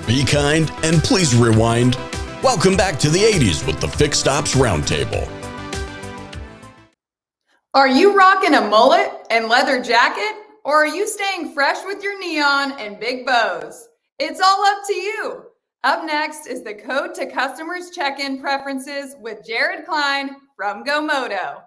Be kind and please rewind. Welcome back to the 80s with the Fixed Ops Roundtable. Are you rocking a mullet and leather jacket? Or are you staying fresh with your neon and big bows? It's all up to you. Up next is the Code to Customers Check-in Preferences with Jared Klein from GoMoto.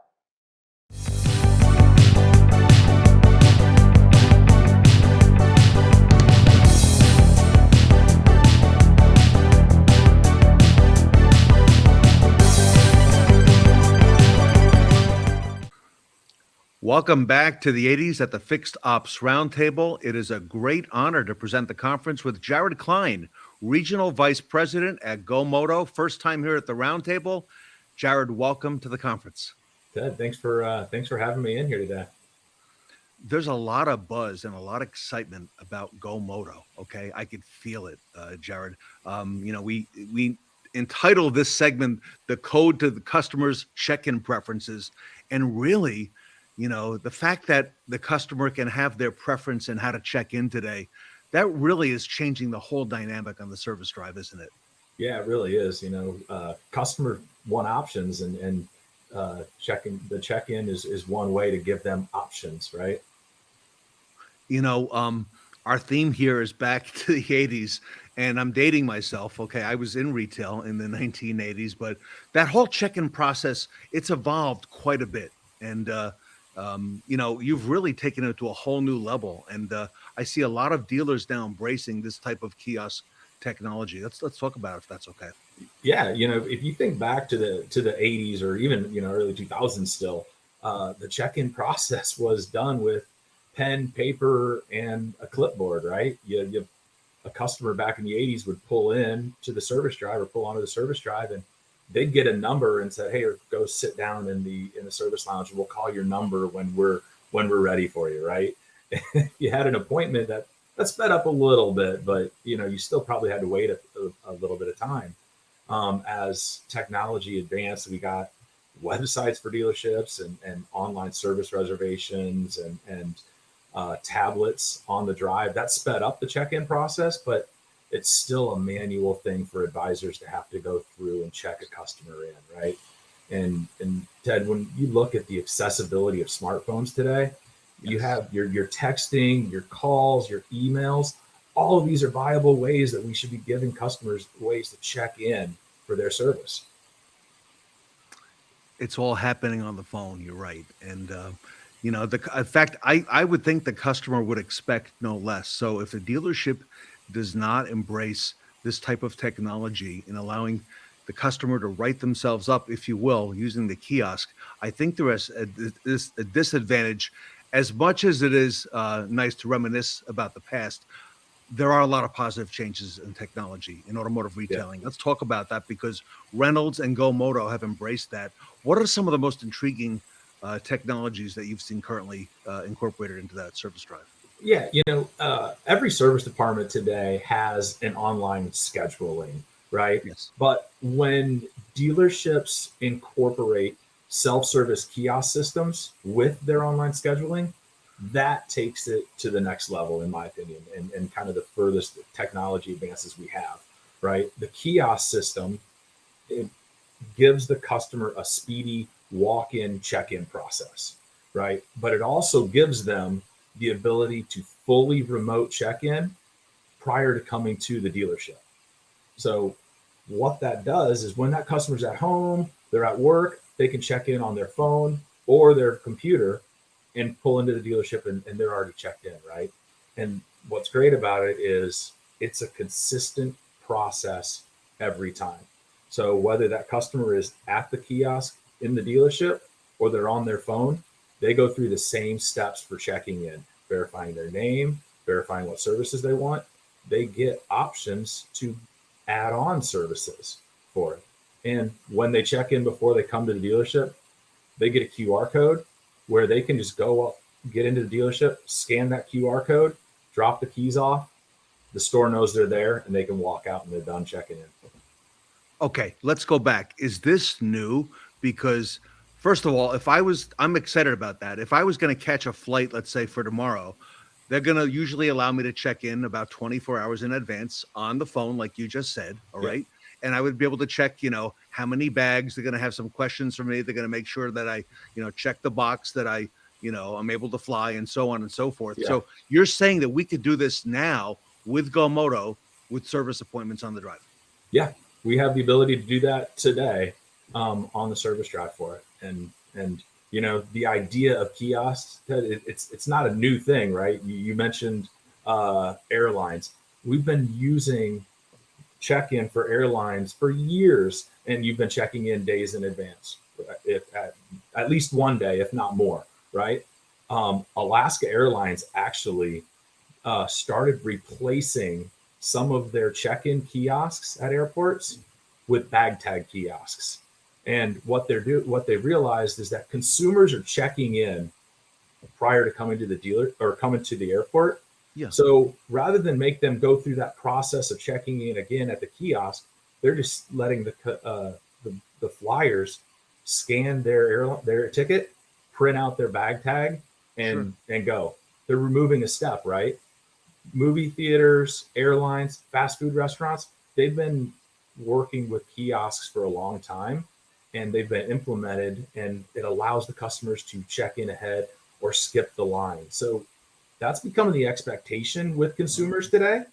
Welcome back to the 80s at the Fixed Ops Roundtable. It is a great honor to present the conference with Jared Klein, Regional Vice President at GoMoto. First time here at the Roundtable. Jared, welcome to the conference. Good. Thanks for having me in here today. There's a lot of buzz and a lot of excitement about GoMoto. Okay, I could feel it, Jared. We entitled this segment "The Code to the Customer's Check-in Preferences," and really, the fact that the customer can have their preference in how to check in today, that really is changing the whole dynamic on the service drive, isn't it? Yeah, it really is. Customer want options, and check-in is one way to give them options, right? Our theme here is back to the 80s, and I'm dating myself. Okay, I was in retail in the 1980s, but that whole check-in process, it's evolved quite a bit. And you've really taken it to a whole new level. And I see a lot of dealers now embracing this type of kiosk technology. Let's talk about it, if that's okay. Yeah, if you think back to the 80s or even early 2000s, still the check-in process was done with pen, paper, and a clipboard, right? A customer back in the 80s would pull in to the service drive or pull onto the service drive, and they'd get a number and say, "Hey, go sit down in the service lounge, and we'll call your number when we're ready for you," right? If you had an appointment, that sped up a little bit, but you still probably had to wait a little bit of time. As technology advanced, we got websites for dealerships and online service reservations and tablets on the drive. That sped up the check-in process, but it's still a manual thing for advisors to have to go through and check a customer in, right? And Ted, when you look at the accessibility of smartphones today, yes, you have your texting, your calls, your emails. All of these are viable ways that we should be giving customers ways to check in for their service. It's all happening on the phone. You're right. And, in fact, I would think the customer would expect no less. So if a dealership does not embrace this type of technology in allowing the customer to write themselves up, if you will, using the kiosk, I think there is a disadvantage. As much as it is nice to reminisce about the past, there are a lot of positive changes in technology in automotive retailing. Yeah. Let's talk about that, because Reynolds and GoMoto have embraced that. What are some of the most intriguing technologies that you've seen currently incorporated into that service drive? Yeah, every service department today has an online scheduling, right? Yes. But when dealerships incorporate self-service kiosk systems with their online scheduling, that takes it to the next level, in my opinion, and kind of the furthest technology advances we have, right? The kiosk system, it gives the customer a speedy walk-in check-in process, right? But it also gives them the ability to fully remote check-in prior to coming to the dealership. So what that does is when that customer's at home, they're at work, they can check in on their phone or their computer and pull into the dealership and they're already checked in, right? And what's great about it is it's a consistent process every time. So whether that customer is at the kiosk in the dealership or they're on their phone, they go through the same steps for checking in, verifying their name, verifying what services they want. They get options to add on services for it. And when they check in before they come to the dealership, they get a QR code where they can just go up, get into the dealership, scan that QR code, drop the keys off. The store knows they're there and they can walk out and they're done checking in. Okay, let's go back. Is this new? Because first of all, I'm excited about that. If I was going to catch a flight, let's say for tomorrow, They're going to usually allow me to check in about 24 hours in advance on the phone, like you just said. All right. And I would be able to check, how many bags. They're going to have some questions for me. They're going to make sure that I, check the box that I'm able to fly, and so on and so forth. Yeah. So you're saying that we could do this now with GoMoto with service appointments on the drive? Yeah, we have the ability to do that today on the service drive for it. And the idea of kiosks, it's not a new thing, right? You mentioned airlines. We've been using check-in for airlines for years, and you've been checking in days in advance, if at least one day, if not more, right? Alaska Airlines actually started replacing some of their check-in kiosks at airports with bag tag kiosks. And what they realized is that consumers are checking in prior to coming to the dealer or coming to the airport. Yeah. So rather than make them go through that process of checking in again at the kiosk, they're just letting the flyers scan their ticket, print out their bag tag, and go. They're removing a step, right? Movie theaters, airlines, fast food restaurants, they've been working with kiosks for a long time, and they've been implemented, and it allows the customers to check in ahead or skip the line. So that's becoming the expectation with consumers today.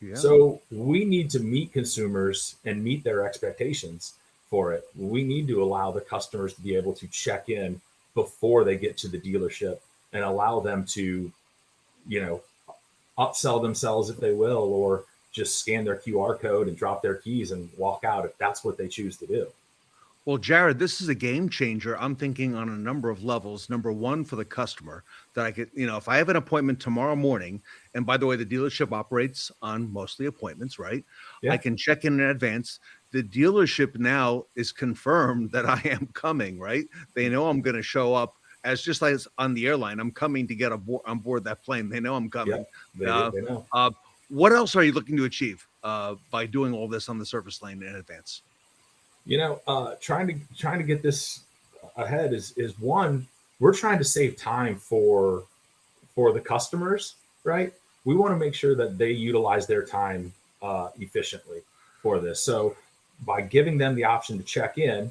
Yeah. So we need to meet consumers and meet their expectations for it. We need to allow the customers to be able to check in before they get to the dealership and allow them to, upsell themselves if they will, or just scan their QR code and drop their keys and walk out if that's what they choose to do. Well, Jared, this is a game changer. I'm thinking on a number of levels. Number one, for the customer, that I could, if I have an appointment tomorrow morning, and by the way, the dealership operates on mostly appointments, right? Yeah. I can check in advance. The dealership now is confirmed that I am coming, right? They know I'm going to show up just like on the airline. I'm coming to get on board that plane. They know I'm coming. Yeah, they know. What else are you looking to achieve by doing all this on the service lane in advance? Trying to get this ahead is one, we're trying to save time for the customers, right? We want to make sure that they utilize their time efficiently for this. So by giving them the option to check in,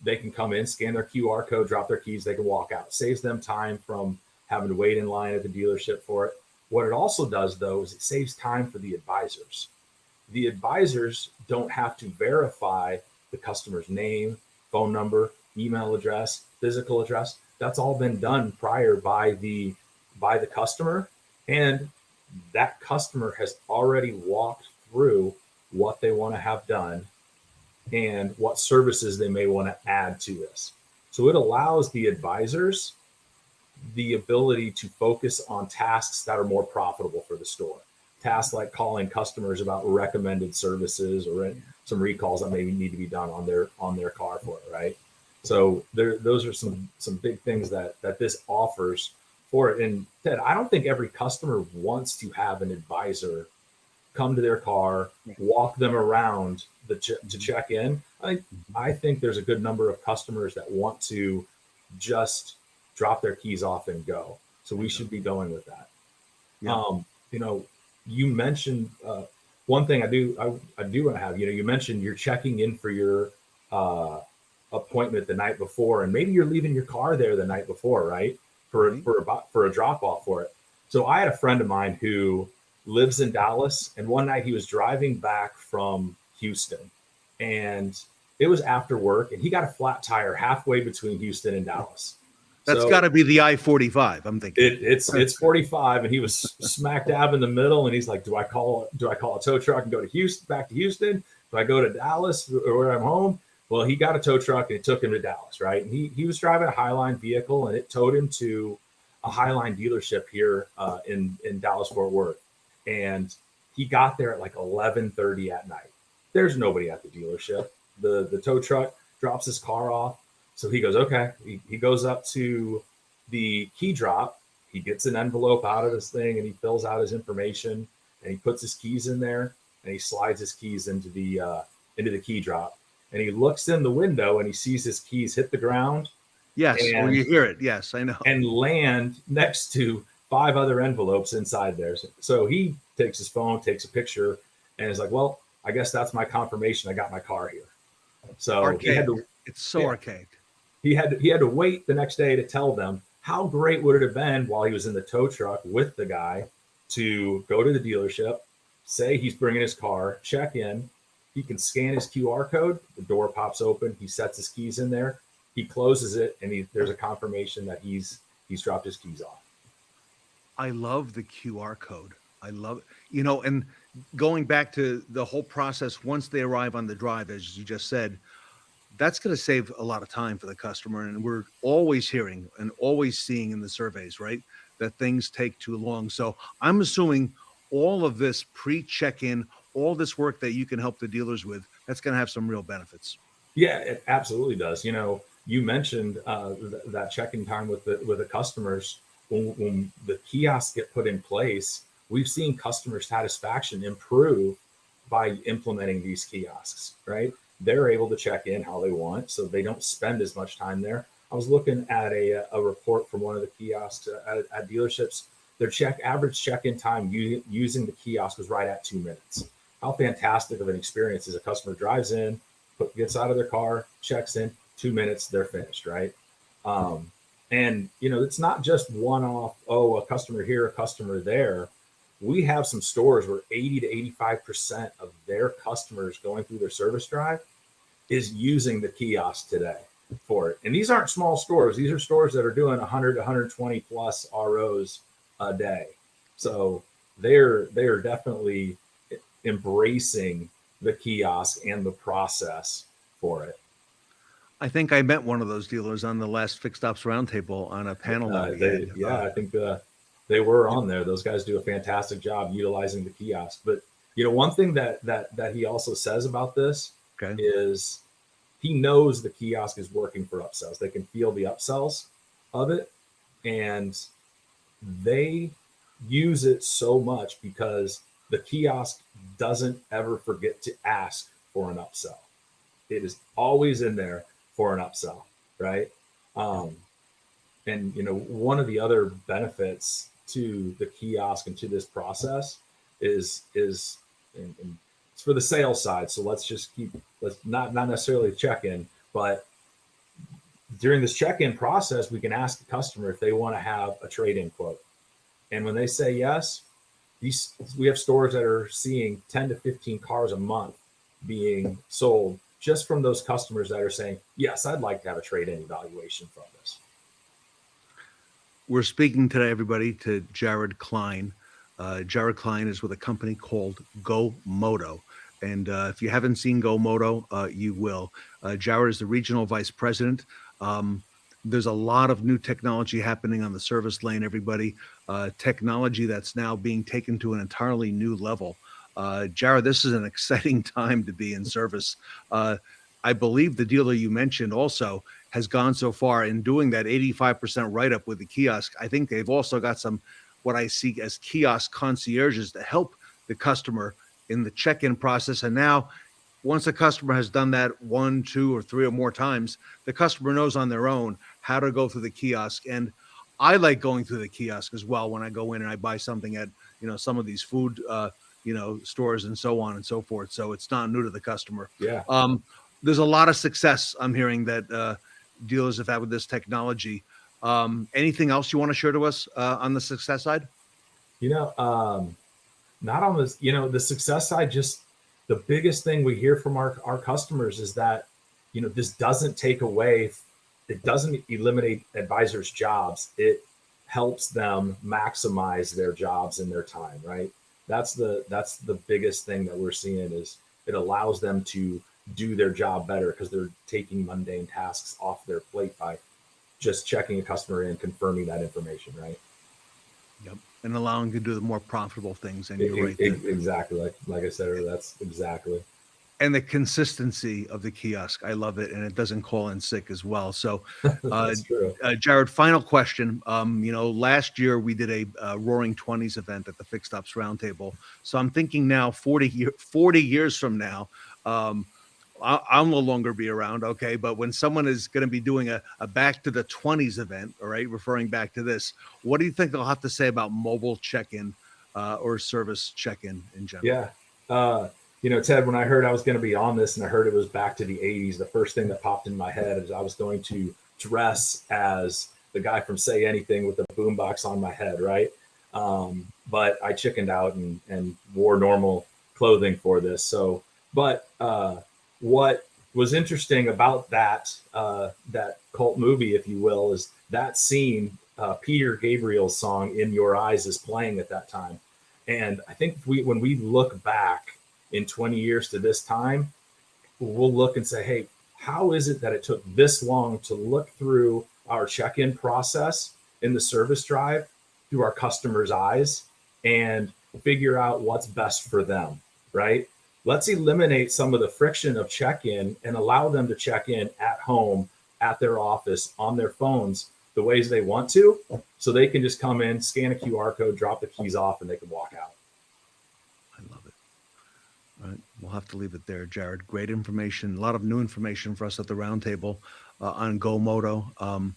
they can come in, scan their QR code, drop their keys, they can walk out. Saves them time from having to wait in line at the dealership for it. What it also does, though, is it saves time for the advisors. The advisors don't have to verify the customer's name, phone number, email address, physical address. That's all been done prior by the customer, and that customer has already walked through what they want to have done and what services they may want to add to this. So it allows the advisors the ability to focus on tasks that are more profitable for the store. Tasks like calling customers about recommended services or some recalls that maybe need to be done on their car for it, right? So those are some big things that this offers for it. And Ted, I don't think every customer wants to have an advisor come to their car, walk them around to check in. I think there's a good number of customers that want to just drop their keys off and go. So we should be going with that. Yeah. You mentioned one thing I do want to have, you mentioned you're checking in for your appointment the night before, and maybe you're leaving your car there the night before, right? For a drop off for it. So I had a friend of mine who lives in Dallas, and one night he was driving back from Houston, and it was after work, and he got a flat tire halfway between Houston and Dallas. That's got to be the I-45. I'm thinking it's 45, and he was smack dab in the middle. And he's like, "Do I call a tow truck and go to Houston, back to Houston? Do I go to Dallas or where I'm home?" Well, he got a tow truck and it took him to Dallas, right? And he was driving a Highline vehicle, and it towed him to a Highline dealership here in Dallas Fort Worth. And he got there at like 11:30 at night. There's nobody at the dealership. The tow truck drops his car off. So he goes, okay. He goes up to the key drop. He gets an envelope out of this thing, and he fills out his information, and he puts his keys in there, and he slides his keys into the key drop. And he looks in the window, and he sees his keys hit the ground. Yes, or you hear it. Yes, I know. And land next to 5 other envelopes inside there. So he takes his phone, takes a picture, and is like, well, I guess that's my confirmation I got my car here. So Archaic. It's so archaic. He had to wait the next day to tell them. How great would it have been while he was in the tow truck with the guy to go to the dealership, say he's bringing his car, check in, he can scan his QR code, the door pops open, he sets his keys in there, he closes it, and there's a confirmation that he's dropped his keys off. I love the QR code. I love it. And going back to the whole process, once they arrive on the drive, as you just said, that's going to save a lot of time for the customer. And we're always hearing and always seeing in the surveys, right, that things take too long. So I'm assuming all of this pre-check-in, all this work that you can help the dealers with, that's going to have some real benefits. Yeah, it absolutely does. You mentioned that check-in time with the customers. When the kiosks get put in place, we've seen customer satisfaction improve by implementing these kiosks, right? They're able to check in how they want, so they don't spend as much time there. I was looking at a report from one of the kiosks at dealerships. Their average check-in time using the kiosk was right at 2 minutes. How fantastic of an experience is a customer drives in, gets out of their car, checks in, 2 minutes, they're finished, right? And it's not just one-off, a customer here, a customer there. We have some stores where 80 to 85% of their customers going through their service drive is using the kiosk today for it. And these aren't small stores. These are stores that are doing 100 to 120 plus ROs a day. So they're definitely embracing the kiosk and the process for it. I think I met one of those dealers on the last Fixed Ops Roundtable on a panel. I think they were on there. Those guys do a fantastic job utilizing the kiosk. But one thing that he also says about this is he knows the kiosk is working for upsells. They can feel the upsells of it, and they use it so much because the kiosk doesn't ever forget to ask for an upsell. It is always in there for an upsell, right? And one of the other benefits to the kiosk and to this process is it's for the sales side. So let's not necessarily check in, but during this check-in process, we can ask the customer if they want to have a trade-in quote. And when they say yes, we have stores that are seeing 10 to 15 cars a month being sold just from those customers that are saying, yes, I'd like to have a trade-in evaluation from this. We're speaking today, everybody, to Jared Klein. Jared Klein is with a company called GoMoto. And if you haven't seen GoMoto, you will. Jared is the regional vice president. There's a lot of new technology happening on the service lane, everybody. Technology that's now being taken to an entirely new level. Jared, this is an exciting time to be in service. I believe the dealer you mentioned also has gone so far in doing that 85% write-up with the kiosk. I think they've also got some, what I see as kiosk concierges to help the customer in the check-in process. And now, once a customer has done that 1, 2, or 3 or more times, the customer knows on their own how to go through the kiosk. And I like going through the kiosk as well when I go in and I buy something at, some of these food, stores and so on and so forth. So it's not new to the customer. Yeah. There's a lot of success I'm hearing that dealers have had with this technology. Anything else you want to share to us on the success side? Not on this, the success side, just the biggest thing we hear from our customers is that, this doesn't take away, it doesn't eliminate advisors' jobs. It helps them maximize their jobs and their time, right? That's the biggest thing that we're seeing is it allows them to do their job better because they're taking mundane tasks off their plate by just checking a customer in, confirming that information, right? Yep. And allowing you to do the more profitable things. And you're right. Exactly. Like I said earlier, that's exactly. And the consistency of the kiosk. I love it. And it doesn't call in sick as well. So, That's true. Jared, final question. Last year we did a Roaring 20s event at the Fixed Ops Roundtable. So I'm thinking now 40 years from now, I'll no longer be around, okay? But when someone is going to be doing a back to the 20s event, all right, referring back to this, what do you think they'll have to say about mobile check-in or service check-in in general? Yeah. Ted, when I heard I was going to be on this and I heard it was back to the 80s, the first thing that popped in my head is I was going to dress as the guy from Say Anything with the boombox on my head, right? But I chickened out and wore normal clothing for this. So, but what was interesting about that cult movie, if you will, is that scene, Peter Gabriel's song "In Your Eyes" is playing at that time. And I think when we look back in 20 years to this time, we'll look and say, hey, how is it that it took this long to look through our check-in process in the service drive through our customers' eyes and figure out what's best for them, right? Let's eliminate some of the friction of check-in and allow them to check in at home, at their office, on their phones, the ways they want to, so they can just come in, scan a QR code, drop the keys off, and they can walk out. I love it. All right, we'll have to leave it there, Jared. Great information, a lot of new information for us at the roundtable on GoMoto.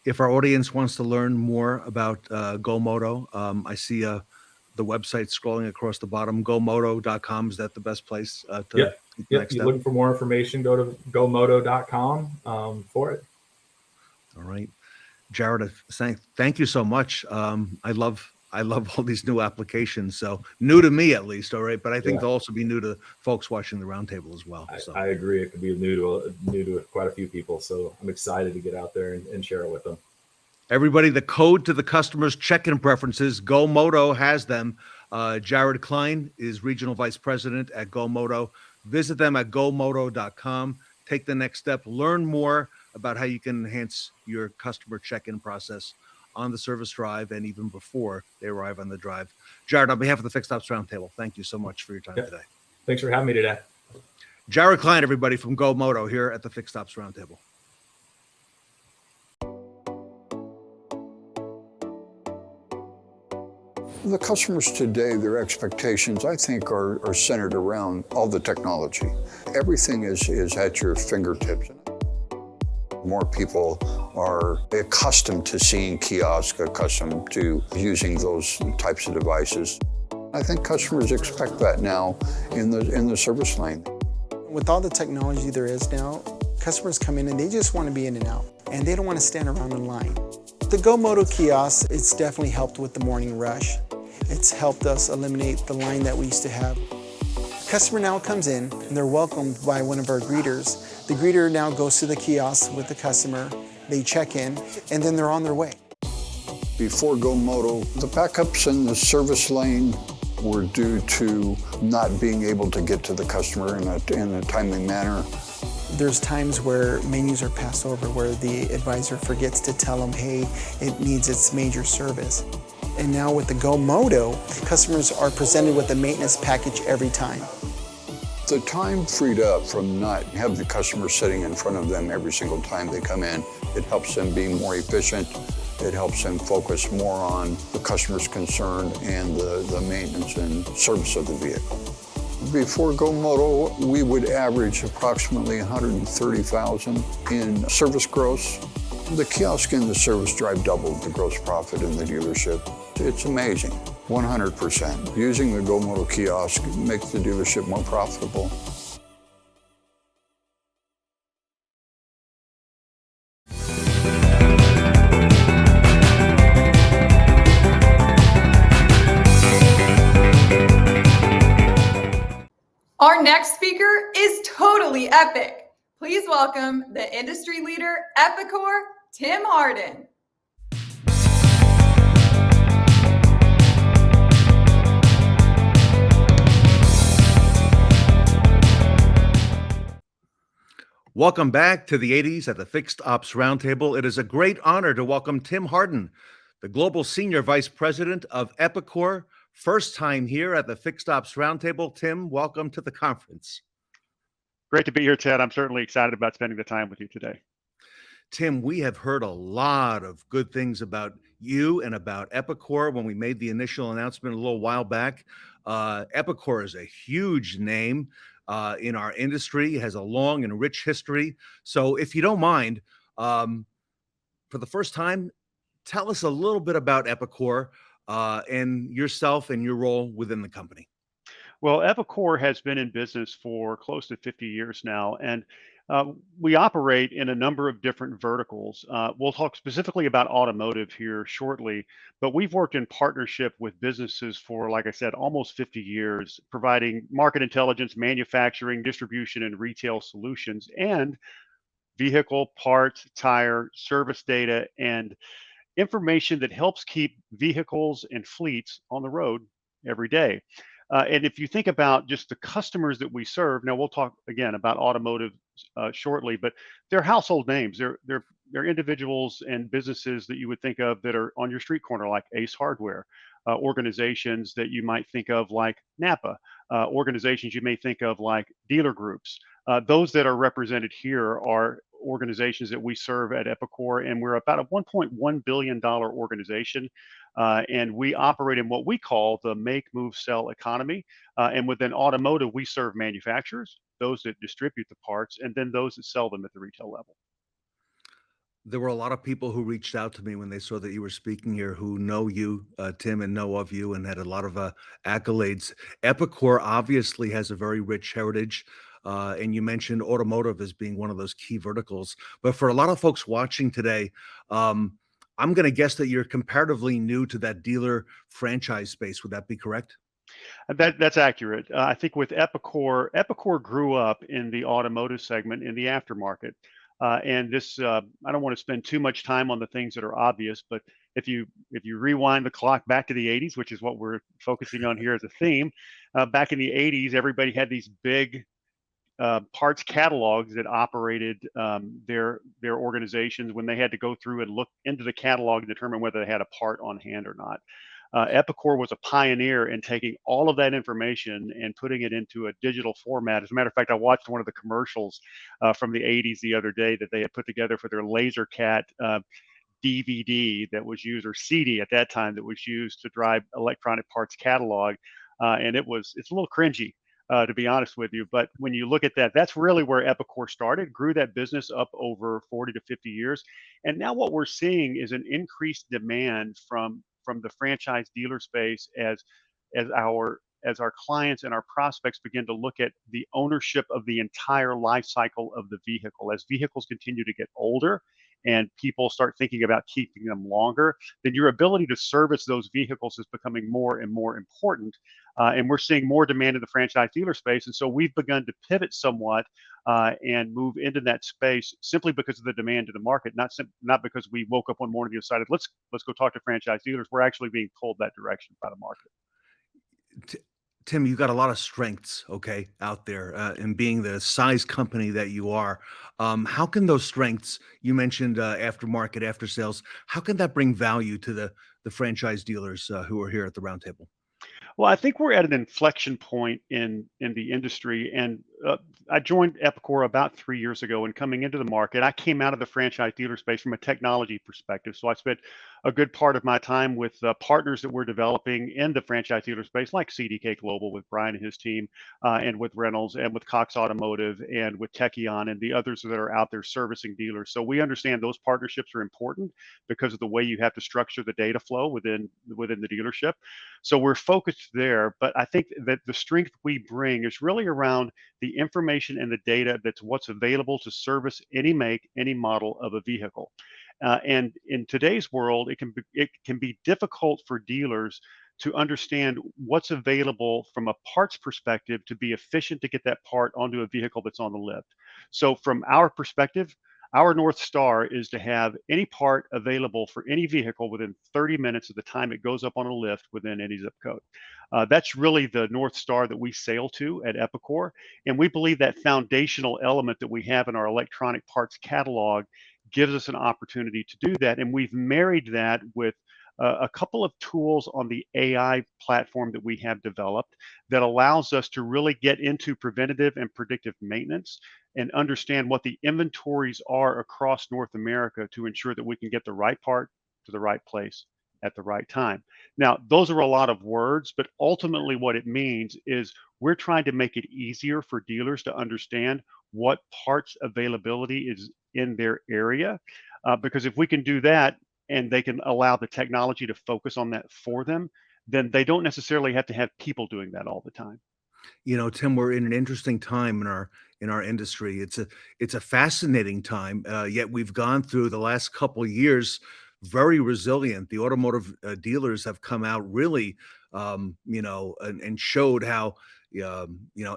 If our audience wants to learn more about GoMoto, I see the website scrolling across the bottom. GoMoto.com, is that the best place to Yep. You're looking for more information, go to GoMoto.com for it. All right. Jared, thank you so much. I love all these new applications. So new to me, at least. All right. But I think they'll also be new to folks watching the roundtable as well. So I agree. It could be new to quite a few people. So I'm excited to get out there and share it with them. Everybody, the code to the customer's check-in preferences, GoMoto has them. Jared Klein is Regional Vice President at GoMoto. Visit them at GoMoto.com. Take the next step. Learn more about how you can enhance your customer check-in process on the service drive and even before they arrive on the drive. Jared, on behalf of the Fixed Ops Roundtable, thank you so much for your time today. Thanks for having me today. Jared Klein, everybody, from GoMoto here at the Fixed Ops Roundtable. The customers today, their expectations, I think, are centered around all the technology. Everything is at your fingertips. More people are accustomed to seeing kiosks, accustomed to using those types of devices. I think customers expect that now in the service lane. With all the technology there is now, customers come in and they just want to be in and out, and they don't want to stand around in line. The GoMoto kiosk, it's definitely helped with the morning rush. It's helped us eliminate the line that we used to have. The customer now comes in and they're welcomed by one of our greeters. The greeter now goes to the kiosk with the customer, they check in, and then they're on their way. Before GoMoto, the backups in the service lane were due to not being able to get to the customer in a timely manner. There's times where menus are passed over, where the advisor forgets to tell them, hey, it needs its major service. And now with the GoMoto, customers are presented with a maintenance package every time. The time freed up from not having the customer sitting in front of them every single time they come in, it helps them be more efficient. It helps them focus more on the customer's concern and the maintenance and service of the vehicle. Before GoMoto, we would average approximately $130,000 in service gross. The kiosk in the service drive doubled the gross profit in the dealership. It's amazing, 100%. Using the GoMoto kiosk makes the dealership more profitable. Our next speaker is totally epic. Please welcome the industry leader, Epicor, Tim Hardin. Welcome back to the 80s at the Fixed Ops Roundtable. It is a great honor to welcome Tim Hardin, the Global Senior Vice President of Epicor. First time here at the Fixed Ops Roundtable. Tim, welcome to the conference. Great to be here, Ted. I'm certainly excited about spending the time with you today. Tim, we have heard a lot of good things about you and about Epicor when we made the initial announcement a little while back. Epicor is a huge name. in our industry, has a long and rich history. So if you don't mind, for the first time, tell us a little bit about Epicor and yourself and your role within the company. Well, Epicor has been in business for close to 50 years now, and we operate in a number of different verticals. We'll talk specifically about automotive here shortly, but we've worked in partnership with businesses for, like I said, almost 50 years, providing market intelligence, manufacturing, distribution, and retail solutions, and vehicle parts, tire, service data, and information that helps keep vehicles and fleets on the road every day. And if you think about just the customers that we serve, now we'll talk again about automotive shortly, but they're household names. They're individuals and businesses that you would think of that are on your street corner, like Ace Hardware, organizations that you might think of like Napa, organizations you may think of like dealer groups. Those that are represented here are organizations that we serve at Epicor, and we're about a $1.1 billion organization. And we operate in what we call the make, move, sell economy. And within automotive, we serve manufacturers, those that distribute the parts, and then those that sell them at the retail level. There were a lot of people who reached out to me when they saw that you were speaking here who know you, Tim, and know of you and had a lot of accolades. Epicor obviously has a very rich heritage. And you mentioned automotive as being one of those key verticals. But for a lot of folks watching today, I'm going to guess that you're comparatively new to that dealer franchise space. Would that be correct? That's accurate. I think with Epicor, Epicor grew up in the automotive segment in the aftermarket. And this, I don't want to spend too much time on the things that are obvious, but if you rewind the clock back to the 80s, which is what we're focusing on here as a theme, back in the 80s, everybody had these big parts catalogs that operated their organizations when they had to go through and look into the catalog and determine whether they had a part on hand or not. Epicor was a pioneer in taking all of that information and putting it into a digital format. As a matter of fact, I watched one of the commercials from the 80s the other day that they had put together for their LaserCat DVD that was used, or CD at that time, that was used to drive electronic parts catalog. And it's a little cringy, to be honest with you. But when you look at that, that's really where Epicor started, grew that business up over 40 to 50 years. And now what we're seeing is an increased demand from the franchise dealer space as our clients and our prospects begin to look at the ownership of the entire life cycle of the vehicle. As vehicles continue to get older and people start thinking about keeping them longer, then your ability to service those vehicles is becoming more and more important. And we're seeing more demand in the franchise dealer space. And so we've begun to pivot somewhat and move into that space simply because of the demand in the market, not because we woke up one morning and decided, let's go talk to franchise dealers. We're actually being pulled that direction by the market. Tim, you've got a lot of strengths, okay, out there, in being the size company that you are. How can those strengths, you mentioned aftermarket, after sales, how can that bring value to the franchise dealers who are here at the Roundtable? Well, I think we're at an inflection point in the industry, and I joined Epicor about 3 years ago. And coming into the market, I came out of the franchise dealer space from a technology perspective. So I spent a good part of my time with partners that we're developing in the franchise dealer space, like CDK Global with Brian and his team, and with Reynolds, and with Cox Automotive, and with Techion, and the others that are out there servicing dealers. So we understand those partnerships are important because of the way you have to structure the data flow within the dealership. So we're focused there, but I think that the strength we bring is really around the information and the data that's what's available to service any make, any model of a vehicle. And in today's world, it can be difficult for dealers to understand what's available from a parts perspective to be efficient to get that part onto a vehicle that's on the lift. So from our perspective, our North Star is to have any part available for any vehicle within 30 minutes of the time it goes up on a lift within any zip code. That's really the North Star that we sail to at Epicor. And we believe that foundational element that we have in our electronic parts catalog gives us an opportunity to do that. And we've married that with a couple of tools on the AI platform that we have developed that allows us to really get into preventative and predictive maintenance and understand what the inventories are across North America to ensure that we can get the right part to the right place at the right time. Now, those are a lot of words, but ultimately what it means is we're trying to make it easier for dealers to understand what parts availability is in their area. Because if we can do that and they can allow the technology to focus on that for them, then they don't necessarily have to have people doing that all the time. Tim, we're in an interesting time in our industry. It's a fascinating time. Yet we've gone through the last couple of years very resilient. The automotive dealers have come out really, and showed how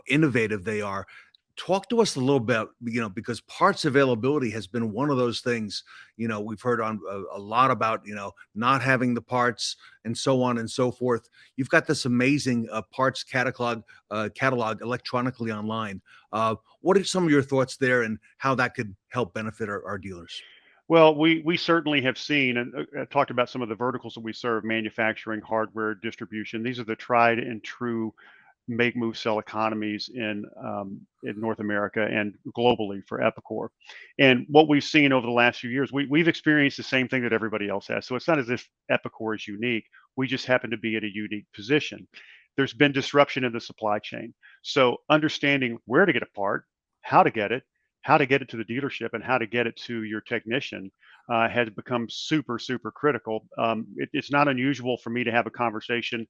innovative they are. Talk to us a little bit, because parts availability has been one of those things. We've heard on a lot about, not having the parts and so on and so forth. You've got this amazing parts catalog electronically online. What are some of your thoughts there, and how that could help benefit our dealers? Well, we certainly have seen and talked about some of the verticals that we serve: manufacturing, hardware, distribution. These are the tried and true make, move, sell economies in North America and globally for Epicor. And what we've seen over the last few years, we've experienced the same thing that everybody else has. So it's not as if Epicor is unique. We just happen to be at a unique position. There's been disruption in the supply chain. So understanding where to get a part, how to get it, how to get it to the dealership, and how to get it to your technician has become super, super critical. It's not unusual for me to have a conversation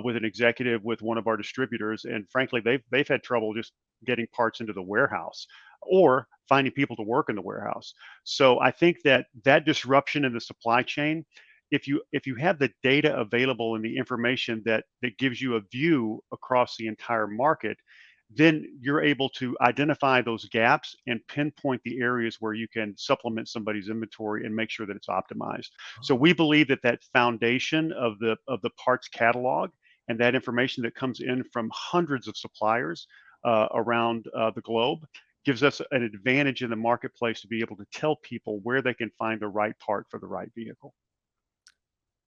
with an executive with one of our distributors, and frankly, they've had trouble just getting parts into the warehouse or finding people to work in the warehouse. So I think that disruption in the supply chain, if you have the data available and the information that gives you a view across the entire market, then you're able to identify those gaps and pinpoint the areas where you can supplement somebody's inventory and make sure that it's optimized. So we believe that foundation of the parts catalog and that information that comes in from hundreds of suppliers around the globe gives us an advantage in the marketplace to be able to tell people where they can find the right part for the right vehicle.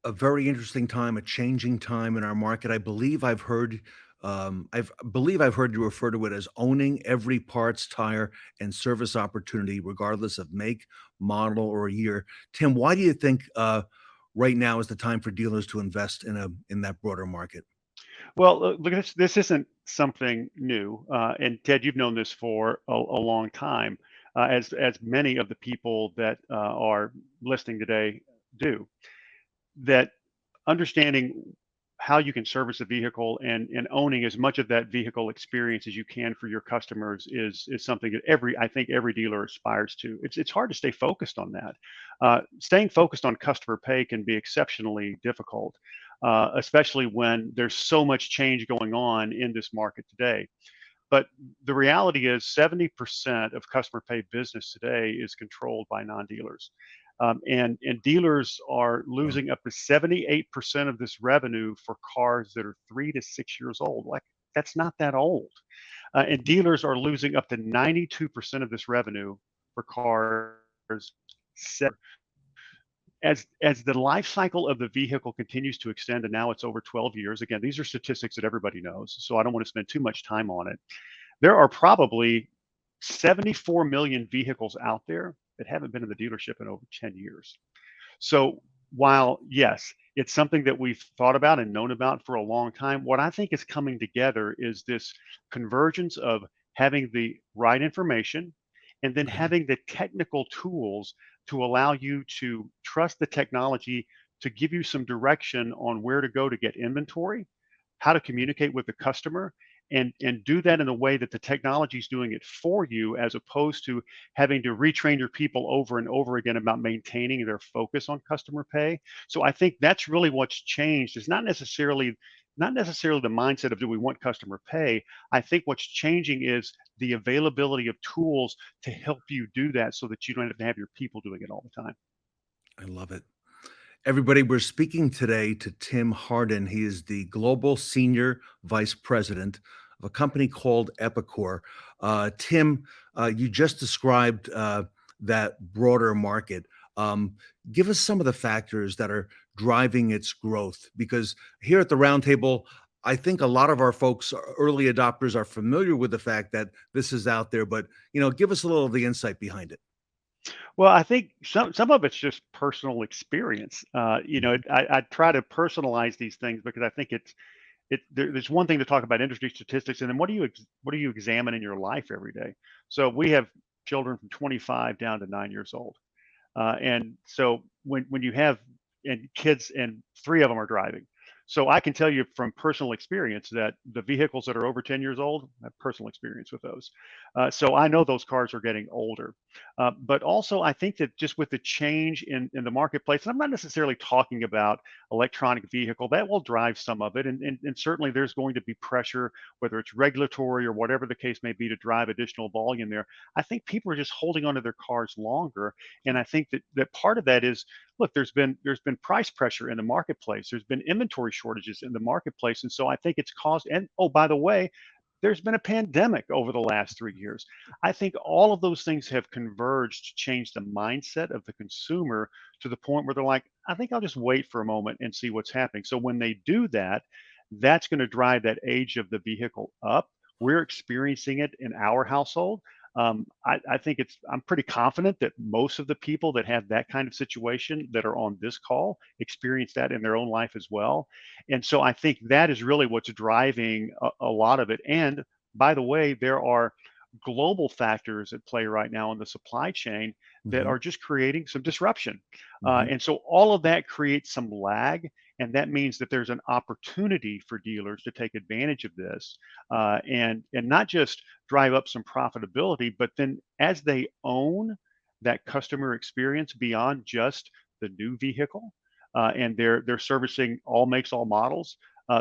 A very interesting time, a changing time in our market. I believe I've heard you refer to it as owning every parts, tire, and service opportunity, regardless of make, model, or year. Tim, why do you think right now is the time for dealers to invest in that broader market? Well, look, this isn't something new, and Ted, you've known this for a long time, as many of the people that are listening today do. That understanding how you can service a vehicle and owning as much of that vehicle experience as you can for your customers is something that I think every dealer aspires to. It's hard to stay focused on that. Staying focused on customer pay can be exceptionally difficult, especially when there's so much change going on in this market today. But the reality is 70% of customer pay business today is controlled by non-dealers. And dealers are losing up to 78% of this revenue for cars that are 3 to 6 years old. Like, that's not that old. And dealers are losing up to 92% of this revenue for cars. As the life cycle of the vehicle continues to extend, and now it's over 12 years. Again, these are statistics that everybody knows, so I don't want to spend too much time on it. There are probably 74 million vehicles out there that haven't been in the dealership in over 10 years. So while, yes, it's something that we've thought about and known about for a long time, what I think is coming together is this convergence of having the right information and then having the technical tools to allow you to trust the technology to give you some direction on where to go to get inventory, how to communicate with the customer, and do that in a way that the technology is doing it for you, as opposed to having to retrain your people over and over again about maintaining their focus on customer pay. So I think that's really what's changed. It's not necessarily the mindset of, do we want customer pay? I think what's changing is the availability of tools to help you do that, so that you don't have to have your people doing it all the time. I love it. Everybody, we're speaking today to Tim Hardin. He is the Global Senior Vice President of a company called Epicor. Tim, you just described that broader market. Give us some of the factors that are driving its growth, because here at the Roundtable, I think a lot of our folks, early adopters, are familiar with the fact that this is out there, but give us a little of the insight behind it. Well, I think some of it's just personal experience. I try to personalize these things because I think there's one thing to talk about industry statistics, and then what do you examine in your life every day? So we have children from 25 down to 9 years old, and so when you have and kids, and 3 of them are driving. So I can tell you from personal experience that the vehicles that are over 10 years old, I have personal experience with those. So I know those cars are getting older. But also, I think that just with the change in the marketplace, and I'm not necessarily talking about electronic vehicle, that will drive some of it. And certainly there's going to be pressure, whether it's regulatory or whatever the case may be, to drive additional volume there. I think people are just holding onto their cars longer. And I think that part of that is, look, there's been price pressure in the marketplace. There's been inventory shortages in the marketplace. And so I think it's caused, and oh, by the way, there's been a pandemic over the last 3 years. I think all of those things have converged to change the mindset of the consumer to the point where they're like, I think I'll just wait for a moment and see what's happening. So when they do that, that's going to drive that age of the vehicle up. We're experiencing it in our household. I think I'm pretty confident that most of the people that have that kind of situation that are on this call experience that in their own life as well. And so I think that is really what's driving a lot of it. And by the way, there are global factors at play right now in the supply chain that are just creating some disruption. And so all of that creates some lag. And that means that there's an opportunity for dealers to take advantage of this, and not just drive up some profitability, but then as they own that customer experience beyond just the new vehicle, and they're servicing all makes, all models,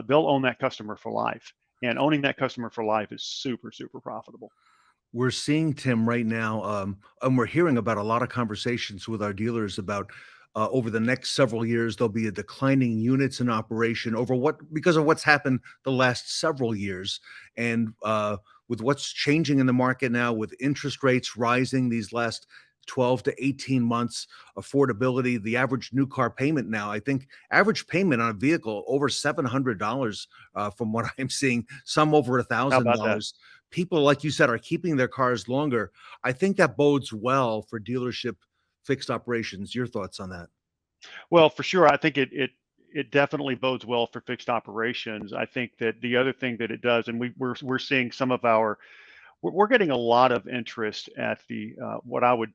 they'll own that customer for life. And owning that customer for life is super, super profitable. We're seeing, Tim, right now, and we're hearing about a lot of conversations with our dealers about over the next several years, there'll be a declining units in operation because of what's happened the last several years. And with what's changing in the market now, with interest rates rising these last 12 to 18 months, affordability, the average new car payment now, I think average payment on a vehicle over $700 from what I'm seeing, some over How about that? $1,000. People, like you said, are keeping their cars longer. I think that bodes well for dealership fixed operations. Your thoughts on that? Well, for sure. I think it definitely bodes well for fixed operations. I think that the other thing that it does, and we're seeing some of we're getting a lot of interest at the what I would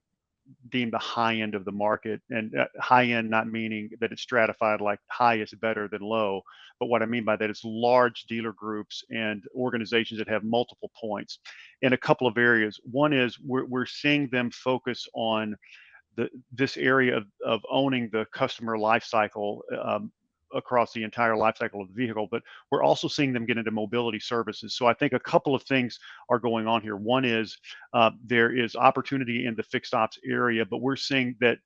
deem the high end of the market, and high end not meaning that it's stratified like high is better than low, but what I mean by that is large dealer groups and organizations that have multiple points in a couple of areas. One is we're seeing them focus on this area of owning the customer life cycle, across the entire life cycle of the vehicle, but we're also seeing them get into mobility services. So I think a couple of things are going on here. One is there is opportunity in the fixed ops area, but we're seeing that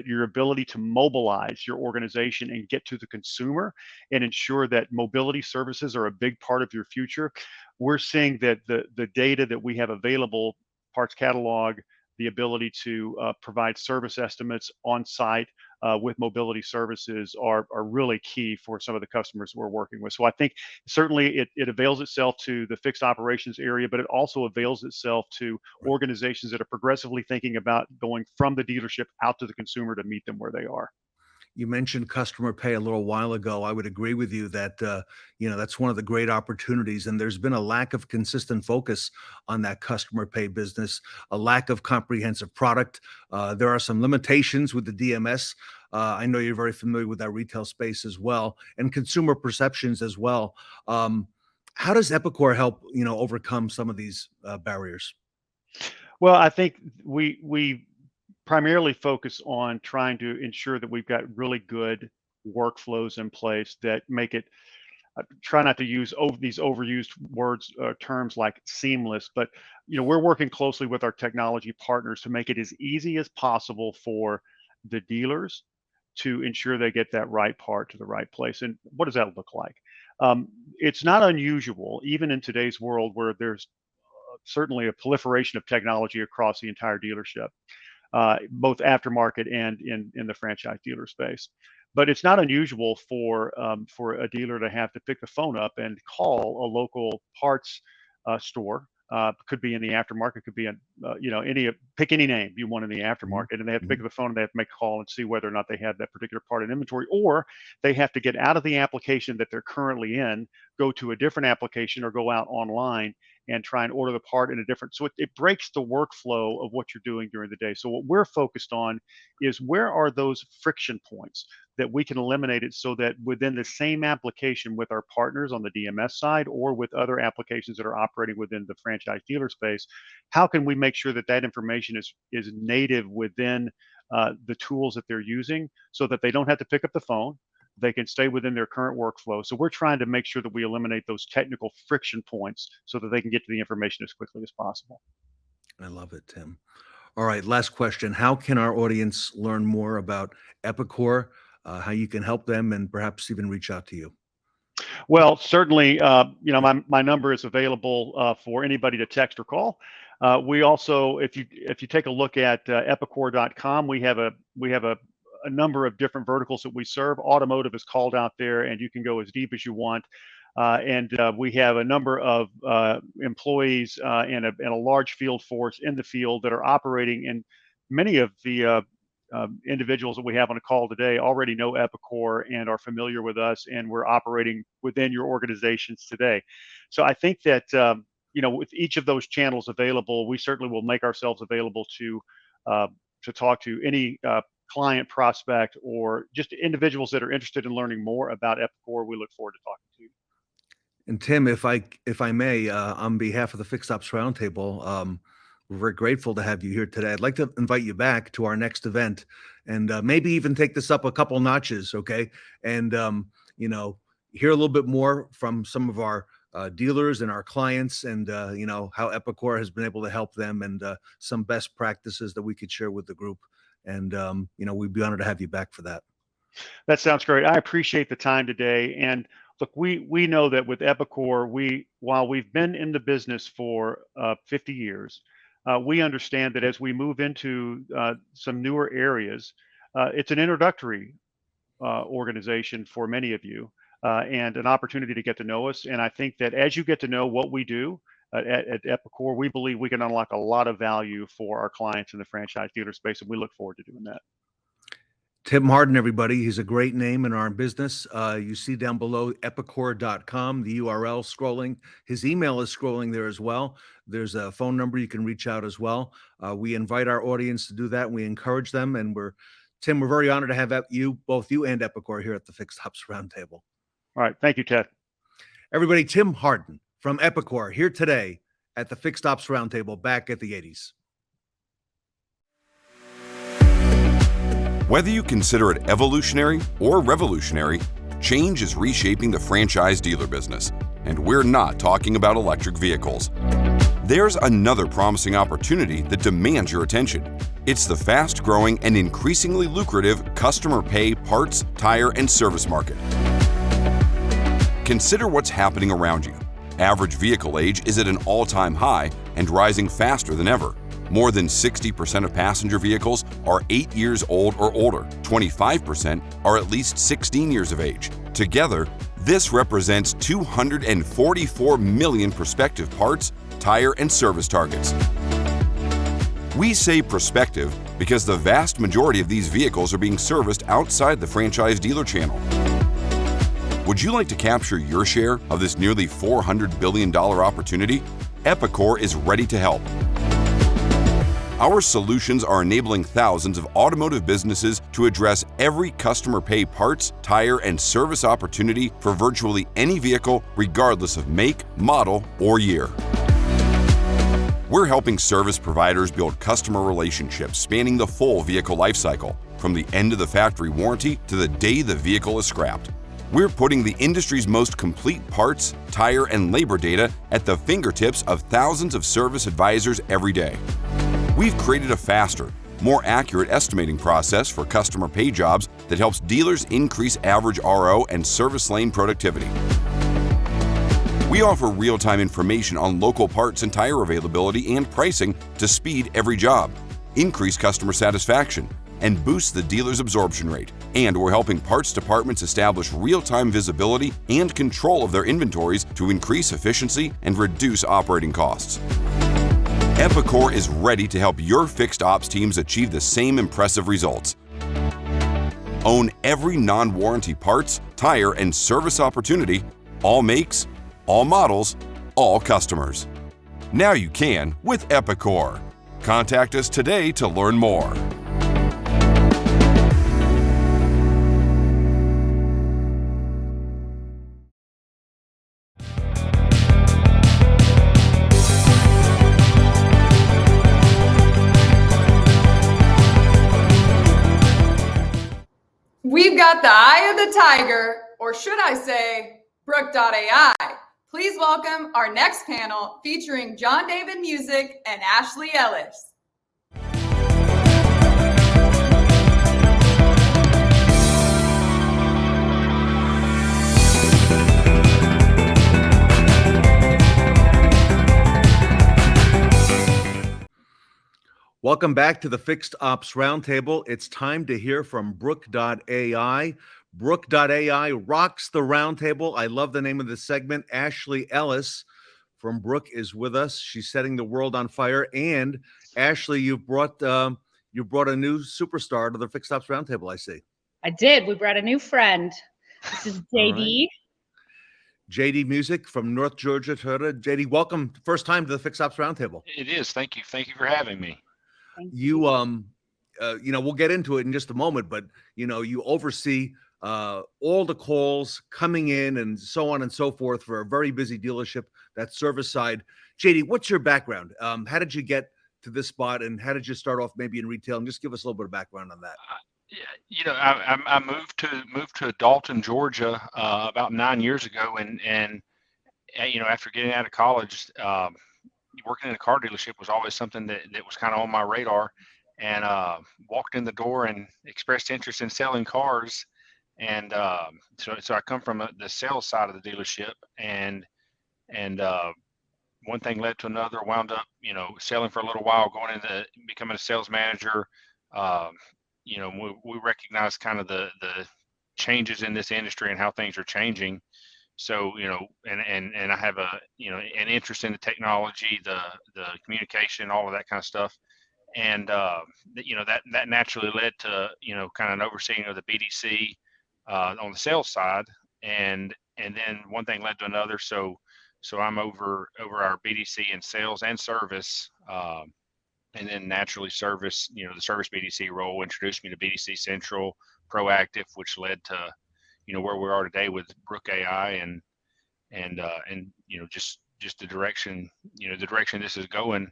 your ability to mobilize your organization and get to the consumer and ensure that mobility services are a big part of your future. We're seeing that the data that we have available, parts catalog, the ability to provide service estimates on site with mobility services are really key for some of the customers we're working with. So I think certainly it avails itself to the fixed operations area, but it also avails itself to organizations that are progressively thinking about going from the dealership out to the consumer to meet them where they are. You mentioned customer pay a little while ago. I would agree with you that that's one of the great opportunities, and there's been a lack of consistent focus on that customer pay business, a lack of comprehensive product. There are some limitations with the DMS. I know you're very familiar with that retail space as well, and consumer perceptions as well. How does Epicor help overcome some of these barriers? Well, I think we primarily focus on trying to ensure that we've got really good workflows in place that make it, try not to use these overused words, terms like seamless, but we're working closely with our technology partners to make it as easy as possible for the dealers to ensure they get that right part to the right place. And what does that look like? It's not unusual, even in today's world where there's certainly a proliferation of technology across the entire dealership, both aftermarket and in the franchise dealer space. But it's not unusual for a dealer to have to pick the phone up and call a local parts store Could be in the aftermarket, could be in, pick any name you want in the aftermarket, and they have to pick up the phone and they have to make a call and see whether or not they have that particular part in inventory, or they have to get out of the application that they're currently in, go to a different application or go out online and try and order the part in a different. So it breaks the workflow of what you're doing during the day. So what we're focused on is where are those friction points that we can eliminate it so that within the same application with our partners on the DMS side or with other applications that are operating within the franchise dealer space, how can we make sure that that information is native within the tools that they're using so that they don't have to pick up the phone, they can stay within their current workflow. So we're trying to make sure that we eliminate those technical friction points so that they can get to the information as quickly as possible. I love it, Tim. All right, last question. How can our audience learn more about Epicor, how you can help them, and perhaps even reach out to you? Well, certainly, my number is available for anybody to text or call. We also, if you take a look at Epicor.com, we have a number of different verticals that we serve. Automotive is called out there, and you can go as deep as you want. And we have a number of employees and a large field force in the field that are operating. And many of the individuals that we have on the call today already know Epicor and are familiar with us, and we're operating within your organizations today. So I think that with each of those channels available, we certainly will make ourselves available to talk to any client, prospect, or just individuals that are interested in learning more about Epicor. We look forward to talking to you. And Tim, if I may, on behalf of the Fixed Ops Roundtable, we're very grateful to have you here today. I'd like to invite you back to our next event, and maybe even take this up a couple notches, okay? And hear a little bit more from some of our dealers and our clients, and how Epicor has been able to help them, and some best practices that we could share with the group. And we'd be honored to have you back for that. That sounds great. I appreciate the time today. And look, we know that with Epicor, while we've been in the business for 50 years, we understand that as we move into some newer areas, it's an introductory organization for many of you, and an opportunity to get to know us. And I think that as you get to know what we do at Epicor, we believe we can unlock a lot of value for our clients in the franchise dealer space, and we look forward to doing that. Tim Hardin, everybody. He's a great name in our business. You see down below epicor.com, the URL scrolling. His email is scrolling there as well. There's a phone number you can reach out as well. We invite our audience to do that, and we encourage them. And Tim, we're very honored to have both you and Epicor here at the Fixed Ops Roundtable. All right. Thank you, Ted. Everybody, Tim Hardin from Epicor here today at the Fixed Ops Roundtable back at the 80s. Whether you consider it evolutionary or revolutionary, change is reshaping the franchise dealer business, and we're not talking about electric vehicles. There's another promising opportunity that demands your attention. It's the fast-growing and increasingly lucrative customer pay parts, tire, and service market. Consider what's happening around you. Average vehicle age is at an all-time high and rising faster than ever. More than 60% of passenger vehicles are 8 years old or older. 25% are at least 16 years of age. Together, this represents 244 million prospective parts, tire, and service targets. We say prospective because the vast majority of these vehicles are being serviced outside the franchise dealer channel. Would you like to capture your share of this nearly $400 billion opportunity? Epicor is ready to help. Our solutions are enabling thousands of automotive businesses to address every customer pay parts, tire, and service opportunity for virtually any vehicle, regardless of make, model, or year. We're helping service providers build customer relationships spanning the full vehicle lifecycle, from the end of the factory warranty to the day the vehicle is scrapped. We're putting the industry's most complete parts, tire, and labor data at the fingertips of thousands of service advisors every day. We've created a faster, more accurate estimating process for customer pay jobs that helps dealers increase average RO and service lane productivity. We offer real-time information on local parts and tire availability and pricing to speed every job, increase customer satisfaction, and boosts the dealer's absorption rate. And we're helping parts departments establish real-time visibility and control of their inventories to increase efficiency and reduce operating costs. Epicor is ready to help your fixed ops teams achieve the same impressive results. Own every non-warranty parts, tire, and service opportunity, all makes, all models, all customers. Now you can with Epicor. Contact us today to learn more. We've got the eye of the tiger, or should I say, Brook.ai. Please welcome our next panel featuring John David Musick and Ashleigh Ellis. Welcome back to the Fixed Ops Roundtable. It's time to hear from Brook.ai. Brook.ai rocks the roundtable. I love the name of this segment. Ashleigh Ellis from Brook is with us. She's setting the world on fire. And Ashleigh, you brought a new superstar to the Fixed Ops Roundtable, I see. I did. We brought a new friend. This is JD. Right. JD Musick from North Georgia, Toyota. JD, welcome. First time to the Fixed Ops Roundtable. It is. Thank you. Thank you for having me. You we'll get into it in just a moment, but you oversee all the calls coming in and so on and so forth for a very busy dealership, that service side. JD, what's your background? How did you get to this spot, and how did you start off maybe in retail? And just give us a little bit of background on that. I moved to Dalton, Georgia, about 9 years ago, and after getting out of college, working in a car dealership was always something that was kind of on my radar, and walked in the door and expressed interest in selling cars. And so I come from the sales side of the dealership, and one thing led to another, wound up, selling for a little while, going into becoming a sales manager. We recognize kind of the changes in this industry and how things are changing. So, and I have an interest in the technology, the communication, all of that kind of stuff. And, that naturally led to, kind of an overseeing of the BDC on the sales side. And then one thing led to another. So I'm over our BDC in sales and service. And then naturally service, the service BDC role introduced me to BDC Central, Proactive, which led to, where we are today with Brooke.ai and just the direction this is going.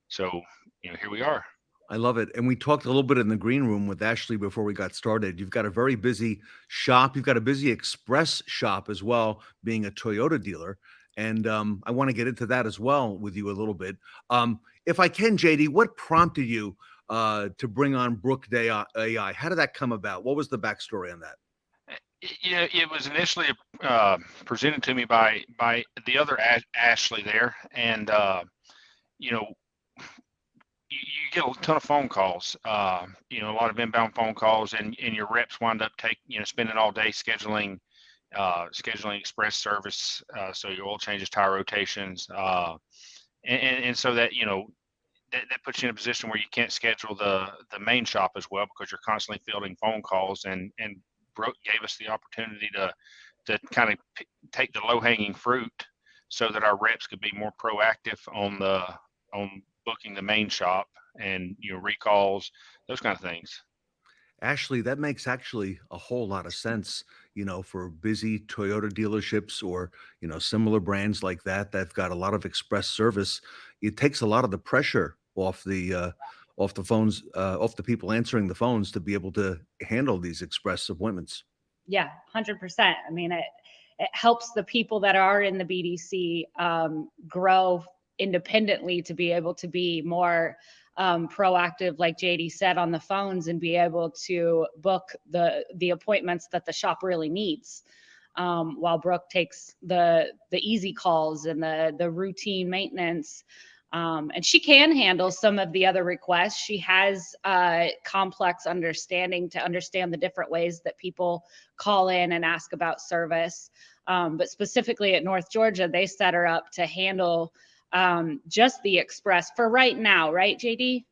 So, here we are. I love it. And we talked a little bit in the green room with Ashleigh before we got started. You've got a very busy shop. You've got a busy express shop as well, being a Toyota dealer. And I want to get into that as well with you a little bit. If I can, JD, what prompted you to bring on Brook.ai? How did that come about? What was the backstory on that? It was initially presented to me by the other Ashleigh there, and you get a ton of phone calls, a lot of inbound phone calls, and your reps wind up spending all day scheduling express service, so your oil changes, tire rotations, and so that that puts you in a position where you can't schedule the main shop as well, because you're constantly fielding phone calls, and Brooke gave us the opportunity to kind of take the low-hanging fruit so that our reps could be more proactive on booking the main shop and recalls, those kind of things. Ashleigh, that makes actually a whole lot of sense, for busy Toyota dealerships or, similar brands like that, that've got a lot of express service. It takes a lot of the pressure off the phones, off the people answering the phones to be able to handle these express appointments. Yeah, 100%. I mean, it helps the people that are in the BDC grow independently to be able to be more proactive, like JD said, on the phones, and be able to book the appointments that the shop really needs, while Brooke takes the easy calls and the routine maintenance. And she can handle some of the other requests. She has complex understanding to understand the different ways that people call in and ask about service. But specifically at North Georgia, they set her up to handle just the express for right now, right, JD?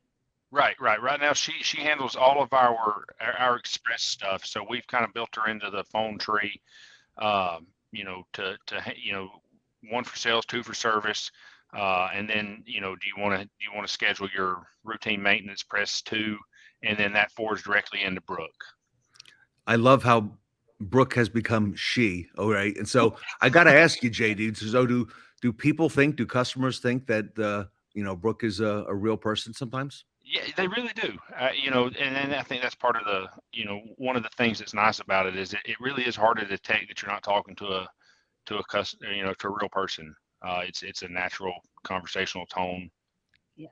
Right. Right now, she handles all of our express stuff. So we've kind of built her into the phone tree, you know, to you know, 1 for sales, 2 for service, and then, you know, do you want to schedule your routine maintenance, press 2, and then that forwards directly into Brooke. I love how Brooke has become she. All right, and so I got to ask you, JD. So do people think? Do customers think that you know, Brooke is a real person sometimes? Yeah, they really do. You know, and I think that's part of the, you know, one of the things that's nice about it is it really is hard to detect that you're not talking to a customer, you know, to a real person. It's a natural conversational tone. Yeah.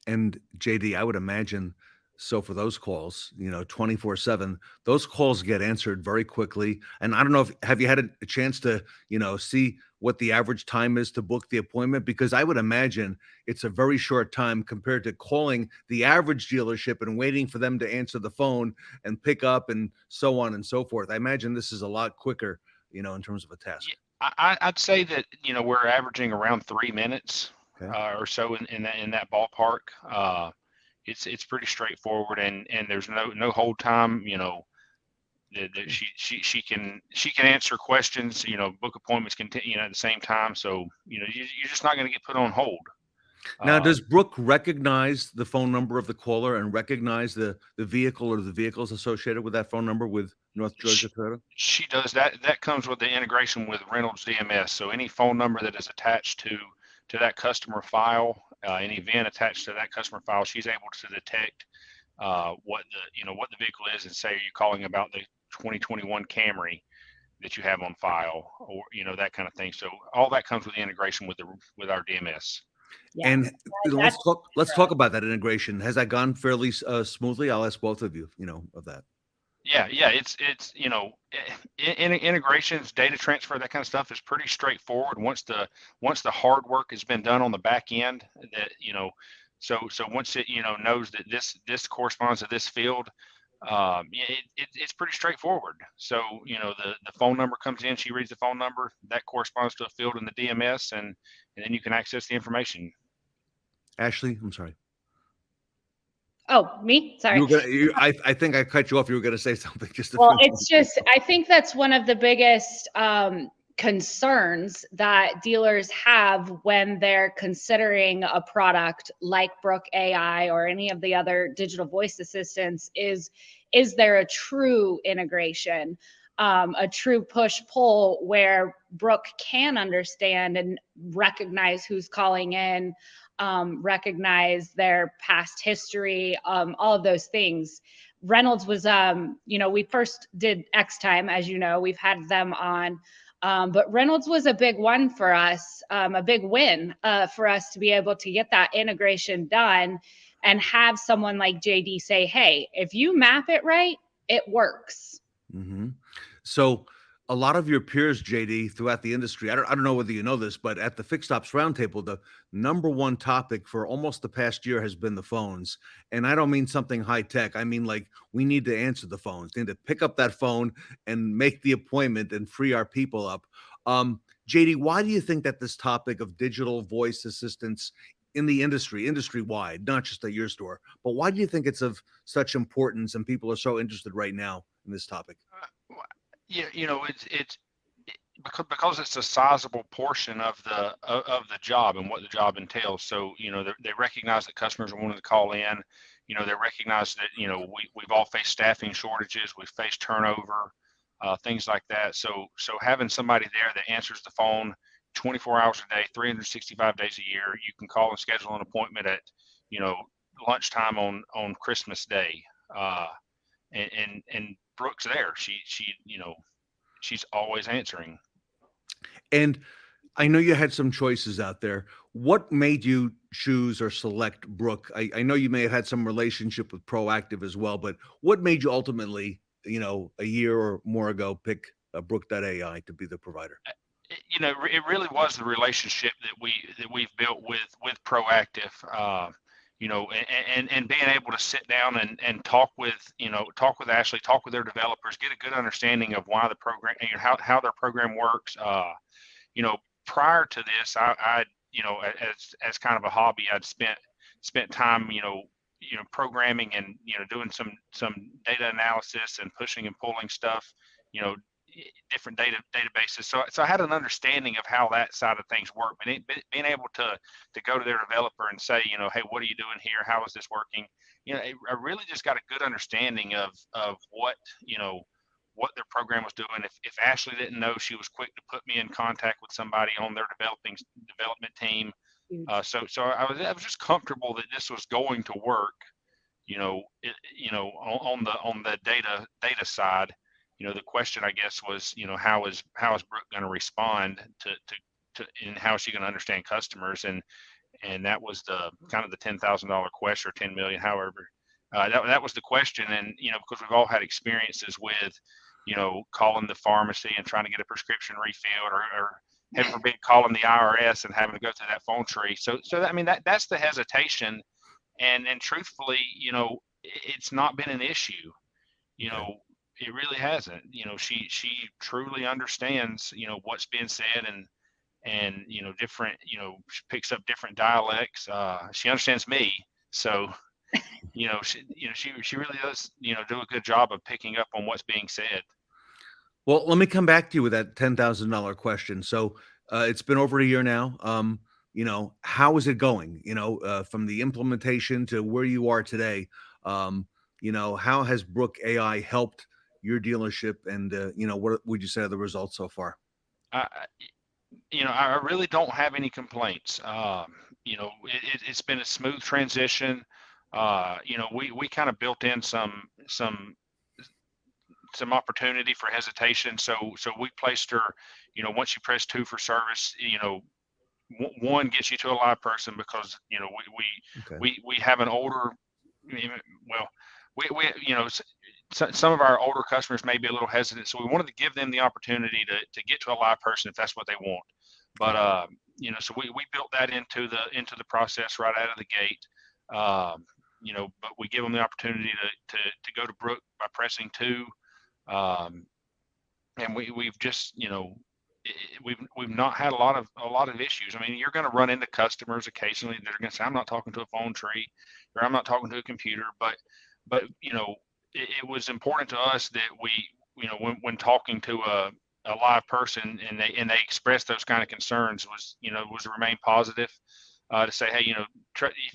And JD, I would imagine, so for those calls, you know, 24/7, those calls get answered very quickly. And I don't know if, have you had a chance to, you know, see what the average time is to book the appointment? Because I would imagine it's a very short time compared to calling the average dealership and waiting for them to answer the phone and pick up and so on and so forth. I imagine this is a lot quicker, you know, in terms of a task. I'd say that, you know, we're averaging around 3 minutes or so in that ballpark. It's pretty straightforward, and there's no hold time. You know, that she can answer questions. You know, book appointments continue, you know, at the same time. So, you know, you're just not going to get put on hold. Now, does Brooke recognize the phone number of the caller and recognize the vehicle or the vehicles associated with that phone number with North Georgia Toyota? She does that. That comes with the integration with Reynolds DMS. So any phone number that is attached to that customer file, any VIN attached to that customer file, she's able to detect what the vehicle is and say, are you calling about the 2021 Camry that you have on file, or, you know, that kind of thing. So all that comes with the integration with our DMS. Yeah. And you know, let's talk about that integration. Has that gone fairly smoothly? I'll ask both of you, you know, of that. Yeah, it's you know, integrations, data transfer, that kind of stuff is pretty straightforward once the hard work has been done on the back end. That, you know, so once it, you know, knows that this corresponds to this field, it's pretty straightforward. So, you know, the phone number comes in, she reads the phone number, that corresponds to a field in the DMS, and then you can access the information. Ashleigh, I'm sorry. Oh, me? Sorry. I think I cut you off. You were going to say something. Well, it's just, I think that's one of the biggest concerns that dealers have when they're considering a product like Brook.ai or any of the other digital voice assistants is there a true integration, a true push-pull where Brooke can understand and recognize who's calling in, recognize their past history, all of those things. Reynolds was, you know, we first did Xtime, as you know, we've had them on, but Reynolds was a big one for us, a big win for us to be able to get that integration done and have someone like JD say, hey, if you map it right, it works. Mm-hmm. So a lot of your peers, JD, throughout the industry, I don't know whether you know this, but at the Fixed Ops Roundtable, the #1 topic for almost the past year has been the phones. And I don't mean something high tech. I mean, like, we need to answer the phones. We need to pick up that phone and make the appointment and free our people up. JD, why do you think that this topic of digital voice assistants in the industry-wide, not just at your store, but why do you think it's of such importance and people are so interested right now in this topic? Yeah, you know, it's because it's a sizable portion of the job and what the job entails. So, you know, they recognize that customers are wanting to call in. You know, they recognize that, you know, we've all faced staffing shortages, we've faced turnover, things like that. So having somebody there that answers the phone 24 hours a day, 365 days a year, you can call and schedule an appointment at, you know, lunchtime on Christmas Day, and Brooke's there. She you know, she's always answering. And I know you had some choices out there. What made you choose or select Brooke? I know you may have had some relationship with Proactive as well, but what made you ultimately, you know, a year or more ago, pick Brook.ai to be the provider? it really was the relationship that we've built with Proactive, and being able to sit down and talk with Ashleigh, talk with their developers, get a good understanding of why the program, how their program works. Prior to this, I as kind of a hobby, I'd spent time, programming and, doing some data analysis and pushing and pulling stuff, different databases. So I had an understanding of how that side of things work, but being able to go to their developer and say, hey, what are you doing here? How is this working? I really just got a good understanding of what their program was doing. If Ashleigh didn't know, she was quick to put me in contact with somebody on their development team. So I was just comfortable that this was going to work, on the data side. The question, I guess, was, how is Brooke going to respond to and how is she going to understand customers? And that was the kind of the $10,000 question, or 10 million, however, that was the question. And, because we've all had experiences with, calling the pharmacy and trying to get a prescription refilled, or heaven forbid, calling the IRS and having to go through that phone tree. So that's the hesitation. And truthfully, it's not been an issue. It really hasn't. She truly understands, what's being said, and different, she picks up different dialects. She understands me. So, she really does, do a good job of picking up on what's being said. Well, let me come back to you with that $10,000 question. So it's been over a year now. How is it going? From the implementation to where you are today, how has Brook.ai helped your dealership? And, what would you say are the results so far? I really don't have any complaints. It's been a smooth transition. We kind of built in some opportunity for hesitation. So we placed her, once you press 2 for service, 1 gets you to a live person, because, we have an older, some of our older customers may be a little hesitant. So we wanted to give them the opportunity to get to a live person if that's what they want. But, so we built that into the process right out of the gate. But we give them the opportunity to go to Brooke by pressing 2. And we've just, we've not had a lot of issues. I mean, you're going to run into customers occasionally that are going to say, I'm not talking to a phone tree, or I'm not talking to a computer, but it was important to us that we, when talking to a live person and they express those kind of concerns, was to remain positive, to say, hey,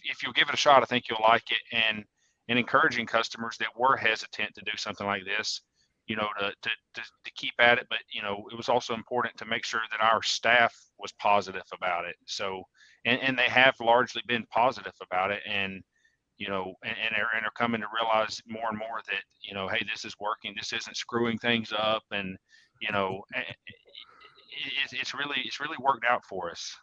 if you'll give it a shot, I think you'll like it. And encouraging customers that were hesitant to do something like this, to keep at it. But, it was also important to make sure that our staff was positive about it. So, and they have largely been positive about it. And, and are coming to realize more and more that, hey, this is working. This isn't screwing things up. And, it's really worked out for us.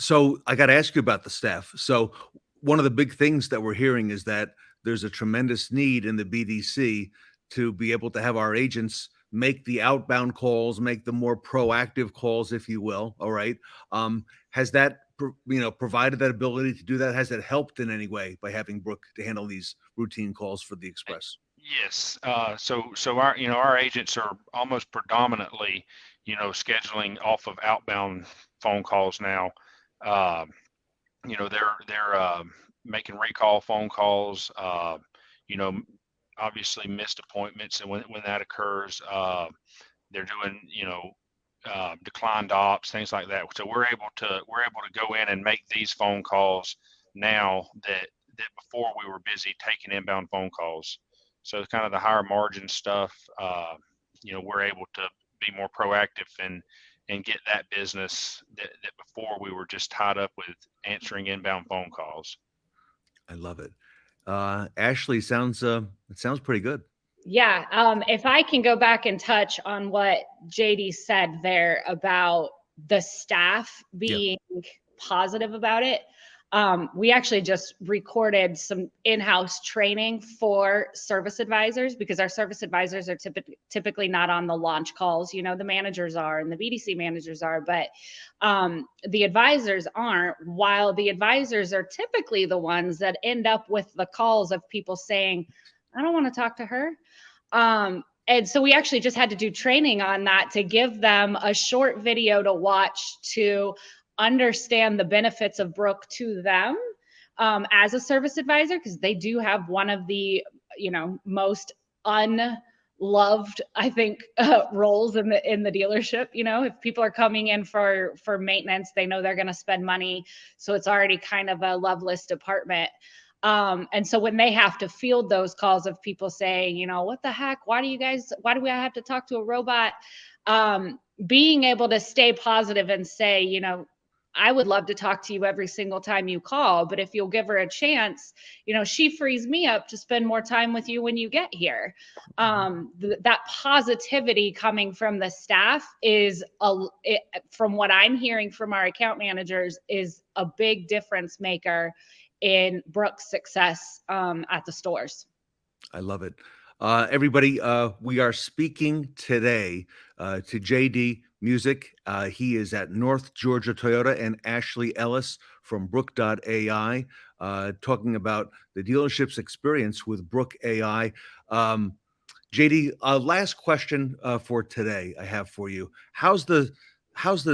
So I got to ask you about the staff. So one of the big things that we're hearing is that there's a tremendous need in the BDC to be able to have our agents make the outbound calls, make the more proactive calls, if you will. All right. Has that, provided that ability to do that? Has it helped in any way by having Brooke to handle these routine calls for the Express? Yes. So our agents are almost predominantly, scheduling off of outbound phone calls now. They're making recall phone calls, obviously missed appointments. And when that occurs, they're doing, declined ops, things like that. So we're able to go in and make these phone calls now that before we were busy taking inbound phone calls. So kind of the higher margin stuff, we're able to be more proactive and get that business that before we were just tied up with answering inbound phone calls. I love it. Ashleigh, it sounds pretty good. Yeah. If I can go back and touch on what JD said there about the staff being positive about it. we actually just recorded some in-house training for service advisors, because our service advisors are typically not on the launch calls. You know, the managers are and the BDC managers are, but the advisors aren't, while the advisors are typically the ones that end up with the calls of people saying, I don't want to talk to her. And so we actually just had to do training on that to give them a short video to watch to understand the benefits of Brook to them as a service advisor, because they do have one of the, most unloved, I think, roles in the dealership. You know, if people are coming in for maintenance, they know they're going to spend money, so it's already kind of a loveless department. And so when they have to field those calls of people saying, what the heck, why do I have to talk to a robot? Being able to stay positive and say, I would love to talk to you every single time you call, but if you'll give her a chance, she frees me up to spend more time with you when you get here. That positivity coming from the staff is, from what I'm hearing from our account managers, is a big difference maker in Brook's success at the stores. I love it. Everybody, we are speaking today to JD Musick. He is at North Georgia Toyota, and Ashleigh Ellis from Brook.ai, talking about the dealership's experience with Brook.ai. JD, last question for today I have for you. How's the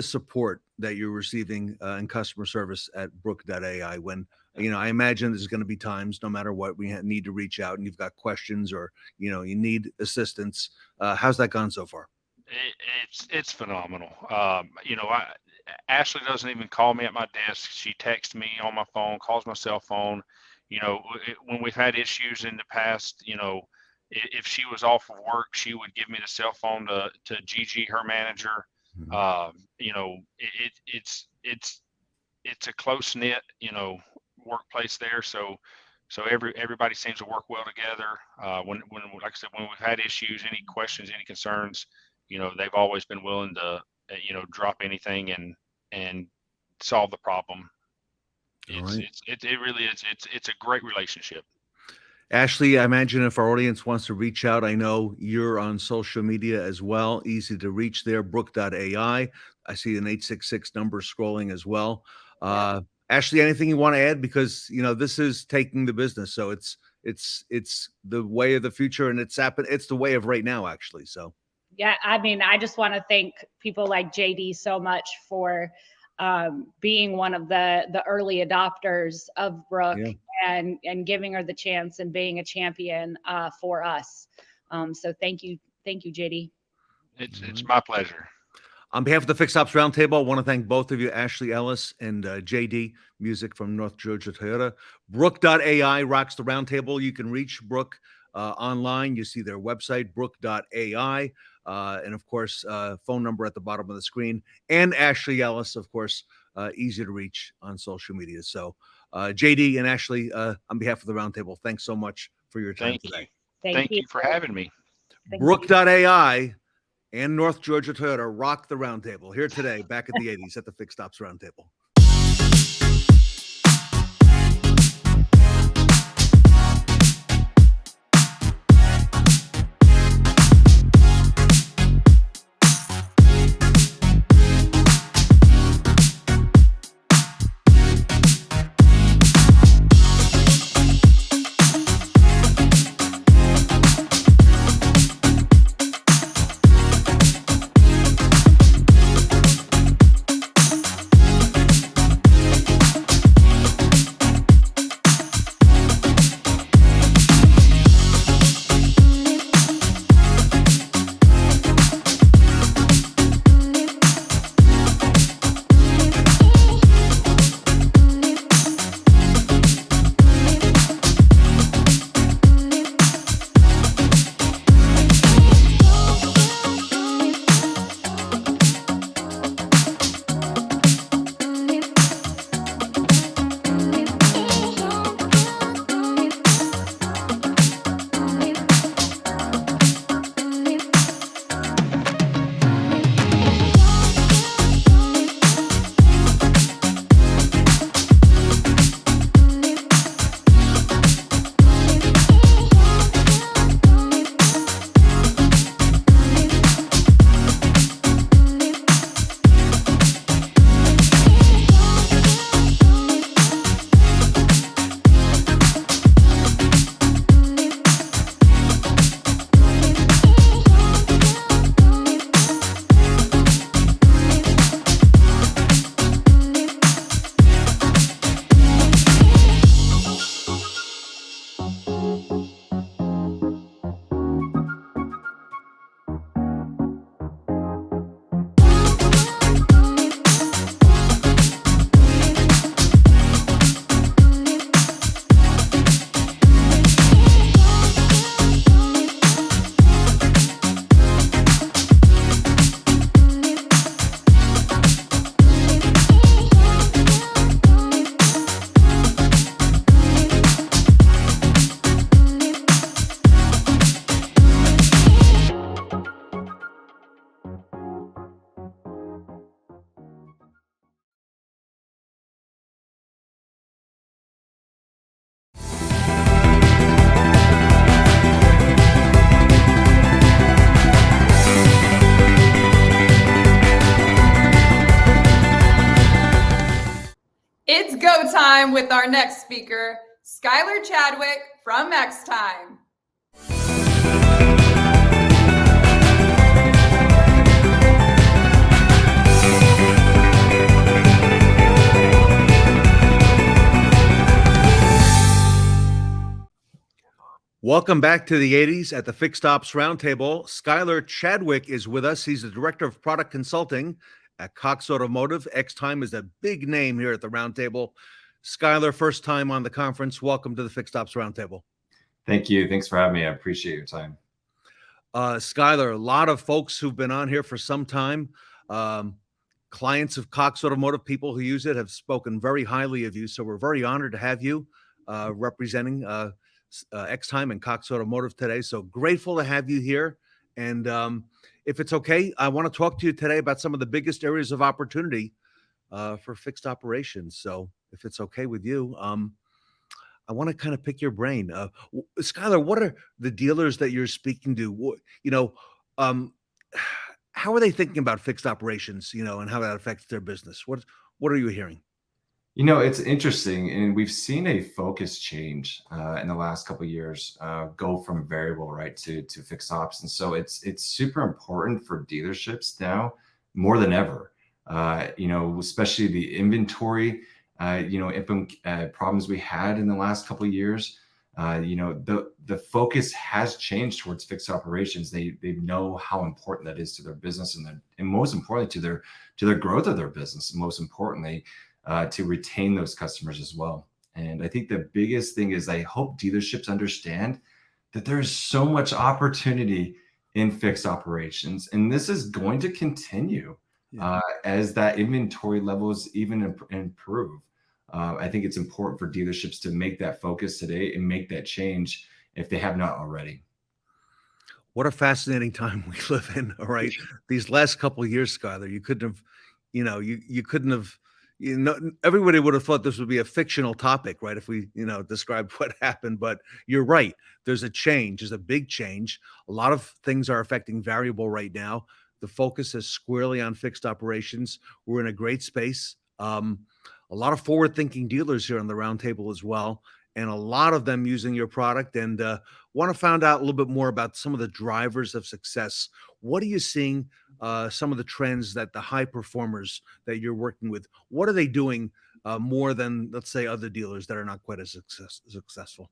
support that you're receiving in customer service at Brook.ai when, I imagine there's going to be times, no matter what, we need to reach out and you've got questions or, you need assistance. How's that gone so far? It's phenomenal. Ashleigh doesn't even call me at my desk. She texts me on my phone, calls my cell phone. When we've had issues in the past, if she was off of work, she would give me the cell phone to Gigi, her manager. It's a close knit, workplace there. So everybody seems to work well together. When like I said, when we've had issues, any questions, any concerns, they've always been willing to, drop anything and solve the problem. It really is. It's a great relationship. Ashleigh, I imagine if our audience wants to reach out, I know you're on social media as well. Easy to reach there, Brook.ai. I see an 866 number scrolling as well. Ashleigh, anything you want to add? Because, this is taking the business. So it's the way of the future, and it's the way of right now, actually. So. Yeah, I just want to thank people like JD so much for being one of the early adopters of Brook, and giving her the chance and being a champion for us. So thank you, JD. It's my pleasure. On behalf of the Fixed Ops Roundtable, I want to thank both of you, Ashleigh Ellis and JD Musick from North Georgia Toyota. Brook.ai rocks the roundtable. You can reach Brook online. You see their website, Brook.ai. And of course, phone number at the bottom of the screen. And Ashleigh Ellis, of course, easy to reach on social media. So JD and Ashleigh, on behalf of the roundtable, thanks so much for your time today. Thank you for having me. Brook.ai and North Georgia Toyota rock the roundtable here today, back at the 80s at the Fixed Ops Roundtable. time with our next speaker, Skyler Chadwick from Xtime. Welcome back to the 80s at the Fixed Ops Roundtable. Skyler Chadwick is with us. He's the Director of Product Consulting at Cox Automotive. Xtime is a big name here at the Roundtable. Skyler, first time on the conference. Welcome to the Fixed Ops Roundtable. Thank you. Thanks for having me. I appreciate your time. Skyler, a lot of folks who've been on here for some time, clients of Cox Automotive, people who use it, have spoken very highly of you. So we're very honored to have you representing Xtime and Cox Automotive today. So grateful to have you here. And if it's okay, I want to talk to you today about some of the biggest areas of opportunity for fixed operations. So if it's okay with you, I want to kind of pick your brain. Skyler, what are the dealers that you're speaking to? How are they thinking about fixed operations, and how that affects their business? What are you hearing? It's interesting, and we've seen a focus change in the last couple of years, go from variable, right, to fixed ops. And so it's super important for dealerships now more than ever, especially the inventory, problems we had in the last couple of years. The focus has changed towards fixed operations. They know how important that is to their business and most importantly to their growth of their business, and most importantly, to retain those customers as well. And I think the biggest thing is I hope dealerships understand that there's so much opportunity in fixed operations. And this is going to continue as that inventory levels even improve. I think it's important for dealerships to make that focus today and make that change if they have not already. What a fascinating time we live in. All right. These last couple of years, Skyler, you couldn't have, you couldn't have, everybody would have thought this would be a fictional topic, right? If we, described what happened, but you're right. There's a change. There's a big change. A lot of things are affecting variable right now. The focus is squarely on fixed operations. We're in a great space. A lot of forward-thinking dealers here on the roundtable as well, and a lot of them using your product, and want to find out a little bit more about some of the drivers of success. What are you seeing, some of the trends that the high performers that you're working with, what are they doing more than, let's say, other dealers that are not quite as successful?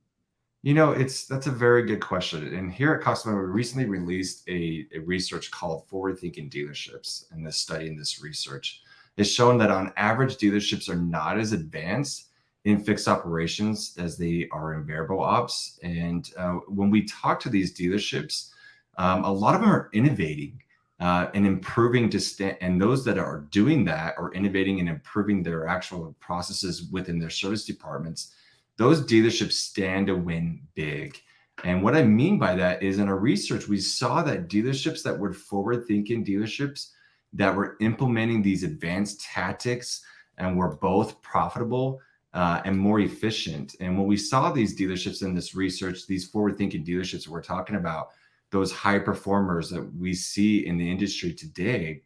That's a very good question. And here at Cox Automotive, we recently released a research called Forward Thinking Dealerships. And this study and this research has shown that on average, dealerships are not as advanced in fixed operations as they are in variable ops. And when we talk to these dealerships, a lot of them are innovating and improving and those that are doing that are innovating and improving their actual processes within their service departments. Those dealerships stand to win big. And what I mean by that is in our research, we saw that dealerships that were forward-thinking dealerships that were implementing these advanced tactics and were both profitable and more efficient. And when we saw these dealerships in this research, these forward-thinking dealerships we're talking about, those high performers that we see in the industry today,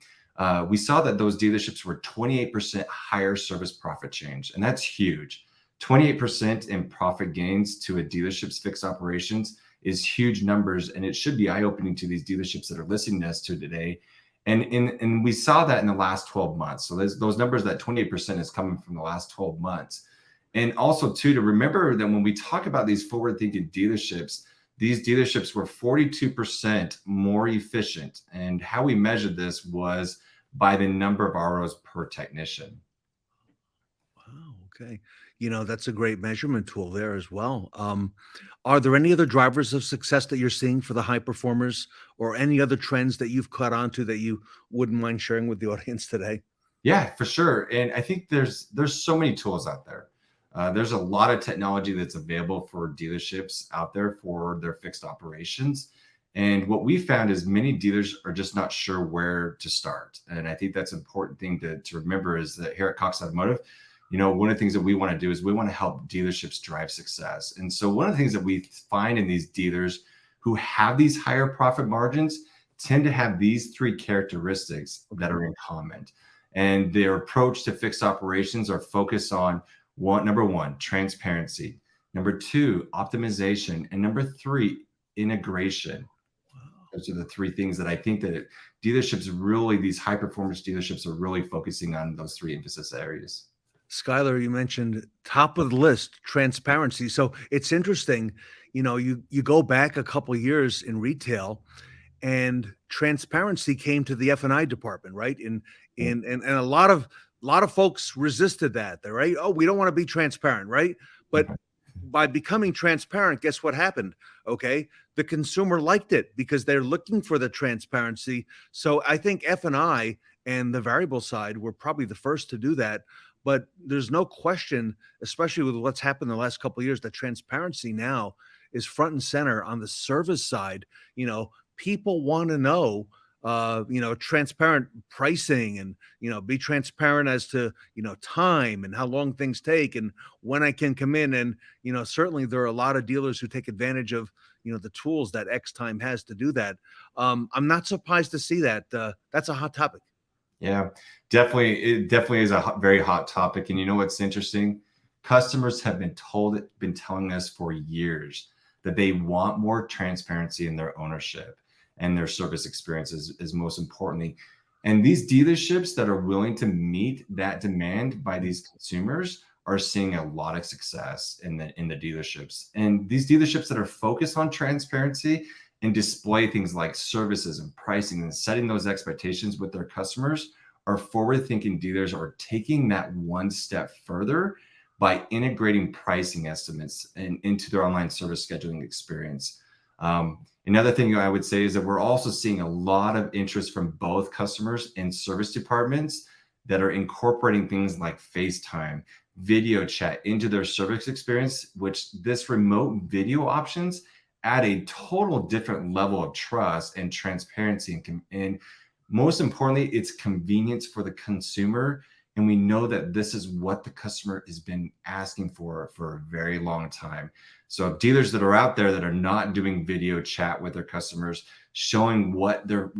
we saw that those dealerships were 28% higher service profit change. And that's huge. 28% in profit gains to a dealership's fixed operations is huge numbers. And it should be eye-opening to these dealerships that are listening to us today. And we saw that in the last 12 months. So those numbers, that 28% is coming from the last 12 months. And also, too, to remember that when we talk about these forward-thinking dealerships, these dealerships were 42% more efficient. And how we measured this was by the number of ROs per technician. Wow, okay. That's a great measurement tool there as well. Are there any other drivers of success that you're seeing for the high performers, or any other trends that you've caught on to that you wouldn't mind sharing with the audience today? Yeah, for sure. And I think there's so many tools out there. There's a lot of technology that's available for dealerships out there for their fixed operations. And what we found is many dealers are just not sure where to start. And I think that's an important thing to remember is that here at Cox Automotive, one of the things that we want to do is we want to help dealerships drive success. And so one of the things that we find in these dealers who have these higher profit margins tend to have these three characteristics that are in common. And their approach to fixed operations are focused on Number one, transparency. Number two, optimization. And number three, integration. Those are the three things that I think that dealerships really, these high performance dealerships are really focusing on, those three emphasis areas. Skyler, you mentioned top of the list, transparency. So it's interesting, you go back a couple of years in retail, and transparency came to the F&I department, right? And a lot of folks resisted that. They're right. Oh, we don't want to be transparent, right? But by becoming transparent, guess what happened? Okay, the consumer liked it because they're looking for the transparency. So I think F&I and the variable side were probably the first to do that. But there's no question, especially with what's happened in the last couple of years, that transparency now is front and center on the service side. People want to know, transparent pricing and, be transparent as to, time and how long things take and when I can come in. And, certainly there are a lot of dealers who take advantage of, the tools that Xtime has to do that. I'm not surprised to see that. That's a hot topic. Yeah, definitely. It definitely is a very hot topic. And you know what's interesting? Customers have been telling us for years that they want more transparency in their ownership and their service experiences is most importantly. And these dealerships that are willing to meet that demand by these consumers are seeing a lot of success in the dealerships. And these dealerships that are focused on transparency and display things like services and pricing and setting those expectations with their customers are forward-thinking dealers are taking that one step further by integrating pricing estimates into their online service scheduling experience. Another thing I would say is that we're also seeing a lot of interest from both customers and service departments that are incorporating things like FaceTime, video chat into their service experience, which this remote video options add a total different level of trust and transparency. And most importantly, it's convenience for the consumer. And we know that this is what the customer has been asking for a very long time. So dealers that are out there that are not doing video chat with their customers, showing what their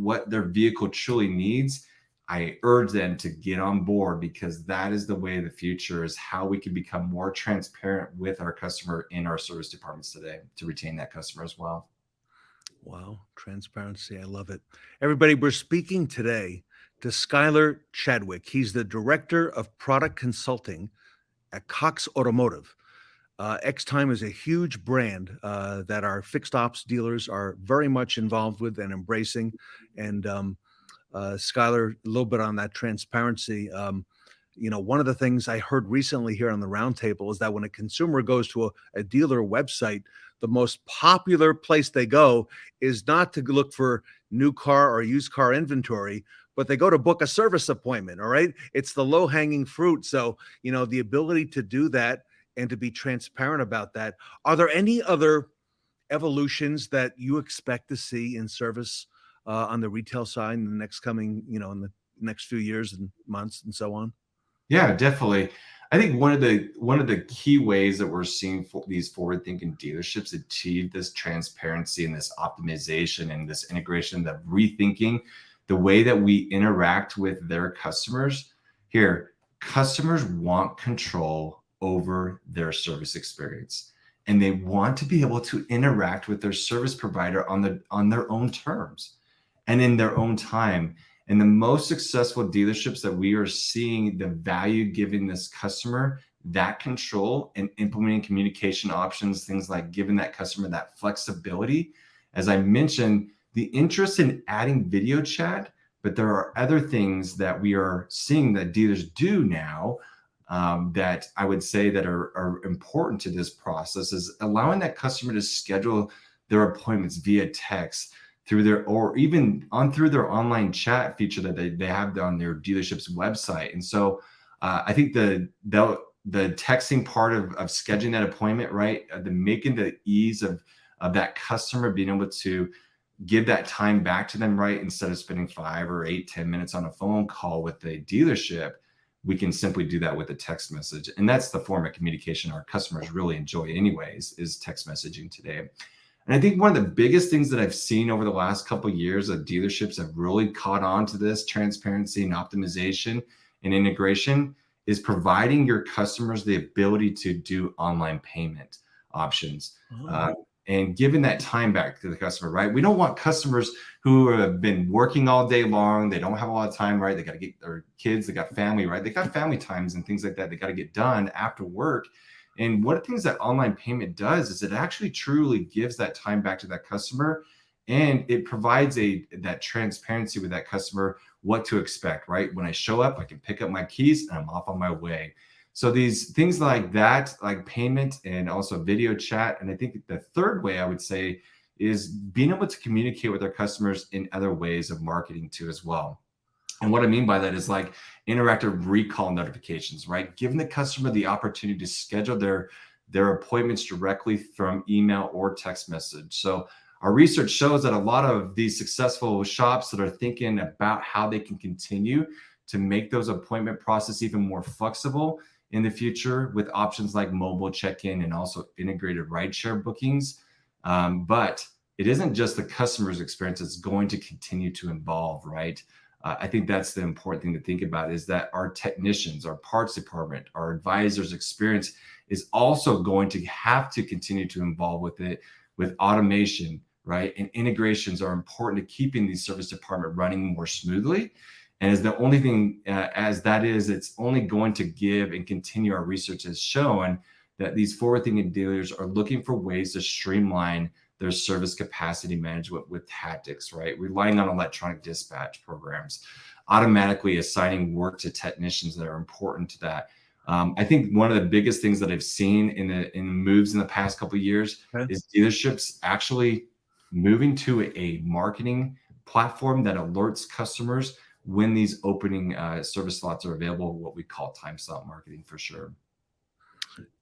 vehicle truly needs, I urge them to get on board, because that is the way of the future, is how we can become more transparent with our customer in our service departments today to retain that customer as well. Wow, transparency. I love it. Everybody, we're speaking today to Skyler Chadwick. He's the Director of Product Consulting at Cox Automotive. Xtime is a huge brand that our fixed ops dealers are very much involved with and embracing. And Skyler, a little bit on that transparency. One of the things I heard recently here on the Roundtable is that when a consumer goes to a dealer website, the most popular place they go is not to look for new car or used car inventory, but they go to book a service appointment. All right. It's the low hanging fruit. So, the ability to do that and to be transparent about that. Are there any other evolutions that you expect to see in service on the retail side in the next coming, in the next few years and months and so on? Yeah, definitely. I think one of the key ways that we're seeing these forward-thinking dealerships achieve this transparency and this optimization and this integration, that rethinking the way that we interact with their customers. Here, customers want control over their service experience, and they want to be able to interact with their service provider on their own terms and in their own time. And the most successful dealerships that we are seeing the value giving this customer that control and implementing communication options, things like giving that customer that flexibility. As I mentioned, the interest in adding video chat, but there are other things that we are seeing that dealers do now that I would say that are important to this process, is allowing that customer to schedule their appointments via text, through their online chat feature that they have on their dealership's website. And so I think the texting part of scheduling that appointment, right, making the ease of that customer being able to give that time back to them, right, instead of spending 5 or 8, 10 minutes on a phone call with the dealership, we can simply do that with a text message. And that's the form of communication our customers really enjoy anyways, is text messaging today. And I think one of the biggest things that I've seen over the last couple of years that dealerships have really caught on to this transparency and optimization and integration is providing your customers the ability to do online payment options. And giving that time back to the customer, right? We don't want customers who have been working all day long. They don't have a lot of time, right? They got to get their kids, they got family, right? They got family times and things like that. They got to get done after work. And one of the things that online payment does is it actually truly gives that time back to that customer. And it provides that transparency with that customer, what to expect, right? When I show up, I can pick up my keys and I'm off on my way. So these things like that, like payment and also video chat. And I think the third way I would say is being able to communicate with our customers in other ways of marketing too as well. And what I mean by that is like interactive recall notifications, right? Giving the customer the opportunity to schedule their appointments directly from email or text message. So our research shows that a lot of these successful shops that are thinking about how they can continue to make those appointment process even more flexible in the future with options like mobile check-in and also integrated rideshare bookings. But it isn't just the customer's experience that's going to continue to evolve, right? I think that's the important thing to think about is that our technicians, our parts department, our advisors' experience is also going to have to continue to evolve with it, with automation, right? And integrations are important to keeping the service department running more smoothly. And as the only thing, as that is, it's only going to give and continue. Our research has shown that these forward-thinking dealers are looking for ways to streamline their service capacity management with tactics, right? Relying on electronic dispatch programs, automatically assigning work to technicians that are important to that. I think one of the biggest things that I've seen in the moves in the past couple of years is dealerships actually moving to a marketing platform that alerts customers when these opening service slots are available, what we call time slot marketing for sure.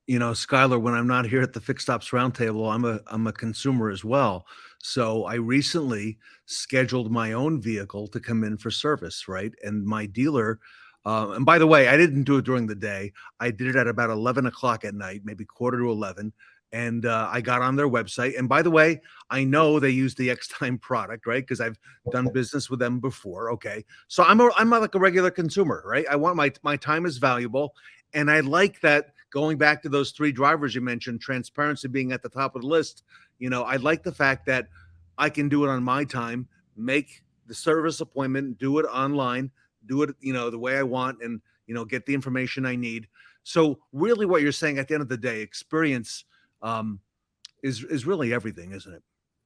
You know, Skyler, when I'm not here at the Fixed Ops Roundtable, I'm a consumer as well. So I recently scheduled my own vehicle to come in for service, right? And my dealer, and by the way, I didn't do it during the day. I did it at about 11 o'clock at night, maybe quarter to 11. And I got on their website. And by the way, I know they use the Xtime product, right? Because I've done business with them before. Okay. So I'm like a regular consumer, right? I want my time is valuable. And I like that, going back to those three drivers you mentioned, transparency being at the top of the list. You know, I like the fact that I can do it on my time, make the service appointment, do it online, do it, you know, the way I want, and, you know, get the information I need. So really what you're saying at the end of the day, experience is really everything, isn't it?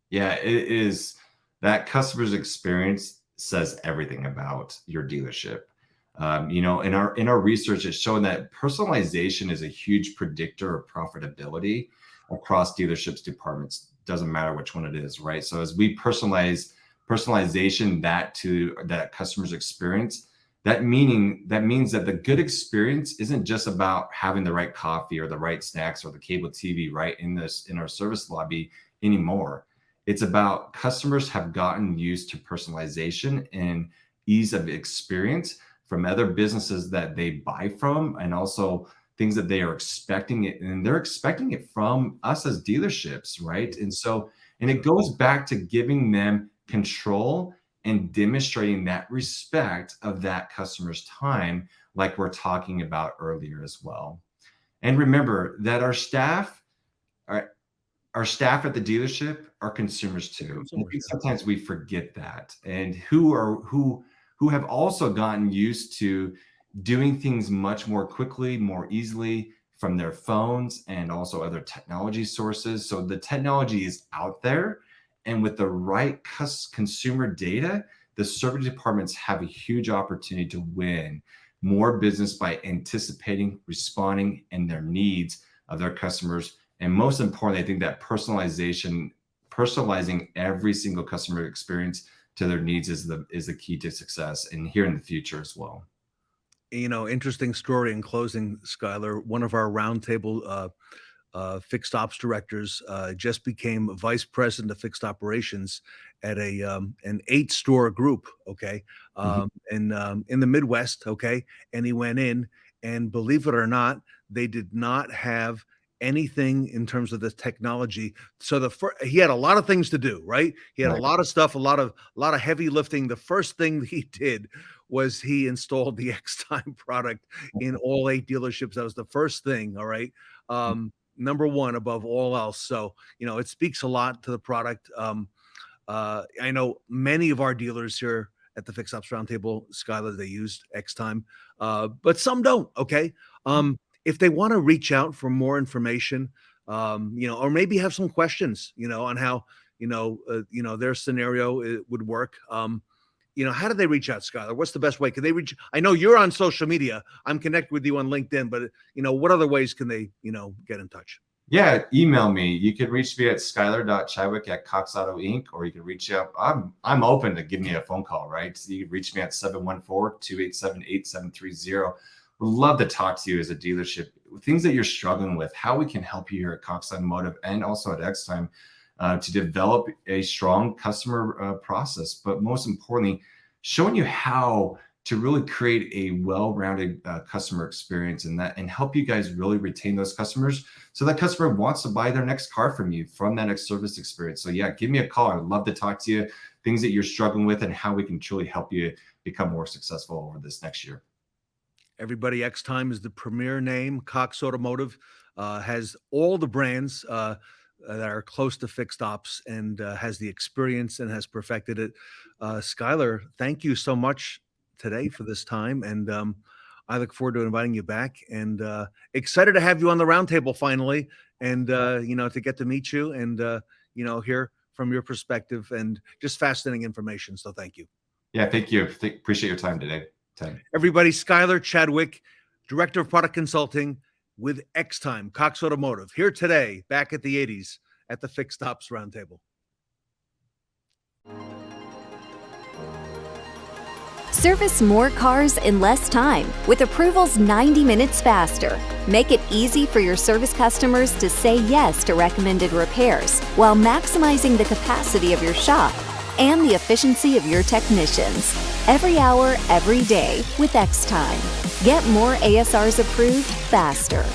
Yeah, it is. That customer's experience says everything about your dealership. You know, in our research, it's shown that personalization is a huge predictor of profitability across dealerships departments. Doesn't matter which one it is, right? So as we personalization to that customer's experience, that means that the good experience isn't just about having the right coffee or the right snacks or the cable TV right in our service lobby anymore. It's about customers have gotten used to personalization and ease of experience from other businesses that they buy from, and also things that they are expecting it, and they're expecting it from us as dealerships, right? And it goes back to giving them control and demonstrating that respect of that customer's time, like we're talking about earlier as well. And remember that our staff at the dealership are consumers too. I think sometimes we forget that, and who have also gotten used to doing things much more quickly, more easily from their phones and also other technology sources. So the technology is out there, and with the right consumer data, the service departments have a huge opportunity to win more business by anticipating, responding, and their needs of their customers. And most importantly, I think that personalizing every single customer experience to their needs is the key to success, and here in the future as well. You know, interesting story in closing, Skyler. One of our roundtable fixed ops directors just became vice president of fixed operations at an 8-store group. Okay, in the Midwest. Okay, and he went in, and believe it or not, they did not have anything in terms of the technology. So he had a lot of things to do, right? He had a lot of stuff, a lot of heavy lifting. The first thing he did was he installed the Xtime product in all 8 dealerships. That was the first thing. All right. Number one above all else. So, it speaks a lot to the product. I know many of our dealers here at the Fixed Ops Roundtable, Skyler, they used Xtime, but some don't. Okay. If they want to reach out for more information, or maybe have some questions, on how, their scenario would work. How do they reach out, Skyler? What's the best way? Can they reach? I know you're on social media. I'm connected with you on LinkedIn, but what other ways can they, get in touch? Yeah, email me. You can reach me at skyler.chadwick@Cox Auto Inc. Or you can reach out. I'm open to give me a phone call, right? So you can reach me at 714-287-8730. We'd love to talk to you as a dealership. Things that you're struggling with, how we can help you here at Cox Automotive and also at Xtime to develop a strong customer process. But most importantly, showing you how to really create a well-rounded customer experience and help you guys really retain those customers so that customer wants to buy their next car from you from that next service experience. So yeah, give me a call. I'd love to talk to you, things that you're struggling with and how we can truly help you become more successful over this next year. Everybody, Xtime is the premier name. Cox Automotive has all the brands that are close to fixed ops and has the experience and has perfected it. Skyler, thank you so much today for this time. And I look forward to inviting you back and excited to have you on the roundtable finally. And, to get to meet you and, hear from your perspective and just fascinating information. So thank you. Yeah, thank you. Appreciate your time today. Everybody, Skyler Chadwick, Director of Product Consulting with Xtime, Cox Automotive, here today, back at the 80s at the Fixed Ops Roundtable. Service more cars in less time with approvals 90 minutes faster. Make it easy for your service customers to say yes to recommended repairs while maximizing the capacity of your shop and the efficiency of your technicians. Every hour, every day with Xtime. Get more ASRs approved faster.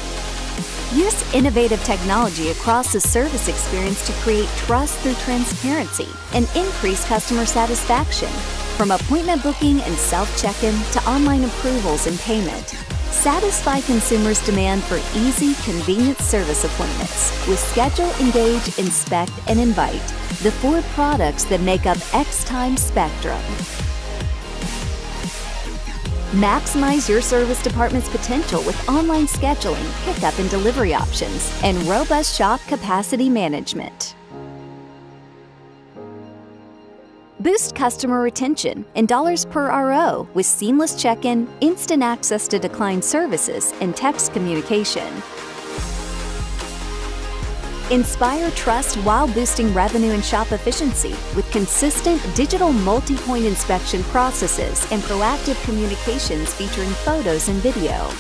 Use innovative technology across the service experience to create trust through transparency and increase customer satisfaction. From appointment booking and self-check-in to online approvals and payment, satisfy consumers' demand for easy, convenient service appointments with Schedule, Engage, Inspect, and Invite, the 4 products that make up Xtime Spectrum. Maximize your service department's potential with online scheduling, pickup and delivery options, and robust shop capacity management. Boost customer retention and dollars per RO with seamless check-in, instant access to declined services, and text communication. Inspire trust while boosting revenue and shop efficiency with consistent digital multi-point inspection processes and proactive communications featuring photos and video.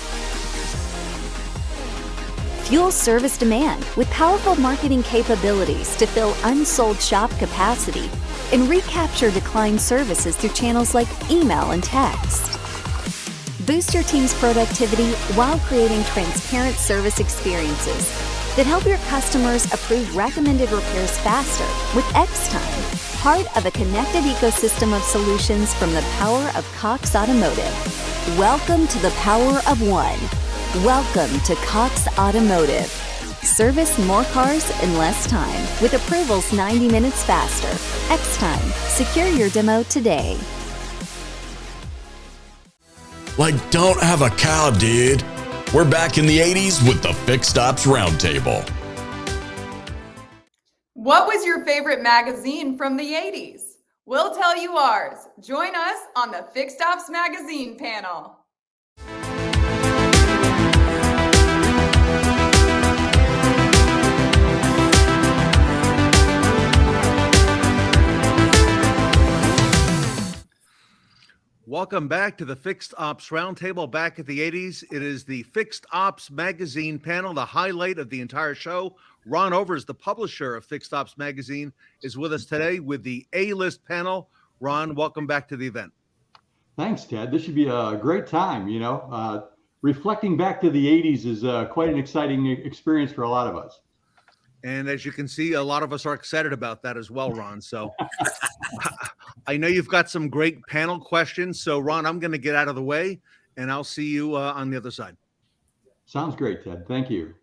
Fuel service demand with powerful marketing capabilities to fill unsold shop capacity and recapture declined services through channels like email and text. Boost your team's productivity while creating transparent service experiences that help your customers approve recommended repairs faster with Xtime, part of a connected ecosystem of solutions from the power of Cox Automotive. Welcome to the power of one. Welcome to Cox Automotive. Service more cars in less time with approvals 90 minutes faster. Xtime. Secure your demo today. Like, don't have a cow, dude. We're back in the 80s with the Fixed Ops Roundtable. What was your favorite magazine from the 80s? We'll tell you ours. Join us on the Fixed Ops Magazine panel. Welcome back to the Fixed Ops Roundtable back at the 80s. It is the Fixed Ops Magazine panel, the highlight of the entire show. Ron Overs, the publisher of Fixed Ops Magazine, is with us today with the A-list panel. Ron, welcome back to the event. Thanks, Ted. This should be a great time. reflecting back to the 80s is quite an exciting experience for a lot of us. And as you can see, a lot of us are excited about that as well, Ron. So I know you've got some great panel questions. So, Ron, I'm going to get out of the way, and I'll see you on the other side. Sounds great, Ted. Thank you.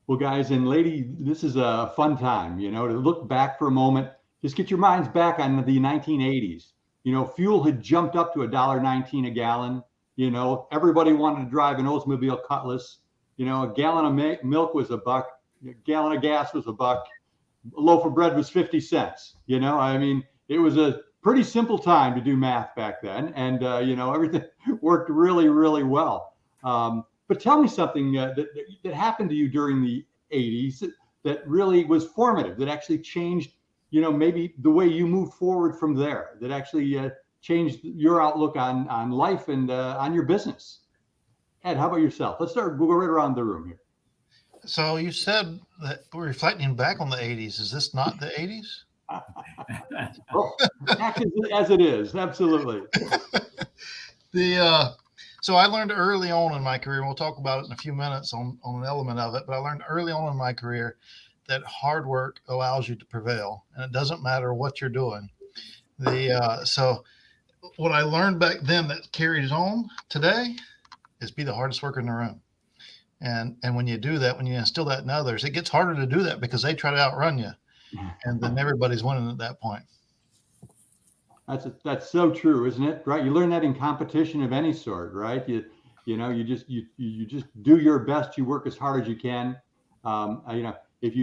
Well, guys and lady, this is a fun time, to look back for a moment. Just get your minds back on the 1980s. Fuel had jumped up to $1.19 a gallon. Everybody wanted to drive an Oldsmobile Cutlass. A gallon of milk was $1. A gallon of gas was $1. A loaf of bread was 50 cents. It was a pretty simple time to do math back then. And, everything worked really, really well. But tell me something that happened to you during the 80s that really was formative, that actually changed, maybe the way you moved forward from there, that actually changed your outlook on life and on your business. Ed, how about yourself? We'll go right around the room here. So you said that we're reflecting back on the 80s. Is this not the 80s? Well, as it is, absolutely. So I learned early on in my career, and we'll talk about it in a few minutes on an element of it, but I learned early on in my career that hard work allows you to prevail, and it doesn't matter what you're doing. So what I learned back then that carries on today is be the hardest worker in the room. And when you do that, when you instill that in others, it gets harder to do that because they try to outrun you, and then everybody's winning at that point. That's so true, isn't it? Right? You learn that in competition of any sort, right? You just do your best. You work as hard as you can. If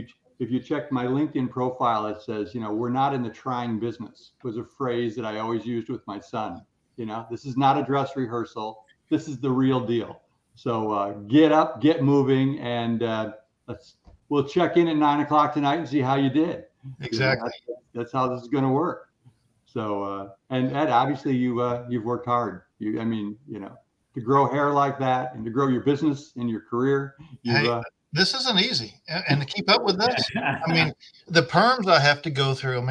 you check my LinkedIn profile, it says, we're not in the trying business. Was a phrase that I always used with my son. This is not a dress rehearsal. This is the real deal. So get up, get moving, and we'll check in at 9 o'clock tonight and see how you did. Exactly. That's how this is going to work. So, and Ed, obviously you've worked hard. To grow hair like that and to grow your business and your career. This isn't easy, and to keep up with this, the perms I have to go through.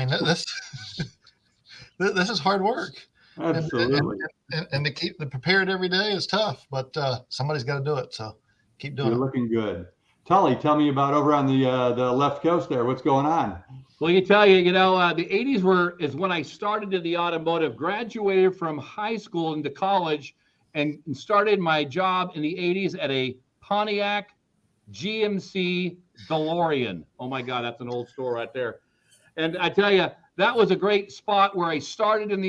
This is hard work. Absolutely. And to keep prepared every day is tough, but somebody's got to do it. So keep doing it. You're looking good. Tully, tell me about over on the left coast there. What's going on? Well, you tell you, the 80s is when I started in the automotive, graduated from high school into college, and started my job in the 80s at a Pontiac GMC DeLorean. Oh my God, that's an old store right there. And I tell you, that was a great spot where I started in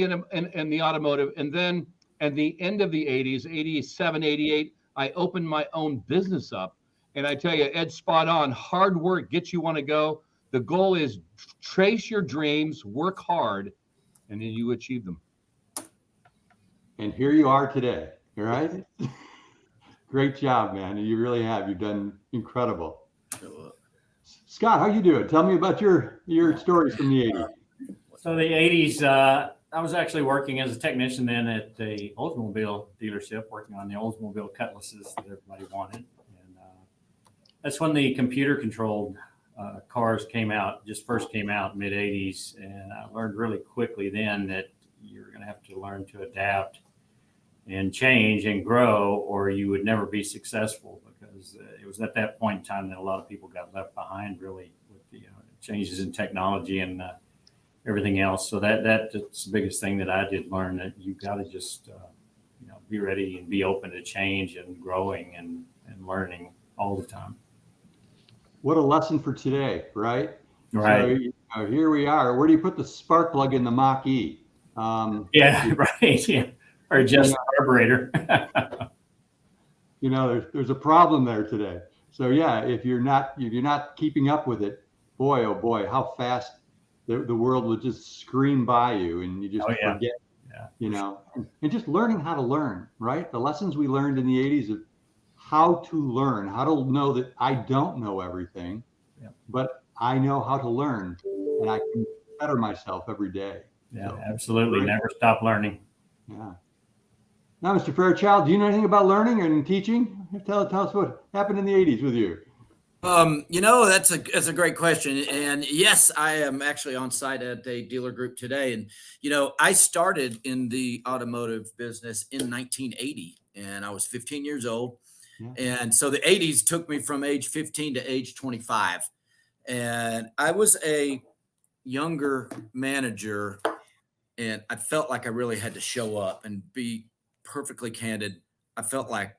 the automotive, and then at the end of the 80s, 87, 88, I opened my own business up. And I tell you, Ed's spot on. Hard work gets you want to go. The goal is trace your dreams, work hard, and then you achieve them. And here you are today, all right? Great job, man. You really have. You've done incredible. Scott, how you doing? Tell me about your stories from the 80s. So the 80s, I was actually working as a technician then at the Oldsmobile dealership, working on the Oldsmobile Cutlasses that everybody wanted. And that's when the computer-controlled cars first came out mid 80s. And I learned really quickly then that you're going to have to learn to adapt and change and grow, or you would never be successful, because it was at that point in time that a lot of people got left behind really with the changes in technology and everything else. So that's the biggest thing that I did learn, that you got to just be ready and be open to change and growing and learning all the time. What a lesson for today, right? Right. So here we are. Where do you put the spark plug in the Mach-E? Yeah, right. Yeah. Or just carburetor. There's a problem there today. So yeah, if you're not keeping up with it, boy, oh boy, how fast the world will just scream by you, and you just forget. Yeah. And just learning how to learn, right? The lessons we learned in the 80s of how to learn, how to know that I don't know everything, but I know how to learn, and I can better myself every day. Yeah, so, absolutely. Never stop learning. Yeah. Now, Mr. Fairchild, do you know anything about learning and teaching? Tell us what happened in the 80s with you. That's a great question. And yes, I am actually on site at a dealer group today. And, I started in the automotive business in 1980. and I was 15 years old. Yeah. And so the 80s took me from age 15 to age 25. And I was a younger manager, and I felt like I really had to show up and be perfectly candid. I felt like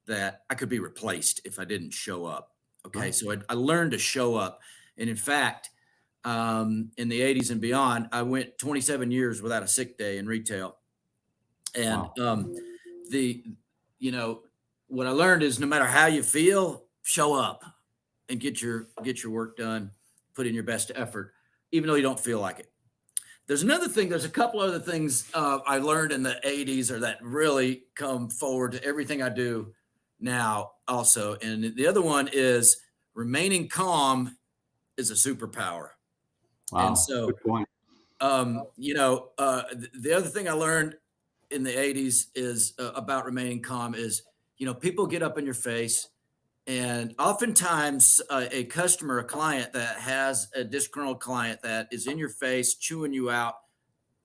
that I could be replaced if I didn't show up. Okay. Right. So I learned to show up. And in fact, in the 80s and beyond, I went 27 years without a sick day in retail. And what I learned is no matter how you feel, show up and get your work done, put in your best effort, even though you don't feel like it. There's a couple other things I learned in the 80s or that really come forward to everything I do now also. And the other one is remaining calm is a superpower. Wow, and so, good point. The other thing I learned in the 80s is about remaining calm is, people get up in your face, and oftentimes a client that has a disgruntled client that is in your face, chewing you out,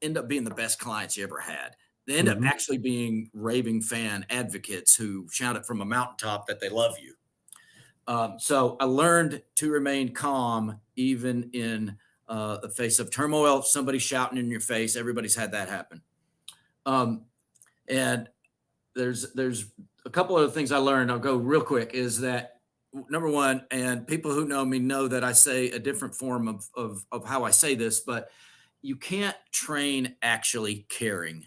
end up being the best clients you ever had. They end up actually being raving fan advocates who shout it from a mountaintop that they love you. So I learned to remain calm, even in the face of turmoil, somebody shouting in your face. Everybody's had that happen. And there's a couple other things I learned. I'll go real quick is that number one, and people who know me know that I say a different form of how I say this, but you can't train actually caring,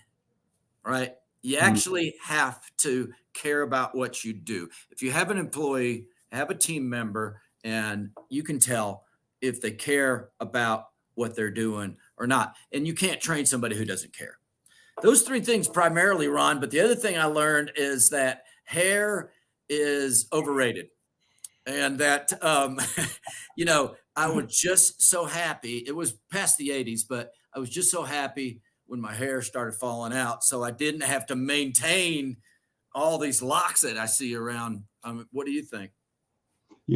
right? You actually have to care about what you do. If you have an employee, have a team member, and you can tell if they care about what they're doing or not. And you can't train somebody who doesn't care. Those three things primarily, Ron, but the other thing I learned is that hair is overrated. And that, I was just so happy. It was past the 80s, but I was just so happy when my hair started falling out. So I didn't have to maintain all these locks that I see around. What do you think?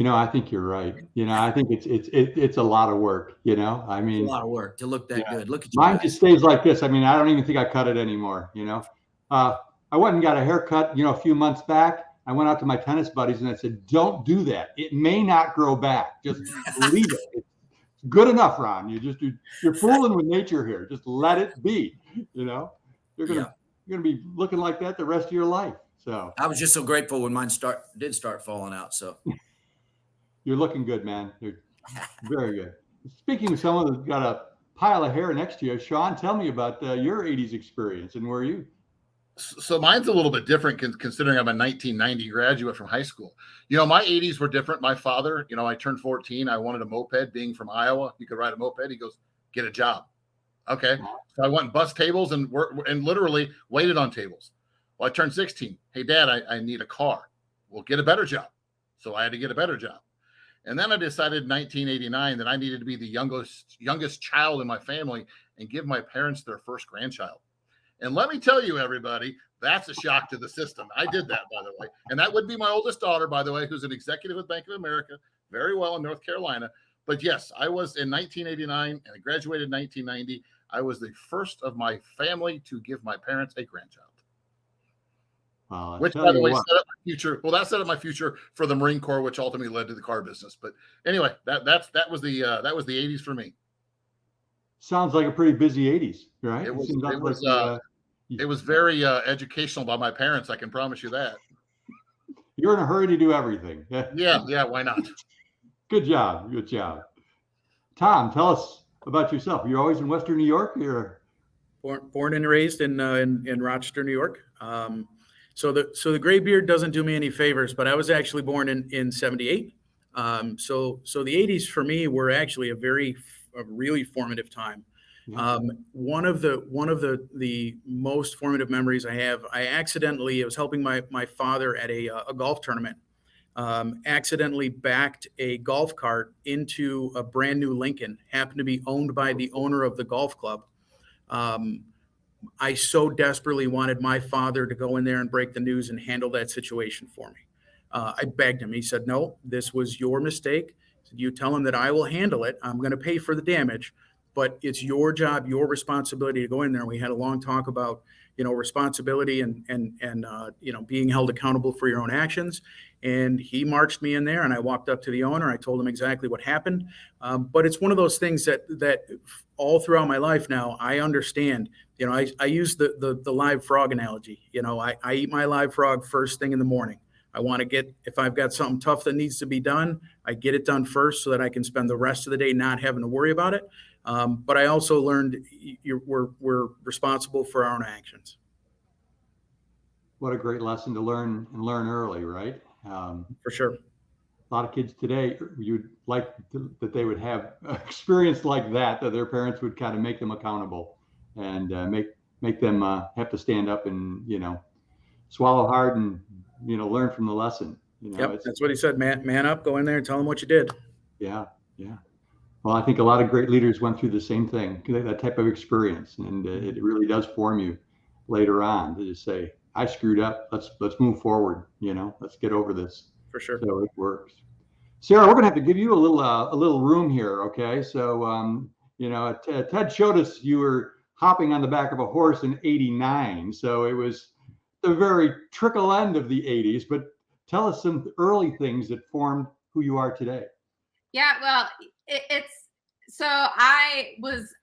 I think you're right. I think it's a lot of work, I mean, it's a lot of work to look that good. Look at you. Mine just stays like this. I mean, I don't even think I cut it anymore. I went and got a haircut, a few months back. I went out to my tennis buddies and I said, don't do that. It may not grow back. Just leave it. It's good enough, Ron. You're fooling with nature here. Just let it be. You're going to be looking like that the rest of your life. So I was just so grateful when mine did start falling out. So you're looking good, man. You're very good. Speaking of someone who's got a pile of hair next to you, Shon, tell me about your 80s experience and where you. So mine's a little bit different considering I'm a 1990 graduate from high school. My 80s were different. My father, I turned 14. I wanted a moped. Being from Iowa, you could ride a moped. He goes, get a job. Okay. So I went and bust tables and literally waited on tables. Well, I turned 16. Hey, Dad, I need a car. Well, get a better job. So I had to get a better job. And then I decided in 1989 that I needed to be the youngest child in my family and give my parents their first grandchild. And let me tell you, everybody, that's a shock to the system. I did that, by the way. And that would be my oldest daughter, by the way, who's an executive with Bank of America, very well in North Carolina. But yes, I was in 1989 and I graduated in 1990. I was the first of my family to give my parents a grandchild. Which, by the way, set up my future. Well, that set up my future for the Marine Corps, which ultimately led to the car business. But anyway, that was the 80s for me. Sounds like a pretty busy 80s, right? It was very educational by my parents. I can promise you that. You're in a hurry to do everything. Yeah. Why not? Good job. Tom, tell us about yourself. You're always in Western New York. You're born and raised in Rochester, New York. So the gray beard doesn't do me any favors, but I was actually born in 78. So the 80s for me were actually a really formative time. One of the most formative memories I have, I was helping my father at a golf tournament, accidentally backed a golf cart into a brand new Lincoln, happened to be owned by the owner of the golf club. I so desperately wanted my father to go in there and break the news and handle that situation for me. I begged him. He said, no, this was your mistake. You tell him that I will handle it. I'm going to pay for the damage. but it's your job, your responsibility to go in there. And we had a long talk about, responsibility and being held accountable for your own actions. And he marched me in there, and I walked up to the owner. I told him exactly what happened. But it's one of those things that all throughout my life now, I understand. I use the live frog analogy. I eat my live frog first thing in the morning. I want to if I've got something tough that needs to be done, I get it done first so that I can spend the rest of the day not having to worry about it. But I also learned we're responsible for our own actions. What a great lesson to learn early, right? For sure. A lot of kids today, you'd like that they would have experience like that their parents would kind of make them accountable and make them have to stand up and, swallow hard and, learn from the lesson. Yep, that's what he said, man up, go in there and tell them what you did. Yeah. Well, I think a lot of great leaders went through the same thing, that type of experience, and it really does form you later on to just say, I screwed up. Let's move forward. Let's get over this. For sure. So it works. Sarah, we're gonna have to give you a little room here. Okay. So Ted showed us you were hopping on the back of a horse in '89. So it was the very trickle end of the '80s. But tell us some early things that formed who you are today. Yeah, well,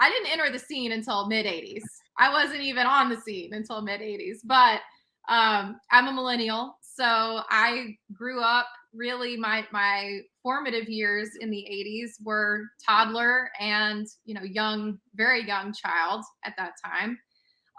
I didn't enter the scene until mid '80s. I wasn't even on the scene until mid '80s, but I'm a millennial. So I grew up really my formative years in the '80s were toddler and, very young child at that time.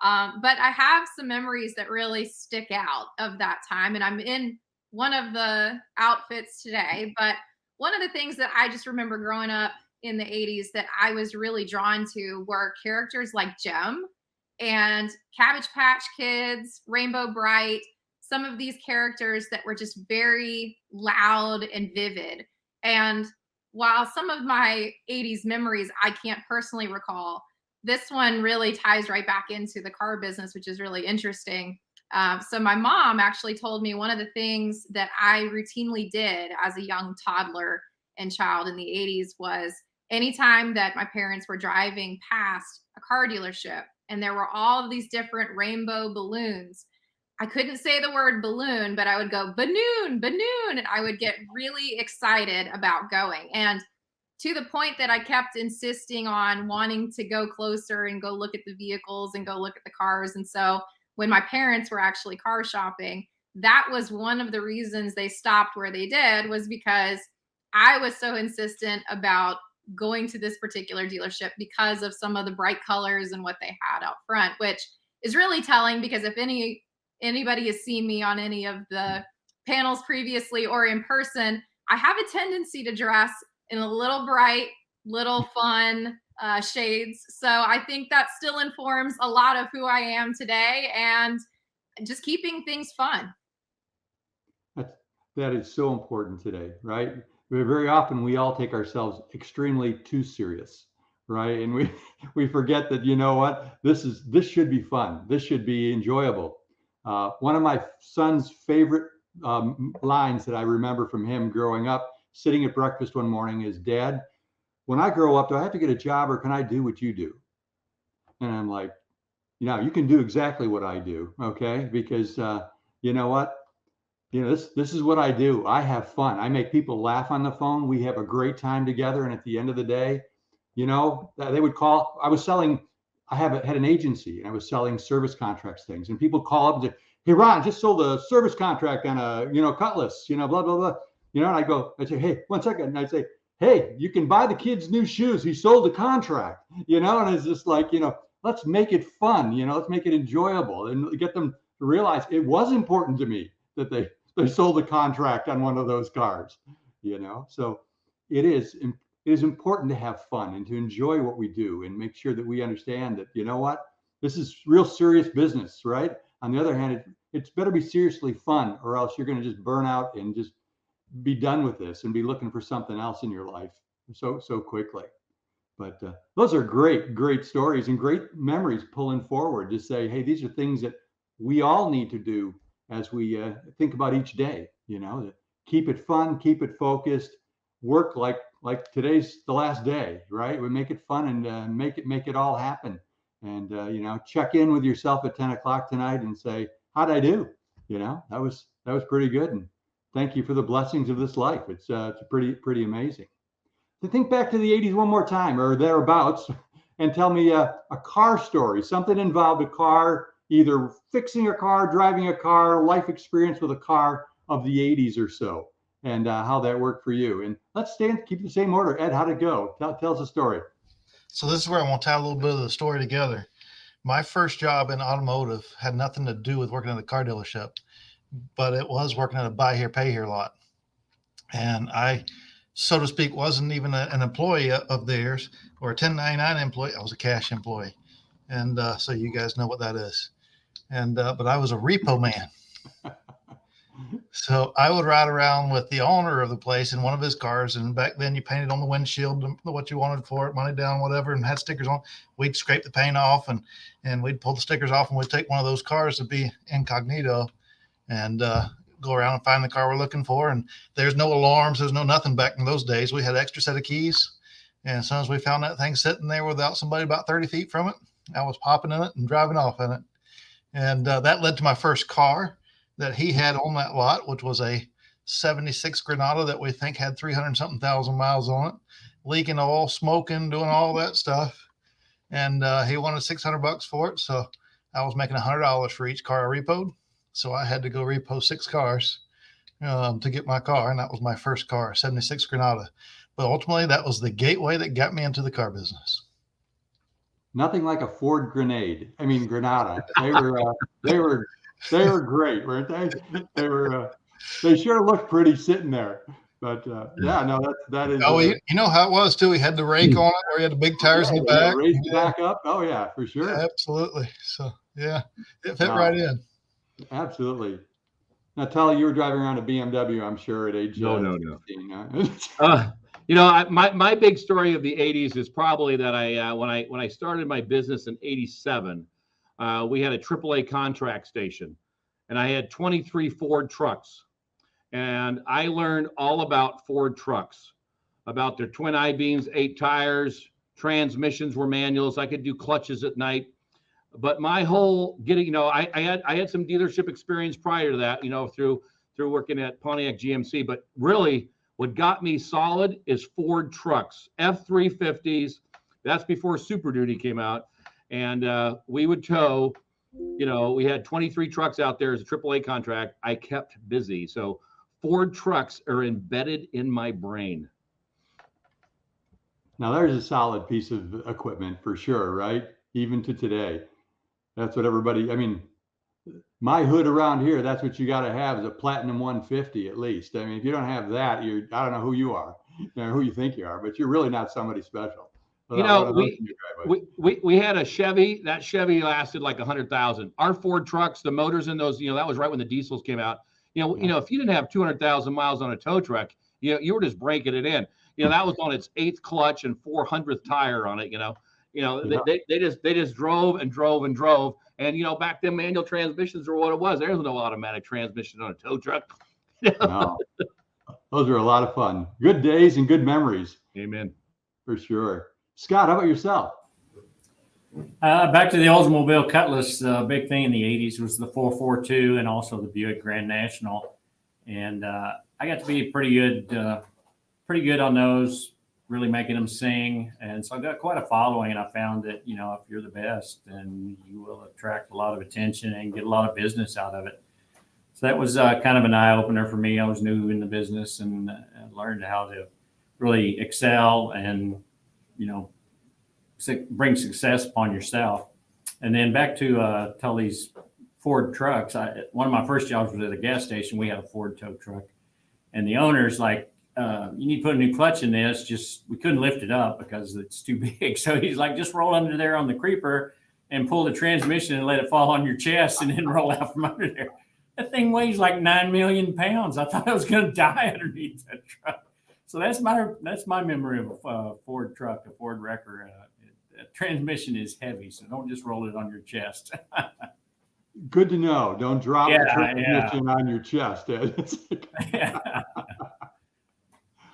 But I have some memories that really stick out of that time. And I'm in one of the outfits today, but one of the things that I just remember growing up in the '80s that I was really drawn to were characters like Jem and Cabbage Patch Kids, Rainbow Bright, some of these characters that were just very loud and vivid. And while some of my '80s memories I can't personally recall, this one really ties right back into the car business, which is really interesting. So my mom actually told me one of the things that I routinely did as a young toddler and child in the '80s was anytime that my parents were driving past a car dealership and there were all of these different rainbow balloons, I couldn't say the word balloon, but I would go balloon, balloon, and I would get really excited about going. And to the point that I kept insisting on wanting to go closer and go look at the vehicles and go look at the cars. And so when my parents were actually car shopping, that was one of the reasons they stopped where they did, was because I was so insistent about going to this particular dealership because of some of the bright colors and what they had out front, which is really telling because if anybody has seen me on any of the panels previously or in person, I have a tendency to dress in a little bright, little fun shades. So I think that still informs a lot of who I am today and just keeping things fun. That is so important today, right? Very often we all take ourselves extremely too serious, right? And we forget that, this should be fun. This should be enjoyable. One of my son's favorite lines that I remember from him growing up, sitting at breakfast one morning is, Dad, when I grow up, do I have to get a job or can I do what you do? And I'm like, you can do exactly what I do, okay? Because you know what? This is what I do. I have fun. I make people laugh on the phone. We have a great time together. And at the end of the day, they would call. I had an agency and I was selling service contracts things. And people call up and say, hey, Ron, just sold a service contract on a Cutlass, blah, blah, blah. And I'd say, hey, 1 second. And I'd say, hey, you can buy the kid's new shoes. He sold the contract, and it's just like, let's make it fun, let's make it enjoyable and get them to realize it was important to me that they sold the contract on one of those cars, So it is important to have fun and to enjoy what we do and make sure that we understand that, this is real serious business, right? On the other hand, it's better be seriously fun or else you're going to just burn out and just be done with this and be looking for something else in your life so quickly. But those are great stories and great memories pulling forward to say, hey, these are things that we all need to do as we think about each day, to keep it fun, keep it focused, work like today's the last day, right? We make it fun and make it all happen. And check in with yourself at 10 o'clock tonight and say, how'd I do? That was pretty good. And thank you for the blessings of this life. It's pretty amazing. To think back to the 80s one more time or thereabouts and tell me a car story, something involved a car, either fixing a car, driving a car, life experience with a car of the 80s or so, and how that worked for you. And let's keep the same order. Ed, how'd it go? Tell us a story. So this is where I want to tie a little bit of the story together. My first job in automotive had nothing to do with working at a car dealership, but it was working at a buy here, pay here lot. And I, so to speak, wasn't even an employee of theirs or a 1099 employee. I was a cash employee. And so you guys know what that is. And but I was a repo man. So I would ride around with the owner of the place in one of his cars. And back then you painted on the windshield what you wanted for it, money down, whatever, and had stickers on. We'd scrape the paint off and we'd pull the stickers off, and we'd take one of those cars to be incognito and go around and find the car we're looking for. And there's no alarms. There's no nothing back in those days. We had an extra set of keys. And as soon as we found that thing sitting there without somebody about 30 feet from it, I was popping in it and driving off in it. And that led to my first car that he had on that lot, which was a 76 Granada that we think had 300-something thousand miles on it, leaking oil, smoking, doing all that stuff. And he wanted $600 for it. So I was making $100 for each car I repoed. So I had to go repo 6 cars to get my car. And that was my first car, 76 Granada. But ultimately, that was the gateway that got me into the car business. Nothing like a Ford Granada. They were great, weren't they? They sure looked pretty sitting there. But that is. Oh, you know how it was too. He had the rake on it, or he had the big tires in the back. Raise the back up. Oh yeah, for sure. Yeah, absolutely. So yeah, it fit right in. Absolutely. Now, Tully, you were driving around a BMW, I'm sure, at age 15, huh? My big story of the 80s is probably that when I started my business in 87, we had a AAA contract station, and I had 23 Ford trucks, and I learned all about Ford trucks, about their twin I-beams, 8 tires, transmissions were manuals. I could do clutches at night, but my whole getting, I had some dealership experience prior to that, through working at Pontiac GMC, but really, what got me solid is Ford trucks, F-350s. That's before Super Duty came out. And we would tow, we had 23 trucks out there as a AAA contract. I kept busy. So Ford trucks are embedded in my brain. Now there's a solid piece of equipment for sure, right? Even to today. That's what my hood around here, that's what you got to have is a Platinum 150 at least. I mean, if you don't have that, I don't know who you are, who you think you are, but you're really not somebody special. We had a Chevy. That Chevy lasted like 100,000. Our Ford trucks, the motors in those, that was right when the diesels came out. If you didn't have 200,000 miles on a tow truck, you were just breaking it in. That was on its 8th clutch and 400th tire on it. They just drove and drove and drove. And, back then manual transmissions were what it was. There was no automatic transmission on a tow truck. No. Those were a lot of fun. Good days and good memories. Amen. For sure. Scott, how about yourself? Back to the Oldsmobile Cutlass. The big thing in the 80s was the 442 and also the Buick Grand National. And I got to be pretty good on those, really making them sing. And so I got quite a following, and I found that, if you're the best, then you will attract a lot of attention and get a lot of business out of it. So that was kind of an eye-opener for me. I was new in the business and learned how to really excel and, bring success upon yourself. And then back to Tully's Ford trucks. One of my first jobs was at a gas station. We had a Ford tow truck, and the owner's like, you need to put a new clutch in this. We couldn't lift it up because it's too big. So he's like, just roll under there on the creeper and pull the transmission and let it fall on your chest and then roll out from under there. That thing weighs like 9 million pounds. I thought I was going to die underneath that truck. So that's my memory of a Ford truck, a Ford Wrecker. Transmission is heavy, so don't just roll it on your chest. Good to know. Don't drop the transmission on your chest.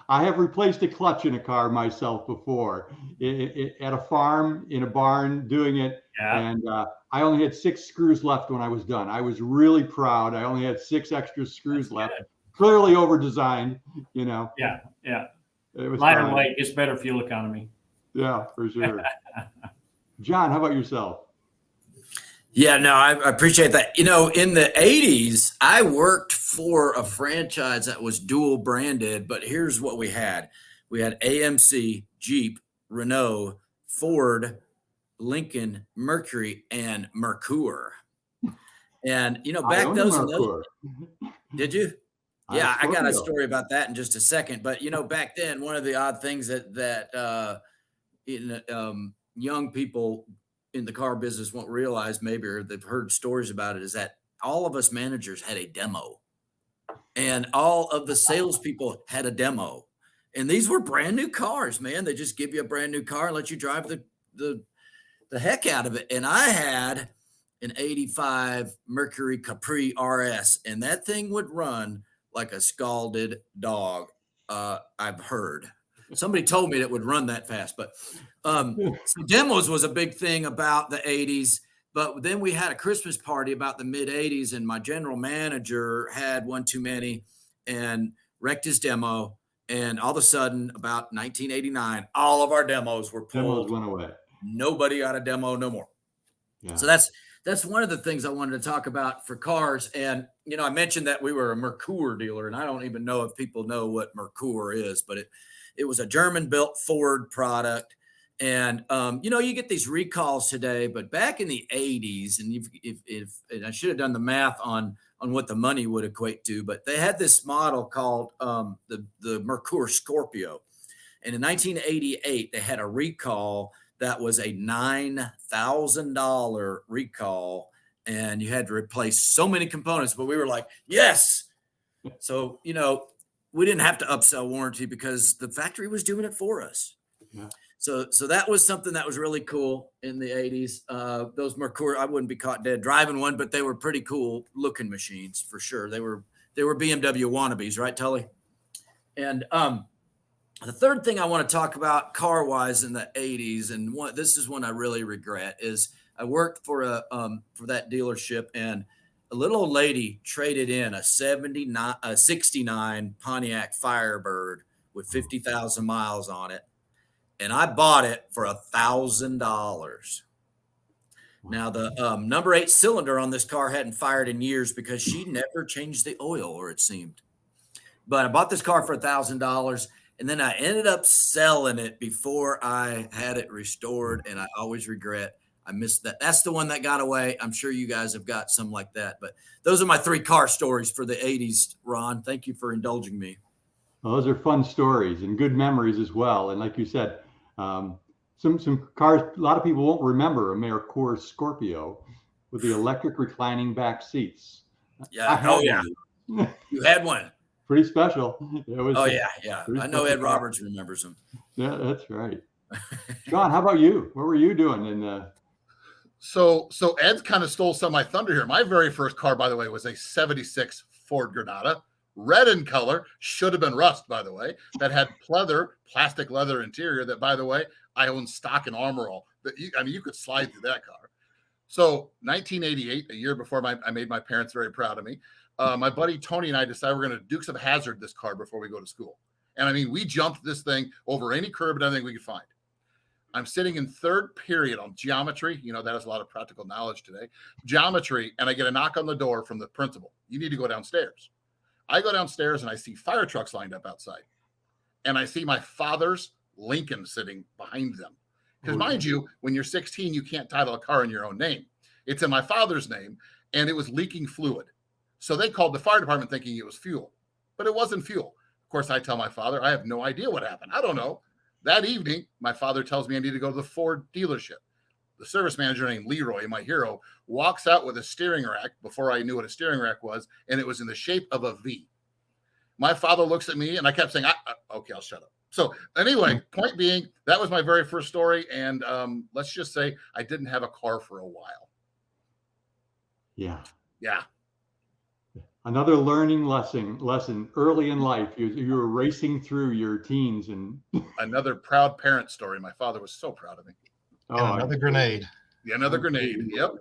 I have replaced a clutch in a car myself before, at a farm, in a barn, doing it. Yeah. And I only had 6 screws left when I was done. I was really proud. I only had 6 extra screws left. Good. Clearly over-designed, you know. Yeah, yeah. It was Lighter fine. weight gets better fuel economy. Yeah, for sure. John, how about yourself? Yeah, no, I appreciate that. You know, in the 80s, I worked for a franchise that was dual branded, but here's what we had. We had AMC, Jeep, Renault, Ford, Lincoln, Mercury, and Mercure. And, you know, I back own a those, Mercure. did you? I Yeah, have I got a Scorpio. story about that in just a second. But, you know, back then, one of the odd things that young people in the car business won't realize, maybe, or they've heard stories about it, is that all of us managers had a demo, and all of the salespeople had a demo. And these were brand new cars, man. They just give you a brand new car and let you drive the heck out of it. And I had an 85 Mercury Capri RS, and that thing would run like a scalded dog. I've heard. Somebody told me that would run that fast, but so demos was a big thing about the 80s. But then we had a Christmas party about the mid 80s, and my general manager had one too many and wrecked his demo. And all of a sudden, about 1989, all of our demos were pulled. Demos went away. Nobody got a demo no more. Yeah. So that's one of the things I wanted to talk about for cars. And, you know, I mentioned that we were a Mercure dealer, and I don't even know if people know what Mercure is, but it was a German-built Ford product. And, you know, you get these recalls today, but back in the 80s, and and I should have done the math on what the money would equate to, but they had this model called the Mercure Scorpio. And in 1988, they had a recall that was a $9,000 recall, and you had to replace so many components, but we were like, yes. So, you know, we didn't have to upsell warranty because the factory was doing it for us. Yeah. So that was something that was really cool in the 80s. Those Mercure, I wouldn't be caught dead driving one, but they were pretty cool looking machines for sure. They were BMW wannabes, right, Tully? And the third thing I want to talk about car-wise in the 80s, and this is one I really regret, is I worked for that dealership, and a little old lady traded in a 69 Pontiac Firebird with 50,000 miles on it. And I bought it for $1,000. Now, the number 8 cylinder on this car hadn't fired in years because she never changed the oil, or it seemed. But I bought this car for $1,000, and then I ended up selling it before I had it restored, and I always regret I missed that. That's the one that got away. I'm sure you guys have got some like that. But those are my 3 car stories for the 80s, Ron. Thank you for indulging me. Well, those are fun stories and good memories as well. And like you said, some cars, a lot of people won't remember a Mercure Scorpio with the electric reclining back seats. Yeah. Oh, yeah. You had one. Pretty special. It was. Oh, yeah. I know Ed Roberts remembers them. Yeah, that's right. Sean, how about you? What were you doing in the... So Ed's kind of stole some of my thunder here. My very first car, by the way, was a 76 Ford Granada, red in color, should have been rust, by the way, that had plastic leather interior that, by the way, I own stock and armor all. You could slide through that car. So 1988, a year before I made my parents very proud of me, my buddy Tony and I decided we're going to Dukes of Hazzard this car before we go to school. And I mean, we jumped this thing over any curb and everything we could find. I'm sitting in 3rd period on geometry. You know, that has a lot of practical knowledge today. Geometry, and I get a knock on the door from the principal. You need to go downstairs. I go downstairs and I see fire trucks lined up outside. And I see my father's Lincoln sitting behind them. Because mind you, when you're 16, you can't title a car in your own name. It's in my father's name, and it was leaking fluid. So they called the fire department thinking it was fuel, but it wasn't fuel. Of course, I tell my father, I have no idea what happened. I don't know. That evening, my father tells me I need to go to the Ford dealership. The service manager named Leroy, my hero, walks out with a steering rack before I knew what a steering rack was, and it was in the shape of a V. My father looks at me, and I kept saying, okay, I'll shut up. So anyway, point being, that was my very first story, and let's just say I didn't have a car for a while. Yeah. Yeah. Another learning lesson early in life. You were racing through your teens and another proud parent story. My father was so proud of me. And another grenade. Yeah, another grenade. Yep.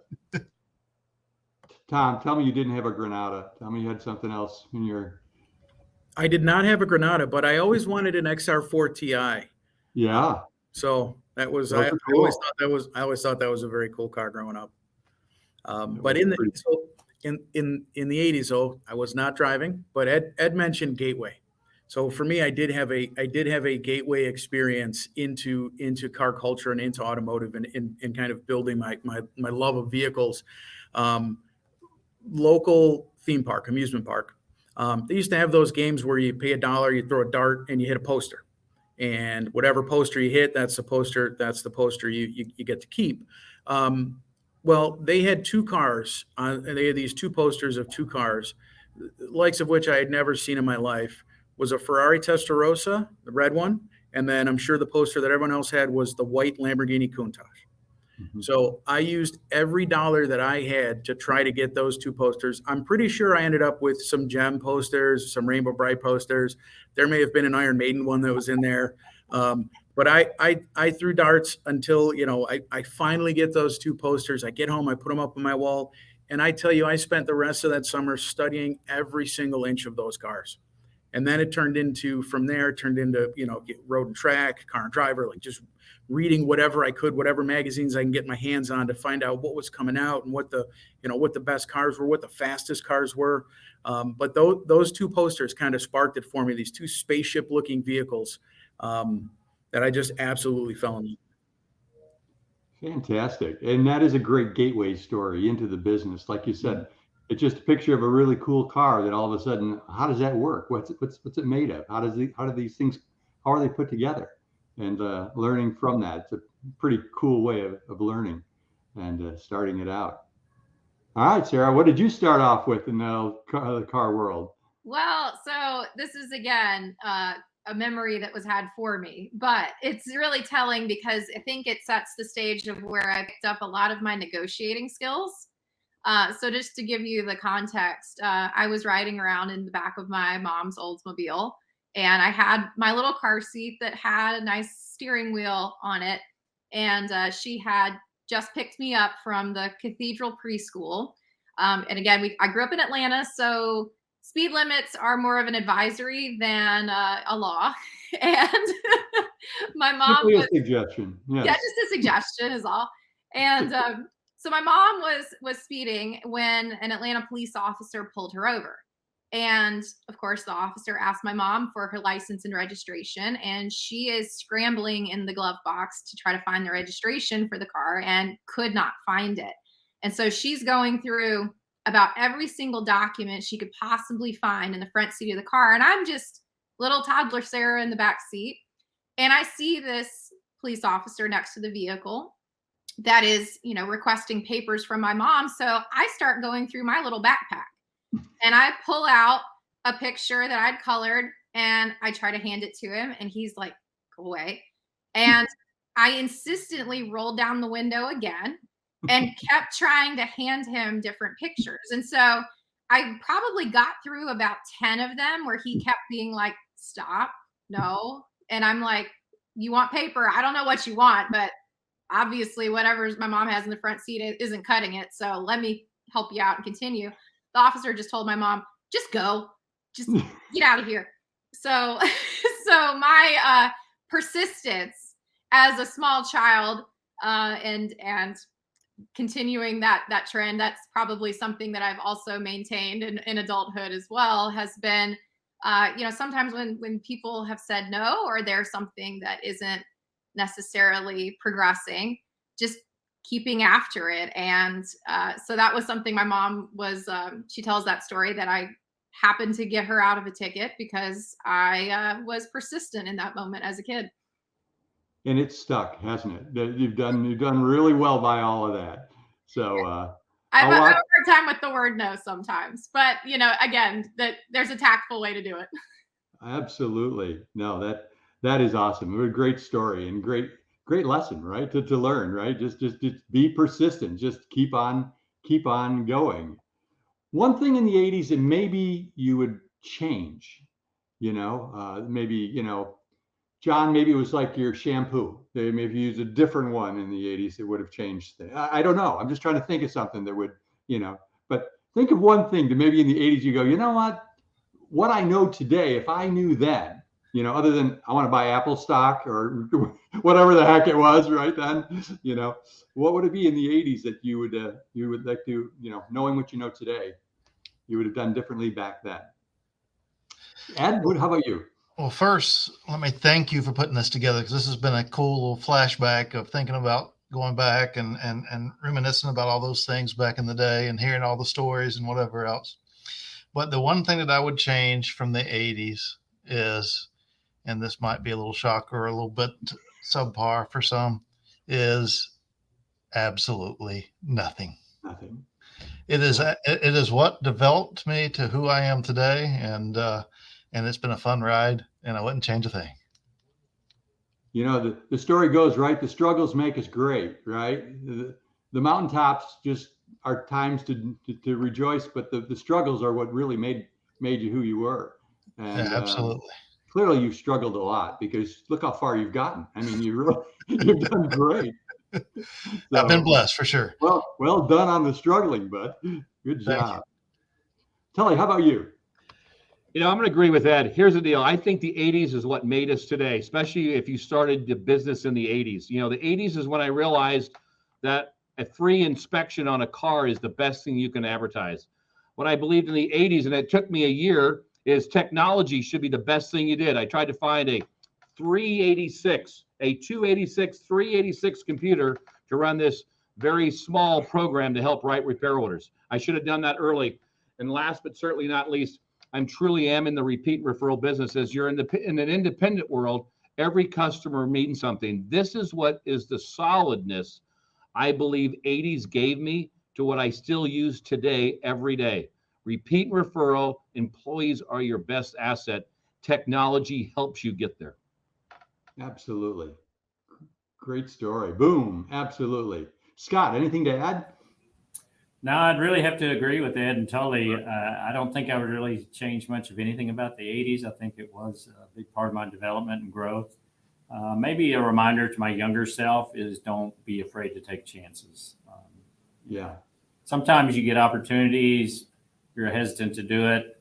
Tom, tell me you didn't have a Granada. Tell me you had something else in your. I did not have a Granada, but I always wanted an XR4 Ti. Yeah. So that was Those I are always cool. thought that was a very cool car growing up. But in the 80s, though, I was not driving. But Ed mentioned Gateway. So for me, I did have a gateway experience into car culture and into automotive and kind of building my love of vehicles. Local theme park, amusement park. They used to have those games where you pay $1, you throw a dart, and you hit a poster. And whatever poster you hit, that's the poster you get to keep. Well, they had two cars. They had these two posters of two cars, the likes of which I had never seen in my life. Was a Ferrari Testarossa, the red one, and then I'm sure the poster that everyone else had was the white Lamborghini Countach. Mm-hmm. So I used every dollar that I had to try to get those two posters. I'm pretty sure I ended up with some Gem posters, some Rainbow Bright posters. There may have been an Iron Maiden one that was in there. But I threw darts until, I finally get those two posters. I get home, I put them up on my wall. And I tell you, I spent the rest of that summer studying every single inch of those cars. And then it turned into Road and Track, Car and Driver, like just reading whatever I could, whatever magazines I can get my hands on to find out what was coming out and what the best cars were, what the fastest cars were. But those two posters kind of sparked it for me, these two spaceship looking vehicles that I just absolutely fell in love with. Fantastic. And that is a great gateway story into the business. Like you said, it's just a picture of a really cool car that all of a sudden, how does that work? What's it made of? How do these things, how are they put together? And learning from that. It's a pretty cool way of learning and starting it out. All right, Sarah, what did you start off with in the car world? Well, so this is again a memory that was had for me, but it's really telling because I think it sets the stage of where I picked up a lot of my negotiating skills. So just to give you the context, I was riding around in the back of my mom's Oldsmobile, and I had my little car seat that had a nice steering wheel on it. And she had just picked me up from the Cathedral preschool. And again, I grew up in Atlanta, so speed limits are more of an advisory than a law. And my mom was a suggestion. Yes. Yeah, just a suggestion is all. And so my mom was speeding when an Atlanta police officer pulled her over. And of course, the officer asked my mom for her license and registration, and she is scrambling in the glove box to try to find the registration for the car and could not find it. And so she's going through about every single document she could possibly find in the front seat of the car. And I'm just little toddler Sarah in the back seat. And I see this police officer next to the vehicle that is, requesting papers from my mom. So I start going through my little backpack and I pull out a picture that I'd colored and I try to hand it to him. And he's like, go away. And I insistently rolled down the window again and kept trying to hand him different pictures. And so I probably got through about 10 of them where he kept being like, stop, no. And I'm like, you want paper? I don't know what you want, but obviously whatever my mom has in the front seat isn't cutting it. So let me help you out and continue. The officer just told my mom, just go, just get out of here. So my persistence as a small child and continuing that trend, that's probably something that I've also maintained in adulthood as well, has been, sometimes when people have said no, or there's something that isn't necessarily progressing, just keeping after it. And so that was something my mom was, she tells that story that I happened to get her out of a ticket because I was persistent in that moment as a kid. And it's stuck, hasn't it? You've done really well by all of that. So I have a hard time with the word no sometimes, but again, that there's a tactful way to do it. Absolutely. No, that is awesome. A great story and great lesson, right? To learn, right? Just be persistent. Just keep on going. One thing in the 80s that maybe you would change, maybe, John, maybe it was like your shampoo. Maybe if you used a different one in the 80s, it would have changed things. I don't know. I'm just trying to think of something that would, but think of one thing that maybe in the 80s you go, you know what I know today, if I knew then, other than I want to buy Apple stock or whatever the heck it was right then, what would it be in the 80s that you would like to, knowing what you know today, you would have done differently back then? Ed, how about you? Well, first, let me thank you for putting this together, because this has been a cool little flashback of thinking about going back and reminiscing about all those things back in the day and hearing all the stories and whatever else. But the one thing that I would change from the 80s is, and this might be a little shock or a little bit subpar for some, is absolutely nothing. Nothing. It is what developed me to who I am today, and it's been a fun ride, and I wouldn't change a thing. The story goes, right? The struggles make us great, right? The mountaintops just are times to rejoice, but the struggles are what really made you who you were. And, yeah, absolutely. Clearly, you've struggled a lot, because look how far you've gotten. I mean, you've done great. So, I've been blessed for sure. Well done on the struggling, bud. Good job. Tully, how about you? I'm going to agree with Ed. Here's the deal. I think the 80s is what made us today, especially if you started the business in the 80s. The 80s is when I realized that a free inspection on a car is the best thing you can advertise. What I believed in the 80s, and it took me a year, is technology should be the best thing you did. I tried to find a 286, 386 computer to run this very small program to help write repair orders. I should have done that early. And last but certainly not least, I'm truly am in the repeat referral business. As you're in an independent world, every customer means something. This is what is the solidness I believe 80s gave me to what I still use today, every day. Repeat referral, employees are your best asset. Technology helps you get there. Absolutely. Great story. Boom. Absolutely. Scott, anything to add? No, I'd really have to agree with Ed and Tully. I don't think I would really change much of anything about the 80s. I think it was a big part of my development and growth. Maybe a reminder to my younger self is don't be afraid to take chances. Yeah. Sometimes you get opportunities, you're hesitant to do it.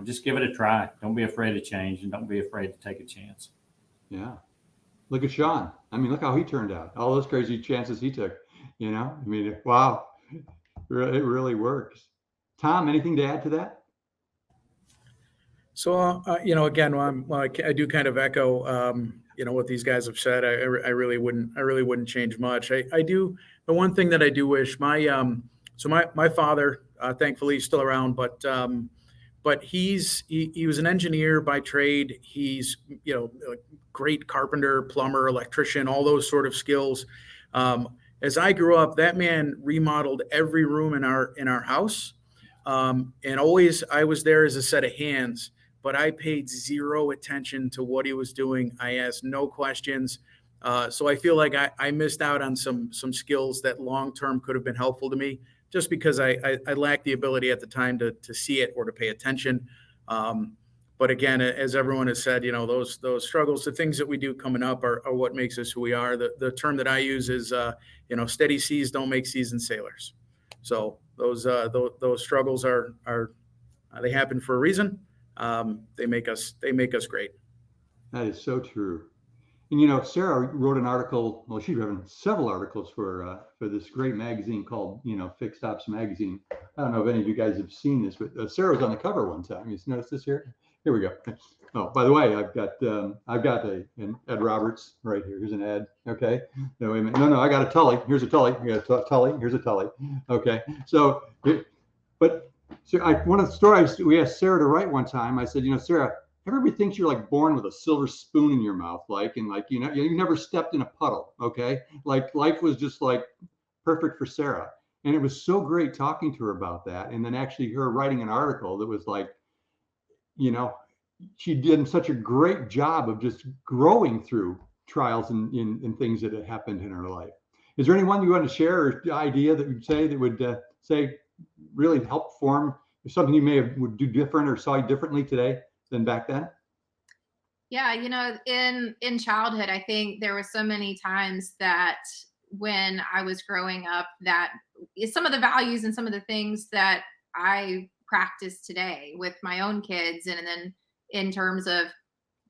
Just give it a try. Don't be afraid of change, and don't be afraid to take a chance. Yeah. Look at Shon. I mean, look how he turned out. All those crazy chances he took, wow. It really works. Tom, anything to add to that? So, again, I do kind of echo, what these guys have said. I really wouldn't change much. I do. The one thing that I do wish my father, thankfully he's still around, but he was an engineer by trade. He's, a great carpenter, plumber, electrician, all those sort of skills. As I grew up, that man remodeled every room in our house. And always I was there as a set of hands, but I paid zero attention to what he was doing. I asked no questions. So I feel like I missed out on some skills that long-term could have been helpful to me, just because I lacked the ability at the time to see it or to pay attention. But again, as everyone has said, those struggles, the things that we do coming up are what makes us who we are. The term that I use is, steady seas don't make seasoned sailors. So those struggles are they happen for a reason. They make us great. That is so true. And Sarah wrote an article. Well, she's written several articles for this great magazine called Fixed Ops Magazine. I don't know if any of you guys have seen this, but Sarah was on the cover one time. You notice this here? Here we go. Oh, by the way, I've got an Ed Roberts right here. Here's an Ed. Okay. No, wait a minute. No, I got a Tully. Here's a Tully. We got a Tully. Here's a Tully. Okay. So, but one of the stories we asked Sarah to write one time, I said, Sarah, everybody thinks you're like born with a silver spoon in your mouth, you never stepped in a puddle. Okay. Like life was just like perfect for Sarah. And it was so great talking to her about that. And then actually her writing an article that was like, she did such a great job of just growing through trials and things that had happened in her life. Is there anyone you want to share or idea that would say really helped form something you may have would do different or saw differently today than back then? Yeah, in childhood, I think there were so many times that when I was growing up, that some of the values and some of the things that I practice today with my own kids, and then in terms of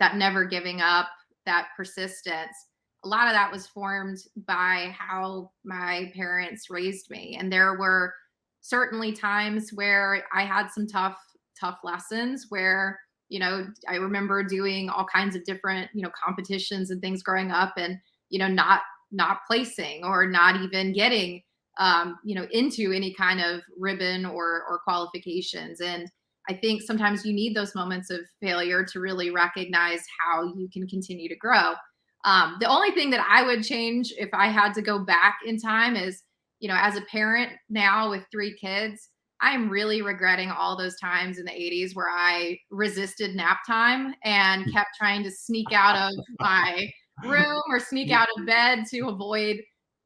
that never giving up, that persistence, a lot of that was formed by how my parents raised me. And there were certainly times where I had some tough lessons where, I remember doing all kinds of different, competitions and things growing up, and, not placing or not even getting, into any kind of ribbon or qualifications. And I think sometimes you need those moments of failure to really recognize how you can continue to grow. The only thing that I would change if I had to go back in time is, as a parent now with 3 kids, I'm really regretting all those times in the 80s where I resisted nap time and kept trying to sneak out of my room or sneak out of bed to avoid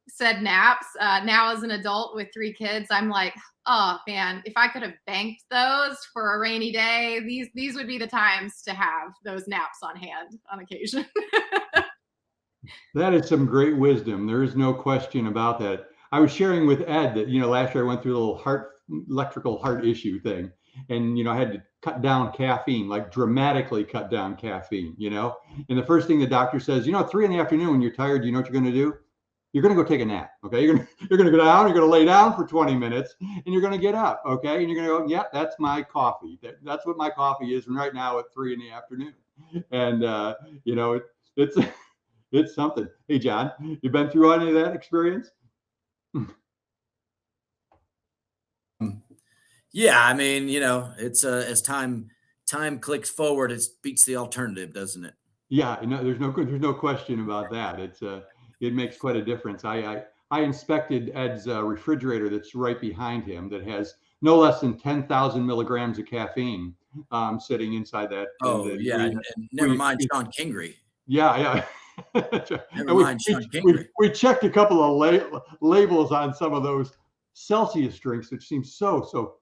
said naps. Now as an adult with 3 kids, I'm like, oh man, if I could have banked those for a rainy day, these would be the times to have those naps on hand on occasion. That is some great wisdom. There is no question about that. I was sharing with Ed that, last year I went through a little electrical heart issue thing. And, I had to cut down caffeine, like dramatically cut down caffeine, And the first thing the doctor says, 3 in the afternoon when you're tired, you know what you're going to do? You're going to go take a nap. Okay. You're going to go down, you're going to lay down for 20 minutes and you're going to get up. Okay. And you're going to go, yeah, that's my coffee. That's what my coffee is right now at 3 in the afternoon. And, it's something. Hey, John, you been through any of that experience? Yeah, I mean, it's as time clicks forward, it beats the alternative, doesn't it? Yeah, there's no question about that. It makes quite a difference. I inspected Ed's refrigerator that's right behind him that has no less than 10,000 milligrams of caffeine sitting inside that. Oh, yeah, and never mind Shon Kingrey. Yeah. Never mind Shon Kingrey. We checked a couple of labels on some of those Celsius drinks, which seems so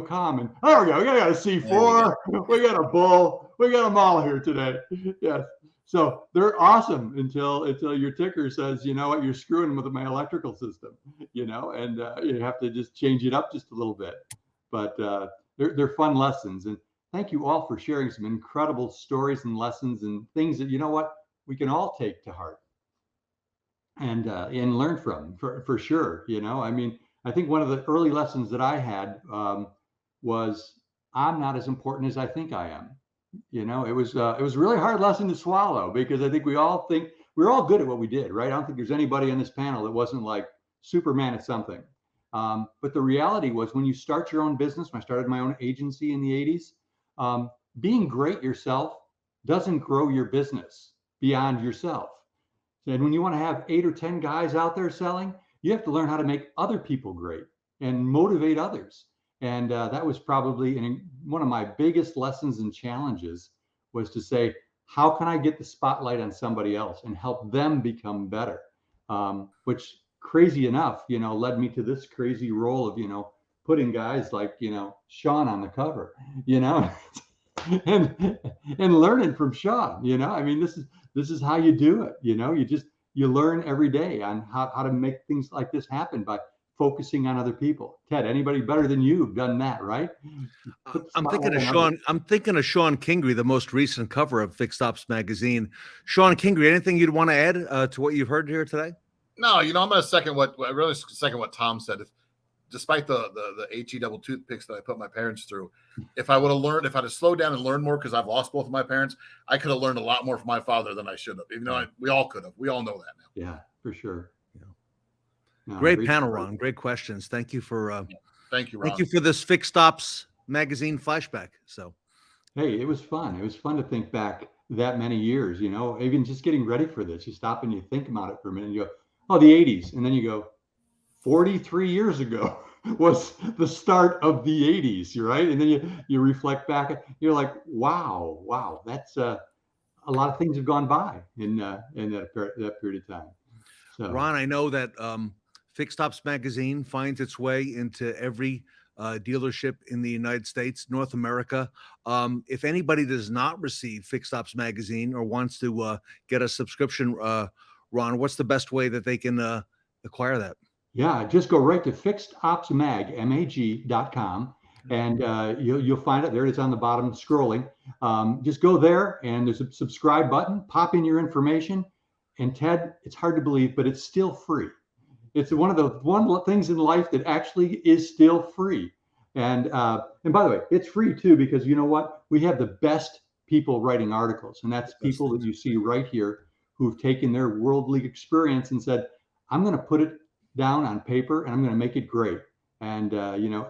common. There we go. We got a C4. We got a bull. We got them all here today. Yes. So they're awesome until your ticker says, you know what, you're screwing with my electrical system, and you have to just change it up just a little bit. But they're fun lessons. And thank you all for sharing some incredible stories and lessons and things that, we can all take to heart and learn from for sure. I think one of the early lessons that I had was I'm not as important as I think I am. It was a really hard lesson to swallow because I think we all think we're all good at what we did, right? I don't think there's anybody on this panel that wasn't like Superman at something. But the reality was when you start your own business, when I started my own agency in the 80s, being great yourself doesn't grow your business beyond yourself. And when you want to have 8 or 10 guys out there selling, you have to learn how to make other people great and motivate others. And that was probably one of my biggest lessons and challenges was to say, how can I get the spotlight on somebody else and help them become better? Which crazy enough, led me to this crazy role of, putting guys like, Shon on the cover, and learning from Shon, I mean, this is how you do it. You learn every day on how to make things like this happen by focusing on other people. Ted, anybody better than you've done that, right? I'm thinking of Shon Kingrey, the most recent cover of Fixed Ops magazine. Shon Kingrey, anything you'd want to add to what you've heard here today? No, I'm going to second what Tom said. Despite the HE double toothpicks that I put my parents through, if I would have learned, if I'd have slowed down and learned more, because I've lost both of my parents, I could have learned a lot more from my father than I should have. Even though we all could have. We all know that now. Yeah, for sure. No, great panel, Ron. Great questions. Thank you for thank you, Ron. Thank you for this Fixed Ops magazine flashback. So, hey, it was fun. It was fun to think back that many years. Even just getting ready for this, you stop and you think about it for a minute. And you go, oh, the 80s, and then you go, 43 years ago was the start of the 80s, right? And then you reflect back, you're like, wow, that's a lot of things have gone by in that period of time. So, Ron, I know that Fixed Ops magazine finds its way into every dealership in the United States, North America. If anybody does not receive Fixed Ops Magazine or wants to get a subscription, Ron, what's the best way that they can acquire that? Yeah, just go right to fixedopsmag.com, and you'll find it there. It's on the bottom scrolling. Just go there, and there's a subscribe button. Pop in your information, and Ted, it's hard to believe, but it's still free. It's one of the things in life that actually is still free. And by the way, it's free too, because you know what? We have the best people writing articles, and that's people that you see right here who've taken their worldly experience and said, I'm going to put it down on paper and I'm going to make it great. And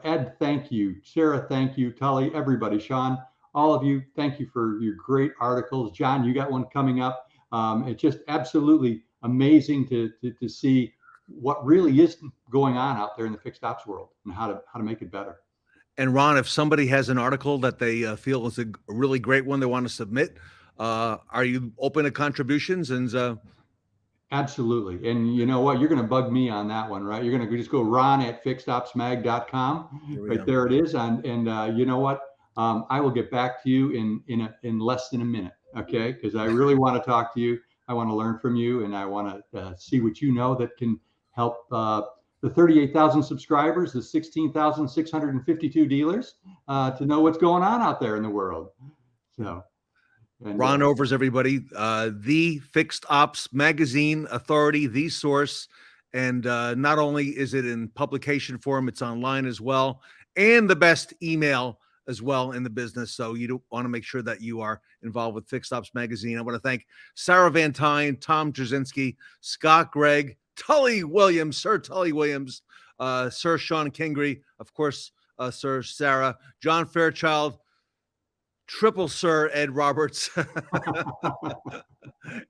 Ed, thank you. Sarah, thank you. Tully, everybody, Shon, all of you, thank you for your great articles. John, you got one coming up. It's just absolutely amazing to see what really is going on out there in the fixed ops world and how to make it better. And Ron, if somebody has an article that they feel is a really great one they want to submit, are you open to contributions? And absolutely. And you know what? You're going to bug me on that one, right? You're going to just go ron@fixedopsmag.com. Right there it is. And you know what? I will get back to you in less than a minute. Okay. Because I really want to talk to you. I want to learn from you, and I want to see what you know that can help the 38,000 subscribers, the 16,652 dealers to know what's going on out there in the world. So, Ron Overs, everybody, the Fixed Ops Magazine authority, the source. And not only is it in publication form, it's online as well, and the best email as well in the business. So you want to make sure that you are involved with Fixed Ops Magazine. I want to thank Sarah Vantine, Tom Druzynski, Scott Gregg, Tully Williams, Sir Tully Williams, Sir Shon Kingrey, of course, Sir Sarah, John Fairchild, Triple Sir Ed Roberts,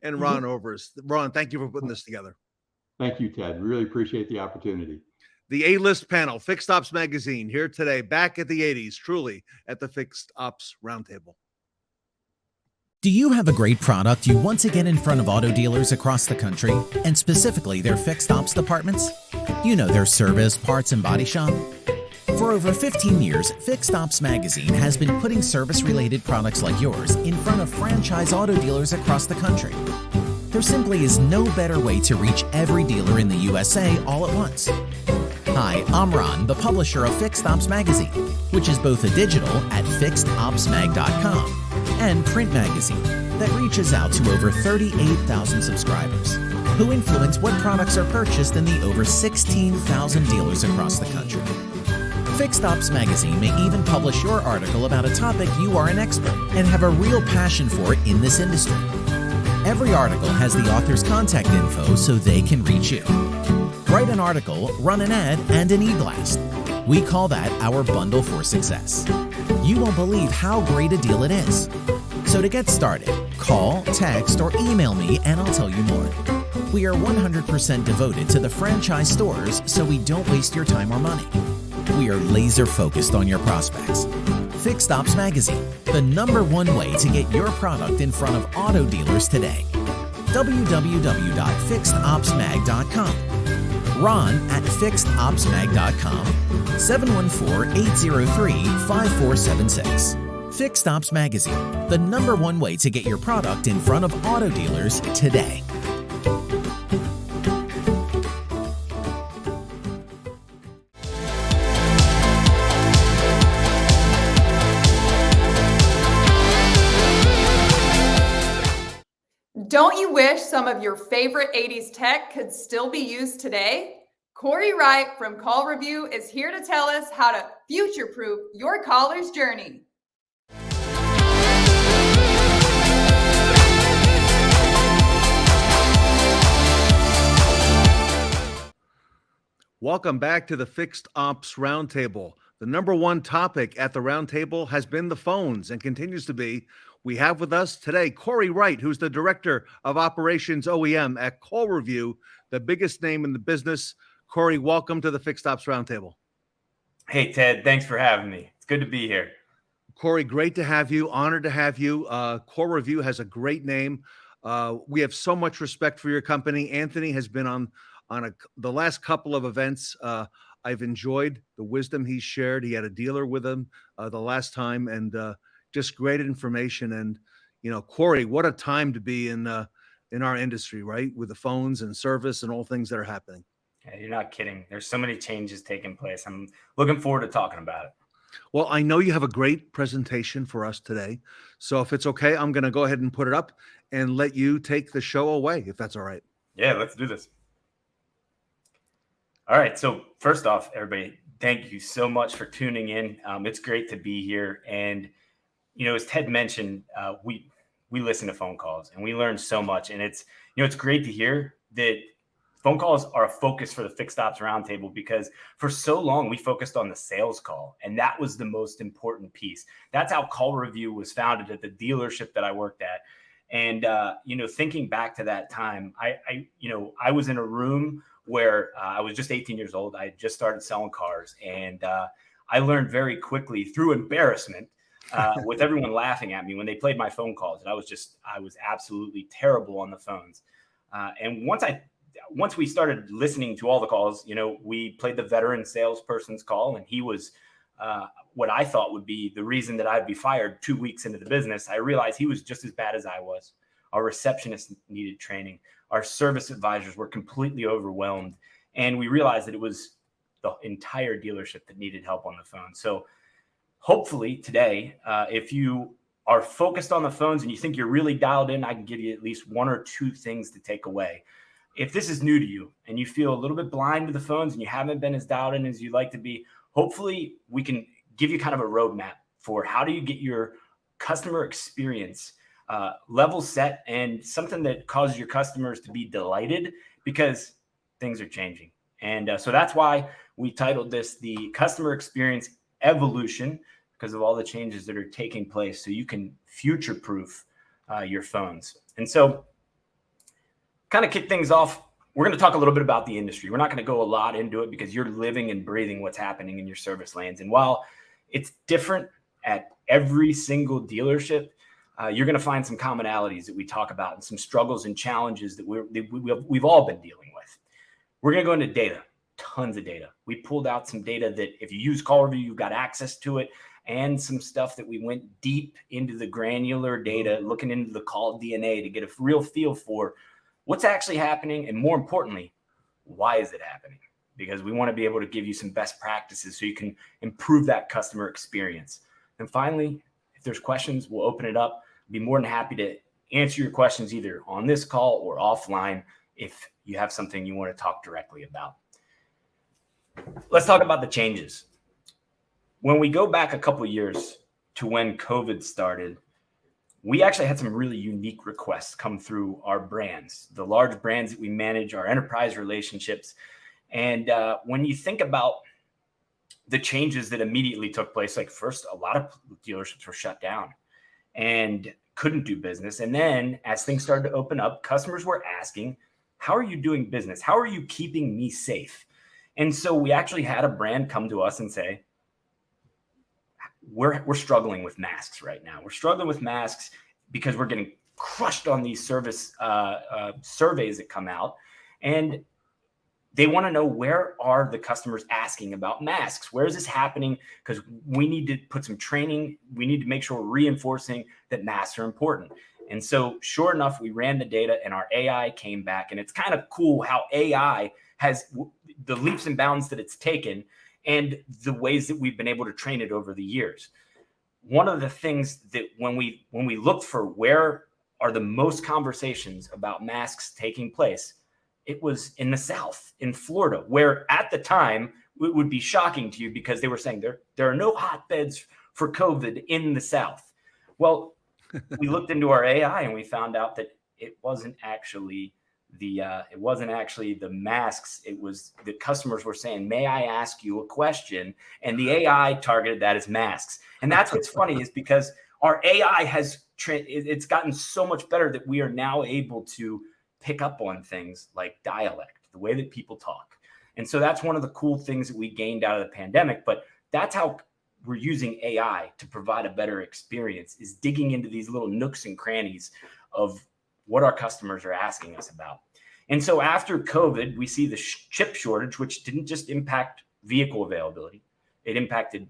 and Ron Overs. Ron, thank you for putting this together. Thank you, Ted. Really appreciate the opportunity. The A-list panel, Fixed Ops Magazine, here today, back at the 80s, truly at the Fixed Ops Roundtable. Do you have a great product you want to get in front of auto dealers across the country, and specifically their fixed ops departments? You know, their service, parts, and body shop. For over 15 years, Fixed Ops Magazine has been putting service-related products like yours in front of franchise auto dealers across the country. There simply is no better way to reach every dealer in the USA all at once. Hi, I'm Ron, the publisher of Fixed Ops Magazine, which is both a digital at fixedopsmag.com and print magazine that reaches out to over 38,000 subscribers who influence what products are purchased in the over 16,000 dealers across the country. Fixed Ops Magazine may even publish your article about a topic you are an expert and have a real passion for in this industry. Every article has the author's contact info so they can reach you. Write an article, run an ad, and an e-blast. We call that our bundle for success. You won't believe how great a deal it is. So to get started, call, text, or email me and I'll tell you more. We are 100% devoted to the franchise stores so we don't waste your time or money. We are laser focused on your prospects. Fixed Ops Magazine, the #1 way to get your product in front of auto dealers today. www.fixedopsmag.com. Ron at fixedopsmag.com, 714-803-5476. Fixed Ops Magazine, the #1 way to get your product in front of auto dealers today. Don't you wish some of your favorite 80s tech could still be used today? Cory Wright from CallRevu is here to tell us how to future-proof your caller's journey. Welcome back to the Fixed Ops Roundtable. The #1 topic at the roundtable has been the phones and continues to be. We have with us today Cory Wright, who's the Director of Operations OEM at CallRevu, the biggest name in the business. Cory, welcome to the Fixed Ops Roundtable. Hey, Ted. Thanks for having me. It's good to be here. Cory, great to have you. Honored to have you. CallRevu has a great name. We have so much respect for your company. Anthony has been on the last couple of events I've enjoyed the wisdom he shared. He had a dealer with him the last time, and just great information. And Cory, what a time to be in our industry, right? With the phones and service and all things that are happening. Yeah, you're not kidding. There's so many changes taking place. I'm looking forward to talking about it. Well, I know you have a great presentation for us today. So if it's okay, I'm going to go ahead and put it up and let you take the show away, if that's all right. Yeah, let's do this. All right. So first off, everybody, thank you so much for tuning in. It's great to be here. And, as Ted mentioned, we listen to phone calls and we learn so much. And it's great to hear that phone calls are a focus for the Fixed Ops Roundtable, because for so long we focused on the sales call, and that was the most important piece. That's how CallRevu was founded at the dealership that I worked at. And thinking back to that time, I was in a room where I was just 18 years old. I had just started selling cars, and I learned very quickly through embarrassment, with everyone laughing at me when they played my phone calls, and I was absolutely terrible on the phones. And once we started listening to all the calls, we played the veteran salesperson's call, and he was what I thought would be the reason that I'd be fired 2 weeks into the business. I realized he was just as bad as I was. Our receptionist needed training. Our service advisors were completely overwhelmed. And we realized that it was the entire dealership that needed help on the phone. So hopefully today, if you are focused on the phones and you think you're really dialed in, I can give you at least one or two things to take away. If this is new to you and you feel a little bit blind to the phones and you haven't been as dialed in as you'd like to be, hopefully we can give you kind of a roadmap for how do you get your customer experience level set, and something that causes your customers to be delighted, because things are changing. And so that's why we titled this the Customer Experience Evolution, because of all the changes that are taking place, so you can future-proof your phones. And so kind of kick things off, we're going to talk a little bit about the industry. We're not going to go a lot into it because you're living and breathing what's happening in your service lanes. And while it's different at every single dealership, you're going to find some commonalities that we talk about and some struggles and challenges that we've all been dealing with. We're going to go into data, tons of data. We pulled out some data that if you use CallRevu, you've got access to it, and some stuff that we went deep into the granular data, looking into the call DNA to get a real feel for what's actually happening, and more importantly, why is it happening? Because we want to be able to give you some best practices so you can improve that customer experience. And finally, if there's questions, we'll open it up. I'd be more than happy to answer your questions either on this call or offline if you have something you want to talk directly about. Let's talk about the changes. When we go back a couple of years to when COVID started, we actually had some really unique requests come through our brands, the large brands that we manage, our enterprise relationships. And when you think about the changes that immediately took place, like first, a lot of dealerships were shut down and couldn't do business. And then as things started to open up, customers were asking, how are you doing business? How are you keeping me safe? And so we actually had a brand come to us and say, we're struggling with masks right now. We're struggling with masks because we're getting crushed on these service surveys that come out. And they want to know, where are the customers asking about masks? Where is this happening? Because we need to put some training. We need to make sure we're reinforcing that masks are important. And so sure enough, we ran the data and our AI came back. And it's kind of cool how AI has the leaps and bounds that it's taken and the ways that we've been able to train it over the years. One of the things that when we looked for where are the most conversations about masks taking place, it was in the South, in Florida, where at the time it would be shocking to you because they were saying there are no hotbeds for COVID in the South. Well, we looked into our AI and we found out that it wasn't actually the masks. It was the customers were saying, may I ask you a question? And the AI targeted that as masks. And that's what's funny, is because our AI it's gotten so much better that we are now able to pick up on things like dialect, the way that people talk. And so that's one of the cool things that we gained out of the pandemic. But that's how we're using AI to provide a better experience, is digging into these little nooks and crannies of what our customers are asking us about. And so after COVID, we see the chip shortage, which didn't just impact vehicle availability. It impacted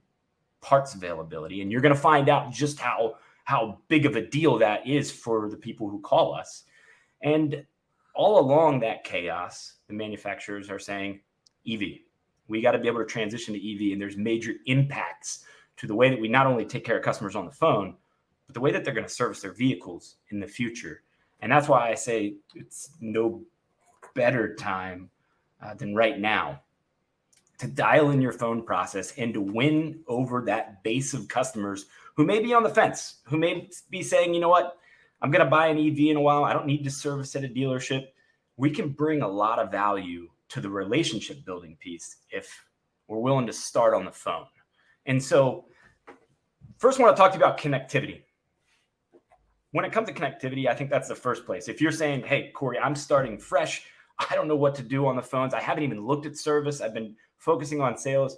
parts availability. And you're going to find out just how big of a deal that is for the people who call us. And all along that chaos, the manufacturers are saying, EV. We got to be able to transition to EV. And there's major impacts to the way that we not only take care of customers on the phone, but the way that they're going to service their vehicles in the future. And that's why I say it's no better time than right now to dial in your phone process and to win over that base of customers who may be on the fence, who may be saying, you know what, I'm going to buy an EV in a while. I don't need to service at a dealership. We can bring a lot of value to the relationship building piece if we're willing to start on the phone. And so first I want to talk to you about connectivity. When it comes to connectivity, I think that's the first place. If you're saying, hey, Cory, I'm starting fresh. I don't know what to do on the phones. I haven't even looked at service. I've been focusing on sales.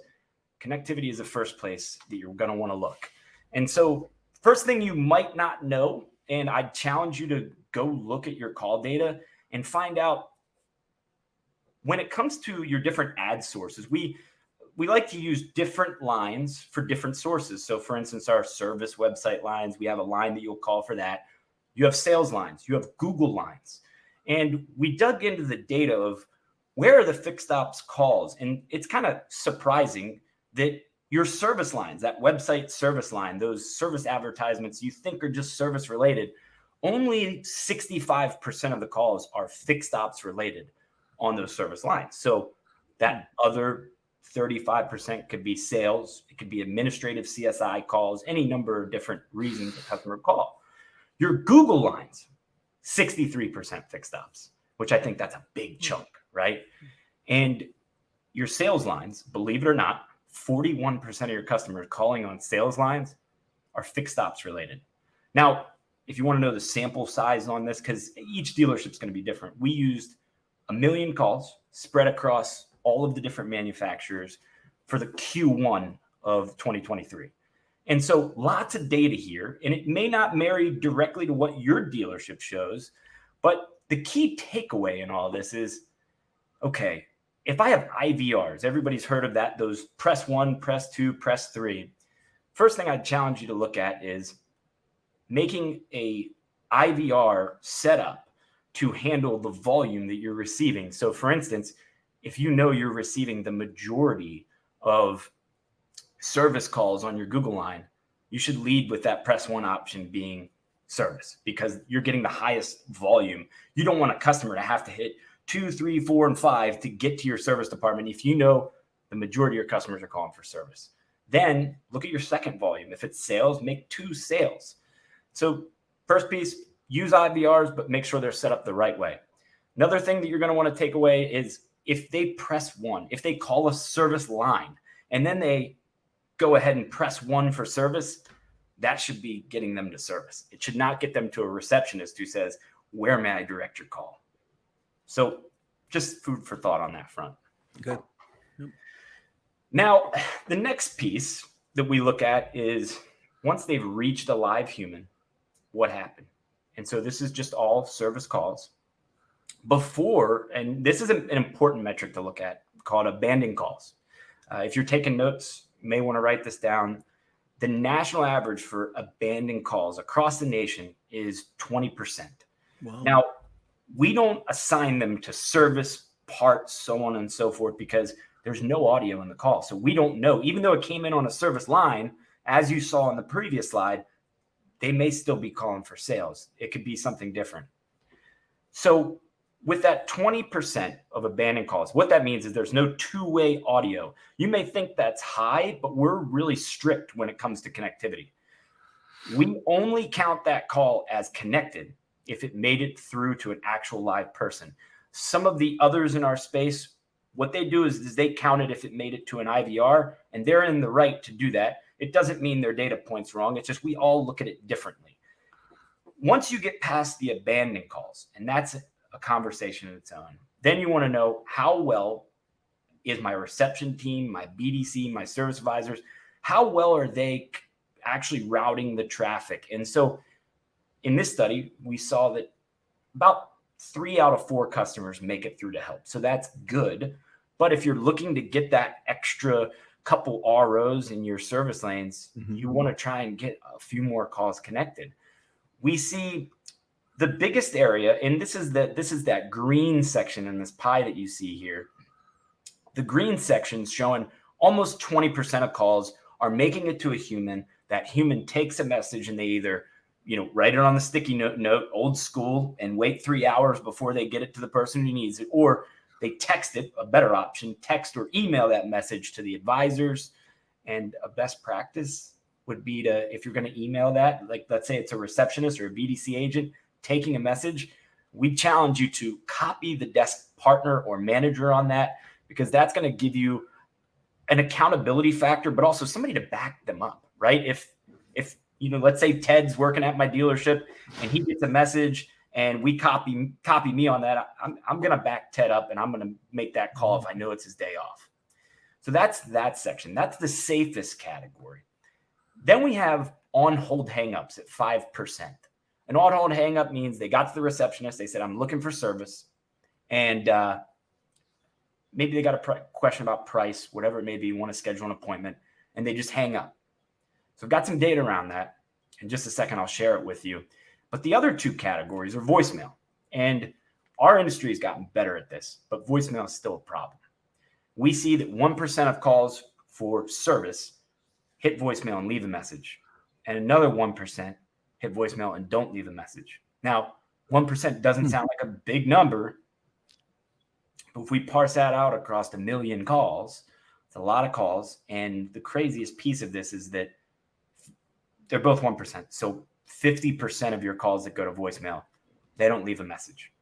Connectivity is the first place that you're going to want to look. And so first thing you might not know, and I challenge you to go look at your call data and find out when it comes to your different ad sources, we like to use different lines for different sources. So for instance, our service website lines, we have a line that you'll call for that. You have sales lines, you have Google lines. And we dug into the data of where are the fixed ops calls? And it's kind of surprising that your service lines, that website service line, those service advertisements you think are just service related, only 65% of the calls are fixed ops related on those service lines. So that other 35% could be sales. It could be administrative CSI calls, any number of different reasons a customer call. Your Google lines, 63% fixed ops, which I think that's a big chunk, right? And your sales lines, believe it or not, 41% of your customers calling on sales lines are fixed ops related. Now, if you want to know the sample size on this, because each dealership is going to be different, we used 1 million calls spread across all of the different manufacturers for the Q1 of 2023. And so lots of data here, and it may not marry directly to what your dealership shows, but the key takeaway in all this is, okay, if I have IVRs, everybody's heard of that, those press 1, press 2, press 3. First thing I'd challenge you to look at is making a IVR setup to handle the volume that you're receiving. So for instance, if you know you're receiving the majority of service calls on your Google line, you should lead with that press 1 option being service because you're getting the highest volume. You don't want a customer to have to hit 2, 3, 4, and 5 to get to your service department if you know the majority of your customers are calling for service. Then look at your second volume. If it's sales, make 2 sales. So first piece, use IVRs, but make sure they're set up the right way. Another thing that you're going to want to take away is if they press 1, if they call a service line and then they go ahead and press 1 for service, that should be getting them to service. It should not get them to a receptionist who says, where may I direct your call? So just food for thought on that front. Good. Yep. Now, the next piece that we look at is once they've reached a live human, what happened? And so this is just all service calls. Before, and this is an important metric to look at called abandoned calls. If you're taking notes, you may want to write this down. The national average for abandoned calls across the nation is 20%. Wow. Now, we don't assign them to service, parts, so on and so forth, because there's no audio in the call. So we don't know, even though it came in on a service line, as you saw in the previous slide, they may still be calling for sales. It could be something different. So with that 20% of abandoned calls, what that means is there's no two-way audio. You may think that's high, but we're really strict when it comes to connectivity. We only count that call as connected if it made it through to an actual live person. Some of the others in our space, what they do is they count it if it made it to an IVR, and they're in the right to do that. It doesn't mean their data point's wrong. It's just we all look at it differently. Once you get past the abandoned calls, and that's a conversation in its own, then you want to know how well is my reception team, my BDC, my service advisors, how well are they actually routing the traffic? And so in this study, we saw that about 3 out of 4 customers make it through to help. So that's good. But if you're looking to get that extra couple ROs in your service lanes, you want to try and get a few more calls connected. We see the biggest area, and this is that green section in this pie that you see here. The green section's showing almost 20% of calls are making it to a human. That human takes a message and they either, write it on the sticky note, old school, and wait 3 hours before they get it to the person who needs it, or they text it, a better option, text or email that message to the advisors. And a best practice would be to, if you're going to email that, like let's say it's a receptionist or a BDC agent taking a message, we challenge you to copy the desk partner or manager on that, because that's going to give you an accountability factor, but also somebody to back them up, right? If let's say Ted's working at my dealership and he gets a message and we copy me on that, I'm going to back Ted up and I'm going to make that call if I know it's his day off. So that's that section. That's the safest category. Then we have on-hold hangups at 5%. An on-hold hang-up means they got to the receptionist, they said, I'm looking for service, and maybe they got a question about price, whatever it may be, want to schedule an appointment, and they just hang up. So I've got some data around that. In just a second, I'll share it with you. But the other two categories are voicemail, and our industry has gotten better at this, but voicemail is still a problem. We see that 1% of calls for service hit voicemail and leave a message, and another 1% hit voicemail and don't leave a message. Now, 1% doesn't sound like a big number, but if we parse that out across 1 million calls, it's a lot of calls. And the craziest piece of this is that they're both 1%. So 50% of your calls that go to voicemail, they don't leave a message.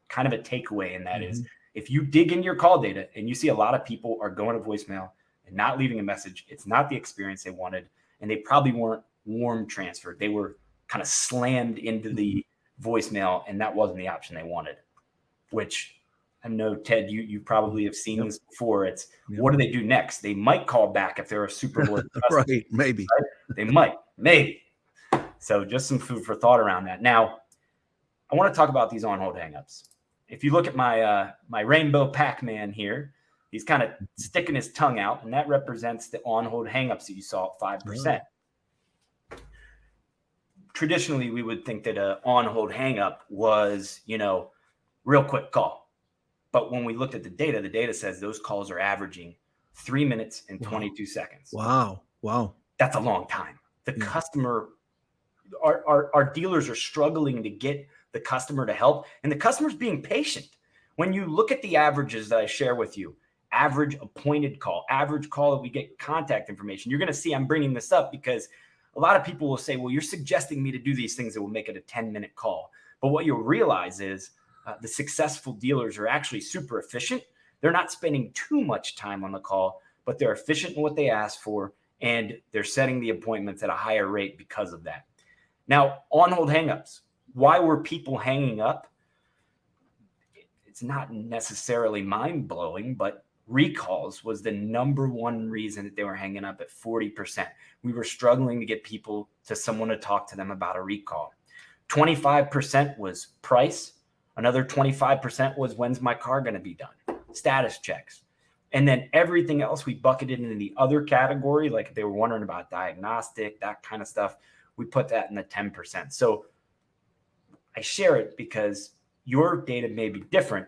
Kind of a takeaway in that is, if you dig into your call data and you see a lot of people are going to voicemail and not leaving a message, it's not the experience they wanted, and they probably weren't warm transferred. They were kind of slammed into the voicemail, and that wasn't the option they wanted, which I know, Ted, you probably have seen this before. It's what do they do next? They might call back if they're a super loyal customer. Right, maybe. Right? They might, maybe. So just some food for thought around that. Now, I want to talk about these on-hold hangups. If you look at my my rainbow Pac-Man here, he's kind of sticking his tongue out, and that represents the on-hold hangups that you saw at 5%. Traditionally, we would think that an on-hold hang-up was, real quick call. But when we looked at the data says those calls are averaging 3 minutes and 22 seconds. Wow. That's a long time. The customer, our dealers are struggling to get the customer to help, and the customer's being patient. When you look at the averages that I share with you, average appointed call, average call that we get contact information, you're going to see I'm bringing this up because a lot of people will say, well, you're suggesting me to do these things that will make it a 10-minute call. But what you'll realize is the successful dealers are actually super efficient. They're not spending too much time on the call, but they're efficient in what they ask for, and they're setting the appointments at a higher rate because of that. Now, on-hold hangups. Why were people hanging up? It's not necessarily mind-blowing, but recalls was the number one reason that they were hanging up at 40%. We were struggling to get people to someone to talk to them about a recall. 25% was price. Another 25% was, when's my car going to be done? Status checks. And then everything else we bucketed into the other category, like if they were wondering about diagnostic, that kind of stuff, we put that in the 10%. So I share it because your data may be different,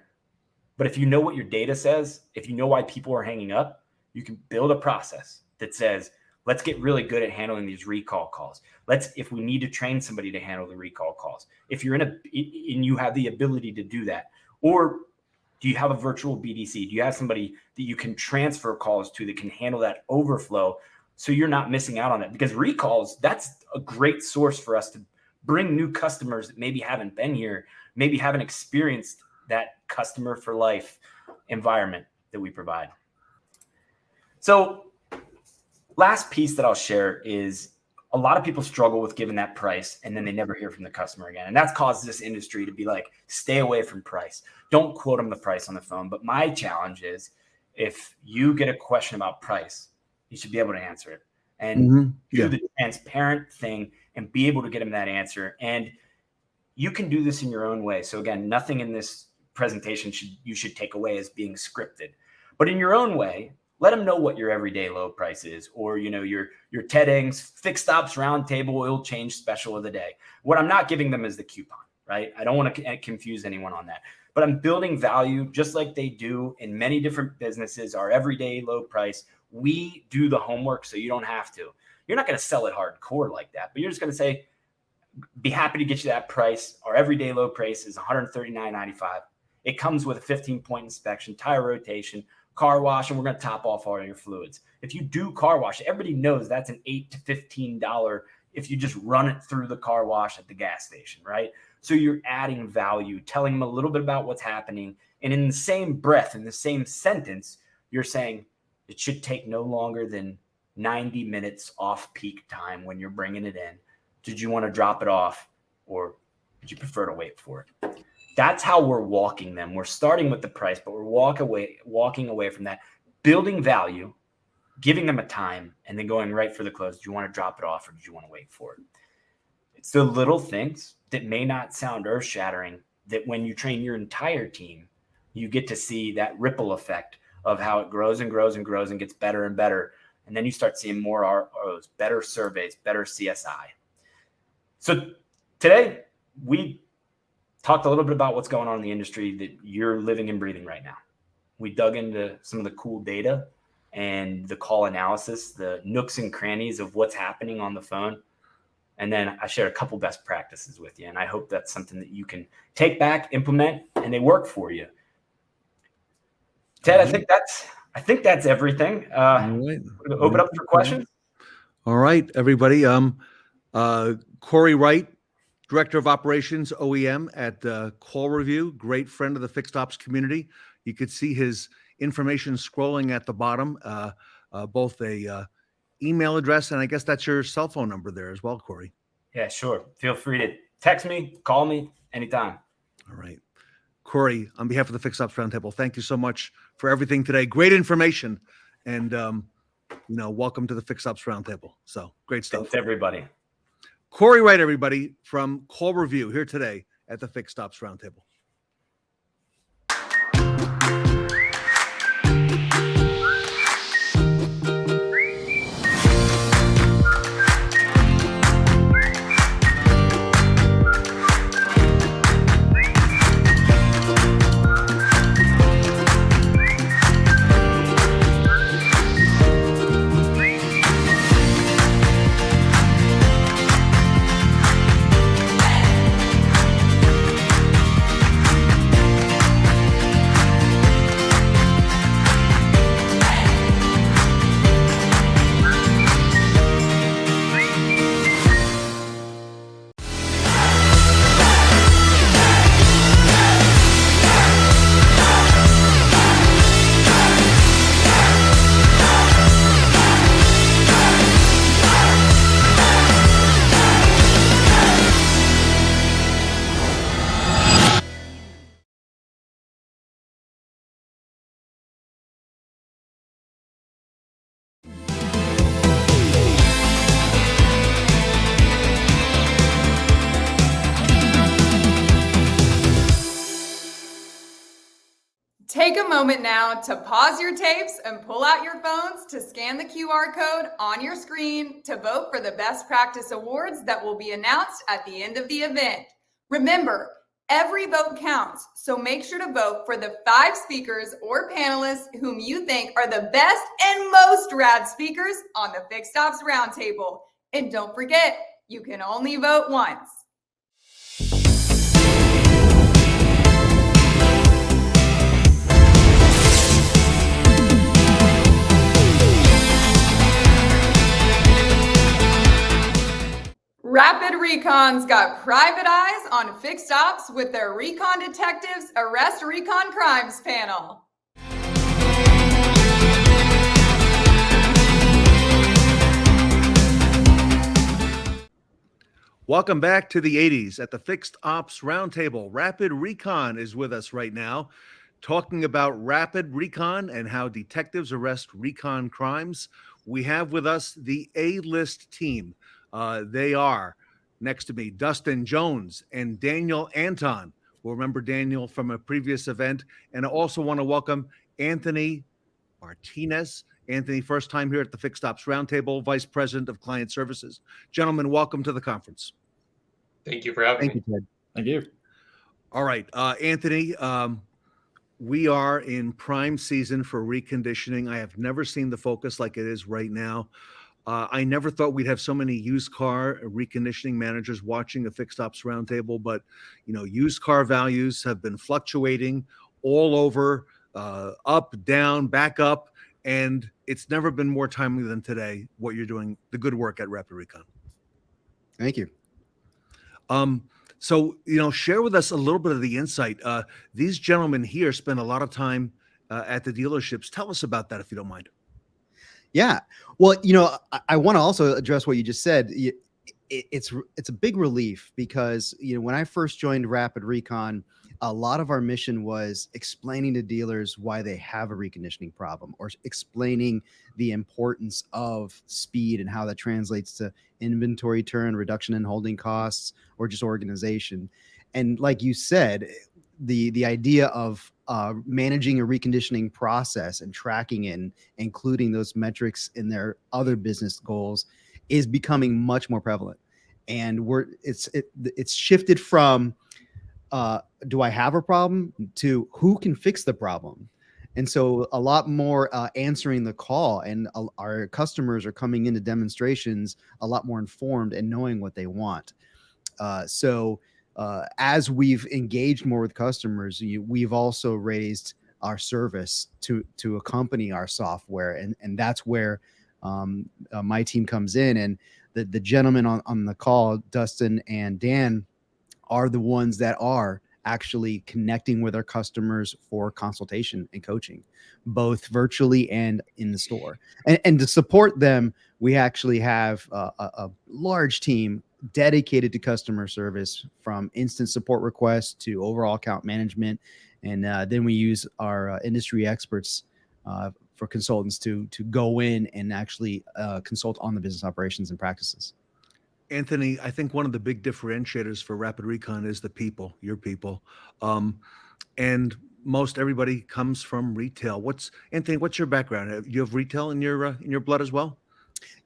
but if you know what your data says, if you know why people are hanging up, you can build a process that says, let's get really good at handling these recall calls. If we need to train somebody to handle the recall calls, if you're and you have the ability to do that, or do you have a virtual BDC? Do you have somebody that you can transfer calls to that can handle that overflow so you're not missing out on it? Because recalls, that's a great source for us to bring new customers that maybe haven't been here, maybe haven't experienced that customer for life environment that we provide. So last piece that I'll share is a lot of people struggle with giving that price and then they never hear from the customer again. And that's caused this industry to be like, stay away from price. Don't quote them the price on the phone. But my challenge is, if you get a question about price, you should be able to answer it and do the transparent thing and be able to get them that answer. And you can do this in your own way. So again, nothing in this presentation you should take away as being scripted. But in your own way, let them know what your everyday low price is, or your TEDx fixed ops roundtable oil change special of the day. What I'm not giving them is the coupon, right? I don't want to confuse anyone on that. But I'm building value just like they do in many different businesses. Our everyday low price, we do the homework so you don't have to. You're not going to sell it hardcore like that, but you're just going to say, be happy to get you that price. Our everyday low price is $139.95. It comes with a 15-point inspection, tire rotation, car wash, and we're going to top off all your fluids. If you do car wash, everybody knows that's an $8 to $15 if you just run it through the car wash at the gas station, right? So you're adding value, telling them a little bit about what's happening. And in the same breath, in the same sentence, you're saying it should take no longer than 90 minutes off peak time when you're bringing it in. Did you want to drop it off, or would you prefer to wait for it? That's how we're walking them. We're starting with the price, but we're walking away from that, building value, giving them a time, and then going right for the close. Do you want to drop it off, or do you want to wait for it? It's the little things that may not sound earth-shattering that when you train your entire team, you get to see that ripple effect of how it grows and grows and grows and gets better and better. And then you start seeing more ROs, better surveys, better CSI. So today we talked a little bit about what's going on in the industry that you're living and breathing right now. We dug into some of the cool data and the call analysis, the nooks and crannies of what's happening on the phone. And then I shared a couple best practices with you. And I hope that's something that you can take back, implement, and they work for you. Ted, I think that's everything. Right. Open up for questions. All right, everybody. Cory Wright, Director of Operations OEM at CallRevu, great friend of the fixed ops community. You could see his information scrolling at the bottom, both a email address, and I guess that's your cell phone number there as well, Cory. Yeah, sure. Feel free to text me, call me anytime. All right. Cory, on behalf of the Fixed Ops Roundtable, thank you so much for everything today. Great information, and welcome to the Fixed Ops Roundtable. So great stuff. Thanks, everybody. Cory Wright, everybody, from CallRevu here today at the Fixed Ops Roundtable. Take a moment now to pause your tapes and pull out your phones to scan the QR code on your screen to vote for the Best Practice Awards that will be announced at the end of the event. Remember, every vote counts, so make sure to vote for the 5 speakers or panelists whom you think are the best and most rad speakers on the Fixed Ops Roundtable. And don't forget, you can only vote once. Rapid Recon's got private eyes on fixed ops with their Recon Detectives Arrest Recon Crimes panel. Welcome back to the 80s at the Fixed Ops Roundtable. Rapid Recon is with us right now, talking about Rapid Recon and how detectives arrest recon crimes. We have with us the A-list team. They are, next to me, Dustin Jones and Daniel Anton. We'll remember Daniel from a previous event. And I also want to welcome Anthony Martinez. Anthony, first time here at the Fixed Ops Roundtable, Vice President of Client Services. Gentlemen, welcome to the conference. Thank you for having me. Thank you, Ted. Thank you. All right, Anthony, we are in prime season for reconditioning. I have never seen the focus like it is right now. I never thought we'd have so many used car reconditioning managers watching a Fixed Ops Roundtable, but used car values have been fluctuating all over, up, down, back up, and it's never been more timely than today. What you're doing, the good work at Rapid Recon. Thank you. So, share with us a little bit of the insight. These gentlemen here spend a lot of time at the dealerships. Tell us about that, if you don't mind. Yeah. Well, I want to also address what you just said. It's a big relief because, when I first joined Rapid Recon, a lot of our mission was explaining to dealers why they have a reconditioning problem, or explaining the importance of speed and how that translates to inventory turn, reduction in holding costs, or just organization. And like you said, the idea of managing a reconditioning process and tracking it and including those metrics in their other business goals is becoming much more prevalent. And it's shifted from do I have a problem to who can fix the problem. And so a lot more answering the call, and our customers are coming into demonstrations a lot more informed and knowing what they want. So as we've engaged more with customers, we've also raised our service to accompany our software. And that's where my team comes in. And the gentlemen on the call, Dustin and Dan, are the ones that are actually connecting with our customers for consultation and coaching, both virtually and in the store. And to support them, we actually have a large team dedicated to customer service, from instant support requests to overall account management. And then we use our industry experts for consultants to go in and actually consult on the business operations and practices. Anthony, I think one of the big differentiators for Rapid Recon is the people, your people. And most everybody comes from retail. Anthony, what's your background? You have retail in your blood as well?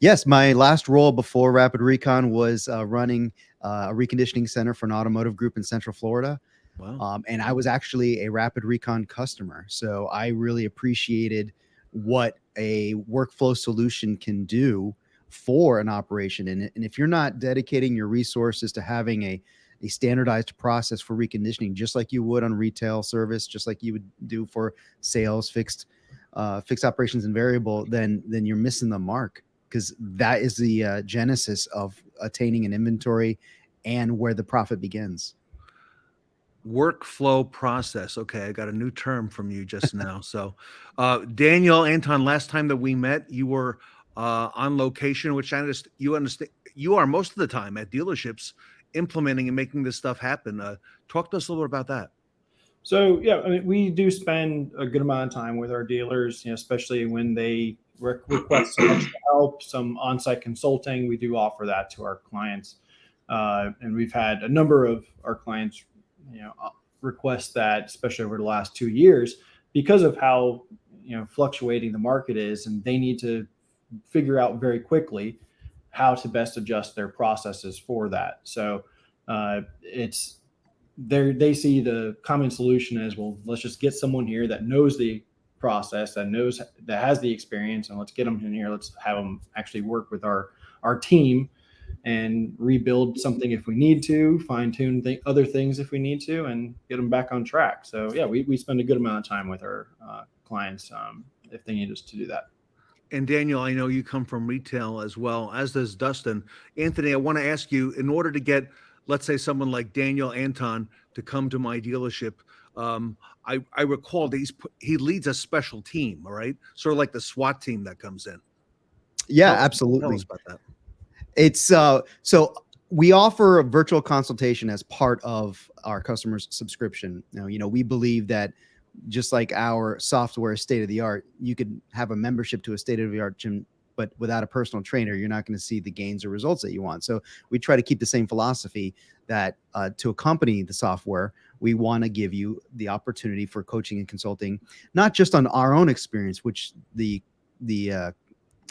Yes, my last role before Rapid Recon was running a reconditioning center for an automotive group in Central Florida. Wow. And I was actually a Rapid Recon customer. So I really appreciated what a workflow solution can do for an operation. And if you're not dedicating your resources to having a standardized process for reconditioning, just like you would on retail service, just like you would do for sales, fixed operations and variable, then you're missing the mark, because that is the genesis of attaining an inventory and where the profit begins. Workflow process. Okay, I got a new term from you just now. So Daniel, Anton, last time that we met, you were on location, which you understand you are most of the time at dealerships implementing and making this stuff happen. Talk to us a little bit about that. So yeah, I mean, we do spend a good amount of time with our dealers, especially when they request some extra help, some on-site consulting. We do offer that to our clients, and we've had a number of our clients, request that, especially over the last 2 years, because of how fluctuating the market is, and they need to figure out very quickly how to best adjust their processes for that. So they see the common solution as, well, let's just get someone here that knows the process, that has the experience, and let's get them in here. Let's have them actually work with our team and rebuild something if we need to, fine tune other things if we need to, and get them back on track. So yeah, we spend a good amount of time with our clients if they need us to do that. And Daniel, I know you come from retail as well, as does Dustin. Anthony, I want to ask you, in order to get, let's say, someone like Daniel Anton to come to my dealership, I recall that he leads a special team, all right? Sort of like the SWAT team that comes in. Yeah, absolutely. Tell us about that. It's so we offer a virtual consultation as part of our customers' subscription. Now, we believe that just like our software is state of the art, you could have a membership to a state of the art gym, but without a personal trainer, you're not going to see the gains or results that you want. So we try to keep the same philosophy that to accompany the software, we want to give you the opportunity for coaching and consulting, not just on our own experience, which the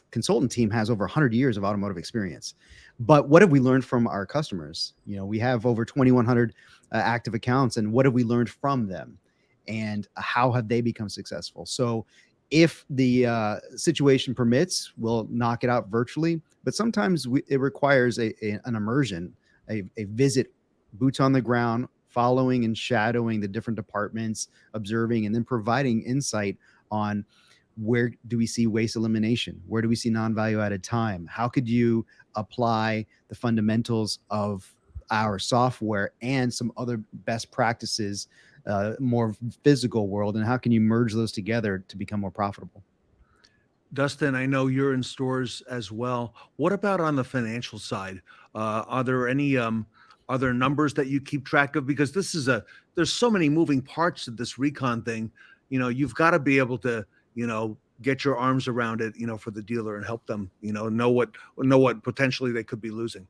consultant team has over 100 years of automotive experience. But what have we learned from our customers? You know, we have over 2,100 active accounts, and what have we learned from them? And how have they become successful? So if the situation permits, we'll knock it out virtually. But sometimes it requires an immersion, a visit, boots on the ground, following and shadowing the different departments, observing, and then providing insight on where do we see waste elimination? Where do we see non-value added time? How could you apply the fundamentals of our software and some other best practices, more physical world, and how can you merge those together to become more profitable? Dustin, I know you're in stores as well. What about on the financial side? Are there any other numbers that you keep track of? Because there's so many moving parts to this Recon thing. You know, you've got to be able to, you know, get your arms around it, you know, for the dealer and help them, you know what potentially they could be losing.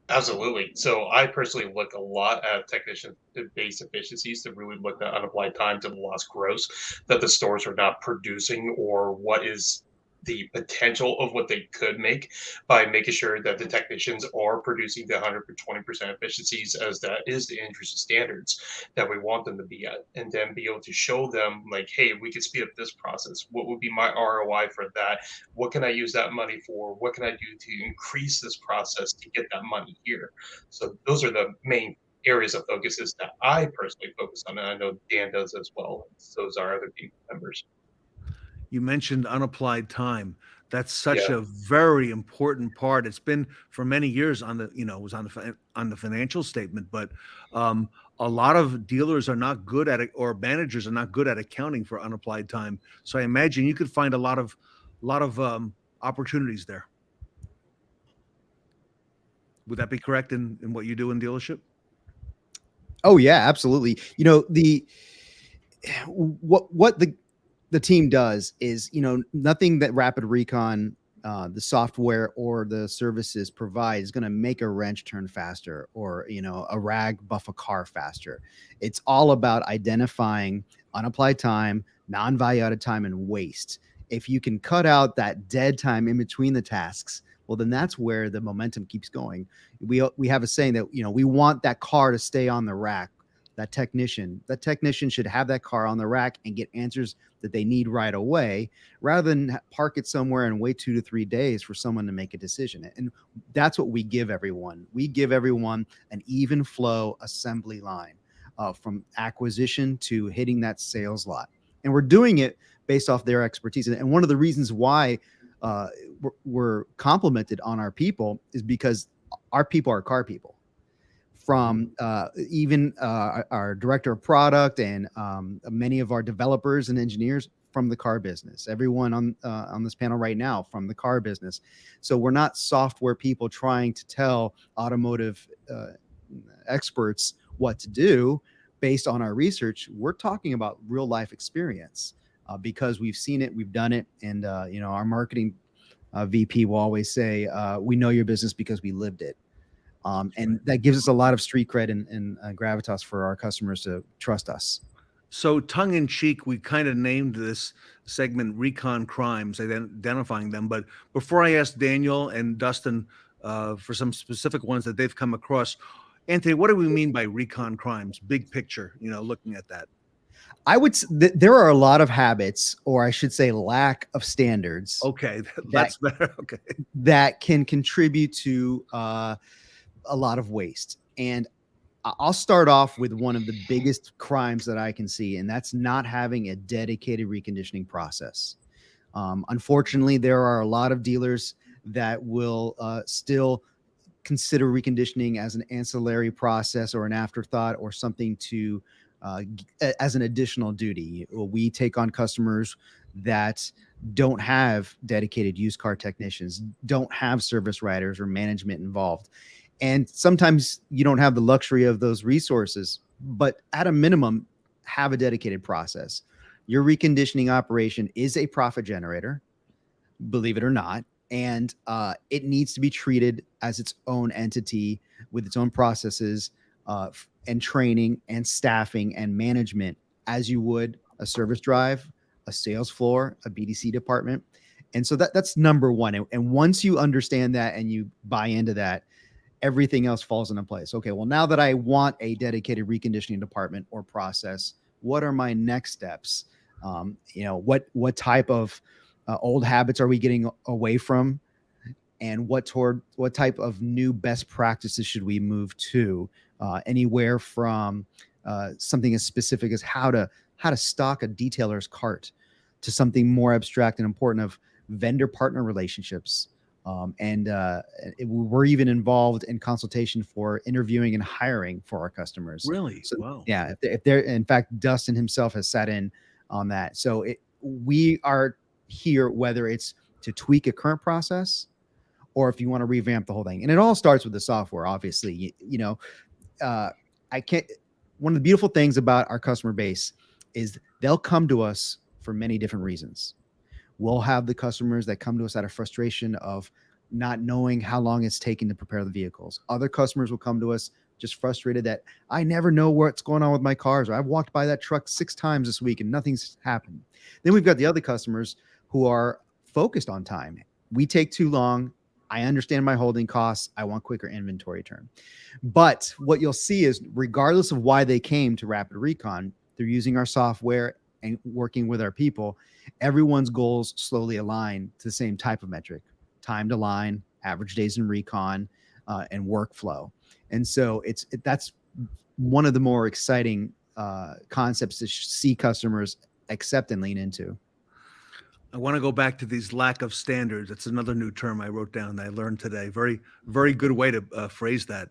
Absolutely. So I personally look a lot at technician-based efficiencies to really look at unapplied time to the lost gross that the stores are not producing, or what is the potential of what they could make by making sure that the technicians are producing the 120% efficiencies, as that is the industry standards that we want them to be at, and then be able to show them like, hey, we could speed up this process. What would be my ROI for that? What can I use that money for? What can I do to increase this process to get that money here? So those are the main areas of focuses that I personally focus on, and I know Dan does as well. So those are other team members. You mentioned unapplied time. That's such a very important part. It's been for many years on the, you know, it was on the financial statement, but a lot of dealers are not good at it, or managers are not good at accounting for unapplied time. So I imagine you could find a lot of opportunities there. Would that be correct in what you do in dealership? Oh yeah, absolutely. You know, what the team does is, you know, nothing that Rapid Recon, the software or the services provide is going to make a wrench turn faster, or, you know, a rag buff a car faster. It's all about identifying unapplied time, non-value added time, and waste. If you can cut out that dead time in between the tasks, well, then that's where the momentum keeps going. We have a saying that, you know, we want that car to stay on the rack. That technician should have that car on the rack and get answers that they need right away, rather than park it somewhere and wait 2 to 3 days for someone to make a decision. And that's what we give everyone. We give everyone an even flow assembly line, from acquisition to hitting that sales lot. And we're doing it based off their expertise. And one of the reasons why we're complimented on our people is because our people are car people. From even our director of product and many of our developers and engineers from the car business. Everyone on this panel right now from the car business. So we're not software people trying to tell automotive experts what to do based on our research. We're talking about real life experience because we've seen it, we've done it, and you know, our marketing VP will always say, "We know your business because we lived it." And that gives us a lot of street cred and gravitas for our customers to trust us. So tongue in cheek, we kind of named this segment Recon Crimes, identifying them. But before I ask Daniel and Dustin for some specific ones that they've come across, Anthony, what do we mean by Recon Crimes? Big picture, you know, looking at that. I would there are a lot of habits, or I should say lack of standards. Okay, that's better. Okay. That can contribute to a lot of waste. And I'll start off with one of the biggest crimes that I can see, and that's not having a dedicated reconditioning process. Unfortunately, there are a lot of dealers that will still consider reconditioning as an ancillary process or an afterthought or something to as an additional duty. We take on customers that don't have dedicated used car technicians, don't have service writers or management involved. And sometimes you don't have the luxury of those resources, but at a minimum, have a dedicated process. Your reconditioning operation is a profit generator. believe it or not. And it needs to be treated as its own entity with its own processes and training and staffing and management, as you would a service drive, a sales floor, a BDC department. And so that's number one. And once you understand that and you buy into that, everything else falls into place. Okay, well, now that I want a dedicated reconditioning department or process, what are my next steps? What type of old habits are we getting away from? And what type of new best practices should we move to? Anywhere from something as specific as how to stock a detailer's cart to something more abstract and important of vendor partner relationships. We're even involved in consultation for interviewing and hiring for our customers. Really? So, Wow. yeah. If they're, in fact, Dustin himself has sat in on that. So we are here, whether it's to tweak a current process or if you want to revamp the whole thing. And it all starts with the software, obviously. One of the beautiful things about our customer base is they'll come to us for many different reasons. We'll have the customers that come to us out of frustration of not knowing how long it's taking to prepare the vehicles. Other customers will come to us just frustrated that I never know what's going on with my cars, or I've walked by that truck 6 times this week and nothing's happened. Then we've got the other customers who are focused on time. We take too long. I understand my holding costs. I want quicker inventory turn. But what you'll see is, regardless of why they came to Rapid Recon, they're using our software and working with our people. Everyone's goals slowly align to the same type of metric: time to line, average days in recon, and workflow. And so that's one of the more exciting concepts to see customers accept and lean into. I want to go back to these lack of standards. That's another new term I wrote down that I learned today. Very, very good way to phrase that.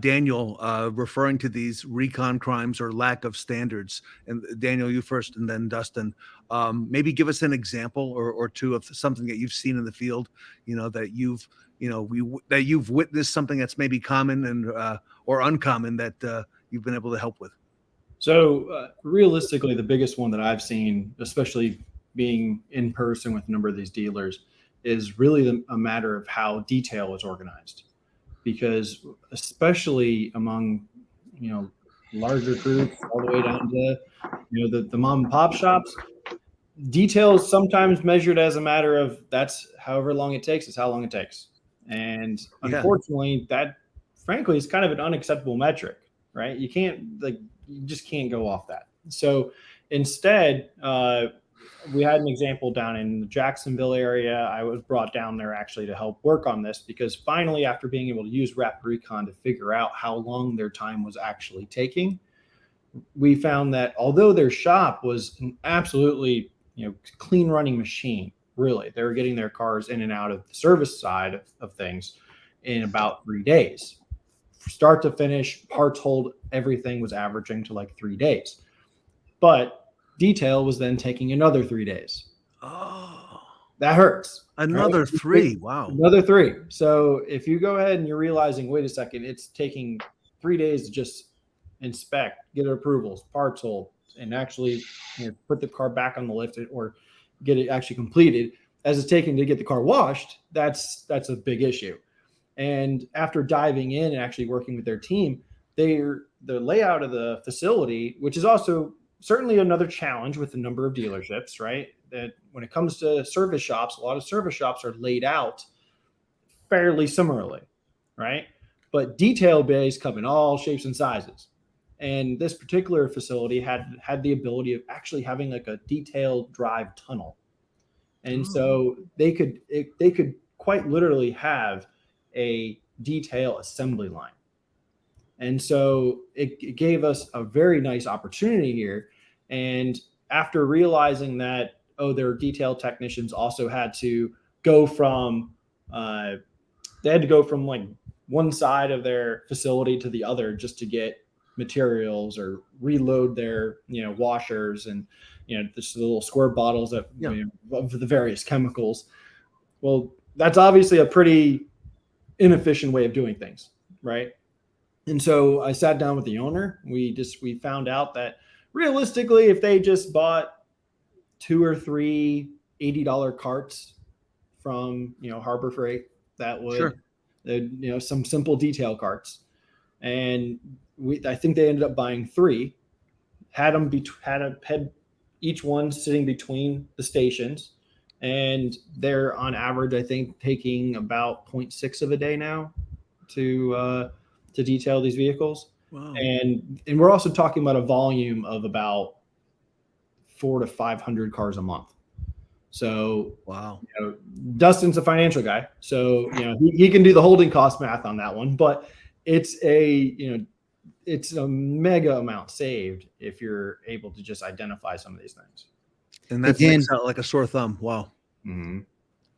Daniel, referring to these recon crimes or lack of standards. And Daniel, you first, and then Dustin. Maybe give us an example or two of something that you've seen in the field, that you've witnessed, something that's maybe common and or uncommon that you've been able to help with. So realistically, the biggest one that I've seen, especially being in person with a number of these dealers, is really a matter of how detail is organized. Because especially among, larger groups all the way down to, the mom and pop shops, detail is sometimes measured as a matter of that's however long it takes is how long it takes. And unfortunately, that frankly is kind of an unacceptable metric, right? You just can't go off that. So instead, we had an example down in the Jacksonville area. I was brought down there actually to help work on this, because finally, after being able to use Rapid Recon to figure out how long their time was actually taking, we found that although their shop was an absolutely clean running machine, really, they were getting their cars in and out of the service side of things in about 3 days. Start to finish, parts hold, everything was averaging to like 3 days. But detail was then taking another 3 days. Oh, that hurts. Another right? 3. Wow. Another 3. So if you go ahead and you're realizing, wait a second, it's taking 3 days to just inspect, get approvals, parts hold, and actually put the car back on the lift or get it actually completed, as it's taking to get the car washed, that's a big issue. And after diving in and actually working with their team, the layout of the facility, which is also certainly another challenge with the number of dealerships, right? That when it comes to service shops, a lot of service shops are laid out fairly similarly, right? But detail bays come in all shapes and sizes. And this particular facility had the ability of actually having like a detailed drive tunnel. And so they could quite literally have a detail assembly line. And so it gave us a very nice opportunity here. And after realizing that, their detail technicians also had to go from, like one side of their facility to the other just to get materials or reload their, washers and, just the little squirt bottles of the various chemicals. Well, that's obviously a pretty inefficient way of doing things, right? And so I sat down with the owner. We found out that realistically, if they just bought 2 or 3 $80 carts from, Harbor Freight that would, Sure. some simple detail carts. And I think they ended up buying 3, had each one sitting between the stations. And they're on average, I think, taking about 0.6 of a day now to detail these vehicles. Wow. And we're also talking about a volume of about 400 to 500 cars a month. So wow, Dustin's a financial guy, so he can do the holding cost math on that one. But it's a mega amount saved if you're able to just identify some of these things. And that sticks out like a sore thumb. Wow. Mm-hmm.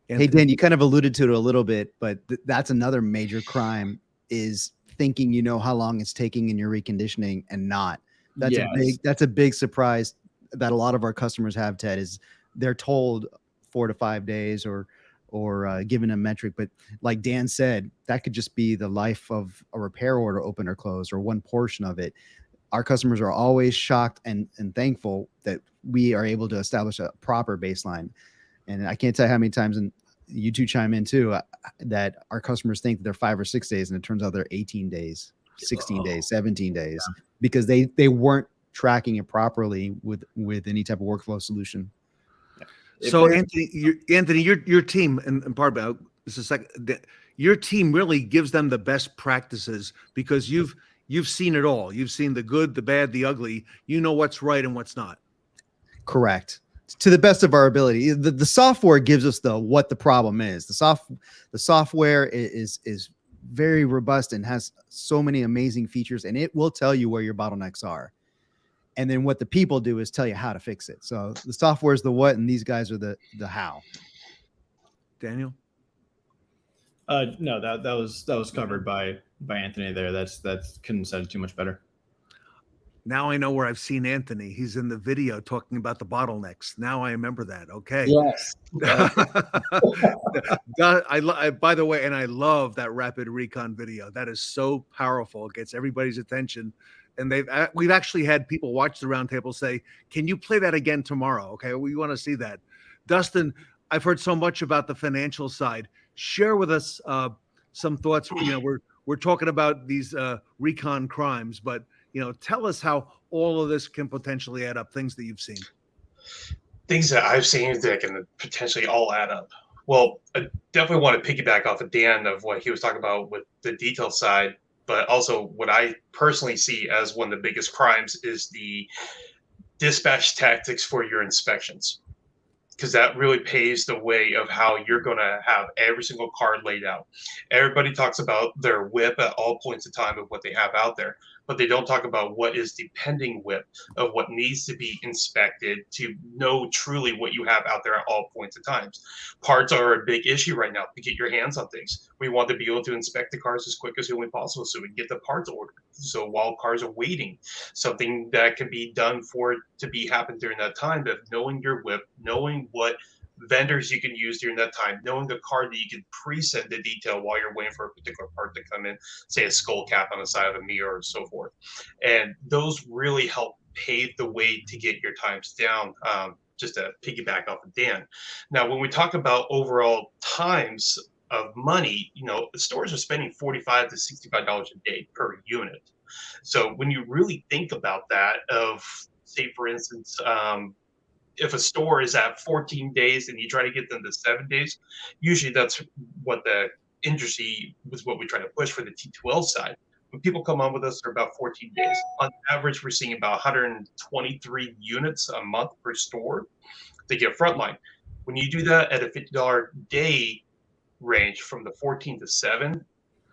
Hey, Dan, you kind of alluded to it a little bit, but that's another major crime is thinking you know how long it's taking in your reconditioning and not. That's a big surprise that a lot of our customers have, Ted, is they're told 4 to 5 days or given a metric. But like Dan said, that could just be the life of a repair order, open or close, or one portion of it. Our customers are always shocked and thankful that we are able to establish a proper baseline. And I can't tell you how many times, and you two chime in too, that our customers think that they're 5 or 6 days, and it turns out they're 18 days, 16 days, 17 days, because they weren't tracking it properly with any type of workflow solution. So Anthony, your team, and part about this is your team really gives them the best practices because you've seen it all. You've seen the good, the bad, the ugly. You know what's right and what's not. Correct. To the best of our ability. The software gives us what the problem is. The software is very robust and has so many amazing features, and it will tell you where your bottlenecks are. And then what the people do is tell you how to fix it. So the software is the what, and these guys are the how. Daniel? No, that was covered by Anthony there. That's couldn't have said it too much better. Now I know where I've seen Anthony. He's in the video talking about the bottlenecks. Now I remember that. Okay. Yes. By the way, and I love that Rapid Recon video. That is so powerful. It gets everybody's attention. And we've actually had people watch the roundtable say, "Can you play that again tomorrow?" Okay, we want to see that. Dustin, I've heard so much about the financial side. Share with us some thoughts. We're talking about these recon crimes, but tell us how all of this can potentially add up. Things that you've seen. Things that I've seen that can potentially all add up. Well, I definitely want to piggyback off of Dan of what he was talking about with the detail side. But also what I personally see as one of the biggest crimes is the dispatch tactics for your inspections, because that really paves the way of how you're going to have every single car laid out. Everybody talks about their whip at all points of time of what they have out there, but they don't talk about what is the pending whip of what needs to be inspected to know truly what you have out there at all points of times. Parts are a big issue right now to get your hands on things. We want to be able to inspect the cars as quick as humanly possible so we can get the parts ordered. So while cars are waiting, something that can be done for it to be happen during that time, of knowing your whip, knowing what vendors you can use during that time, knowing the car that you can pre-send the detail while you're waiting for a particular part to come in, say a skull cap on the side of a mirror or so forth. And those really help pave the way to get your times down, just to piggyback off of Dan. Now, when we talk about overall times of money, the stores are spending $45 to $65 a day per unit. So when you really think about that of, say, for instance, if a store is at 14 days and you try to get them to 7 days, usually that's what the industry was, what we try to push for the T2L side. When people come on with us, they're about 14 days. On average, we're seeing about 123 units a month per store to get frontline. When you do that at a $50 day range from the 14 to 7,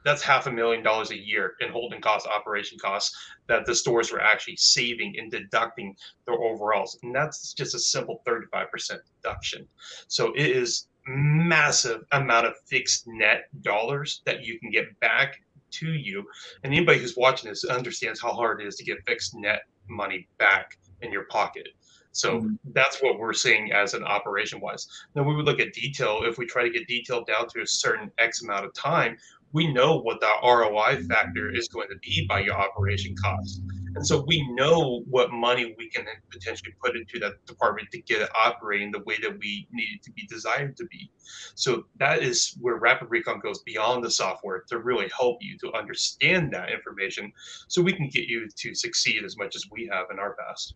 that's $500,000 a year in holding costs, operation costs that the stores were actually saving and deducting their overalls. And that's just a simple 35% deduction. So it is massive amount of fixed net dollars that you can get back to you. And anybody who's watching this understands how hard it is to get fixed net money back in your pocket. So that's what we're seeing as an operation wise. Now we would look at detail. If we try to get detail down to a certain X amount of time, we know what the ROI factor is going to be by your operation costs. And so we know what money we can potentially put into that department to get it operating the way that we need it to be desired to be. So that is where Rapid Recon goes beyond the software to really help you to understand that information so we can get you to succeed as much as we have in our past.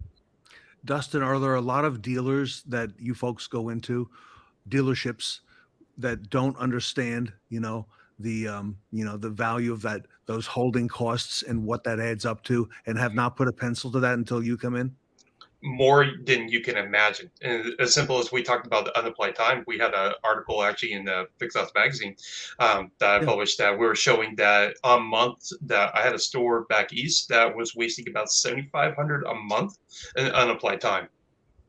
Dustin, are there a lot of dealers that you folks go into, dealerships that don't understand, the value of those holding costs and what that adds up to, and have not put a pencil to that until you come in? More than you can imagine. And as simple as we talked about the unapplied time, we had an article actually in the Fixed Ops magazine that I published that we were showing that a month that I had a store back east that was wasting about $7,500 a month in unapplied time.